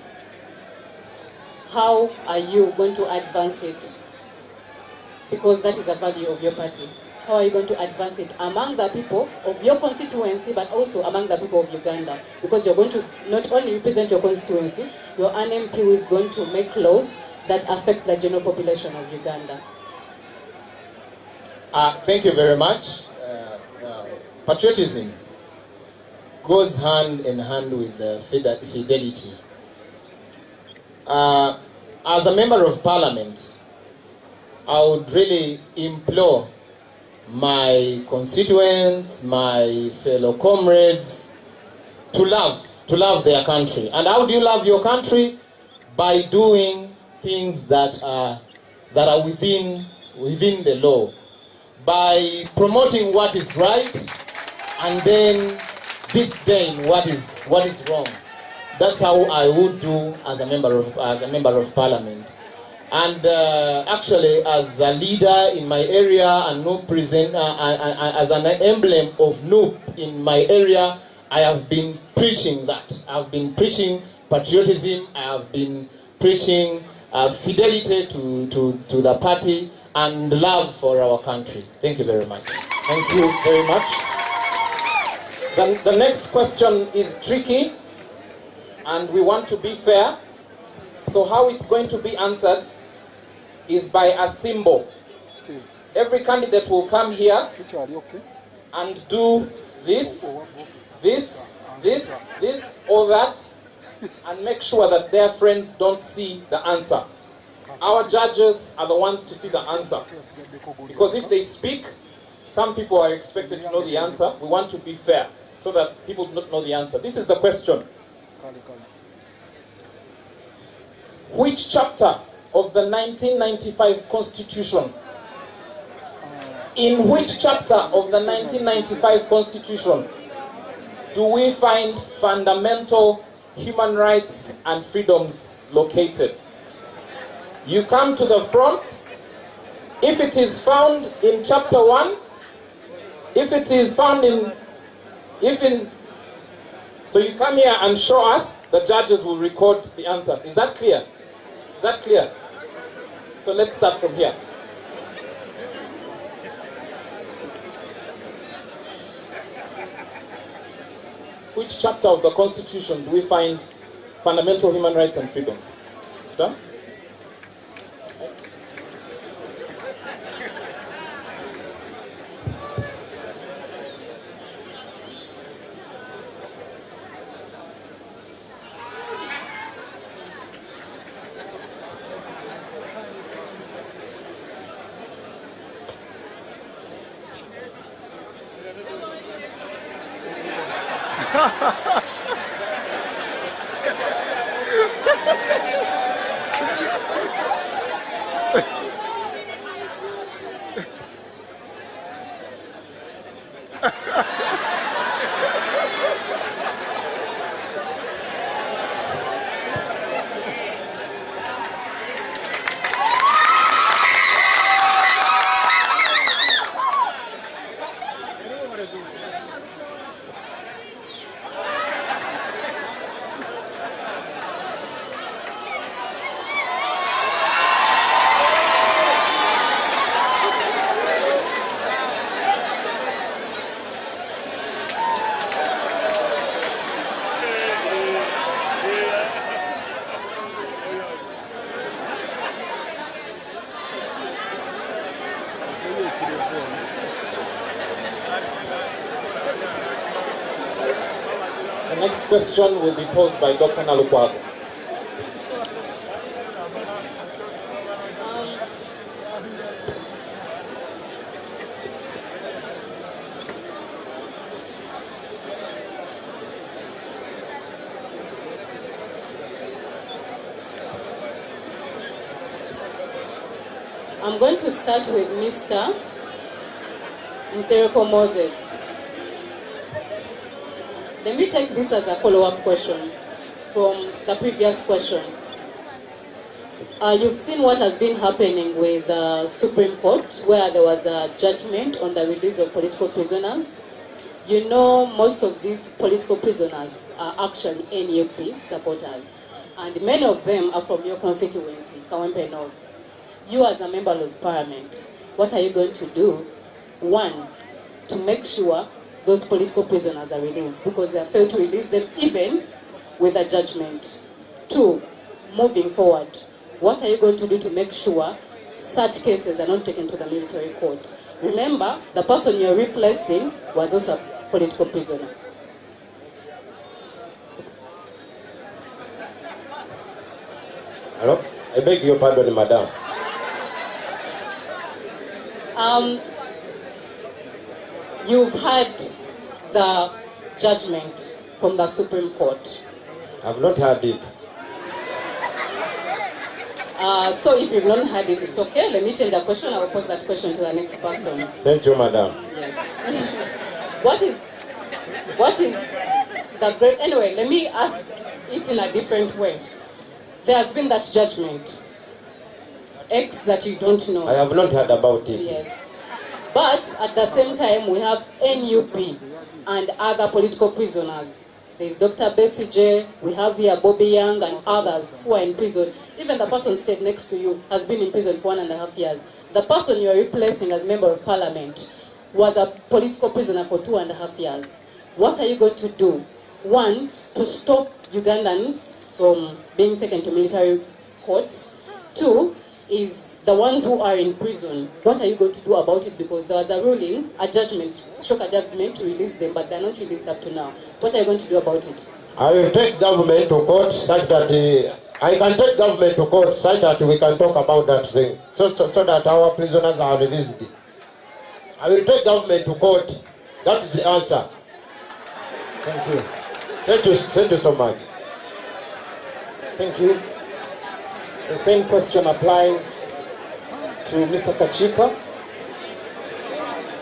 S23: How are you going to advance it? Because that is a value of your party. How are you going to advance it among the people of your constituency, but also among the people of Uganda? Because you're going to not only represent your constituency, you're an MP who is going to make laws that affect the general population of Uganda.
S16: Thank you very much. Patriotism goes hand in hand with fidelity. As a member of parliament, I would really implore my constituents, my fellow comrades, to love their country. And how do you love your country? By doing things that are within the law, by promoting what is right, and then disdain what is wrong. That's how I would do as a member of parliament. And actually, as a leader in my area and NUP as an emblem of NUP in my area, I have been preaching that. I've been preaching patriotism. I have been preaching fidelity to the party and love for our country. Thank you very much.
S2: Thank you very much. The next question is tricky, and we want to be fair. So how it's going to be answered is by a symbol. Every candidate will come here and do this, or that, and make sure that their friends don't see the answer. Our judges are the ones to see the answer. Because if they speak, some people are expected to know the answer. We want to be fair so that people do not know the answer. This is the question. Which chapter of the 1995 Constitution, in which chapter of the 1995 Constitution do we find fundamental human rights and freedoms located? You come to the front. If it is found in chapter 1, if it is found so you come here and show us, the judges will record the answer. Is that clear? Is that clear? So let's start from here. Which chapter of the Constitution do we find fundamental human rights and freedoms? Done? The next question will be posed by Dr. Nalukwago.
S23: I'm going to start with Mr. Nsereko Moses. Let me take this as a follow-up question from the previous question. You've seen what has been happening with the Supreme Court, where there was a judgment on the release of political prisoners. You know, most of these political prisoners are actually NUP supporters, and many of them are from your constituency, Kawempe North. You as a member of parliament, what are you going to do? One, to make sure those political prisoners are released, because they have failed to release them even with a judgment. Two, moving forward, what are you going to do to make sure such cases are not taken to the military court? Remember, the person you're replacing was also a political prisoner.
S10: Hello? I beg your pardon, madam.
S23: You've had the judgment from the Supreme Court.
S10: I've not heard it.
S23: So if you've not heard it, it's okay. Let me change the question. I will pose that question to the next person.
S10: Thank you, madam.
S23: Yes. What is the great... Anyway, let me ask it in a different way. There has been that judgment. X that you don't know.
S10: I have not heard about it.
S23: Yes. But at the same time, we have NUP and other political prisoners. There's Dr. Besije, we have here Bobby Young and others who are in prison. Even the person sitting next to you has been in prison for 1.5 years. The person you are replacing as member of parliament was a political prisoner for 2.5 years. What are you going to do? One, to stop Ugandans from being taken to military court. Two, is the ones who are in prison, what are you going to do about it? Because there was a ruling, a judgment, struck a judgment to release them, but they're not released up to now. What are you going to do about it?
S10: I will take government to court such that I can take government to court such that we can talk about that thing, so that our prisoners are released. I will take government to court. That is the answer.
S2: Thank you.
S10: Thank you so much.
S2: Thank you. The same question applies to Mr. Kachika.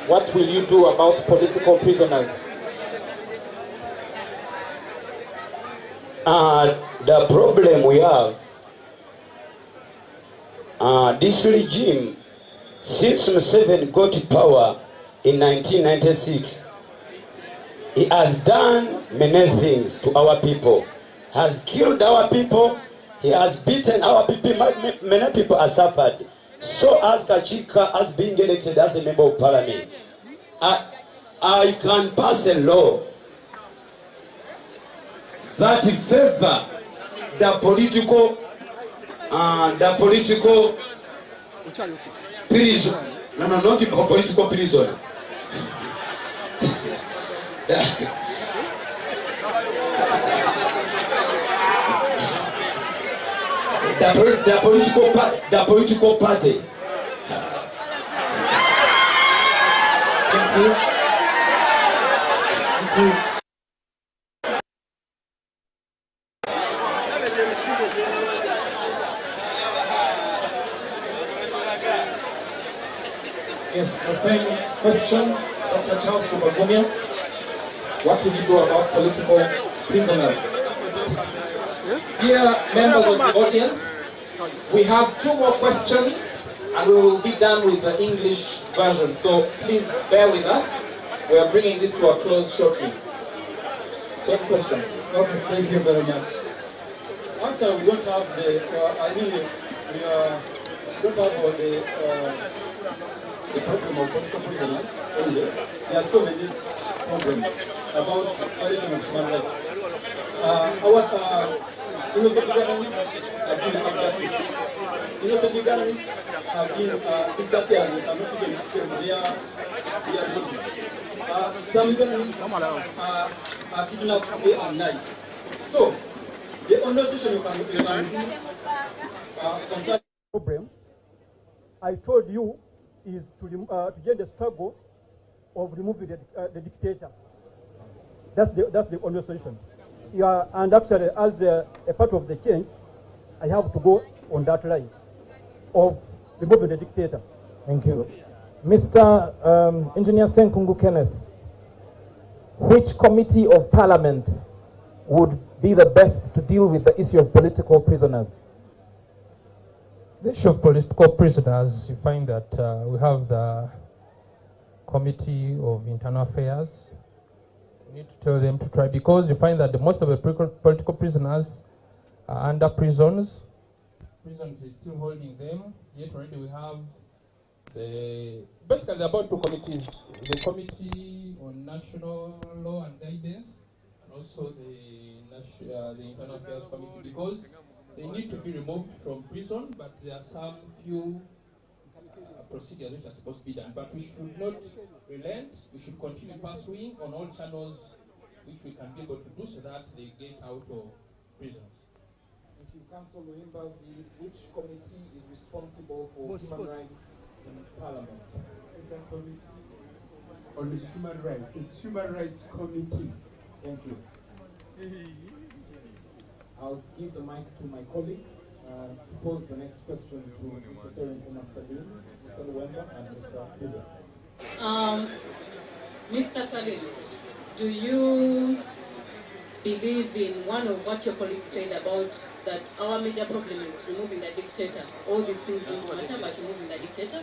S2: What will you do about political prisoners?
S11: The problem we have, this regime, since Museveni got power in 1996, he has done many things to our people, has killed our people, he has beaten our people, many people have suffered. So as Kachika has been elected as a member of parliament, I can pass a law that favor the political prison. No, not the political prisoner. The political party.
S2: Thank you. Thank you. Yes, the same question, Dr. Charles Abavuganya. What will you do about political prisoners? Dear members of the audience, we have 2 more questions and we will be done with the English version. So please bear with us. We are bringing this to a close shortly. Same question.
S17: Okay, thank you very much. Actually, we don't have the, don't have the problem of political prisoners only. There are so many problems about violation of human rights. Innocent Ugandans have been abducted. Innocent Ugandans have been disappeared and not even accessed their bodies. Some Ugandans are kidnapped day and night. So, the only solution you can do concerning the problem, I told you, is to get the struggle of removing the dictator. That's the only solution. And actually, as a part of the change, I have to go on that line of
S19: remove the dictator.
S2: Thank you. Mr. Engineer Senkungu Kenneth, which committee of parliament would be the best to deal with the issue of political prisoners?
S20: The issue of political prisoners, you find that we have the Committee of Internal Affairs. We need to tell them to try, because you find that most of the political prisoners are under prisons. Prisons is still holding them, yet already we have basically about two committees, the Committee on National Law and Guidance, and also the Internal Affairs Committee, because they need to be removed from prison, but there are some few procedures which are supposed to be done. But we should not relent, we should continue pursuing on all channels which we can be able to do so that they get out of prisons.
S2: Thank you. Council Luimbazi, which committee is responsible for human rights in Parliament?
S12: The committee on human rights. It's Human Rights Committee.
S2: Thank you. I'll give the mic to my colleague to pose the next question to Mr. Serin Thomas Salim, Mr. Luwemba, and Mr. Bida.
S23: Mr. Salim, do you believe in one of what your colleague said about that our major problem is removing the dictator? All these things don't matter, but removing the dictator?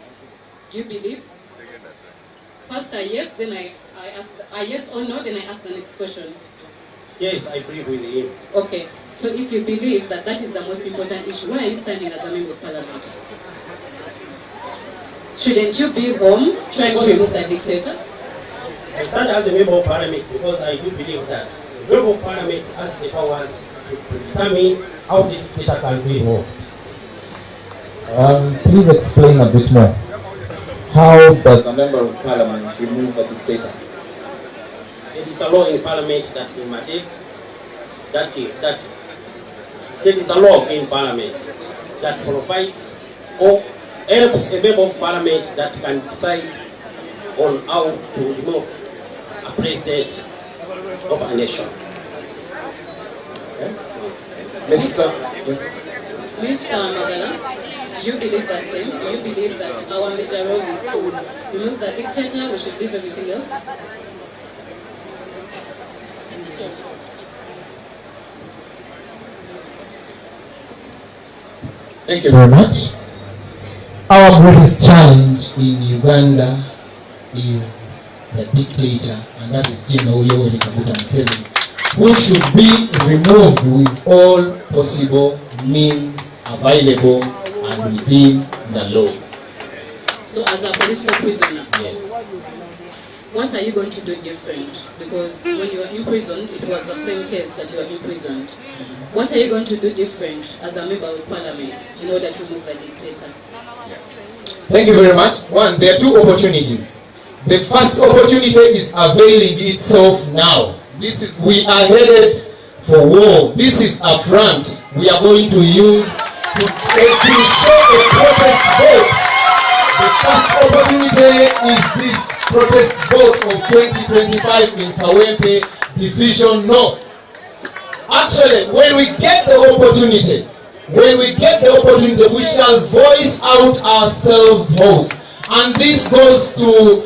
S23: Do you believe? First a yes, then I ask a yes or no, then I ask the next question.
S13: Yes, I agree with him.
S23: Okay, so if you believe that that is the most important issue, why are you standing as a member of parliament? Shouldn't you be home trying to remove the dictator?
S13: I stand as a member of parliament because I do believe that the member of parliament has the powers to determine how the dictator can be removed.
S2: Please explain a bit more. How does a member of parliament remove a dictator?
S13: There is a law in parliament that mandates that there is a law in parliament that provides or helps a member of parliament that can decide on how to remove a president of a nation.
S2: Okay. Mr.
S23: Magala, do you believe the same? Do you believe that our major role is to remove the dictator, we should leave everything else?
S16: Thank you very much. Our greatest challenge in Uganda is the dictator, and that is General Yoweri Kaguta Museveni, who should be removed with all possible means available and within the law.
S23: So as a political prisoner?
S16: Yes.
S23: What are you going to do different? Because when you were imprisoned, it was the same case that you were imprisoned. What are you going to do different as a member of parliament in order to remove the dictator?
S16: Thank you very much. One, there are two opportunities. The first opportunity is availing itself now. We are headed for war. This is a front we are going to use to show a protest vote. The first opportunity is this protest vote of 2025 in Kawempe Division North. Actually, when we get the opportunity, we shall voice out ourselves most. And this goes to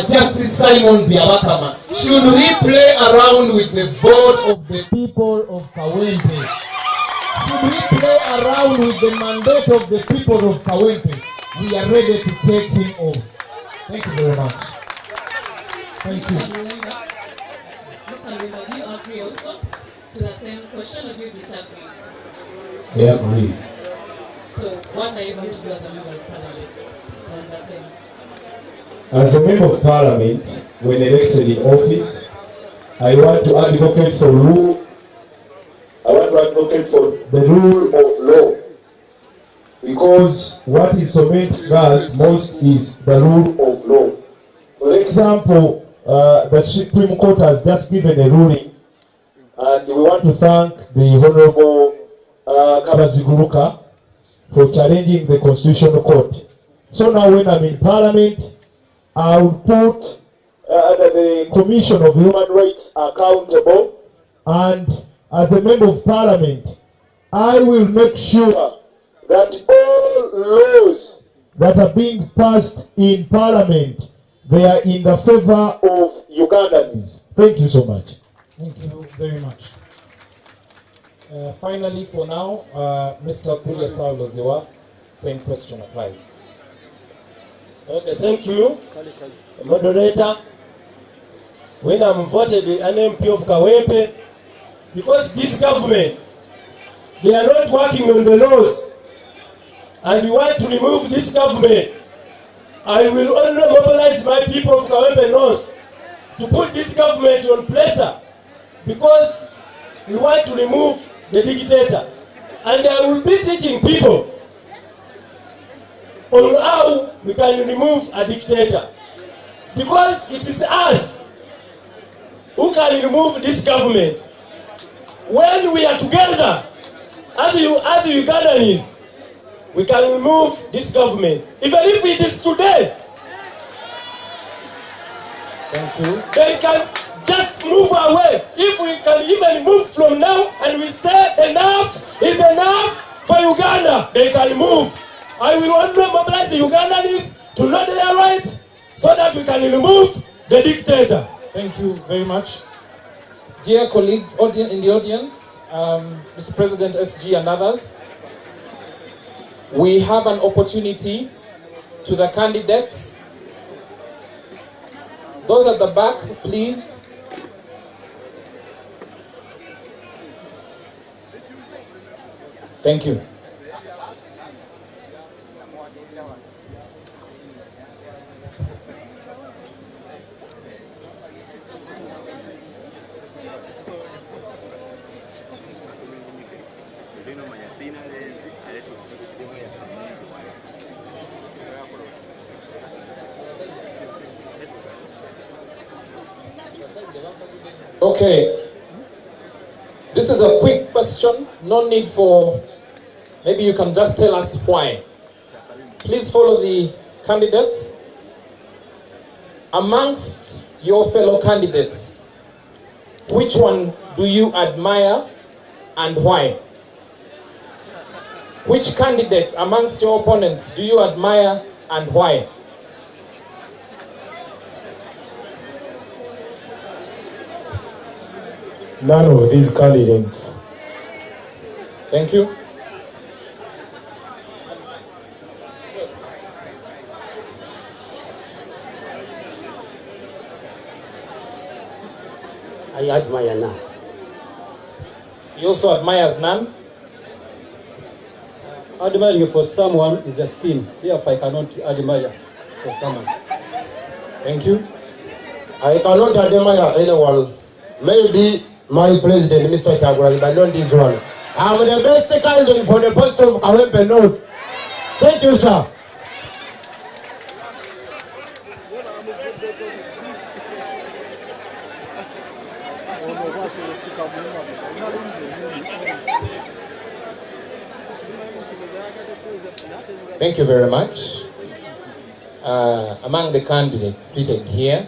S16: Justice Simon Biabakama. Should we play around with the vote of the people of Kawempe? Should we play around with the mandate of the people of Kawempe? We are ready to take him on. Thank you very much. Thank you.
S23: Mr. Luwemba, do you agree also to the same question, or do you disagree?
S16: I agree.
S23: So what are you going to do as a member of parliament on that same?
S15: As a member of parliament, when elected in office, I want to advocate for rule. I want to advocate for the rule of law. Because what is tormenting us most is the rule of law. For example, the Supreme Court has just given a ruling, and we want to thank the Honorable Kabaziguruka for challenging the Constitutional Court. So now when I'm in Parliament, I will put the Commission of Human Rights accountable, and as a member of Parliament, I will make sure that all laws that are being passed in Parliament, they are in the favor of Ugandans. Thank you so much.
S2: Thank you very much. Finally, for now, Mr. Pulia Sauloziwa, same question applies.
S14: Okay, thank you, moderator. When I'm voted an MP of Kawempe, because this government, they are not working on the laws, and we want to remove this government, I will only mobilize my people of Kawempe North to put this government on pressure, because we want to remove the dictator. And I will be teaching people on how we can remove a dictator, because it is us who can remove this government. When we are together as Ugandans, we can remove this government, even if it is today.
S2: Thank you.
S14: They can just move away. If we can even move from now and we say enough is enough for Uganda, they can move. I will only mobilize the Ugandans to know their rights so that we can remove the dictator.
S2: Thank you very much. Dear colleagues in the audience, Mr. President SG and others, we have an opportunity to the candidates. Those at the back, please. Thank you. Okay, this is a quick question, no need for, maybe you can just tell us why. Please follow the candidates. Amongst your fellow candidates, which one do you admire and why? Which candidate amongst your opponents do you admire and why?
S15: None of these candidates.
S2: Thank you.
S13: I admire none.
S2: He also admires none.
S17: Admiring for someone is a sin. Therefore, I cannot admire for someone.
S2: Thank you.
S10: I cannot admire anyone. Maybe my president, Mr. Kyagulanyi, but not this one. I'm the best candidate for the post of Kawempe North. Thank you, sir.
S2: Thank you very much. Among the candidates seated here,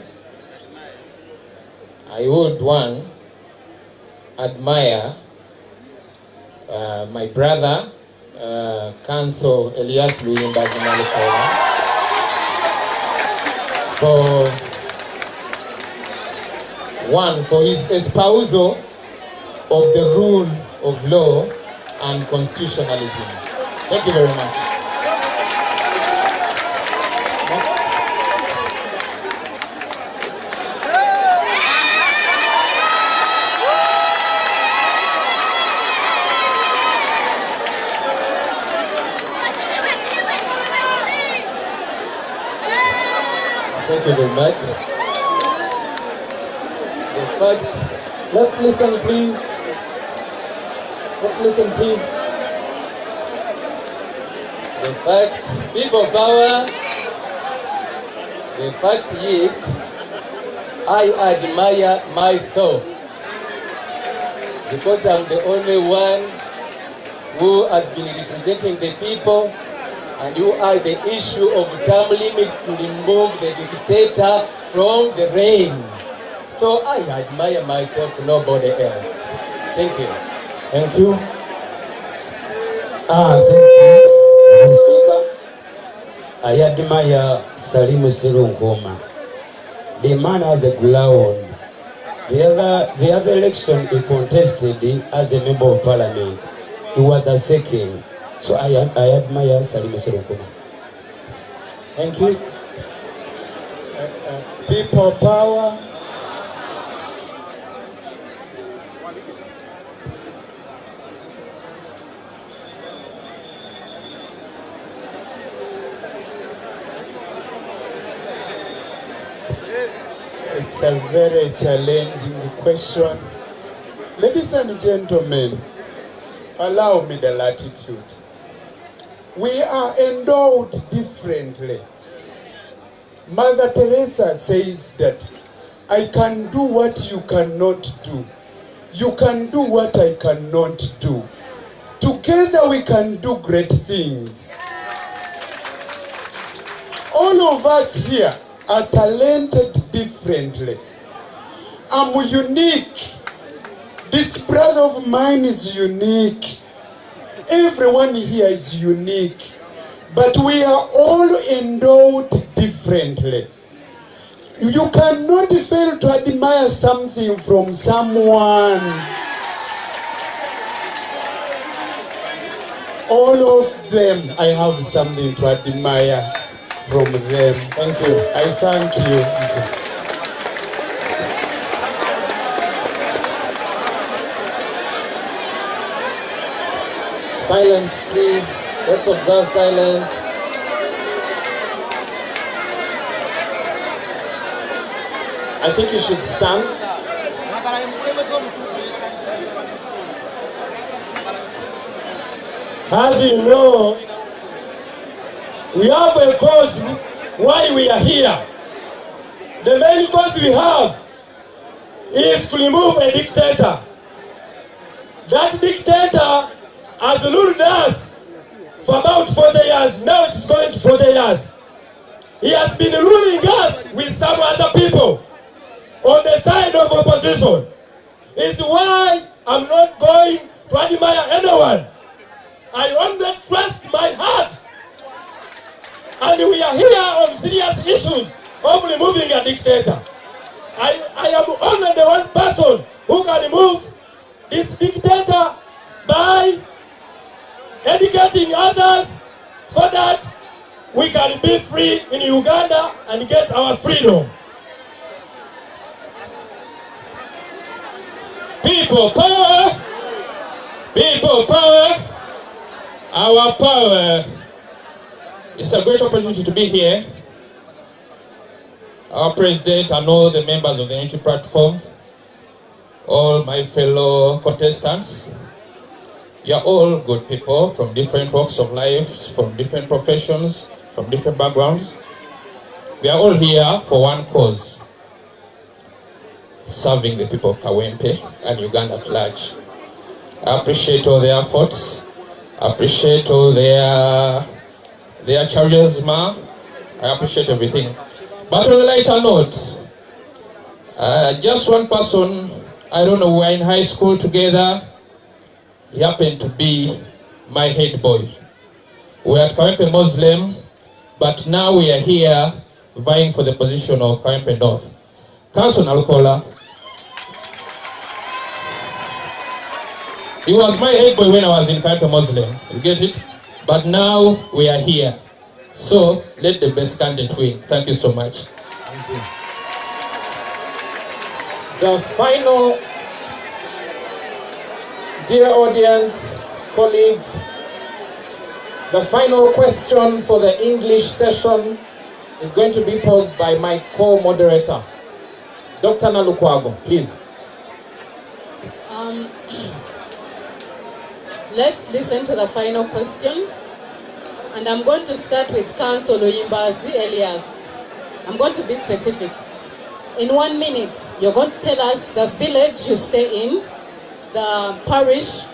S2: I would admire my brother, Council Elias Luyimbazi Malikola, for his espousal of the rule of law and constitutionalism. Thank you very much.
S9: Thank you very much. The fact,
S2: let's listen, please. Let's listen, please.
S9: The fact, people power. The fact is, I admire myself because I'm the only one who has been representing the people. And you are the issue of term limits to remove the dictator from the reign. So I admire myself, nobody else. Thank you.
S2: Thank you.
S11: Thank you, Mr. Speaker. I admire Salim Serunkoma. The man has a ground. The other election he contested as a member of parliament. He was the second. So I admire Salim Serunkoma.
S12: Thank you. People power. It's a very challenging question. Ladies and gentlemen, allow me the latitude. We are endowed differently. Mother Teresa says that I can do what you cannot do. You can do what I cannot do. Together we can do great things. All of us here are talented differently. I'm unique. This brother of mine is unique. Everyone here is unique. But we are all endowed differently. You cannot fail to admire something from someone. All of them, I have something to admire from them.
S2: Thank you.
S12: I thank you.
S2: Silence, please. Let's observe silence. I think you should stand.
S14: As you know, we have a cause why we are here. The main cause we have is to remove a dictator. That dictator has ruled us for about 40 years. Now it's going to 40 years. He has been ruling us with some other people on the side of opposition. It's why I'm not going to admire anyone. I only trust my heart. And we are here on serious issues of removing a dictator. I am only the one person who can remove this dictator by educating others so that we can be free in Uganda and get our freedom.
S18: People power! People power! Our power! It's a great opportunity to be here. Our president and all the members of the NUP platform, all my fellow contestants, you are all good people from different walks of life, from different professions, from different backgrounds. We are all here for one cause: serving the people of Kawempe and Uganda at large. I appreciate all their efforts. I appreciate all their charisma. I appreciate everything. But on a lighter note, just one person, I don't know, we were in high school together. He happened to be my head boy. We are at Kawempe Muslim, but now we are here vying for the position of Kawempe North. Council Nalukola. He was my head boy when I was in Kawempe Muslim. You get it? But now we are here. So let the best candidate win. Thank you so much.
S2: Thank you. The final, dear audience, colleagues, the final question for the English session is going to be posed by my co-moderator, Dr. Nalukwago, please.
S23: Let's listen to the final question. And I'm going to start with Council Oyimbazi Elias. I'm going to be specific. In 1 minute, you're going to tell us the village you stay in, the parish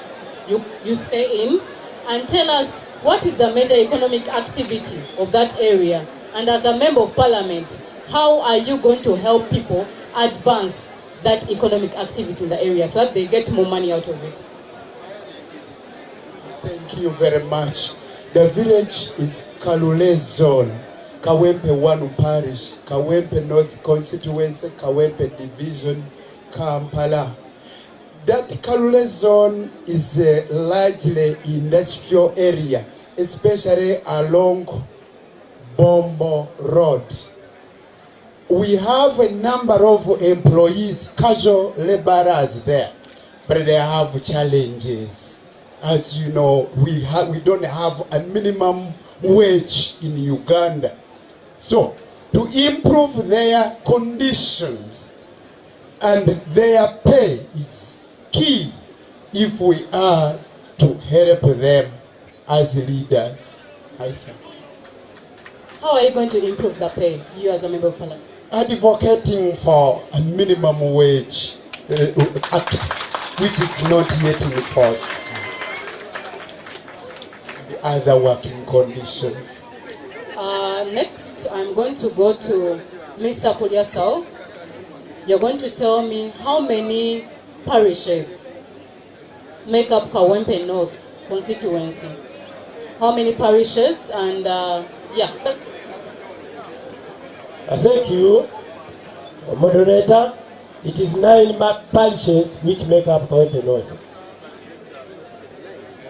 S23: you stay in, and tell us what is the major economic activity of that area. And as a member of parliament, how are you going to help people advance that economic activity in the area so that they get more money out of it?
S12: Thank you very much. The village is Kalule Zone, Kawempe 1 Parish, Kawempe North Constituency, Kawempe Division, Kampala. That Kalule Zone is a largely industrial area, especially along Bombo Road. We have a number of employees, casual laborers there, but they have challenges. As you know, we don't have a minimum wage in Uganda. So, to improve their conditions and their pay is key if we are to help them as leaders. I think.
S23: How are you going to improve the pay, you as a member of parliament?
S12: Advocating for a minimum wage act, which is not yet in force. The other working conditions.
S23: Next, I'm going to go to Mr. Puliasau. You're going to tell me how many parishes make up Kawempe North constituency. How many parishes and yeah, that's...
S14: Thank you, moderator. It is 9 parishes which make up Kawempe North.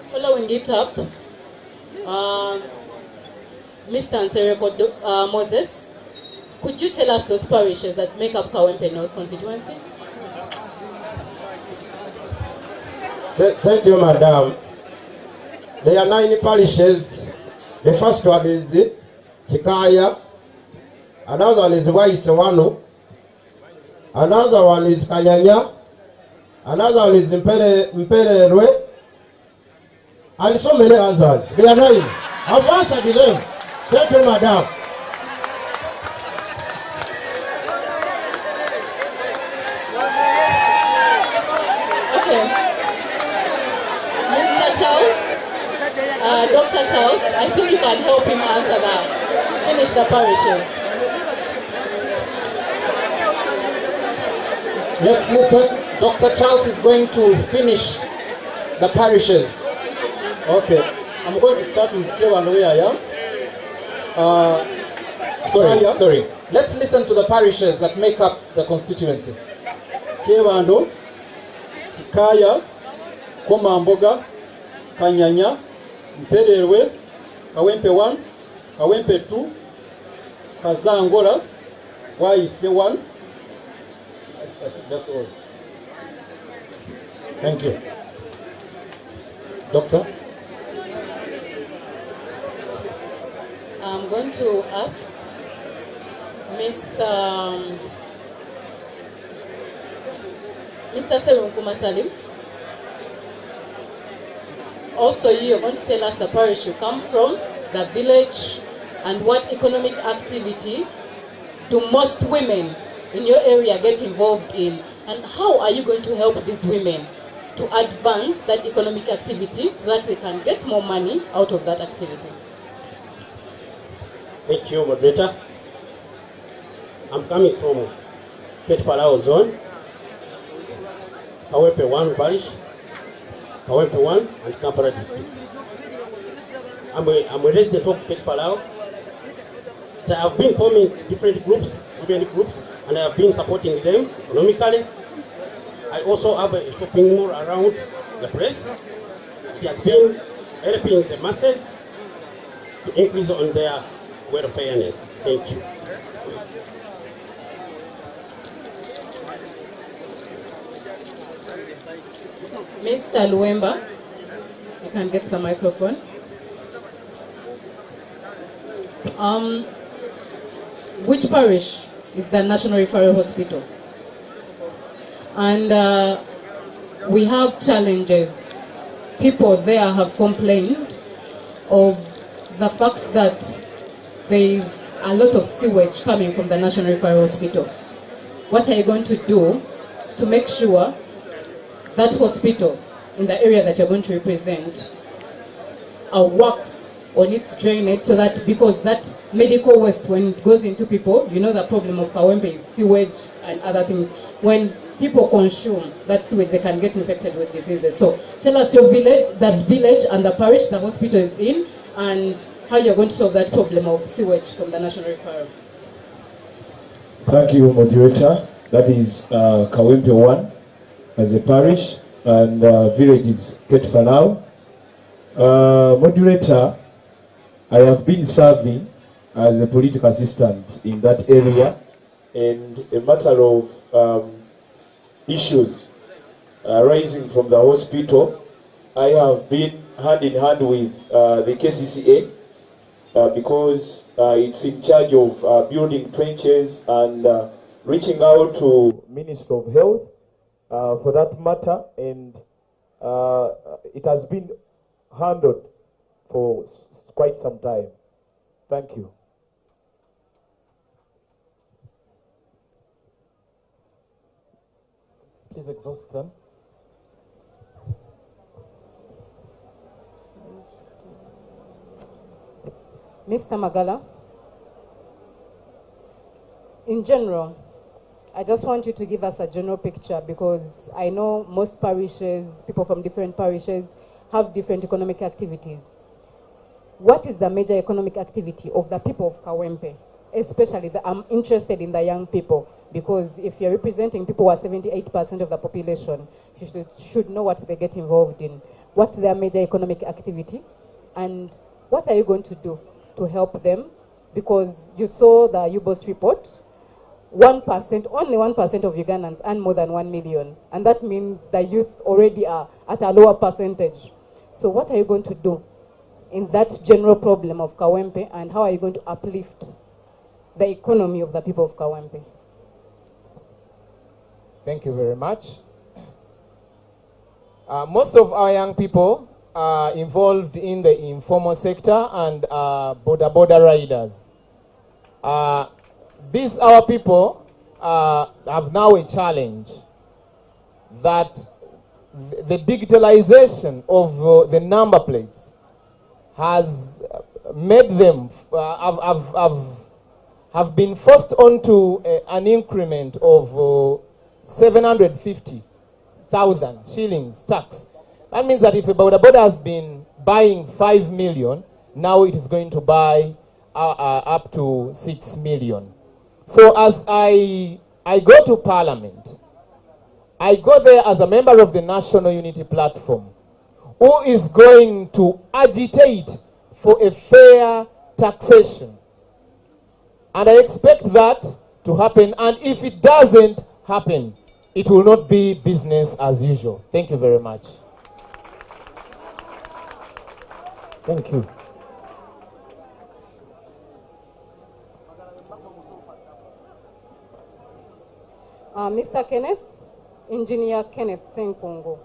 S23: Following it up, Mr. Ansereko Moses, could you tell us those parishes that make up Kawempe North constituency?
S10: Thank you, Madam. There are 9 parishes. The first one is the Hikaya. Another one is Waisewano. Another one is Kanyanya. Another one is Mpererwe. And so many others. They are 9. I've answered them. Thank you, Madam.
S23: Okay. Mr. Charles, Dr. Charles, I think you can help him answer that. Finish the parishes.
S2: Let's listen. Dr. Charles is going to finish the parishes.
S17: Okay, I'm going to start with Chewando where I am.
S2: Sorry. Let's listen to the parishes that make up the constituency.
S17: Chewando, Kikaya, Komamboga, Kanyanya, Mpererwe, Kawempe 1, Kawempe 2, Kazangola, Waise 1. That's all.
S2: Thank you. Doctor?
S23: I'm going to ask Mr. Serunkuma Salim. Also, you're going to tell us the parish you come from, the village, and what economic activity do most women in your area get involved in, and how are you going to help these women to advance that economic activity so that they can get more money out of that activity?
S13: Thank you, moderator. I'm coming from Petfalao zone, Kawempe 1 parish, Kawempe 1 and Kampala districts. I'm a resident of Petfalao. I have been forming different groups, women groups, and I have been supporting them economically. I also have a shopping mall around the place. It has been helping the masses to increase on their welfareness. Thank you.
S23: Mr. Luemba, you can get the microphone. Which parish is the National Referral Hospital? And we have challenges. People there have complained of the fact that there is a lot of sewage coming from the National Referral Hospital. What are you going to do to make sure that hospital in the area that you're going to represent works on its drainage, so that, because that medical waste, when it goes into people, you know the problem of Kawempe is sewage and other things. When people consume that sewage, they can get infected with diseases. So tell us your village, that village and the parish the hospital is in, and how you're going to solve that problem of sewage from the national referral.
S15: Thank you, moderator. That is Kawempe 1 as a parish, and village is Ketfanao. Moderator, I have been serving as a political assistant in that area, and a matter of issues arising from the hospital, I have been hand in hand with the KCCA because it's in charge of building trenches and reaching out to Minister of Health for that matter, and it has been handled for quite some time. Thank you. Please exhaust them.
S23: Mr. Magala, in general, I just want you to give us a general picture, because I know most parishes, people from different parishes, have different economic activities. What is the major economic activity of the people of Kawempe? Especially, I'm interested in the young people, because if you're representing people who are 78% of the population, you should know what they get involved in. What's their major economic activity? And what are you going to do to help them? Because you saw the UBOS report, 1%, only 1% of Ugandans earn more than 1 million. And that means the youth already are at a lower percentage. So what are you going to do in that general problem of Kawempe, and how are you going to uplift the economy of the people of Kawempe?
S16: Thank you very much. Most of our young people are involved in the informal sector and border riders. These our people have now a challenge that the digitalization of the number plates has made them have been forced onto an increment of 750,000 shillings tax. That means that if a border has been buying 5 million, now it is going to buy up to 6 million. So as I go to Parliament, I go there as a member of the National Unity Platform, who is going to agitate for a fair taxation. And I expect that to happen, and if it doesn't happen, it will not be business as usual. Thank you very much.
S15: Thank you.
S23: Mr. Kenneth, Engineer Kenneth Senkungu,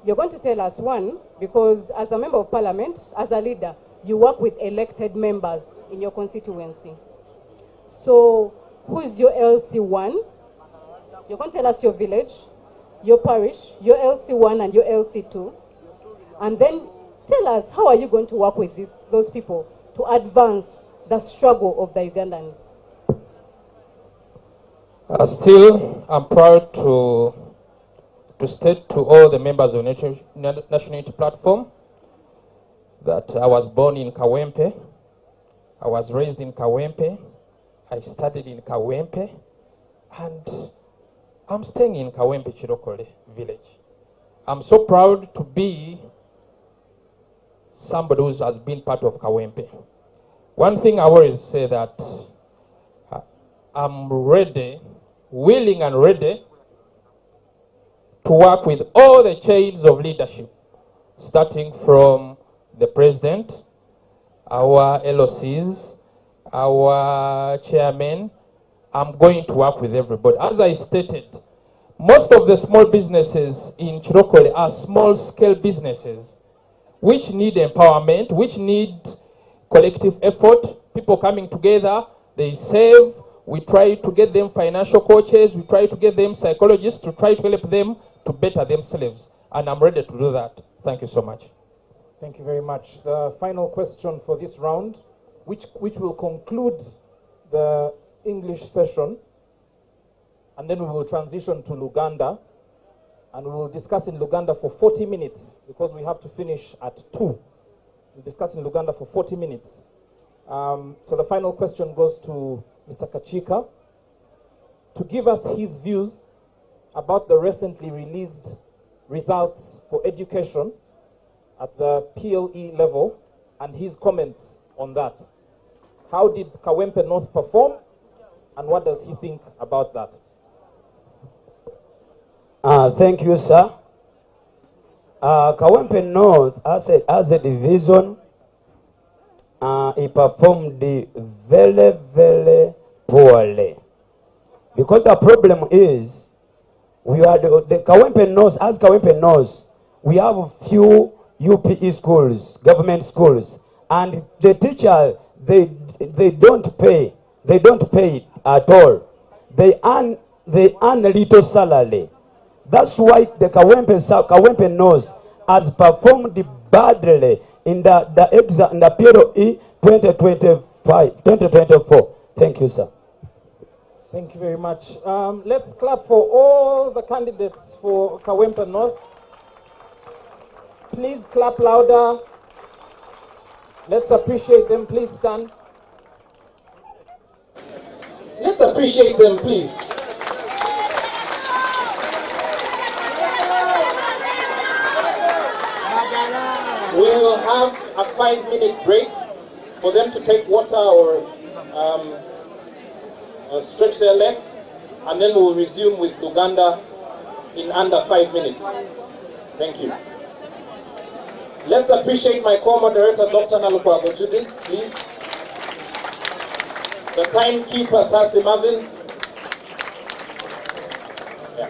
S23: you're going to tell us, one, because as a member of Parliament, as a leader, you work with elected members in your constituency. So who is your LC1? You're going to tell us your village, your parish, your LC1 and your LC2. And then tell us, how are you going to work with those people to advance the struggle of the Ugandans?
S18: Still, I'm proud to state to all the members of National Unity Platform that I was born in Kawempe, I was raised in Kawempe, I studied in Kawempe, and I'm staying in Kawempe Chirokole village. I'm so proud to be somebody who has been part of Kawempe. One thing I always say that I'm ready, willing and ready to work with all the chains of leadership, starting from the president, our LOCs, our chairman. I'm going to work with everybody. As I stated, most of the small businesses in Chirokole are small-scale businesses which need empowerment, which need collective effort, people coming together, they save. We try to get them financial coaches, we try to get them psychologists to try to help them to better themselves. And I'm ready to do that. Thank you so much.
S2: Thank you very much. The final question for this round, which will conclude the English session, and then we will transition to Luganda.
S7: and we will discuss in Luganda for 40 minutes because we have to finish at 2. We'll discuss in Luganda for 40 minutes. So the final question goes to Mr. Kachika to give us his views about the recently released results for education at the PLE level and his comments on that. How did Kawempe North perform, and what does he think about that?
S11: Thank you, sir. Kawempe North, as a division, he performed very, very poorly. Because the problem is, we are the Kawempe North, as Kawempe North, we have a few UPE schools, government schools, and the teachers, they don't pay at all. They earn a little salary. That's why the Kawempe North has performed badly in the exam in the PLE 2024. Thank you, sir.
S7: Thank you very much. Let's clap for all the candidates for Kawempe North. Please clap louder. Let's appreciate them. Please stand. Let's appreciate them, please. We will have a 5-minute break for them to take water or stretch their legs, and then we will resume with Uganda in under 5 minutes. Thank you. Let's appreciate my co-moderator, Dr. Nalukwago Judith, please. The timekeeper, Sasi Marvin. Yeah.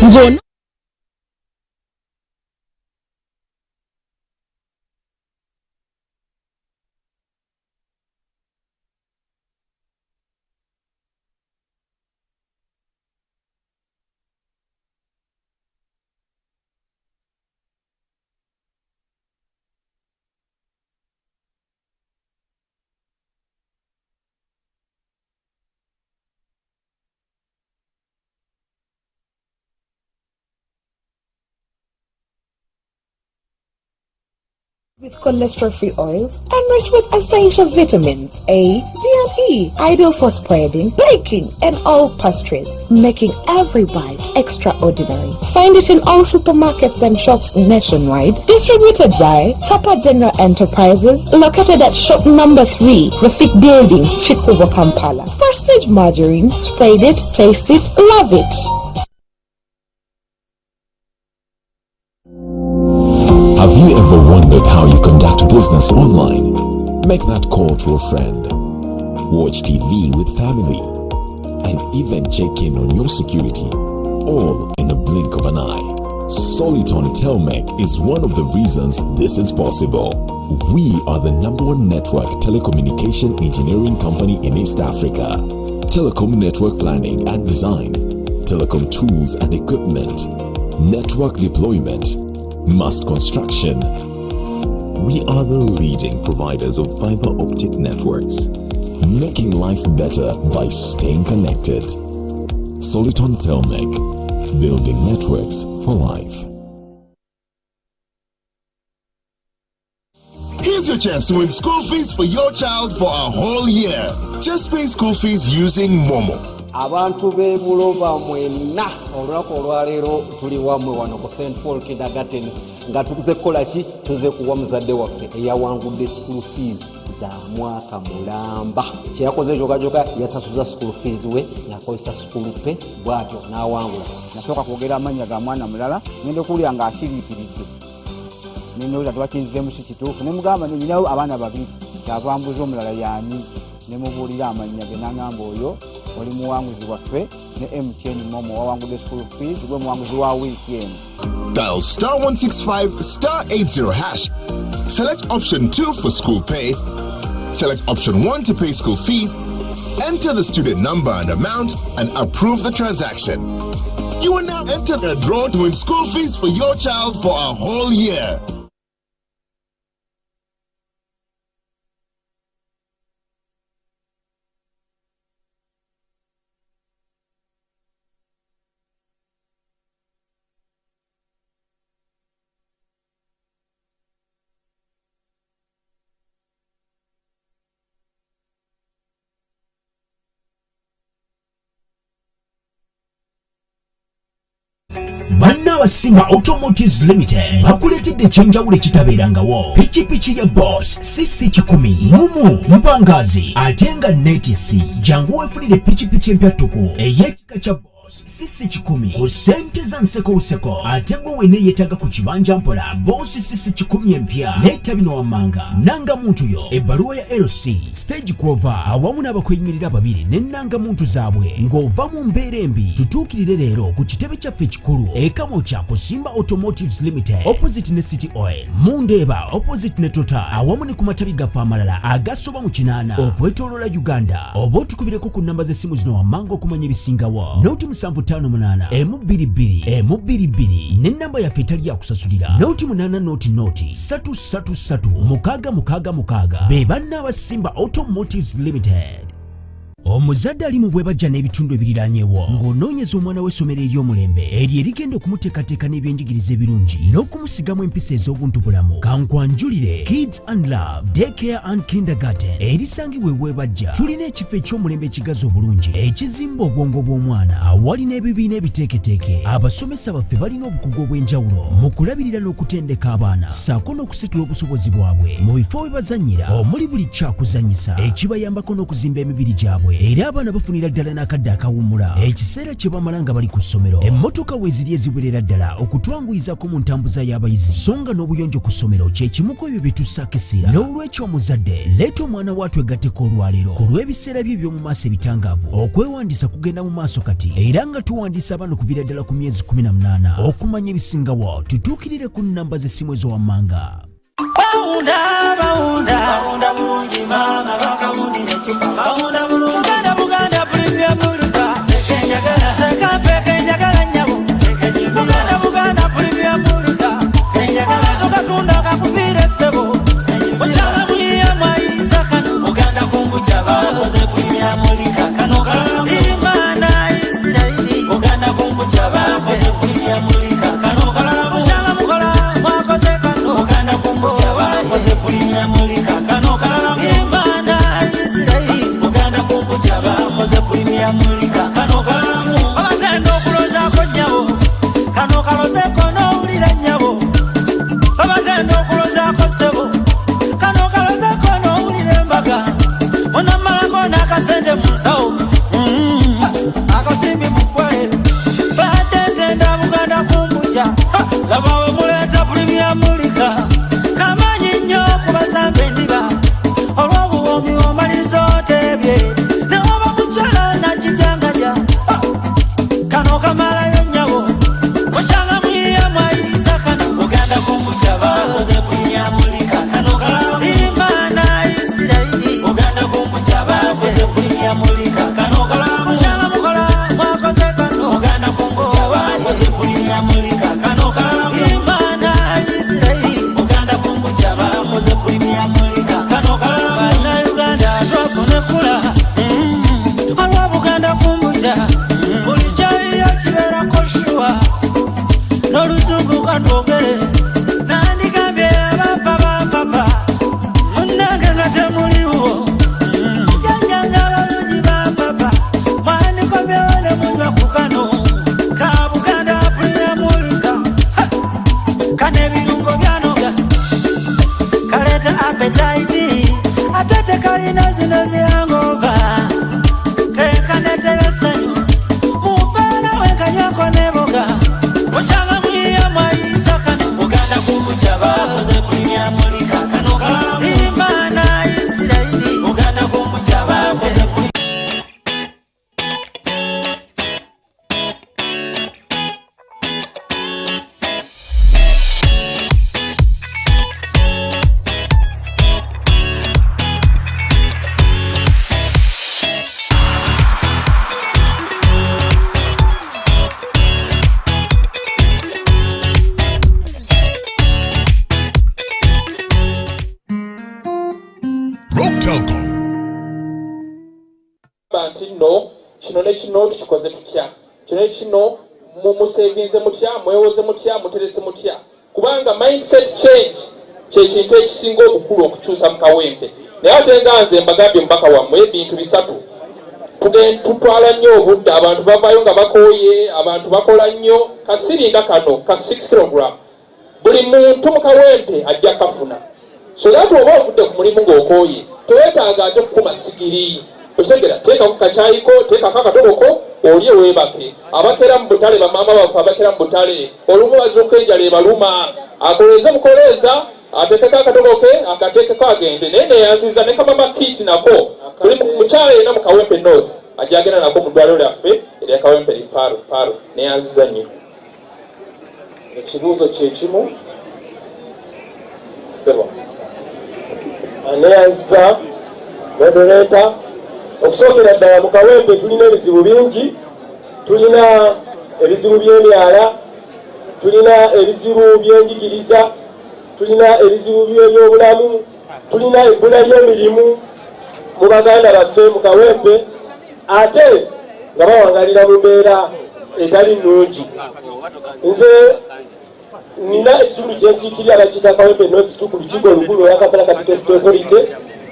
S19: Bon.
S21: With cholesterol-free oils, enriched with essential vitamins A, D, and E, ideal for spreading, baking, and all pastries, making every bite extraordinary. Find it in all supermarkets and shops nationwide. Distributed by Tapa General Enterprises, located at shop number 3, Rafik Building, Chikuva, Kampala. Prestige margarine, spread it, taste it, love it.
S22: Have you ever wondered how you conduct business online? Make that call to a friend, watch TV with family, and even check in on your security, all in a blink of an eye. Soliton Telmec is one of the reasons this is possible. We are the #1 network telecommunication engineering company in East Africa. Telecom network planning and design, telecom tools and equipment, network deployment, mass construction. We are the leading providers of fiber optic networks, making life better by staying connected. Soliton Telmec, building networks for life.
S24: Here's your chance to win school fees for your child for a whole year. Just pay school fees using Momo.
S25: Abantu be Buloba mwena olwako olwaleero tuli wamwe wano ku St. Paul Kindergarten nga tukuze kukola ki tuze kuwa muzadde waffe eyawangudde school fees za mwaka mulamba kyeyakoze jogajoga yasasuza school fees we yakozesa school pay bwatyo n'awangula nasooka kwogera amannya ga mwana mulala ngende kulya nga asiriikiridde nenooza tubakirizeemu si kituufu ne mugamba nyinawo abaana babiri kyavambuza omulala yaani ne mubuulira amannya ge n'angamba oyo oli muwanguzi waffe ne MTN Momo wawangudde school fees gwe muwanguzi wa wiiki eno.
S24: Dial *165 *80 hash. Select option 2 for school pay. Select option 1 to pay school fees. Enter the student number and amount and approve the transaction. You will now enter the draw to win school fees for your child for a whole year.
S1: Bannabasimba Automotives Limited bakuletedde ekyenjawulo ekitabeerangawo. Pikipiki ya Boss CC10 mumu mpangazi ate nga netisi jangu weefunire pikipiki empyatuku ey'ekika kya CC10 ku ssente za nseko ate gwe wene yeetaga ku kibanja mpola Boss CC10 empya n'etabino wammanga nanga muntu yo ebbaluwa ya LC stage kwova awamu n'abakweyimirira babiri n'ennangamuntu zaabwe ng'ova mu mbeera embi. Tutuukirire leero ku kitebe kyaffe ekikulu ekamo kya Kusimba Automotives Limited opposite ne City Oil Mundeeba opposite ne Total awamu ne ku matabi gaffe amalala agasoba mu 8 okwetooloola Uganda. Oba otukubireko ku nnamba z'essimu zino wammanga okumanya ebisingawo. Noti 758 M22 n'ennamba yaffe etali yakusasulira noti 8 noti 333 be bannabasimba Automotives Limited. Omuzadde ali mu bwebajja n'ebitundu ebiriraanyeewo ng'onoonyeza omwana w'essomero ery'omulembe eryo erigenda okumuteekateeka n'ebyenjigiriza ebirungi n'okumusigamu empisa ez'obuntubulamu. Kankwanjulire Kids and Love Daycare and Kindergarten erisangibwa ebwebajja. Tulina ekifo eky'omulembe ekigazi obulungi ekizimba obwongo bw'omwana awali n'ebibiina ebiteeketeeke. Abasomesa baffe balina obukugu obw'enjawulo mu kulabirira n'okutendeka abaana ssaako n'okusitula obusobozi bwabwe mu bifo we bazannyira omuli buli kyakuzannyisa ekibayambako n'okuzimba emibiri gyabwe. Era abaana bafunira ddala n'akadde akawummula ekiseera kye bamala nga bali ku ssomero. Emmotoka weeziri eziwerera ddala okutwanguyizako mu ntambuza y'abayizi so nga n'obuyonjo ku ssomero kye kimu ku ebyo bye tussaako essira. N'olw'ekyo omuzadde leeta omwana waatu egatteko olwaleero ku lw'ebiseera bye eby'omu maaso ebitangaavu. Okwewandiisa kugenda mu maaso kati era nga tuwandiisa abaana okuviira ddala ku myezi 18. Okumanya ebisingawo tutuukirire ku nnamba z'essimu ezowammanga. Bawunda bulungi mama bakawundire chupa bawunda bulungi Buganda premium mulika sekenjagala sekenjagala nyabo sekenjagala Buganda premium mulika sekenjagala tukatunda kakuvire sebo muchala mwiya maiza kano Buganda kumbucha bakoze premium mulika kano kalamu imana Israeli Buganda kumbucha bakoze premium mulika kano kalamu muchala mukola mwakoze kano Buganda kumbucha bakoze premium mulika kano kalamu imana Israeli Buganda kumbucha bakoze premium mulika kano kalamu abatendo okuloza konyabo kano kaloze kono ulira nyabo abatendo okuloza kosebo kano kaloze kono ulira embaga ona malako nakasente munsawo akasimbi mukwale badetenda Buganda kumbucha labawe muleta premium mulika kamanyi nnyo kubasamba endiba olw'obuwoomi omaliza otebye newoba mukyala nakijangaja kano kamalayo nnyabo mukyanga mwiya mwayiza kano Buganda kumbucha bakoze premium mulika kano kalamu imana Isirairi Buganda kumbucha bakoze premium mulika kano kalamu mukyanga mukola mwakoze kano Buganda kumbucha bakoze premium mulika kano kalamu imana Isirairi Buganda kumbucha bakoze premium mulika kano kalamu bana Uganda twafune kula alwa Buganda kumbucha buli kyaliyo kibeerako shuwa n'oluzungu katwogere nandigambye abafa bapapa munnange nga temuliwo janjanga abalungi bapapa mwandikomyewo ne munywa ku kano ka Buganda premium mulika kano ebirungo byanoga kaleeta appetite ate tekalina zino zihangova kekanetera essanyu mubeera wenkanywako neboga mukyanga mwiya mwayiza kano Buganda kumbucha bakoze premium mulika kano kalamu imana Isirairi Buganda kumbucha bakoze
S4: nti no kino ne kino tukikoze tutya kino ne kino mumusevinze mutya mwewoze mutya muterese mutya kubanga mindset change kyekintu ekisinga obukulu okukyusa mu kawempe naye ate nga nze mbagambye mubaka wammwe ebintu bisatu tutwala nnyo obudde abantu bavayo nga bakooye abantu bakola nnyo kasiringa kano ka 6 kg buli muntu mu kawempe ajja kafuna so that oba ovudde ku mulimu ng'okooye tewetaaga ate kukuma sigiri okitegera teekaku kakyayiko teekako akatoboko olye weebake abakera mu butale bamaama baffe abakera mu butale olumu bazuuka enjala ebaluma akoleeze mukoleeza ateekeko akatoboke akateekeko agende naye neyanziza ne kamama kit nako buli mukyala yena mu kawempe north ajja agenda nako mu ddwaliro lyaffe erya kawempe lifaaro neyanziza nnyo
S2: ekibuuzo kyekimu
S4: sebo
S14: aneyanziza moderator okusookera ddala mu kawempe tulina ebizibu bingi tulina ebizibu by'emyala tulina ebizibu by'enjigiriza tulina ebizibu by'ebyobulamu tulina ebbula ly'emirimu mu baganda baffe mu kawempe ate nga bawangalira mu mbeera etali nnungi nze nina ekitundu kyenkiikirira abakiyita kawempe north ku lukiiko olukulu olwa Kampala Capital City Authority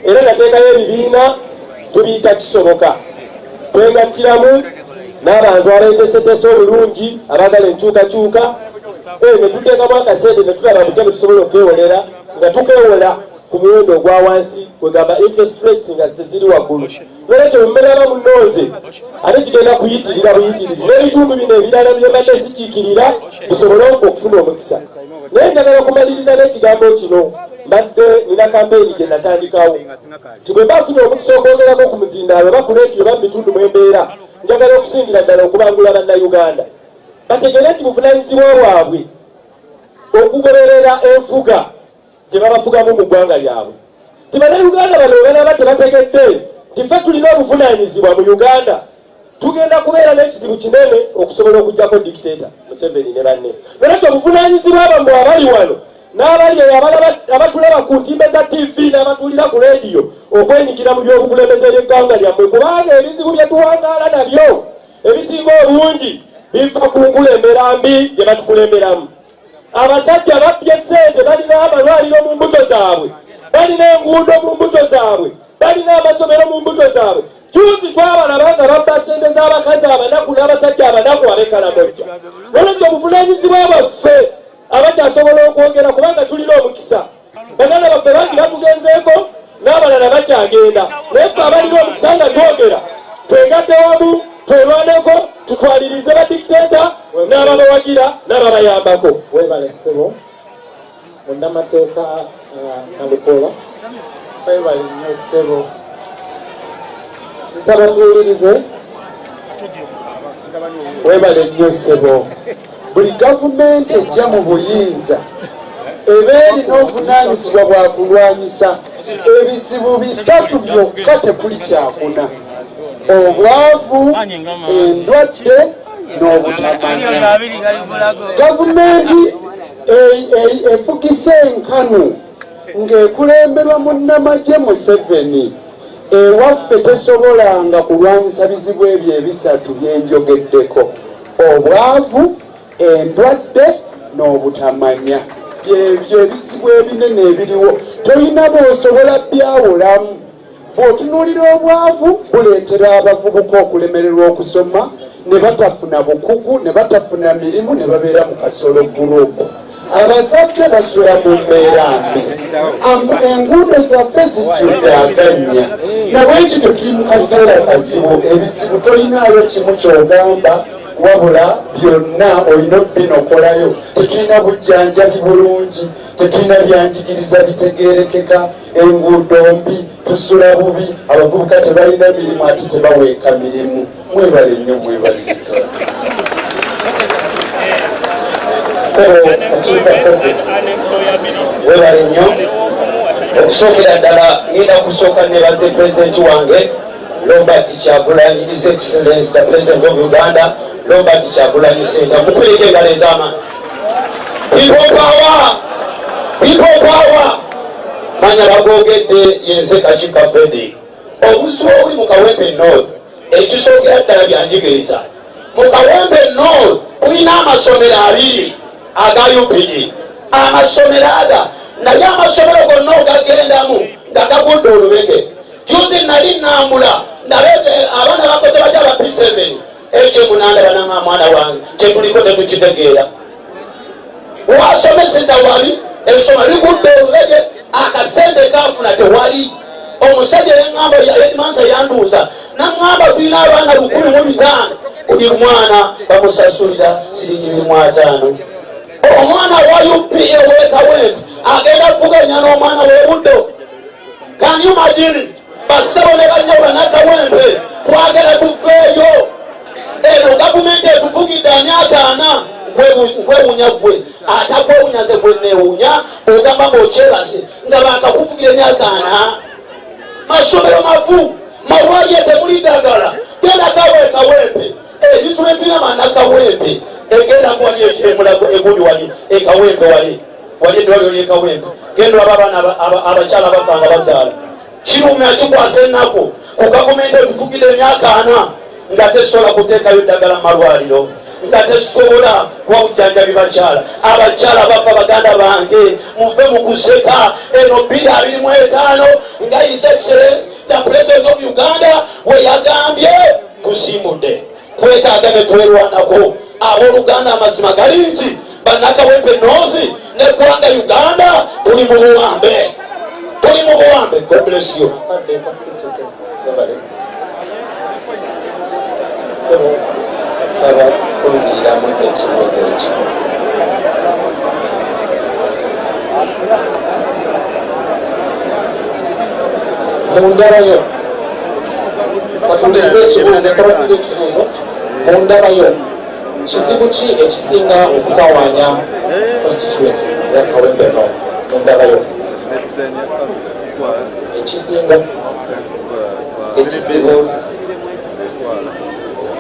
S14: era nateekayo ebibiina tubiyita kisoboka twegattiramu n'abantu abeeteeseteese obulungi abaagala enkyukakyuka ne tuteekamu akasente ne tulaba butebe tusobola okwewolera nga tukeewola ku muwendo ogwa wansi kwegamba interest rates nga teziri waggulu nolwekyo mubeeraba munonze ate kigenda kuyitirira buyitirizi n'ebitundu bino ebirala byembadde zikiikirira bisobole okufuna omukisa naye njagala okumaliriza n'ekigambo kino mbadde nina kampeyini gye natandikawo ti bwe bafuna omukisa okwogerako ku muzindaalo ba ku leediyo ba mu bitundu mwembeera njagala okusingira ddala okubangula bannayuganda bategere nti buvunaanyizibwa bwabwe okugoberera enfuga gye babafugamu mu ggwanga lyabwe ti bannayuganda bano banaba tebategedde nti ffe tulina obuvunaanyizibwa mu uganda tugenda kubeera n'ekizibu kinene okusobola okugjako dikiteeta Museveni ne banne nolwekyo obuvunaanyizibwa bamwe abali wano n'abali abatulaba ku ntimbe za tv n'abatuulira ku leediyo okwenyigira mu byobukulembeze by'eggwanga lyammwe kubanga ebizibu bye tuwangaala nabyo ebisinga obungi biva ku nkulembera mbi gye batukulemberamu abasajja babbye ssente balina amalwaliro mu mbuto zaabwe balina enguudo mu mbuto zaabwe balina amasomero mu mbuto zaabwe juzi twabalaba nga babba ssente z'abakazi abanaku n'abasajja abanaku ab'ekkalamojja nolwekyo obuvunaanyizibwa bwaffe abakyasobola okwogera kubanga tulina omukisa baganda baffe bangi batugenzeeko n'abalala bakyagenda naye ffe abalina omukisa nga twogera twegatte wamu twerwaneko tutwalirize badikiteeta n'ababawagira n'ababayambako
S2: webale ssebo munnamateeka nalupola
S12: webale nnyo ssebo
S2: nsaba tuwulirize
S12: webale nnyo ssebo buli gavumenti ejja mu buyinza eba erina obuvunaanyizibwa bwa kulwanyisa ebizibu bisatu byokka tekuli kyakuna obwavu endwadde n'obutamanya gavumenti efugisa enkanu ng'ekulemberwa munnamagye Museveni ewaffe tesobolanga kulwanyisa bizibu ebyo ebisatu byenjogeddeko obwavu endwadde n'obutamanya byebyo ebizibu ebinene ebiriwo tolina bw'osobola byawulamu bw'otunuulira obwavu buleetera abavubuka okulemererwa okusoma ne batafuna bukugu ne batafuna mirimu ne babeera mu kasolo gurupu abazadde basula mu mbeera mbi enguudo zaffe zijjudde aganya nabwekityo tuli mu kaseera kazibu ebizibu tolinaayo kimu ky'ogamba wabula byonna olina obbinokolayo tetulina bujjanjabi bulungi tetulina byanjigiriza bitegeerekeka enguudo mbi tusula bubi abavubuka tebalina mirimu ate tebaweeka mirimu mwebale nnyo mwebalirika
S11: webale nnyo okusookera ddala nina kusooka nebaze pulezidenti wange Robert Kyagulanyi His Excellency the President of Uganda Robert Kyagulanyi Ssentamu mupulike engalo ez'amaanyi people power manya bagogedde yenze Kachika Freddy obuzibu obuli mu Kawempe North ekisookera ddala byanjigiriza mu Kawempe North bulina amasomero abiri aga UPE amasomero aga naye amasomero gonna ogagendamu nga gagudde olubege juzi nali nambula nabene abana bakoze bajja ba P7 ekyo munanda bananga mwana wange tetuliko tetukitegeera wasomeseza wali esoma likudde olege akasente kafuna tewali omusajja yangamba yedimansa yanduuza nangamba tulina abaana 105 buli mwana bamusasulira siringi 500 omwana wa UP ewekawempe agenda kuvuganya n'omwana w'obuddo. Can you imagine basabo ne banyawula n'akawempe twagala tufeeyo eno gavumenti etuvugidde emyaka 4 nkwewunya gwe atakwewunya ze gwe neewunya ogamba ng'okyebase nga bakakuvugira emyaka 4 masomero mavu malwalye temuli ddagala genda kawempe disitulikiti n'amaana kawempe egenda kuwali emulago eguli wali ekawempe wali eddwaliro ly'ekawempe genda abaana abakyala bafanga bazaala kirumya kikwasa ennaku ku gavumenti etuvugidde emyaka 4 nga tesobola kuteekayo ddagala mu malwaliro nga tesobola kuwabujjanjabi bakyala abakyala bafa baganda bange muve mu kuseka eno 2025 nga his excellence the president of Uganda we yagambye kusimudde kwetaaga ne twerwanako abooluganda amazima gali nti bannakawempe North n'eggwanga Uganda tuli mu buwambe. God bless you.
S9: Saba kuziramu ekibuuzo ekyo.
S2: Mundarayo katuleze ekibuuzo mundarayo kizibu ki ekisinga okutawaanya constituency ya Kawempe North mundarayo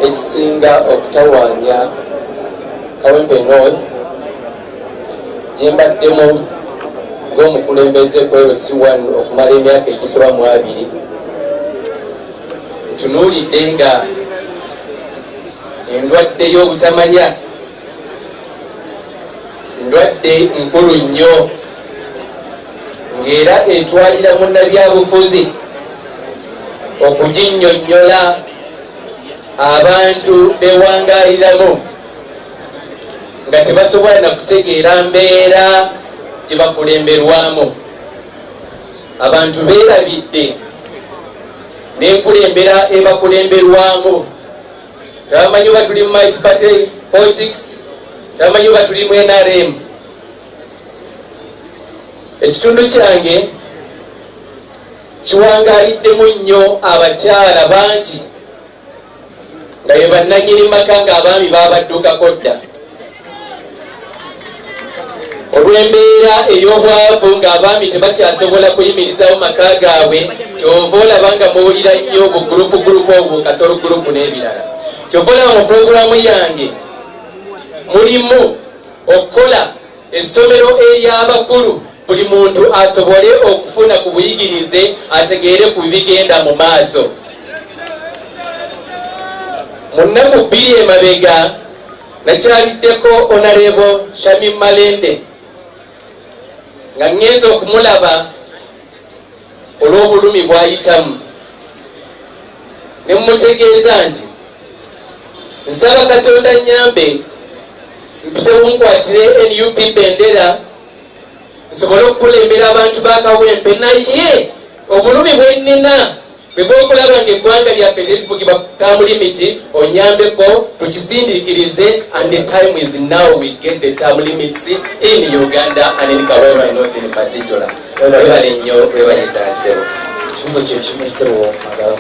S9: ekisinga okutawaanya Kawempe North gyembaddemu ng'omukulembeze ku LC1 okumala emyaka egisoba mu 2 ntunuulidde nga endwadde y'obutamanya ndwadde nkulu nnyo ng'era etwalira munnabyabufuzi okuginnyonnyola abantu bewangaaliramu nga tebasobola na kutegeera mbeera gye bakulemberwamu. Abantu beerabidde n'enkulembera ebakulemberwamu. Tebamanyi oba tuli mu multi-party politics, tebamanyi oba tuli mu NRM. Ekitundu kyange kiwangaaliddemu nnyo abakyala bangi nga be bannannyini maka ng'abaami babaddukako dda olw'embeera ey'obwavu ng'abaami tebakyasobola kuyimirizawo maka gaabwe. Kyova olaba nga muwulira nnyo bugurupu obwo kasolo gurupu n'ebirala. Kyova olaba mu puroguramu yange mulimu okukola essomero ery'abakulu buli muntu asobole okufuna ku buyigirize ategeere ku bibigenda mu maaso. Mu nnaku 2 emabega nakyaliddeko Honorable Shamim Malende nga ngenza okumulaba olw'obulumi bw'ayitamu ne mmutegeeza nti nsaba Katonda nnyambe mpitewo nkwatire NUP bendera nsobole okukulembera abantu ba Kawempe, naye obulumi bwe nnina bwe bw'okulaba ng'eggwanga lyaffe terifugibwa ku term limit onyambeko tukisindiikirize, and the time is now we get the term limits in Uganda and in Kawempe North in particular. Webale nnyo webale ddasebo.
S2: Ekibuuzo kye kimusebo magala.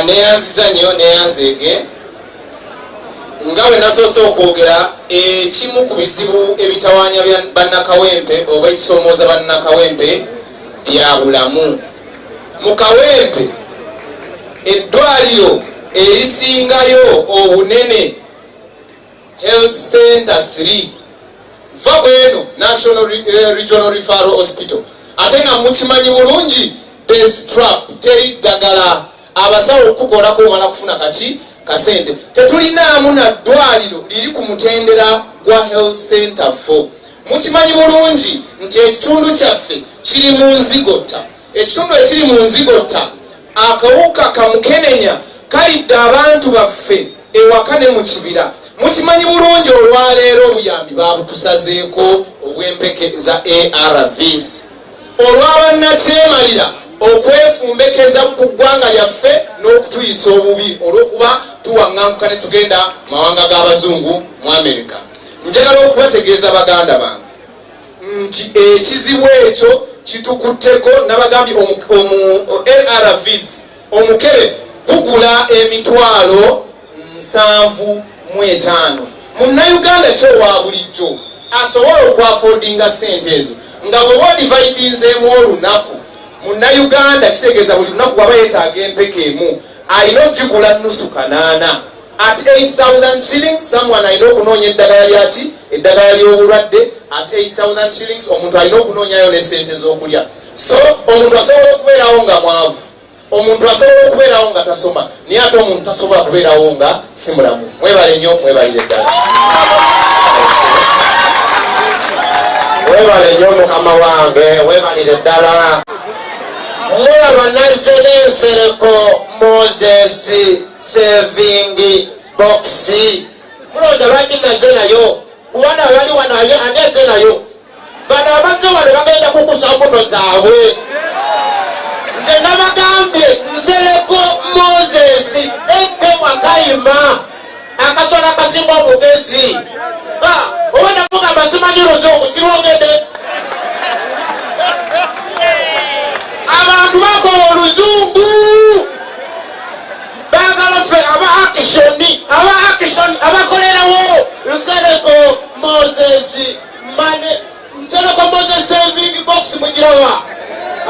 S3: Neyanziza nnyo neyanzeege nga bwe nasoose okwogera ekimu ku bizibu ebitawaanya bannakawempe oba ekisoomooza bannakawempe bya bulamu. Mu Kawempe eddwaliro erisingayo obunene Health Center 3 va kweno National Regional Referral Hospital ate nga mukimanyi bulungi death trap teri ddagala abasawo okukolako omala kufuna kaki kasente. Tetulinaamu na ddwaliro liri ku mutendera gwa Health Center 4. Mukimanyi bulungi nti ekitundu kyaffe kiri mu nzigota ekitundu ekiri mu nzigota akawuka kamukenenya kalidde abantu baffe ewaka ne mu kibira. Mukimanyi bulungi olwaleero obuyambi babutusazeeko obw'empeke za ARVs olw'abannakyemalira okwefumbekeza ku ggwanga lyaffe n'okutuyisa obubi olw'okuba tuwaŋŋanguka ne tugenda mawanga g'abazungu mu Amerika. Njagala okubategeeza baganda bange nti ekizibu ekyo kitukutteko nabagambye ARVs omukebe gugula emitwalo 75. Munnayuganda kyowa bulijjo asobola okwafoodinga ssente ezo nga bwe wadividinzeemu olunaku. Munnayuganda kitegeeza buli lunaku waba yeetaaga empeke emu alina okigula nnusu 8 at 8,000 shillings. Someone alina okunoonya eddagala lyaki eddagala ly'obulwadde at 8,000 shillings. Omuntu alina okunoonyayo ne ssente z'okulya. So omuntu asobola okubeerawo nga mwavu, omuntu asobola okubeerawo nga tasoma, naye ate omuntu tasobola kubeerawo nga si mulamu. Mwebale nnyo, mwebalire ddala.
S10: Webale nnyo mukama wange, webalire ddala. Mulaba nazelensereko Moses saving box. Mulowooza lwaki naze nayo? Kubanga bali wano ani aze nayo? Bano abazze wano bagenda kukusa mbuto zaabwe. Nze nabagambye nzereko Moses eke wakayima akasola akasinga obugezi. Oba namugamba simanyi luzungu sirwogede. Abantu bakola oluzungu baagala ffe aba action abakolerawo. Nsereko Moses nsereko Moses saving box mugiraba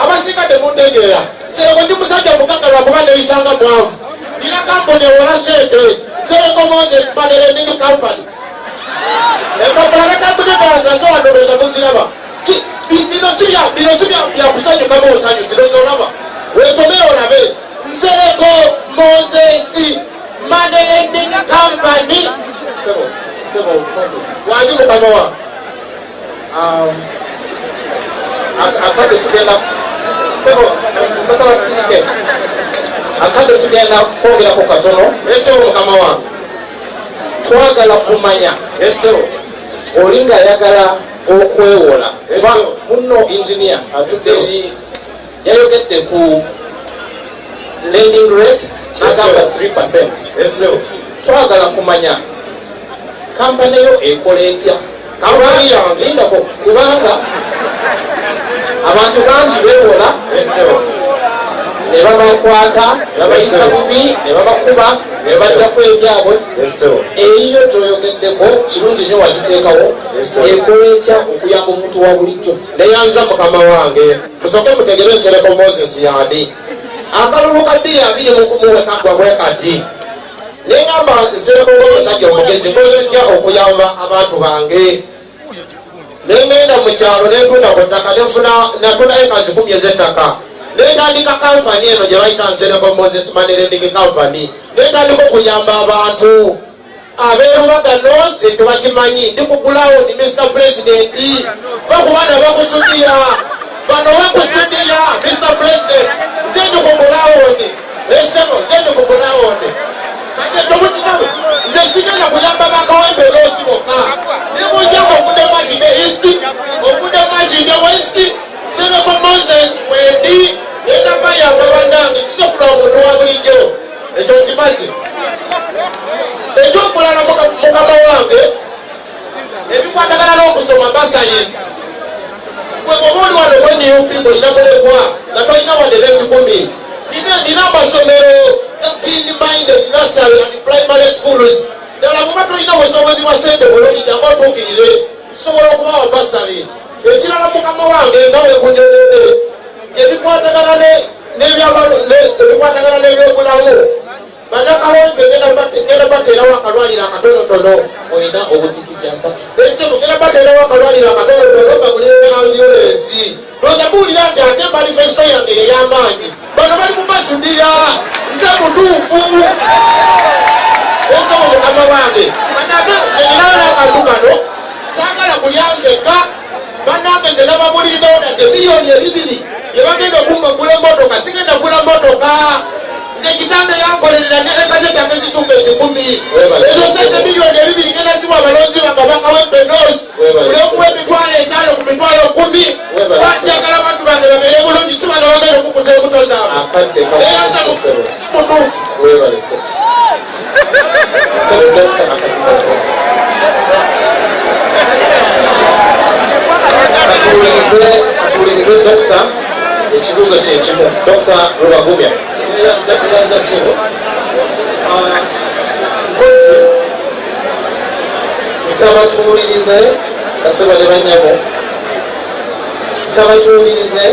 S10: abasigadde muntegeera. Nsereko ndi musajja mugagga lwakuba neyisanga mwavu, nina kampuni ewola sente. Nsereko Moses money lending company. Empapula natambulitanza nzowandolooza muziraba. Bino si byakusanyukamu osanyusi loza olaba wesomere olabe. Nsereko Moses money lending company. Wangi mukama wa
S2: akade tugenda basaba kisirike akade tugenda kwongerako katono.
S10: Ese mukama wange
S2: twagala kumanya olinga ayagala okwewola kuba muno engineer atuzeri yayogedde ku lending rates agamba 3%. Twagala kumanya kampani yo ekola etya kubanga abantu bangi bewola ne babakwata ne babayisa bubi ne babakuba ne bajjako ebyabwe. Eyiyo gyoyogeddeko kirungi nnyo wagiteekawo ekola etya okuyamba omuntu wa bulijjo.
S10: neyanza mukama wange musooke mutegere Nsereko Moses yandi akalulu ka 220 kagwa bwe kati. Nengamba Nsereko ng'omusajja omugezi nkoze ntya okuyamba abantu bange. Nengenda mu kyalo netunda ku ttaka natunda ekazi 10 ez'ettaka. Netandika kampani eno gye bayita Nsereko Moses money lending company. Netandika okuyamba abantu abeerubaga nose tebakimanyi. Ndikugulawo ni Mr. President fa kubana bakusudiya bano bakusudiya Mr. President. Nze ndikugulawo ni esebo nze ndikugulawo ni kati tobutinawe nze sigenda kuyamba bakawembe oloosi bokka nebujjanga ovudde magine east ovudde magine west. Nsereko Moses mwendi yenda bayamba bannange kisobola omuntu wa bulijjo ekyo nkimazi. Ekyokulala mukama wange ebikwatagana n'okusoma basalis gwe bwoba oli wano kwe NUP ng'olina mulekwa nga tolina wadde leti 10. Nina amasomero keen minded nursery and primary schools. Ddala kuba tolina busobozi bwa ssente bulungi jangu otuukirire nsobola okubawa basali. Ekirala mukama wange nga weekunyoledde ebikwatagana n'ebyobulamu banakawempe ngenda bateerawo akalwaliro akatonotono.
S2: Olina obutikiti 3.
S10: Ese ngenda bateerawo akalwaliro akatonotono bagulire ambulensi. Looza buwulira nti ate manifesto yange ey'amaanyi bano bali mubasudiya nze mutuufu. Ese mukama wange banage ninawo n'akantu kano saagala kulyanzeka. Banange nze nababuliriddewo nadde miliyoni 2 yebagenda okumba gula motoka sigenda gula motoka nze kitanda yankolerera nerekaze tange zisuka ekikumi ezo sente miliyoni 2 ngenda ziwa abalonzi bagabaka w'ebenosi ulekuwa emitwalo 5 ku mitwalo 10 wanjagala abantu bange babeere bulungi si bano bagenda okukuta embuto zaabwe eyanza mutuufu
S2: atuwulirize dokita ekibuuzo kyekimu Dr. Abavuganya
S5: yaza sebo mpozi
S2: nsaba tuwulirize baseba ne banyabo nsaba tuwulirize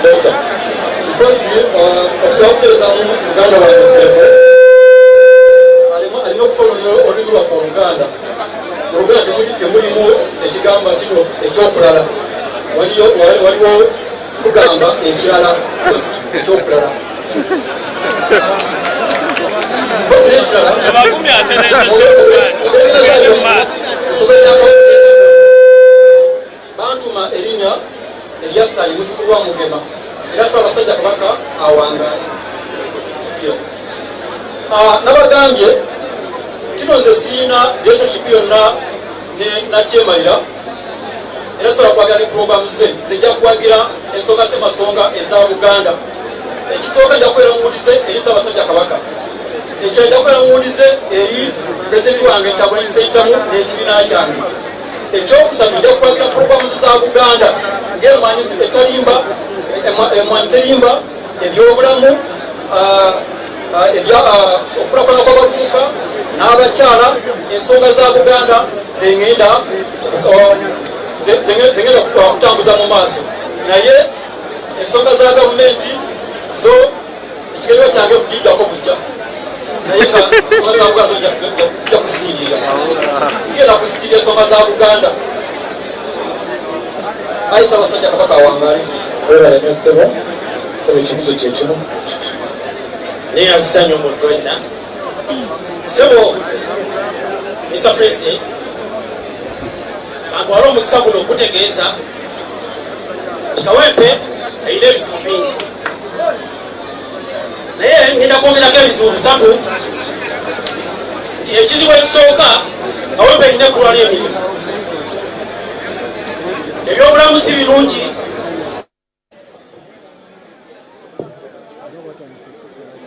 S2: dokita
S5: mpozi okusobola okuterezamu Uganda wange sebo alina okutononera olulimi lwaffe Oluganda mu Luganda temulimu ekigamba kino ekyokulala waliwo tugamba ekirala ekyokulala bantuma erinnya eryasayi muzzukulu wa Mugema era Ssaabasajja Kabaka awangaale nabagambye kino nze siina relationship yonna nakyemalira era sobola kwagira ne programu ze zijja kuwagira ensonga z'emasonga eza Buganda. Ekisooka nja kubeera muwulize eri Ssaabasajja Kabaka, ekyo nja kubeera muwulize eri pulezidenti wange Kyagulanyi Ssentamu n'ekibiina kyange. Ekyokusatu nja kuwagira programu za Buganda ng'emwanyi etalimba emwanyi terimba, ebyobulamu, okulakulana kw'abavubuka n'abakyala, ensonga za Buganda zengenda kutambuza mu maaso. Naye ensonga za gavumenti zo ekigerero kyange kugijjako bujja, naye nga ensonga za Buganda zijja kuzitirira, zigenda kuzitirira ensonga za Buganda. Ayi Ssaabasajja Kabaka awangaale.
S2: Webale nnyo ssebo, ssebo ekibuuzo kye kimu.
S11: Naye azisanya omudweta ssebo Mr. President, kantwala omukisa guno okutegeeza nti Kawempe erina ebizibu bingi, naye ngenda kwongerako ebizibu 3 nti ekizibu ekisooka Kawempe erina eggulwa ly'emirimu, ebyobulamu si birungi,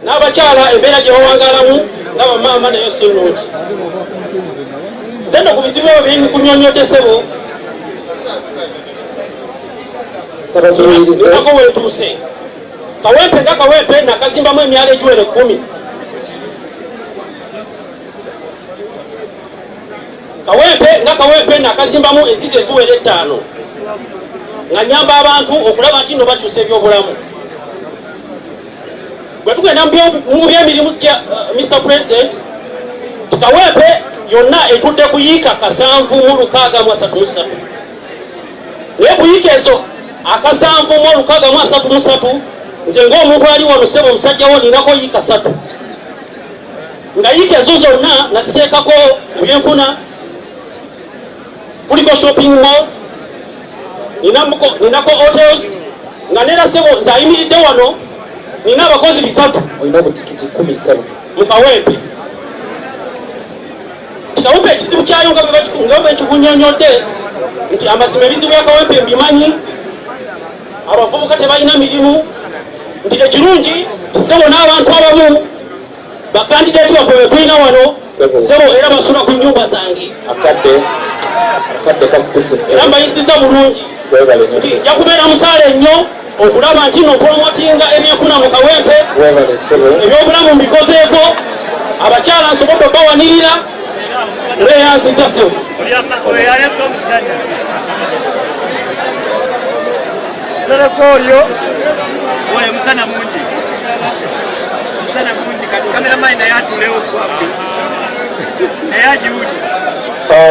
S11: n'abakyala embeera gye bawangaalamu n'abamaama nayo si nnungi. Nze nno ku bizibu ebyo bye nkunyonyote ssebo, nako weetuuse. Kawempe nga Kawempe nakazimbamu emyalo egiwera 10. Kawempe nga Kawempe nakazimbamu enzizi eziwera 5 nga nyamba abantu okulaba nti nno bakyusa ebyobulamu. Bwe tugenda mu byemirimu gya Mr. President, Kawempe yonna etudde kuyiika 7,633, naye kuyiika ezo 7,633 nze ng'omuntu ali wano ssebo omusajja wo ninako yiika 3, nga yiika ezo zonna naziteekako ebyenfuna, kuliko shopping mall, ninako hotels, nga neera ssebo nze ayimiridde wano nina abakozi 3
S2: olina obutikiti 17
S11: mu Kawempe. Kawempe ekizibu kyayo nga bwe nkikunyonyodde nti amazima ebizibu ya Kawempe mbimanyi, abavubuka tebalina mirimu, nti ekirungi ssebo n'abantu abamu bakandideeti baffe bwe tulina wano ssebo era basula ku nnyumba zange era mbayisiza bulungi nti nja kubeera musaale nnyo okulaba nti no promotinga ebyenfuna mu Kawempe, ebyobulamu mbikozeeko, abakyala nsobodde obawanirira, neyansiza ssebo.
S6: Serekorio oyo musana mungi kati kameramani naye atulewo kwapi naye agiwuli.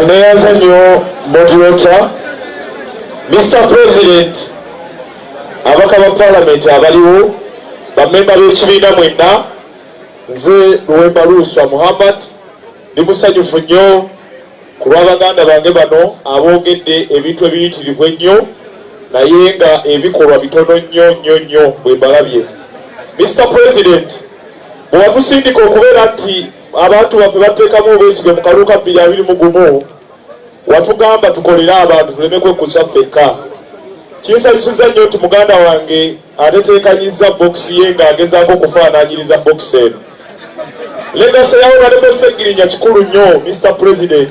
S15: Neyanza nnyo moderator. Mr. President, abaka ba Parliament abaliwo, bamemba b'ekibiina mwenna, nze Luwemba Luswa Muhammad ndi musanyufu nnyo ku lw'Abaganda bange bano aboogedde ebintu ebiyitirivu ennyo naye nga ebikolwa bitono nnyo bwe mbalabye. Mr. President, bwe watusindika okubeera nti abantu baffe bateekamu obwesige mu kalulu ka 2021 watugamba tukolere abantu tuleme kwekusa ffekka. Kinsanyusiza nnyo nti muganda wange ateteekanyiza bokisi ye ng'agezaako okufaanaanyiriza bokisi eno. Legasi ya Honorable Segirinya kikulu nnyo Mr. President,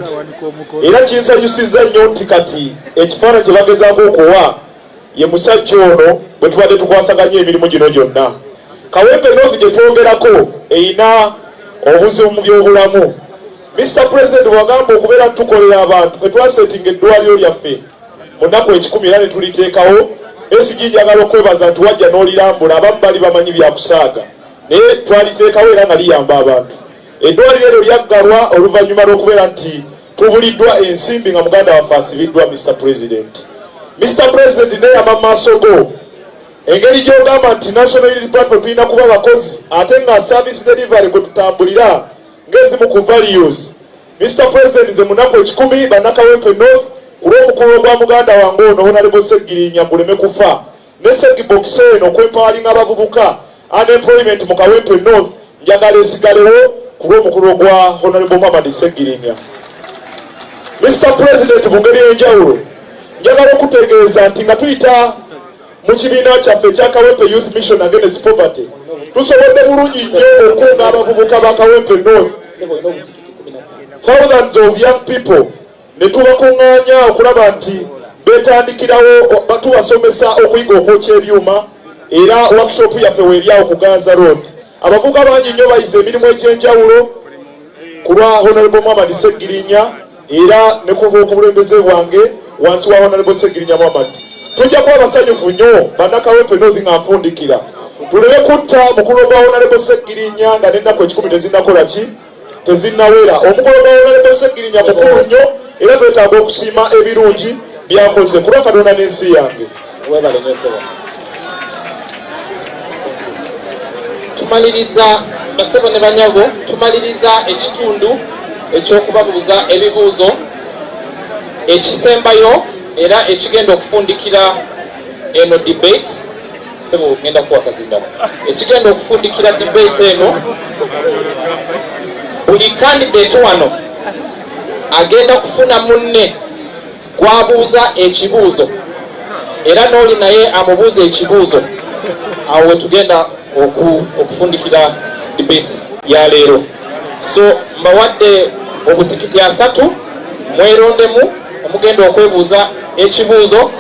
S15: era kinsanyusiza nnyo nti kati ekifaananyi kye bagezaako okuwa ye musajja ono bwe tubadde tukwasaganya emirimu gino gyonna. Kawempe North gye twogerako erina obuzibu mu byobulamu. Mr. President, wagamba okubeera tukolera abantu ffe twasetinga eddwaliro lyaffe mu nnaku 10 era ne tuliteekawo. Esigi njagala okwebaza nti wajja n'olirambula, abamu bali bamanyi byakusaaga naye twaliteekawo era nga liyamba abantu. Eddwaliro eryo lyaggalwa oluvannyuma lw'okubeera nti tubuliddwa ensimbi nga muganda waffe asibiddwa. Mr. President, Mr. President, neyama mu maaso go engeri gy'ogamba nti National Unity Platform tulina kuba bakozi ate nga service delivery kwe tutambulira ng'ezimu ku values. Mr. President, ze munaku 10 bannakawempe North ku lw'omukulu gwa muganda wange ono Honorable Segirinya guleme kufa ne segibokisi eno okwempawalinga abavubuka unemployment mu Kawempe North njagala esigalewo ku lw'omukulu gwa Honorable Muhammad Segirinya. Mr. President, mu ngeri y'enjawulo njagala okutegeeza nti nga tuyita mu kibiina kyaffe ekya Kawempe Youth Mission Against Poverty tusobodde bulungi nnyo okunga abavubuka ba Kawempe North, thousands of young people, ne tubakuŋŋaanya okulaba nti beetandikirawo batubasomesa okuyiga okwokya ebyuma era workshop yaffe weeryawo ku Gaza Road. Abavubuka bangi nnyo bayize emirimu egy'enjawulo ku lwa Honorable Muhammad Segirinya era ne kuva okubulembeze bwange wansi wa Honorable Segirinya Muhammad. Tujja kuba basanyufu nnyo bannakawempe North nga nfundikira tuleme kutta mukulu gwa Honorable Segirinya nga n'ennaku 10 tezinnakola ki tezinnawera. Omukulu gwa Honorable Segirinya mukulu nnyo era twetaaga okusiima ebirungi byakoze ku lwa Katonda n'ensi yange.
S4: Tumaliriza basebo ne banyago, tumaliriza ekitundu ekyokubabuuza ebibuuzo ekisembayo era ekigenda okufundikira eno debate. Sebo ngenda kuwa kazinda ekigenda okufundikira debate eno. Buli candidate wano agenda kufuna munne gwabuuza ekibuuzo era n'oli naye amubuuza ekibuuzo. Awo wetugenda okufundikira debate ya leero. So mbawadde obutikiti 3 mwerondemu omugenda okwebuuza ekibuuzo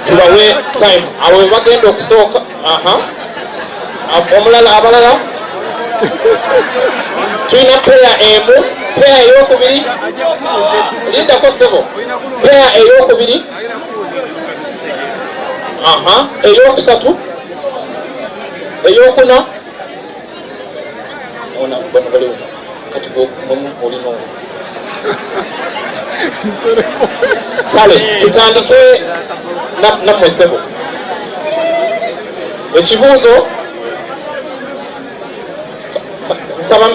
S4: tubawe time. Awo bagenda okusooka omulala abalala tulina peya emu, peya ey'okubiri lindako sebo, peya ey'okubiri eyokusatu eyokuna ona bano baliwo kati olino kale tutandike nammwe sebo. Ekibuuzo nsaba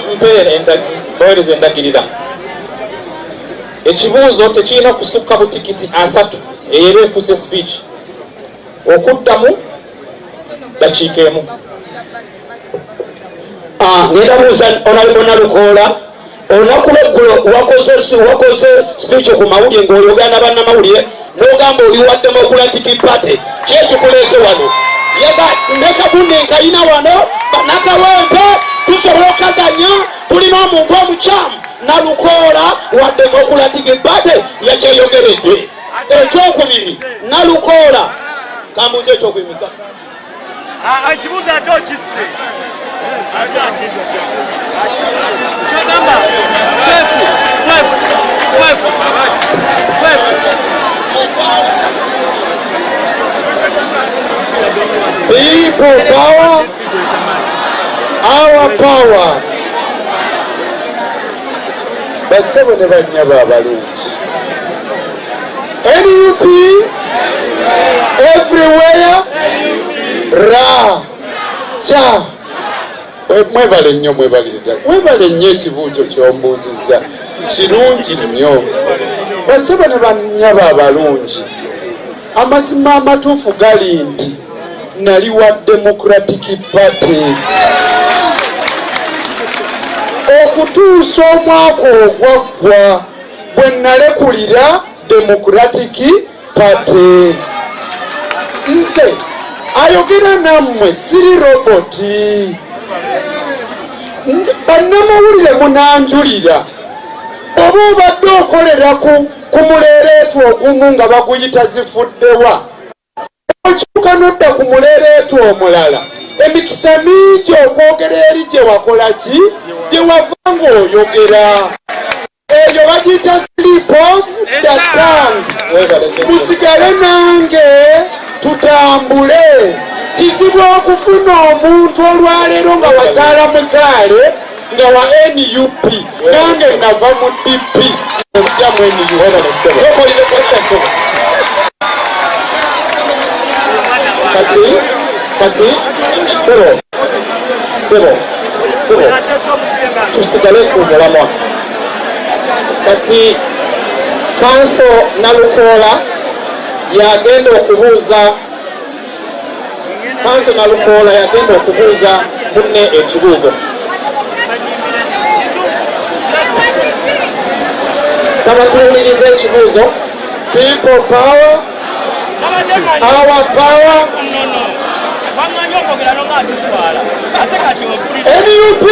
S4: mpeereze endagirira. Ekibuuzo tekirina kusukka butikiti 3 eyera efuuse speech okuddamu dakiika emu.
S11: Ngenda buuza Honorable Nalukoola, olunaku lweggulo wakoze speech ku mawulire ng'oyogana bannamawulire n'ogamba oli wa Democratic Party. Ki ekikuleese wano? Ndeka bunne nkayina wano bannakawempe tusobola okukazanya tulina omuntu omukyamu. Nalukoola wa Democratic Party yakyeyogeredde. Ekyokubiri Nalukoola kambuuza ekyokubimika
S6: ekibuuzo ate okisse kyogamba
S10: people power, our power. Basebo ne banyaba abalungi. NUP everywhere. Ra cha mwebale nnyo mwebale nnyo ekibuuzo ky'ombuuzizza kirungi nnyo
S12: basebe ne banyaba abalungi amazima amatuufu gali nti nali wa Democratic Party okutuusa omwaka ogwaggwa bwe nalekulira Democratic Party. Nze ayogera nammwe siri roboti. Bannamawulire munanjulira oba obadde okolera ku muleereetu ogumu nga baguyita zifuddewa okyuka nodda ku muleereetu omulala emikisa mingi okwogera eri gye wakola ki gye wava ng'oyogera eyo bagiyita slip of the tongue. Musigale nange tutambule. Kizibu okufuna omuntu olwaleero nga wazaala muzaale nga wa NUP nange nava mu DP ojja mu NUP. Kati sebo tusigale ku mulamwa. Kati kanso Nalukoola yagenda okubuuza munne ekibuuzo. Sabatuuliriza ekibuuzo. People power, our power, NUP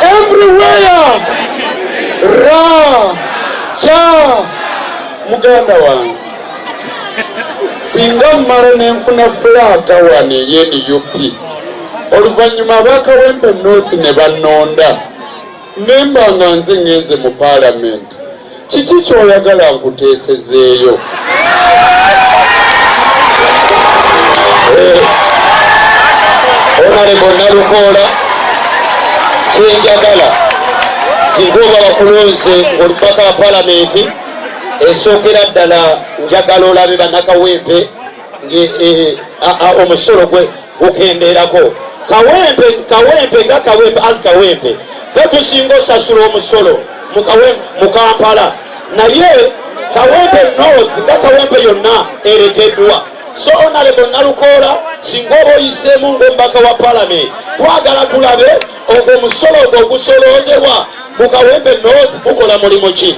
S12: everywhere. Ra cha muganda wange singa mmala nenfuna fulaga wano eya NUP oluvannyuma abakawempe north ne bannonda nemba nga nze ngenze mu paalamenti kiki kyoyagala nkuteesezeeyo? Honorable Nalukoola kyenjagala singa oba bakulonze ng'olubaka wa paalamenti esookera ddala njagala olabe bannakawempe omusolo gwe gukendeerako. Kawempe nga kawempe azi kawempe fe tusinga osasula omusolo mu Kampala naye kawempe north nga kawempe yonna erekeddwa. So Honorable Nalukoola singa oba oyiseemu ng'omubaka wa paalamenti twagala tulabe ogwo omusolo ogwo ogusoloozebwa mu kawempe north gukola mulimu ki?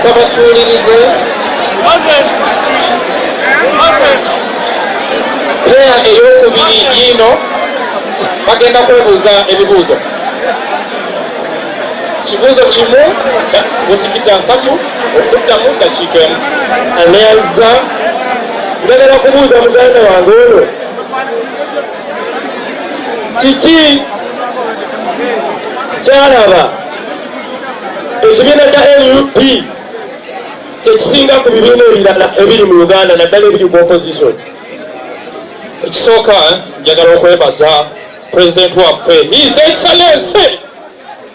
S2: Sabatuulirize peya ey'okubiri yiino bagenda kwebuuza ebibuuzo. Kibuuzo kimu butikiti 3 okuddamu ddakiika emu.
S14: Aneyaza njagala kubuuza muganda wange ono kiki kyalaba ekibiina kya NUP kyekisinga ku bibiina ebirala ebiri mu Uganda naddala ebiri ku opposition?
S18: Ekisooka njagala okwebaza President waffe His Excellency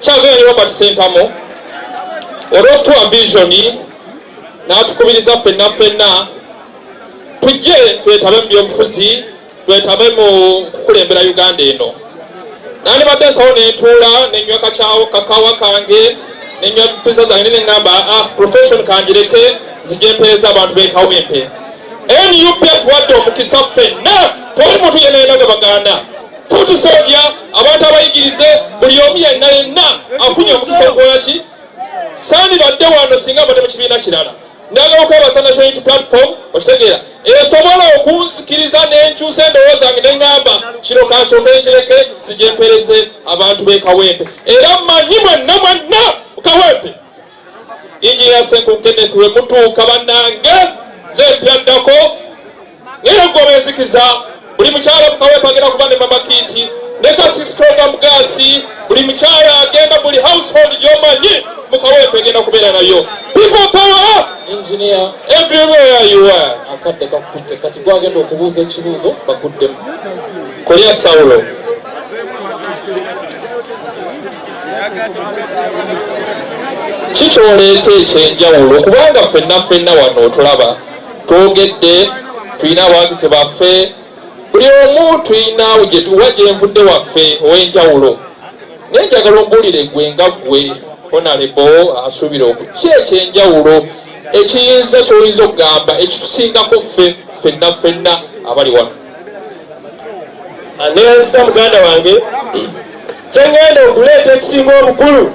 S18: Kyagenda Robert Ssentamu olw'okutuwa visioni n'atukubiriza ffenna tujje twetabe mu byobufuzi, twetabe mu kukulembera Uganda eno. Nandibadde nsawo nentuula nenywa kakawa kange nenywa pizza zange neŋŋamba profession kanjireke zijje mpeereza abantu b'ekawempe. NUP atuwadde omukisa ffenna tewali muntu yenna gwe bagaana. Fuuti soodya abantu abayigirize buli omu yenna afunye omukisa okukola ki? Sandibadde wano singa mbadde mu kibiina kirala. Njagala okwebaza National Unity Platform okitegeera esobola okunzikiriza n'enkyusa endowooza zange neŋŋamba kino kansooke nkireke zijje mpeereze abantu b'ekawempe. Era mmanyi mwenna mu kawempe Engineer Senkun Kenneth we mutuuka bannange zempyaddako ng'eyogoba enzikiza buli mukyala mu kawempe agenda kuba ne mama kiti ne ka 6 kg gaasi buli mukyala agenda buli household gy'omanyi mu kawempe agenda kubeera nayo. People power
S2: Engineer
S18: everywhere you are.
S2: Akadde kakutte kati gwagenda okubuuza ekibuuzo bakuddemu.
S18: Kolya Sawulo. Kikyoleeta ekyenjawulo kubanga ffenna wano otulaba twogedde tulina abawagizi baffe buli omu tulinawo gye tuwa gye nvudde waffe ow'enjawulo naye njagala ombuulire gwe nga gwe honorable asuubira ki ekyenjawulo ekiyinza ky'oyinza okugamba ekitusingako ffenna abali wano.
S14: Aneeyazisa muganda wange kyengenda okuleeta ekisinga obukulu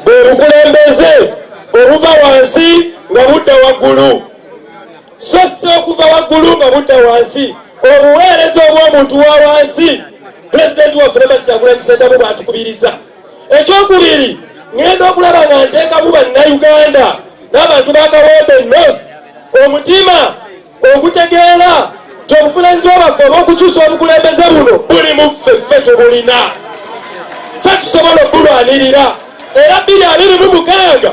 S14: bwe bukulembeze obuva wansi nga budda waggulu, so si okuva waggulu nga budda wansi. Obuweereza obw'omuntu wa wansi pulezidenti waffe Robert Kyagulanyi Ssentamu bw'atukubiriza. Ekyokubiri, ngenda okulaba nga nteekamu bannayuganda n'abantu ba Kawempe North omutima ogutegeera nti obuvunaanyizibwa bwaffe obw'okukyusa obukulembeze buno buli mu ffe tubulina, ffe tusobola okulwanirira. Era 2026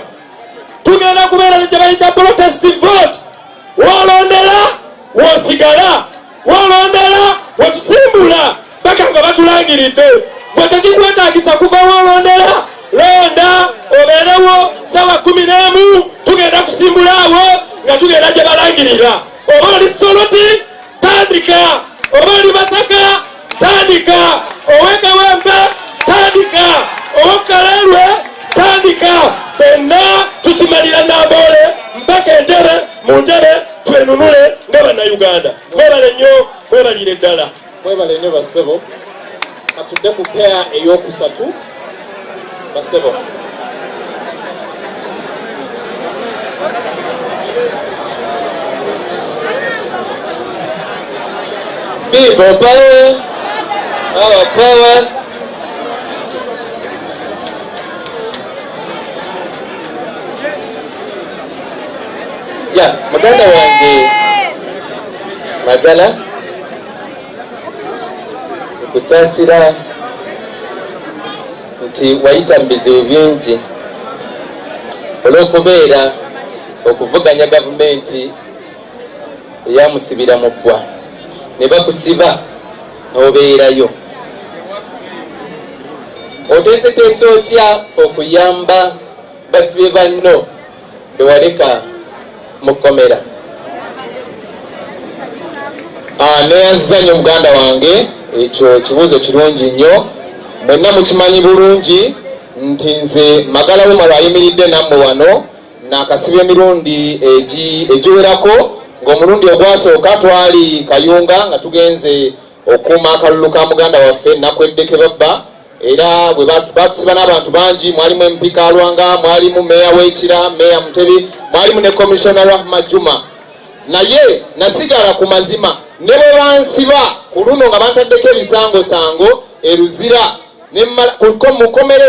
S14: tugenda kubeera ne kye bayita protest vote. Woolondera woosigala, woolondera wetusimbula paka nga batulangiridde. Bwe tekikwetaagisa kuva woolondera, londa obeerewo sawa 11 tugenda kusimbula awo nga tugenda gye balangirira. Oba oli Soloti tandika, oba oli Masaka tandika, ow'Ekawempe tandika, ow'Okalerwe tandika. Ffenna tukimalira Namboole mpaka Entebbe, mu Ntebbe twenunule nga bannayuganda. Mwebale nnyo, mwebalire ddala.
S2: Mwebale nnyo bassebo. Katudde ku peya ey'okusatu bassebo.
S9: People power, our power. Ya, maganda wange magala okusaasira nti wayita mu bizibu bingi olw'okubeera okuvuganya gavumenti eyamusibira mu bbwa ne bakusiba obeerayo. Oteeseteese otya okuyamba basibe banno bewaleka mukomera?
S3: Neeyazizza muganda wange, ekyo kibuuzo kirungi nnyo. Mwenna mukimanyi bulungi nti nze Magala Umar ayimiridde nammwe wano nakasiba emirundi egiwerako, ng'omulundi ogwasooka twali Kayunga nga tugenze okuuma akalulu ka muganda waffe Nakweddeke Babba, era bwe batusiba n'abantu bangi, mwalimu MP Kalwanga, mwalimu meya w'Ekira, meya Mutebi, mwalimu ne Commissioner Rahma Juma. Naye nasigala ku mazima ne bwe bansiba ku luno nga bantaddeko ebisangosango eruzira mukomere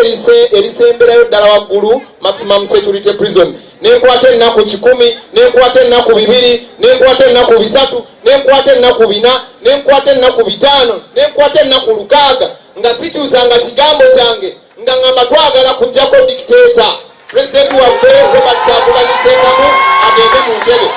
S3: erisemberayo ddala waggulu maximum security prison, nenkwata ennaku 10, nenkwata ennaku 2, nenkwata ennaku 3, nenkwata ennaku 4, nenkwata ennaku 5, nenkwata ennaku 6, nga sikyusanga kigambo kyange nga ngamba twagala kujjako dictator president waffe Robert Kyagulanyi Ssentamu agende mu Ntebbe.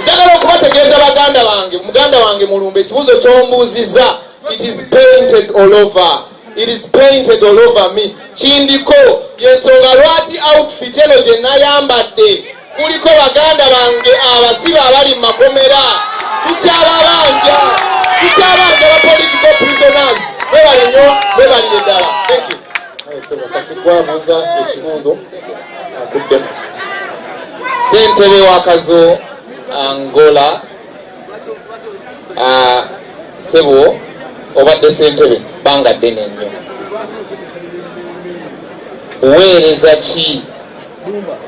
S3: Njagala okubategeeza baganda bange, muganda wange Mulumbe, ekibuuzo ky'ombuuzizza, it is painted all over. It is painted all over me. Kindiko yensonga lwaki outfit eno gye nayambadde kuliko baganda bange abasibe abali mu makomera. Tukyababanja ba political prisoners. Mwebale nnyo, mwebalire ddala. Thank you.
S2: Kakigwabuuza ekibuuzo akuddemu.
S3: Ssentebe wa Kazo Angola Sebo obadde ssentebe banga ddene nnyo. Buweereza ki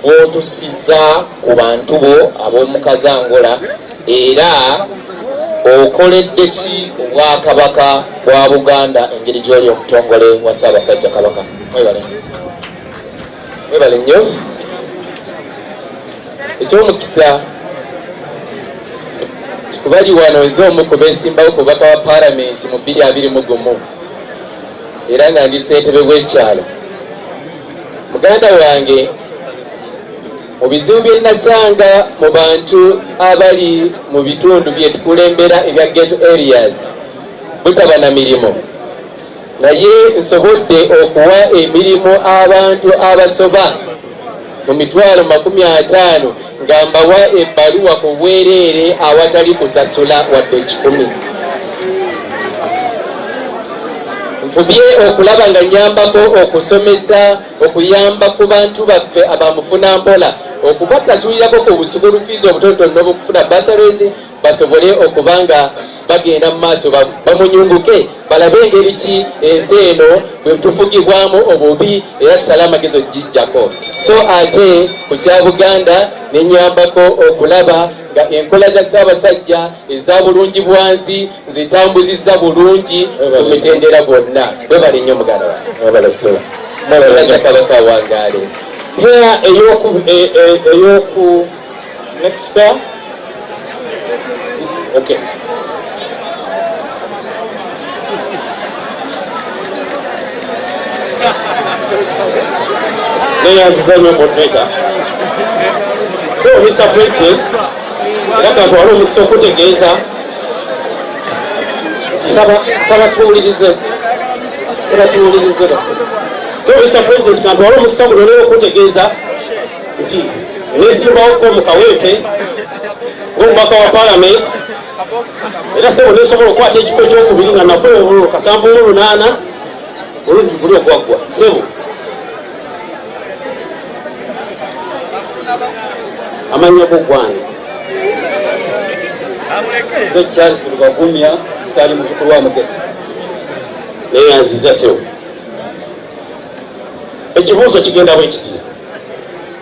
S3: bw'otusiza ku bantu bo ab'omu Kazo Angola, era okoledde ki Obwakabaka bwa Buganda engeri gy'oli omutongole wa Ssaabasajja Kabaka? Mwebale nnyo. Ekyomukisa kubali wano ez'omu ku beesimbawo ku bubaka wa paalamenti mu 2021 era nga ndi ssentebe bw'ekyalo. Muganda wange, mu bizibu bye nasanga mu bantu abali mu bitundu bye tukulembera ebya ghetto areas butaba na mirimu, naye nsobodde okuwa emirimu abantu abasoba mu 50,000
S9: nga mbawa ebbaluwa ku bwereere awatali kusasula wadde 10. Nfubye okulaba nga nyambako okusomesa okuyamba ku bantu baffe abamufuna mpola okubasasulirako ku busugulu fiizi obutonotono n'obukufuna basaries basobole okubanga bagenda mu maaso bamunyunguke balabe engeri ki ensi eno bwe tufugibwamu obubi era tusale amagezo gijjako. So ate ku kya Buganda nenyambako okulaba nga enkola za Ssaabasajja eza bulungi bwansi zitambuzizza bulungi ku mitendera gwonna. Webale nnyo muganda wange Kabaka wangaale
S2: here eyoku next pair. Okay. So, Mr. President, ndakatu waliwo omukisa okutegeeza saba tuwulirize. So, Mr. President, kantu waliwo omukisa guno leero okutegeeza nti nesimbawoko mu Kawempe ng'omubaka wa Parliament era sebo nesobola okukwata ekifo ekyokubiri nga nafuna obululu 708 olungi guli ogwaggwa sebo amanya gugwana ze Charles Rubagumya sali muzukulu wa Muge neyanziza sebo. Ekibuuzo kigenda bwe kiti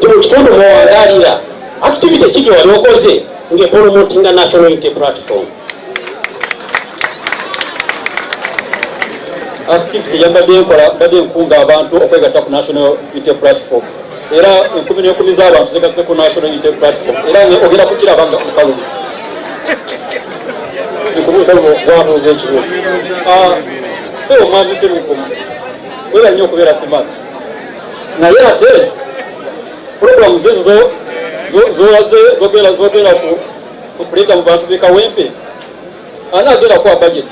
S2: ti mu kitundu mwewangaalira activity kiki wali okoze ng'epromotinga National Unity Platform. Activity yambadde nkunga abantu okwegatta ku National Unity Platform era 10 z'abantu zegasse ku National Unity Platform era ogera kukiraba nga mukalumu zikubuuza gwabuuza ekibuuzo sebo mwabuse mukumu wera nnyo okubeera smart naye ate programu zezo zogera kuleta mu bantu be Kawempe ana agera kwa budget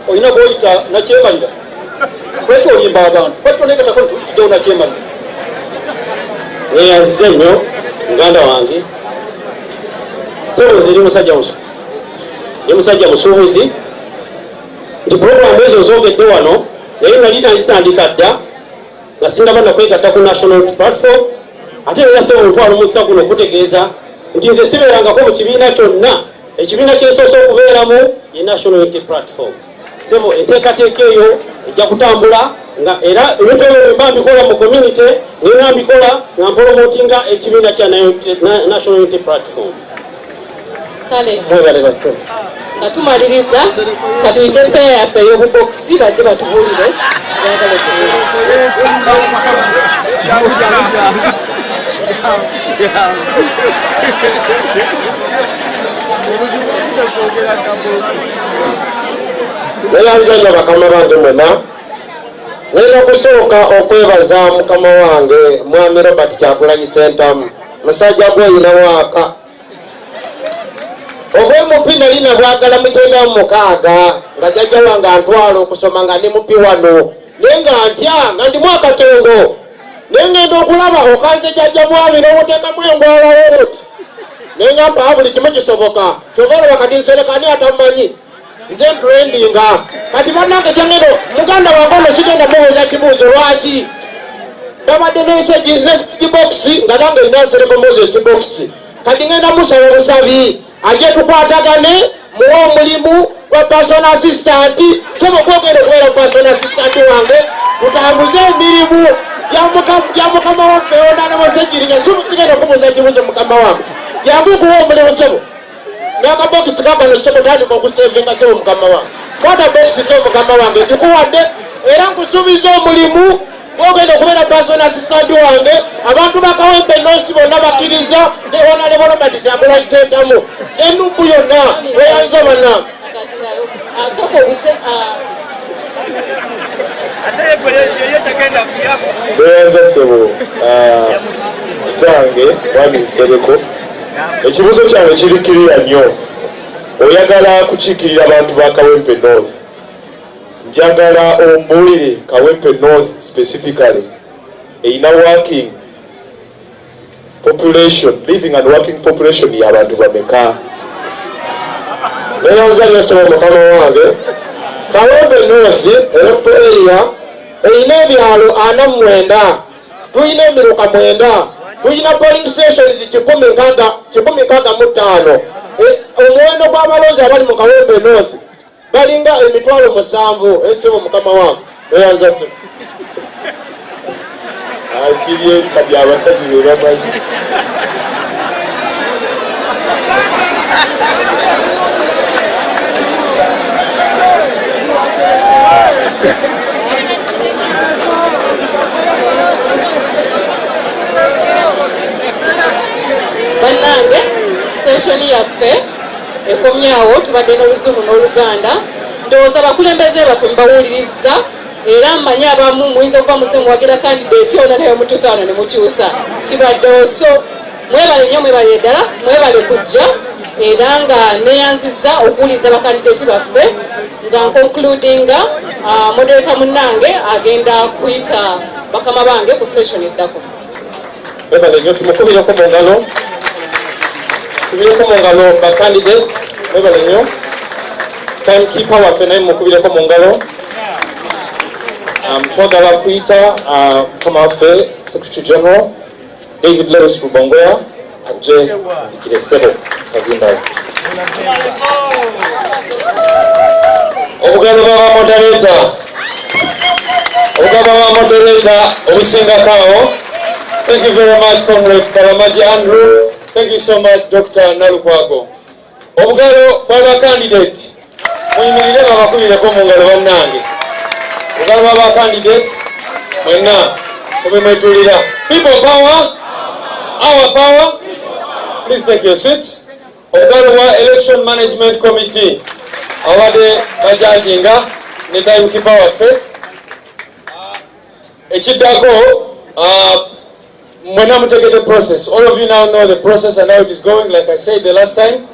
S2: oyina goyita nakyemalira lwaki oyimba abantu lwaki tonekatako tujjawo nakyemalira. Weyanzize nnyo muganda wange sebo ziri musajja musuubuzi nti programu ezo zongedde wano naye nali nazitandika dda nga sindaba nakwegatta ku National Platform ate era sebo ntwala omukisa guno okutegeeza nti nze sibeerangako mu kibiina kyonna. Ekibiina kyensoose okubeeramu ye National Unity Platform. Sebo enteekateeka eyo ejja kutambula nga era ebintu ebyo mba mbikola mu community nina mbikola nga mporomotinga ekibiina kya National Unity Platform.
S23: Kale
S2: mwebale basebo
S23: nga tumaliriza katuyite peya yaffe ey'obubokisi bajje batubuulire bayagala
S10: neyanzanya bakama bange mwena nina kusooka okwebaza mukama wange mwami Robert Kyagulanyi Ssentamu musajja gweyina waaka obwemupi nali nabwagala 1996 nga jjajja wange antwala okusoma nga ndi mupi wano naye nga ntya nga ndi mwakatongo naye ngenda okulaba okanze jjajja mwami n'obuteekamu engwalawo oti naye ngamba buli kimu kisoboka kyova olaba kati nserekani atamumanyi nze ntrendinga kati bannange kyangendo muganda wange ono sigenda mubuuza kibuuzo lwaki babadde nesegibokisi nga nange ina nsereko Moses bokisi kati ngenda musaba obusabi ajje tukwatagane muwa omulimu gwa personal assistant sobo kwogenda okubeera personal assistant wange tutambuze emirimu gya mukama waffe onanamusegirinya sigenda okubuuza kibuuzo mukama wange jangu okuwa omulimu sebo n'akabokisi kakano sebo tandika okusevinga sebo mukama wange kwata bokisi sebo mukama wange ndikuwadde era nkusuubiza omulimu gwogenda okubeera personal assistant wange abantu ba Kawempe North bonna bakkiriza Honorable Robert Kyagulanyi Ssentamu NUP yonna weyanza bannange
S15: beyanza sebo kitange mwami Nsereko ekibuuzo kyange kirikirira nnyo oyagala kukiikirira abantu ba Kawempe North njagala ombuulire Kawempe North specifically eyina working population, living and working population y'abantu bameka? Neyanza yosoma mukama wange. Kawempe North electoral area eyina ebyalo 49, tuyina emiruka 9, tuyina polling stations 165. Omuwendo gw'abalonzi abali mu Kawempe North balinga emitwalo 7 esebo mukama wange. Neyanza se akiriye kati abasazi be bamanyi.
S23: Bannange session yaffe ekomyawo tubadde n'Oluzungu n'Oluganda ndowooza abakulembeze baffe mbawuliriza era mmanyi abamu muyinza okuba muze muwagira candidate ono naye mutuusa wano ne mukyusa kibadde oso mwebale nnyo mwebale ddala mwebale kujja era nga neyanziza okuwuliriza bakandidate baffe nga nkoncludinga moderator munnange agenda kuyita bakama bange ku session eddako.
S2: Mwebale nnyo tumukubireko mu ngalo. Kubireko mu ngalo ba candidates. Mwebale nnyo. Timekeeper waffe naye mukubireko mu ngalo. Twagala kuyita mukama waffe Secretary General David Lewis Rubongoya ajje ndikire ssebo kazimbawo. Obugalo bwa moderator obusingakaawo. Thank you very much, Comrade Kalamaji Andrew. Thank you so much, Dr. Nalukwago. Obugalo bwa candidate muyimirire babakubireko mu ngalo bannange. Obugalo bwa candidate mwenna obemwetulira. People power, our power. Please take your seats. Obugalo bwa Election Management Committee awade bajajinga ne timekeeper waffe. Ekiddako mwena mutegede process. All of you now know the process and how it is going. Like I said the last time,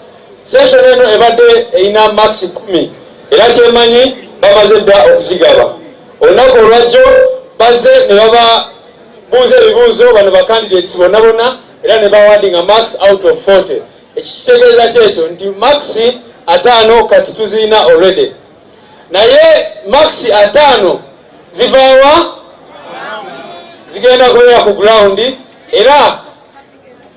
S2: session eno ebadde eina max 10 era kyemanyi bamaze dda okuzigaba. Olunaku olwajjo bazze ne baba buuza ebibuuzo bano ba candidates bonna bonna era ne bawadinga max out of 40. Ekitegeeza kyekyo nti max 5 kati tuzirina already. Naye max 5 zivaawa zigenda kubeera ku ground era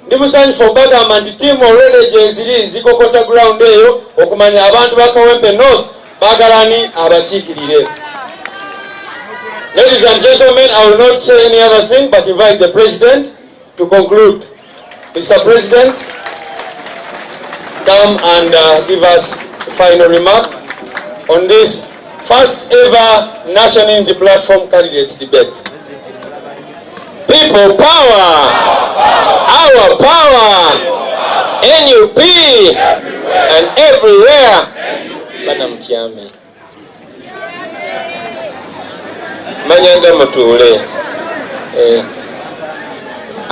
S2: ndi musanyufu okubagamba nti team already gyeziri zikokota ground eyo okumanya abantu ba Kawempe North bagalani abakiikirire. Ladies and gentlemen, I will not say any other thing but invite the President to conclude. Mr. President, come and give us a final remark on this first ever National Unity Platform Candidates Debate. People power, our power, NUP, and everywhere. Madam Tiame. Manyanga Matule. I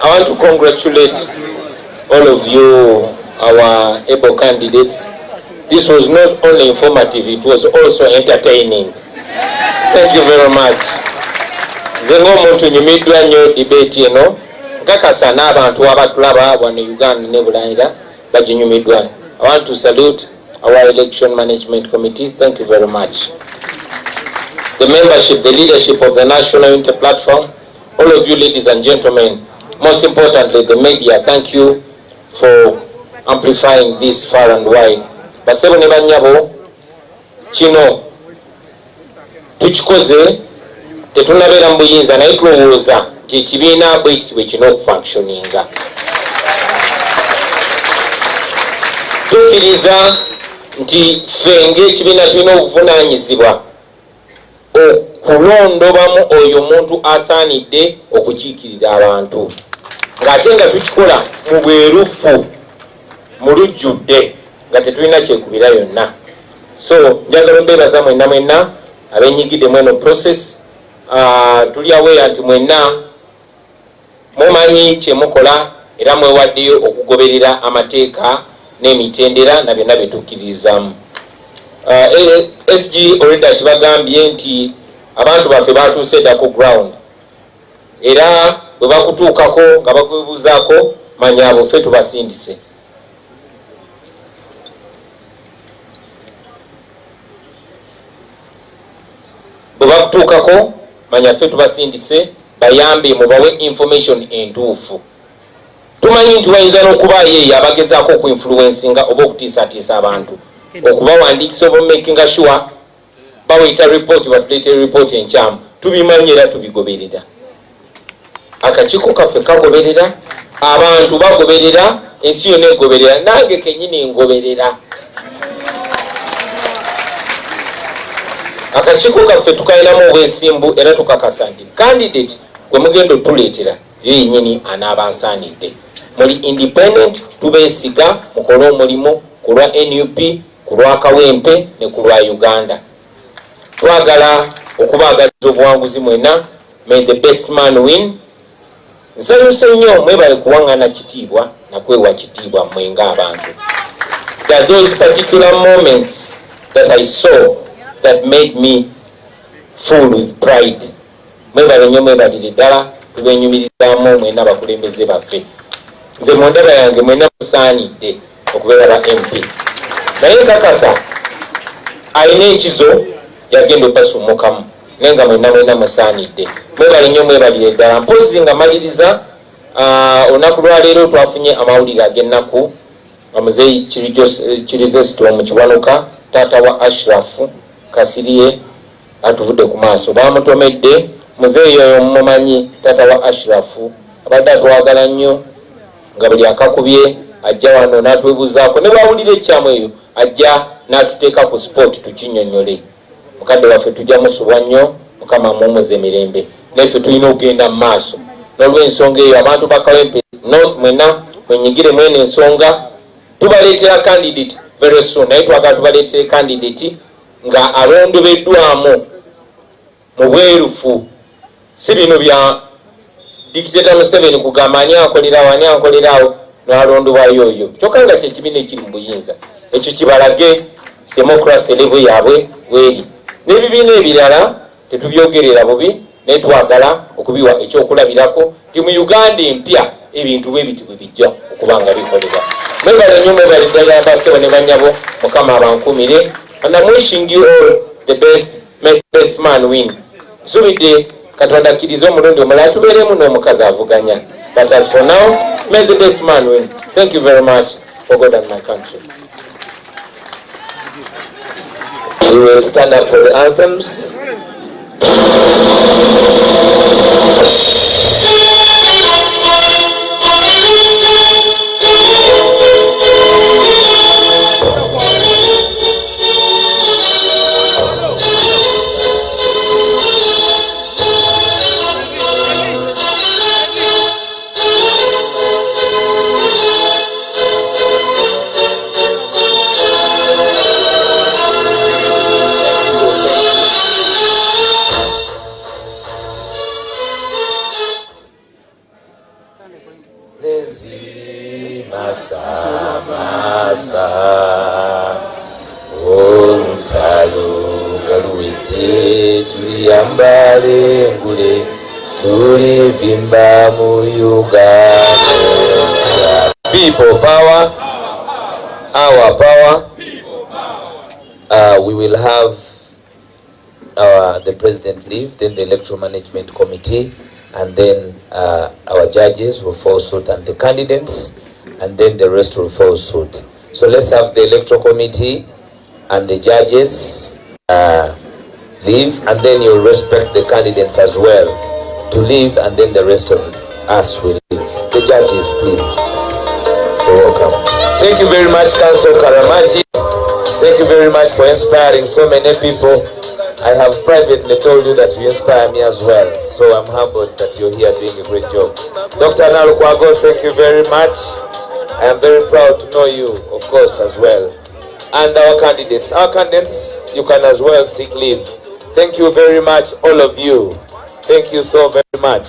S2: want to congratulate all of you, our able candidates. This was not only informative, it was also entertaining. Thank you very much. Zengo omuntu nyumiddwa nnyo debate eno nkakasa n'abantu abatulaba wano Uganda ne Bulangira baginyumiddwa. I want to salute our Election Management Committee. Thank you very much. The membership, the leadership of the National Unity Platform, all of you ladies and gentlemen, most importantly the media, thank you for amplifying this far and wide. Basebo ne banyabo kino tukikoze tetunabeera mu buyinza naye tulowooza nti ekibiina bwe kino okufunctioninga. Tukkiriza nti ffe ng'ekibiina tulina obuvunaanyizibwa okulondobamu oyo omuntu asaanidde okukiikirira abantu ng'ate nga tukikola mu bwerufu mu lujjudde nga tetulina kyekubira yonna. So njagala mbeebaza mwenna abenyigidde mweno process. Tuli aware nti mwenna mumanyi kyemukola era mwewaddeyo okugoberera amateeka n'emitendera na byonna byetukkirizamu. SG already akibagambye nti abantu baffe batuuse dda ku ground era
S3: bwe bakutuukako nga bakwebuuzaako manya abo ffe tubasindise. Bwe bakutuukako manya ffe tubasindise, bayambe mubawe information entuufu. Tumanyi nti bayinza n'okubaayo eyo abagezaako okuinfluencinga oba okutiisatiisa abantu, okubawandiikisa oba making sure baweyita report batuleetera report enkyamu. Tubimanyi era tubigoberera. Akakiiko kaffe kagoberera, abantu bagoberera, ensi yonna egoberera, nange kennyini ngoberera. Akakiiko kaffe tukayinamu obwesimbu era tukakasa nti candidate gwe mugenda otuleetera yo yennyini anaabansaanidde. Muli independent, tubeesiga mukole omulimu ku lwa NUP, ku lwa Kawempe ne ku lwa Uganda. Twagala okubaagaliza obuwanguzi mwena. May the best man win. Nsanyuse nnyo mwebale kuwaŋŋana kitiibwa nakwewa kitiibwa mmwe ng'abantu. That those particular moments that I saw that made me full with pride. Mwebale nnyo mwebalire ddala tubenyumirizaamu mwena abakulembeze baffe. Nze mu ndaba yange mwena musaanidde okubeera ba MP. Naye nkakasa alina ekizo yagenda opasumukamu naye nga mwena musaanidde. Mwebale nnyo mwebalire ddala. Mpozi nga maliriza olunaku lwaleero twafunye amawulire ag'ennaku Muzeeyi Kirizesito mu Kiwanuka taata wa Ashrafu Kasirye atuvudde ku maaso. Bamutomedde muzeeyi oyo mumumanyi taata wa Ashrafu abadde atwagala nnyo nga buli akakubye ajja wano n'atwebuuzaako ne bwawulira ekyamu eyo ajja n'atuteeka ku sport tukinnyonnyole. Mukadde waffe tujja musubwa nnyo, Mukama mumuze emirembe. Naffe tulina okugenda mu maaso n'olw'ensonga eyo abantu ba Kawempe North mwena mwenyigire mwene ensonga. Tubaleetera candidate very soon, naye twagala tubaleetere candidate nga alondobeddwamu mu bwerufu, si bino bya dictator Museveni kugamba ani akolerawo n'alondobwayo oyo. Kyokka nga kyekibiina ekiri mu buyinza ekyo kibalage democracy level yaabwe weri. N'ebibiina ebirala tetubyogerera bubi naye twagala okubiwa ekyokulabirako nti mu Uganda empya ebintu bwe biti bwe bijja okuba nga bikolebwa. Mwebale nnyo mwebale ddala basebo ne bannyabo, Mukama abankumire. And I'm wishing you all the best. Make the best man win. Nsubidde Katonda akkirize omulundi omulala tubeeremu n'omukazi avuganya. But as for now, may the best man win. Thank you very much for God and my country. We will stand up for the anthems. People power, our power. We will have the president leave, then the electoral management committee, and then our judges will follow suit, and the candidates, and then the rest will follow suit. So let's have the electoral committee and the judges leave, and then you'll respect the candidates as well to leave, and then the rest of us will leave. The judges, please. You're welcome. Thank you very much, Council Karamaji. Thank you very much for inspiring so many people. I have privately told you that you inspire me as well, so I'm humbled that you're here doing a great job. Dr. Nalukwago, thank you very much. I am very proud to know you, of course, as well. And our candidates, you can as well seek leave. Thank you very much, all of you. Thank you so very much.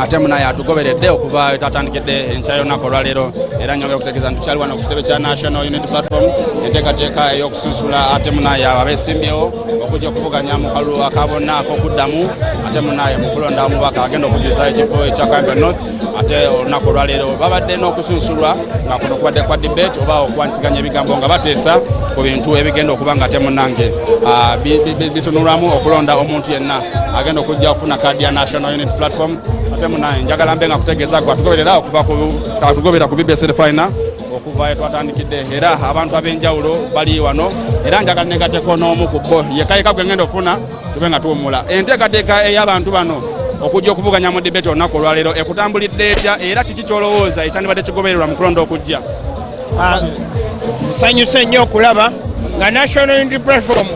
S8: ate munaye atugoberedde okuva tatandikidde enkya y'olunaku olwaleero era nyongera okutegeeza nti tukyali wano ku kitebe kya National Unity Platform enteekateeka ey'okusunsula ate munaye abeesimbyewo okujja okuvuganya mu kalulu akabonna ak'okuddamu ate munaye mu kulonda omubaka agenda okujuliza ekifo ekya Kayembe North ate olunaku olwaleero babadde n'okusunsulwa nga kuno kubadde kwa debate oba okwansiganya ebigambo nga bateesa ku bintu ebigenda okuba nga ate munnange bitunulwamu okulonda omuntu yenna agenda okujja okufuna kaadi ya National Unity Platform ate munaye njagala mbe nga kutegeeza gwe atugoberera okuva atugobera ku BBS Final okuva twatandikidde era abantu ab'enjawulo bali wano era njagala negateko n'omu ku bo yekayika gwe ngenda ofuna tube nga tuwummula enteekateeka ey'abantu bano okujja okuvuganya mu debate olunaku olwaleero ekutambulidde etya era kiki kyolowooza ekyandibadde kigobererwa mu kulonda okujja?
S13: Nsanyuse nnyo okulaba nga National Unity Platform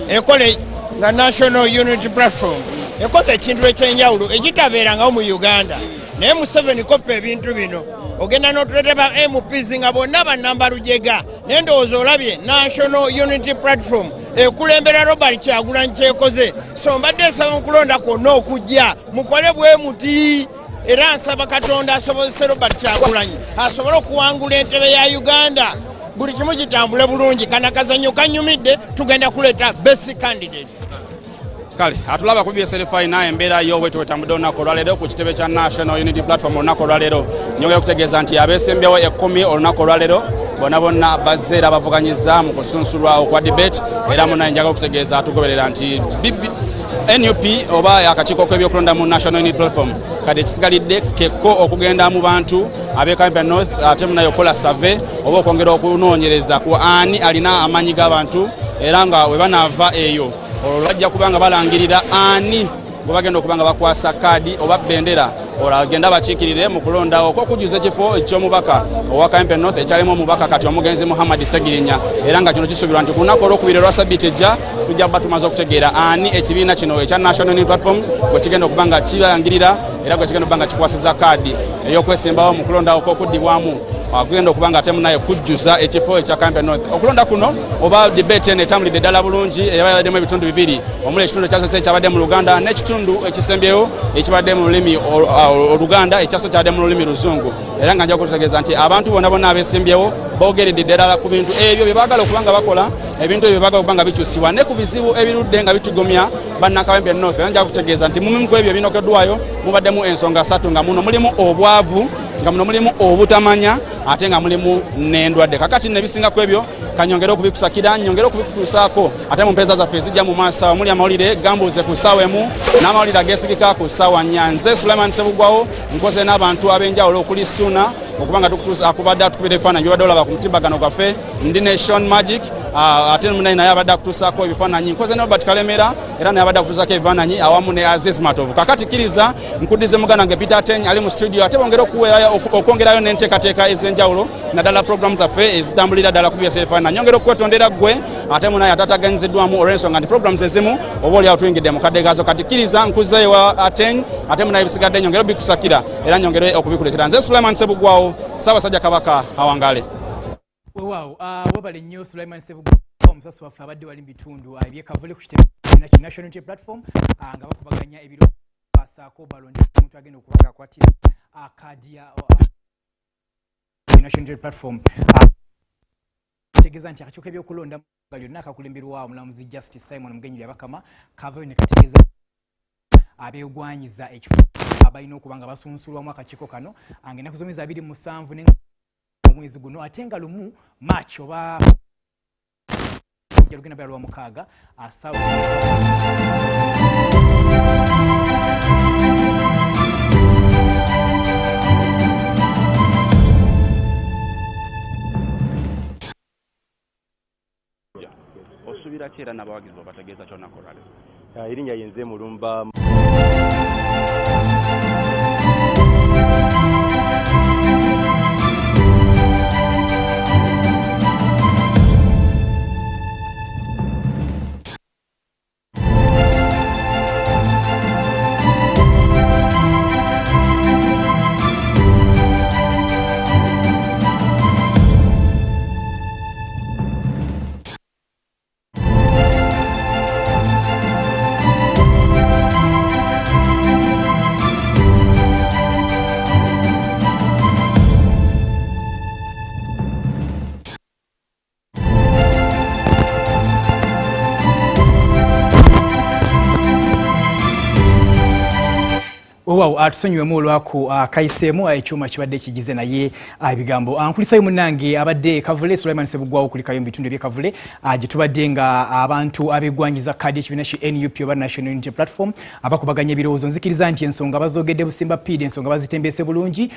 S13: ekole nga National Unity Platform ekoze ekintu ekyenjawulo ekitabeerangawo mu Uganda naye Museveni koppa ebintu bino ogenda n'otuleeta ba MPs nga bonna bannamba lujega naye ndowooza olabye National Unity Platform ekulembera Robert Kyagulanyi kyekoze so mbadde nsaba mu kulonda kwonna okujja mukole bwe muti era nsaba Katonda asobozese Robert Kyagulanyi asobole okuwangula entebe ya Uganda buli kimu kitambule bulungi kana kazanyo kanyumidde tugenda kuleeta best candidate.
S8: Kale atulaba ku BBS Final embeera yo bwe twetambudde olunaku olwaleero ku kitebe kya National Unity Platform olunaku olwaleero nyongera okutegeeza nti abeesembyewo 10 olunaku olwaleero bonna bazze era bavuganyiza mu kusunsulwa okwa debate era munaye njagala okutegeeza atugoberera nti NUP oba akakiiko k'ebyokulonda mu National Unity Platform kati ekisigalidde kekko okugenda mu bantu ab'e Kayembe North ate munaye okola survey oba okwongera okunoonyereza ku ani alina amaanyi g'abantu era nga we banaava eyo olwo bajja kubanga balangirira ani bwe bagenda okubanga bakwasa kaadi oba bendera olagenda bakiikirire mu kulonda okwokujuza ekifo eky'omubaka owa Kayembe North ekyalimu omubaka kati omugenzi Muhammad Segirinya era nga kino kisuubirwa nti ku lunaku olwokubiri olwa Sabbiiti ejja tujja kuba tumaze okutegeera ani ekibiina kino ekya National Unity Platform gwe kigenda okubanga kirangirira era gwe kigenda okubanga kikwasiza kaadi ey'okwesimbawo mu kulonda okwokuddibwamu agenda okubanga ate munaye kujjuza ekifo ekya Kayembe North okulonda kuno oba debate eno etambulidde ddala bulungi eyabaddemu ebitundu bibiri omuli ekitundu ekyasose ekyabadde mu Luganda n'ekitundu ekisembyewo ekibadde mu lulimi Oluganda ekyaso kyabadde mu lulimi Luzungu era nga nja kutegeeza nti abantu bonna abeesimbyewo boogeredde ddala ku bintu ebyo bye baagala okubanga bakola ebintu ebyo baagala okubanga bikyusibwa ne ku bizibu ebirudde nga bitugumya banna Kayembe North era nja kutegeeza nti mumimu ku ebyo ebinokeddwayo mubaddemu ensonga 3 nga muno mulimu obwavu nga muno mulimu obutamanya ate nga mulimu n'endwadde kakati nebisinga ku ebyo kanyongera okubikusakira nyongera okubikutuusaako ate mu mpeeza zaffe ezijja mu maaso omuli amawulire gambuuze ku ssaawa emu n'amawulire ageesigika ku ssaawa 4 nze Sulaiman Sebugwawo nkoze n'abantu ab'enjawulo okuli Suna okubanga tukutuusa akubadde atukubira ebifaananyi byobadde olaba ku mutimbagano gwaffe ndi ne Sean Magic ate munayi naye abadde akutuusaako ebifaananyi nkoze ne Robert Kalemera era naye abadde akutuusaako ebifaananyi awamu ne Aziz Matovu kakati kkiriza nkuddize muganda nge Peter Teny ali mu studio ate bongera okwongerayo n'enteekateeka ez'enjawulo naddala programu zaffe ezitambulira ddala ku BBS Final nyongera okwetondera ggwe ate munaye atataganyiziddwamu olw'ensonga nti programu ezimu oba oli awo tuyingidde mu kadde gaazo kati kkiriza nkuzeeyo wa Teny ate munaye bisigadde nyongera obikusakira era nyongere okubikuleetera nze Sulaiman Sebugwawo Ssaabasajja Kabaka awangale.
S17: Wow, wabale nnyo Sulaiman Sebugwawo omusasi waffe abadde wali mu bitundu ebyekavule ku kitebe National Unity Platform nga bakubaganya ebiro basaako balonda omuntu agenda okubaga akwatira kaadi ya National Unity Platform tegeeza nti akakiiko ebyokulonda nga lyonna akakulemberwa omulamuzi Justice Simon Mugenyi Byabakama kavayo ne kategeeza abeegwanyiza ekifo abalina okuba nga basunsulwamu akakiiko kano ng'ennaku zomwezi 27 omwezi guno ate nga lumu March oba lugenda bya lwa mukaaga asawa
S8: osubira ki era n'abawagizi babategeeza kyonna kolale
S19: erinnya yenze Mulumba.
S17: Wow, atusonyiwemu olwako kayiseemu ekyuma kibadde kigize naye ebigambo nkulisayo munnange abadde Kavule Sulaiman Sebugwawo kulikayo mu bitundu by'Ekavule gye tubadde nga abantu abegwanyiza kkaadi ekibiina ki NUP oba National Unity Platform abakubaganya ebirowoozo nzikiriza nti ensonga bazoogedde Busimba PD ensonga bazitembeese bulungi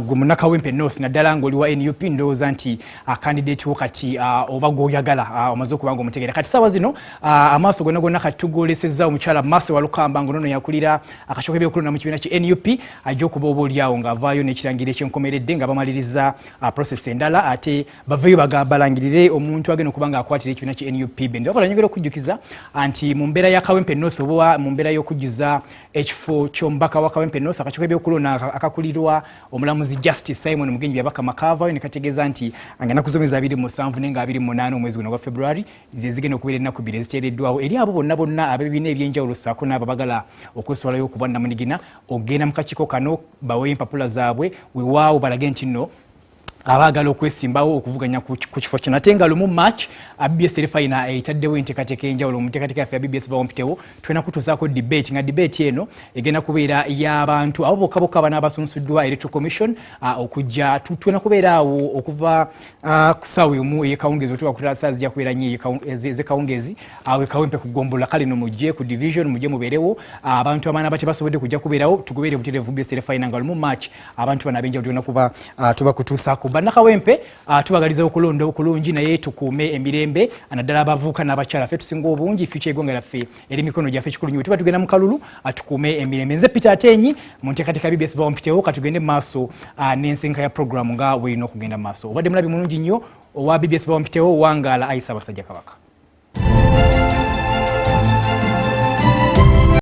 S17: gwe Munnakawempe North naddala ng'oli wa NUP ndowooza nti candidate wo kati oba gw'oyagala omaze okuba nga omutegeera kati ssaawa zino amaaso gonna gonna kati tugoolesezza omukyala Mase Walukamba ng'onono yakulira akasoko k'ebyokulonda mu kibiina ki NUP ajja okuba obaolyawo ng'avaayo n'ekirangiro ekyenkomeredde nga bamaliriza process endala ate baveeyo balangirire omuntu agenda okuba ng'akwatira ekibiina ki NUP bende wakola nyongera okujjukiza nti mu mbeera ya Kawempe North oba mu mbeera y'okujjuza ekifo ky'omubaka wa Kawempe North akasoko k'ebyokulonda akakulirwa omulamuzi Justice Simon Mugenyi byabaka makavayo ne kategeeza nti ennaku zomwezi 27 nenga 28 omwezi guno gwa February zigenda okubeera ennaku 2 eziteereddwawo eri abo bonna ab'ebibiina eby'enjawulo ssaako n'abo bagala okweswalayo okuba namunigina ogenda mu kakiiko kano bawe empapula zaabwe weewaawo balage nti nno abagala okwesimbawo okuvuganya ku kifo kino ate nga lumu March BBS terefayina etaddewo enteekateeka enjawulo mu nteekateeka yaffe ya BBS bawompitewo tulina kutuusaako debate nga debate eno egenda kubeera y'abantu abo bokka banaabasunsuddwa electoral commission okujja tulina kubeera awo okuva ku ssaawa emu ey'ekawungeezi otuba kutala saa zijja kubeera nnyo ez'ekawungeezi awo ekawempe kugombola kale no mujje ku division mujje mubeerewo abantu abaana batebasobodde kujja kubeerawo tugoberere butereevu BBS terefayina nga lumu March abantu bano ab'enjawulo tulina kuba tuba kutuusaako bannakawempe tubagaliza okulonda okulungi naye tukuume emirembe naddala abavubuka n'abakyala ffe tusinga obungi future egonga laffe eri mikono gyaffe kikulu nnyo tuba tugenda mu kalulu tukuume emirembe nze Peter Atenyi mu nteekateeka BBS bawompitewo katugende mu maaso n'ensenka ya programu nga bw'erina okugenda mu maaso obadde mulabi mulungi nnyo owa BBS bawompitewo wangaala ayisa abasajja kabaka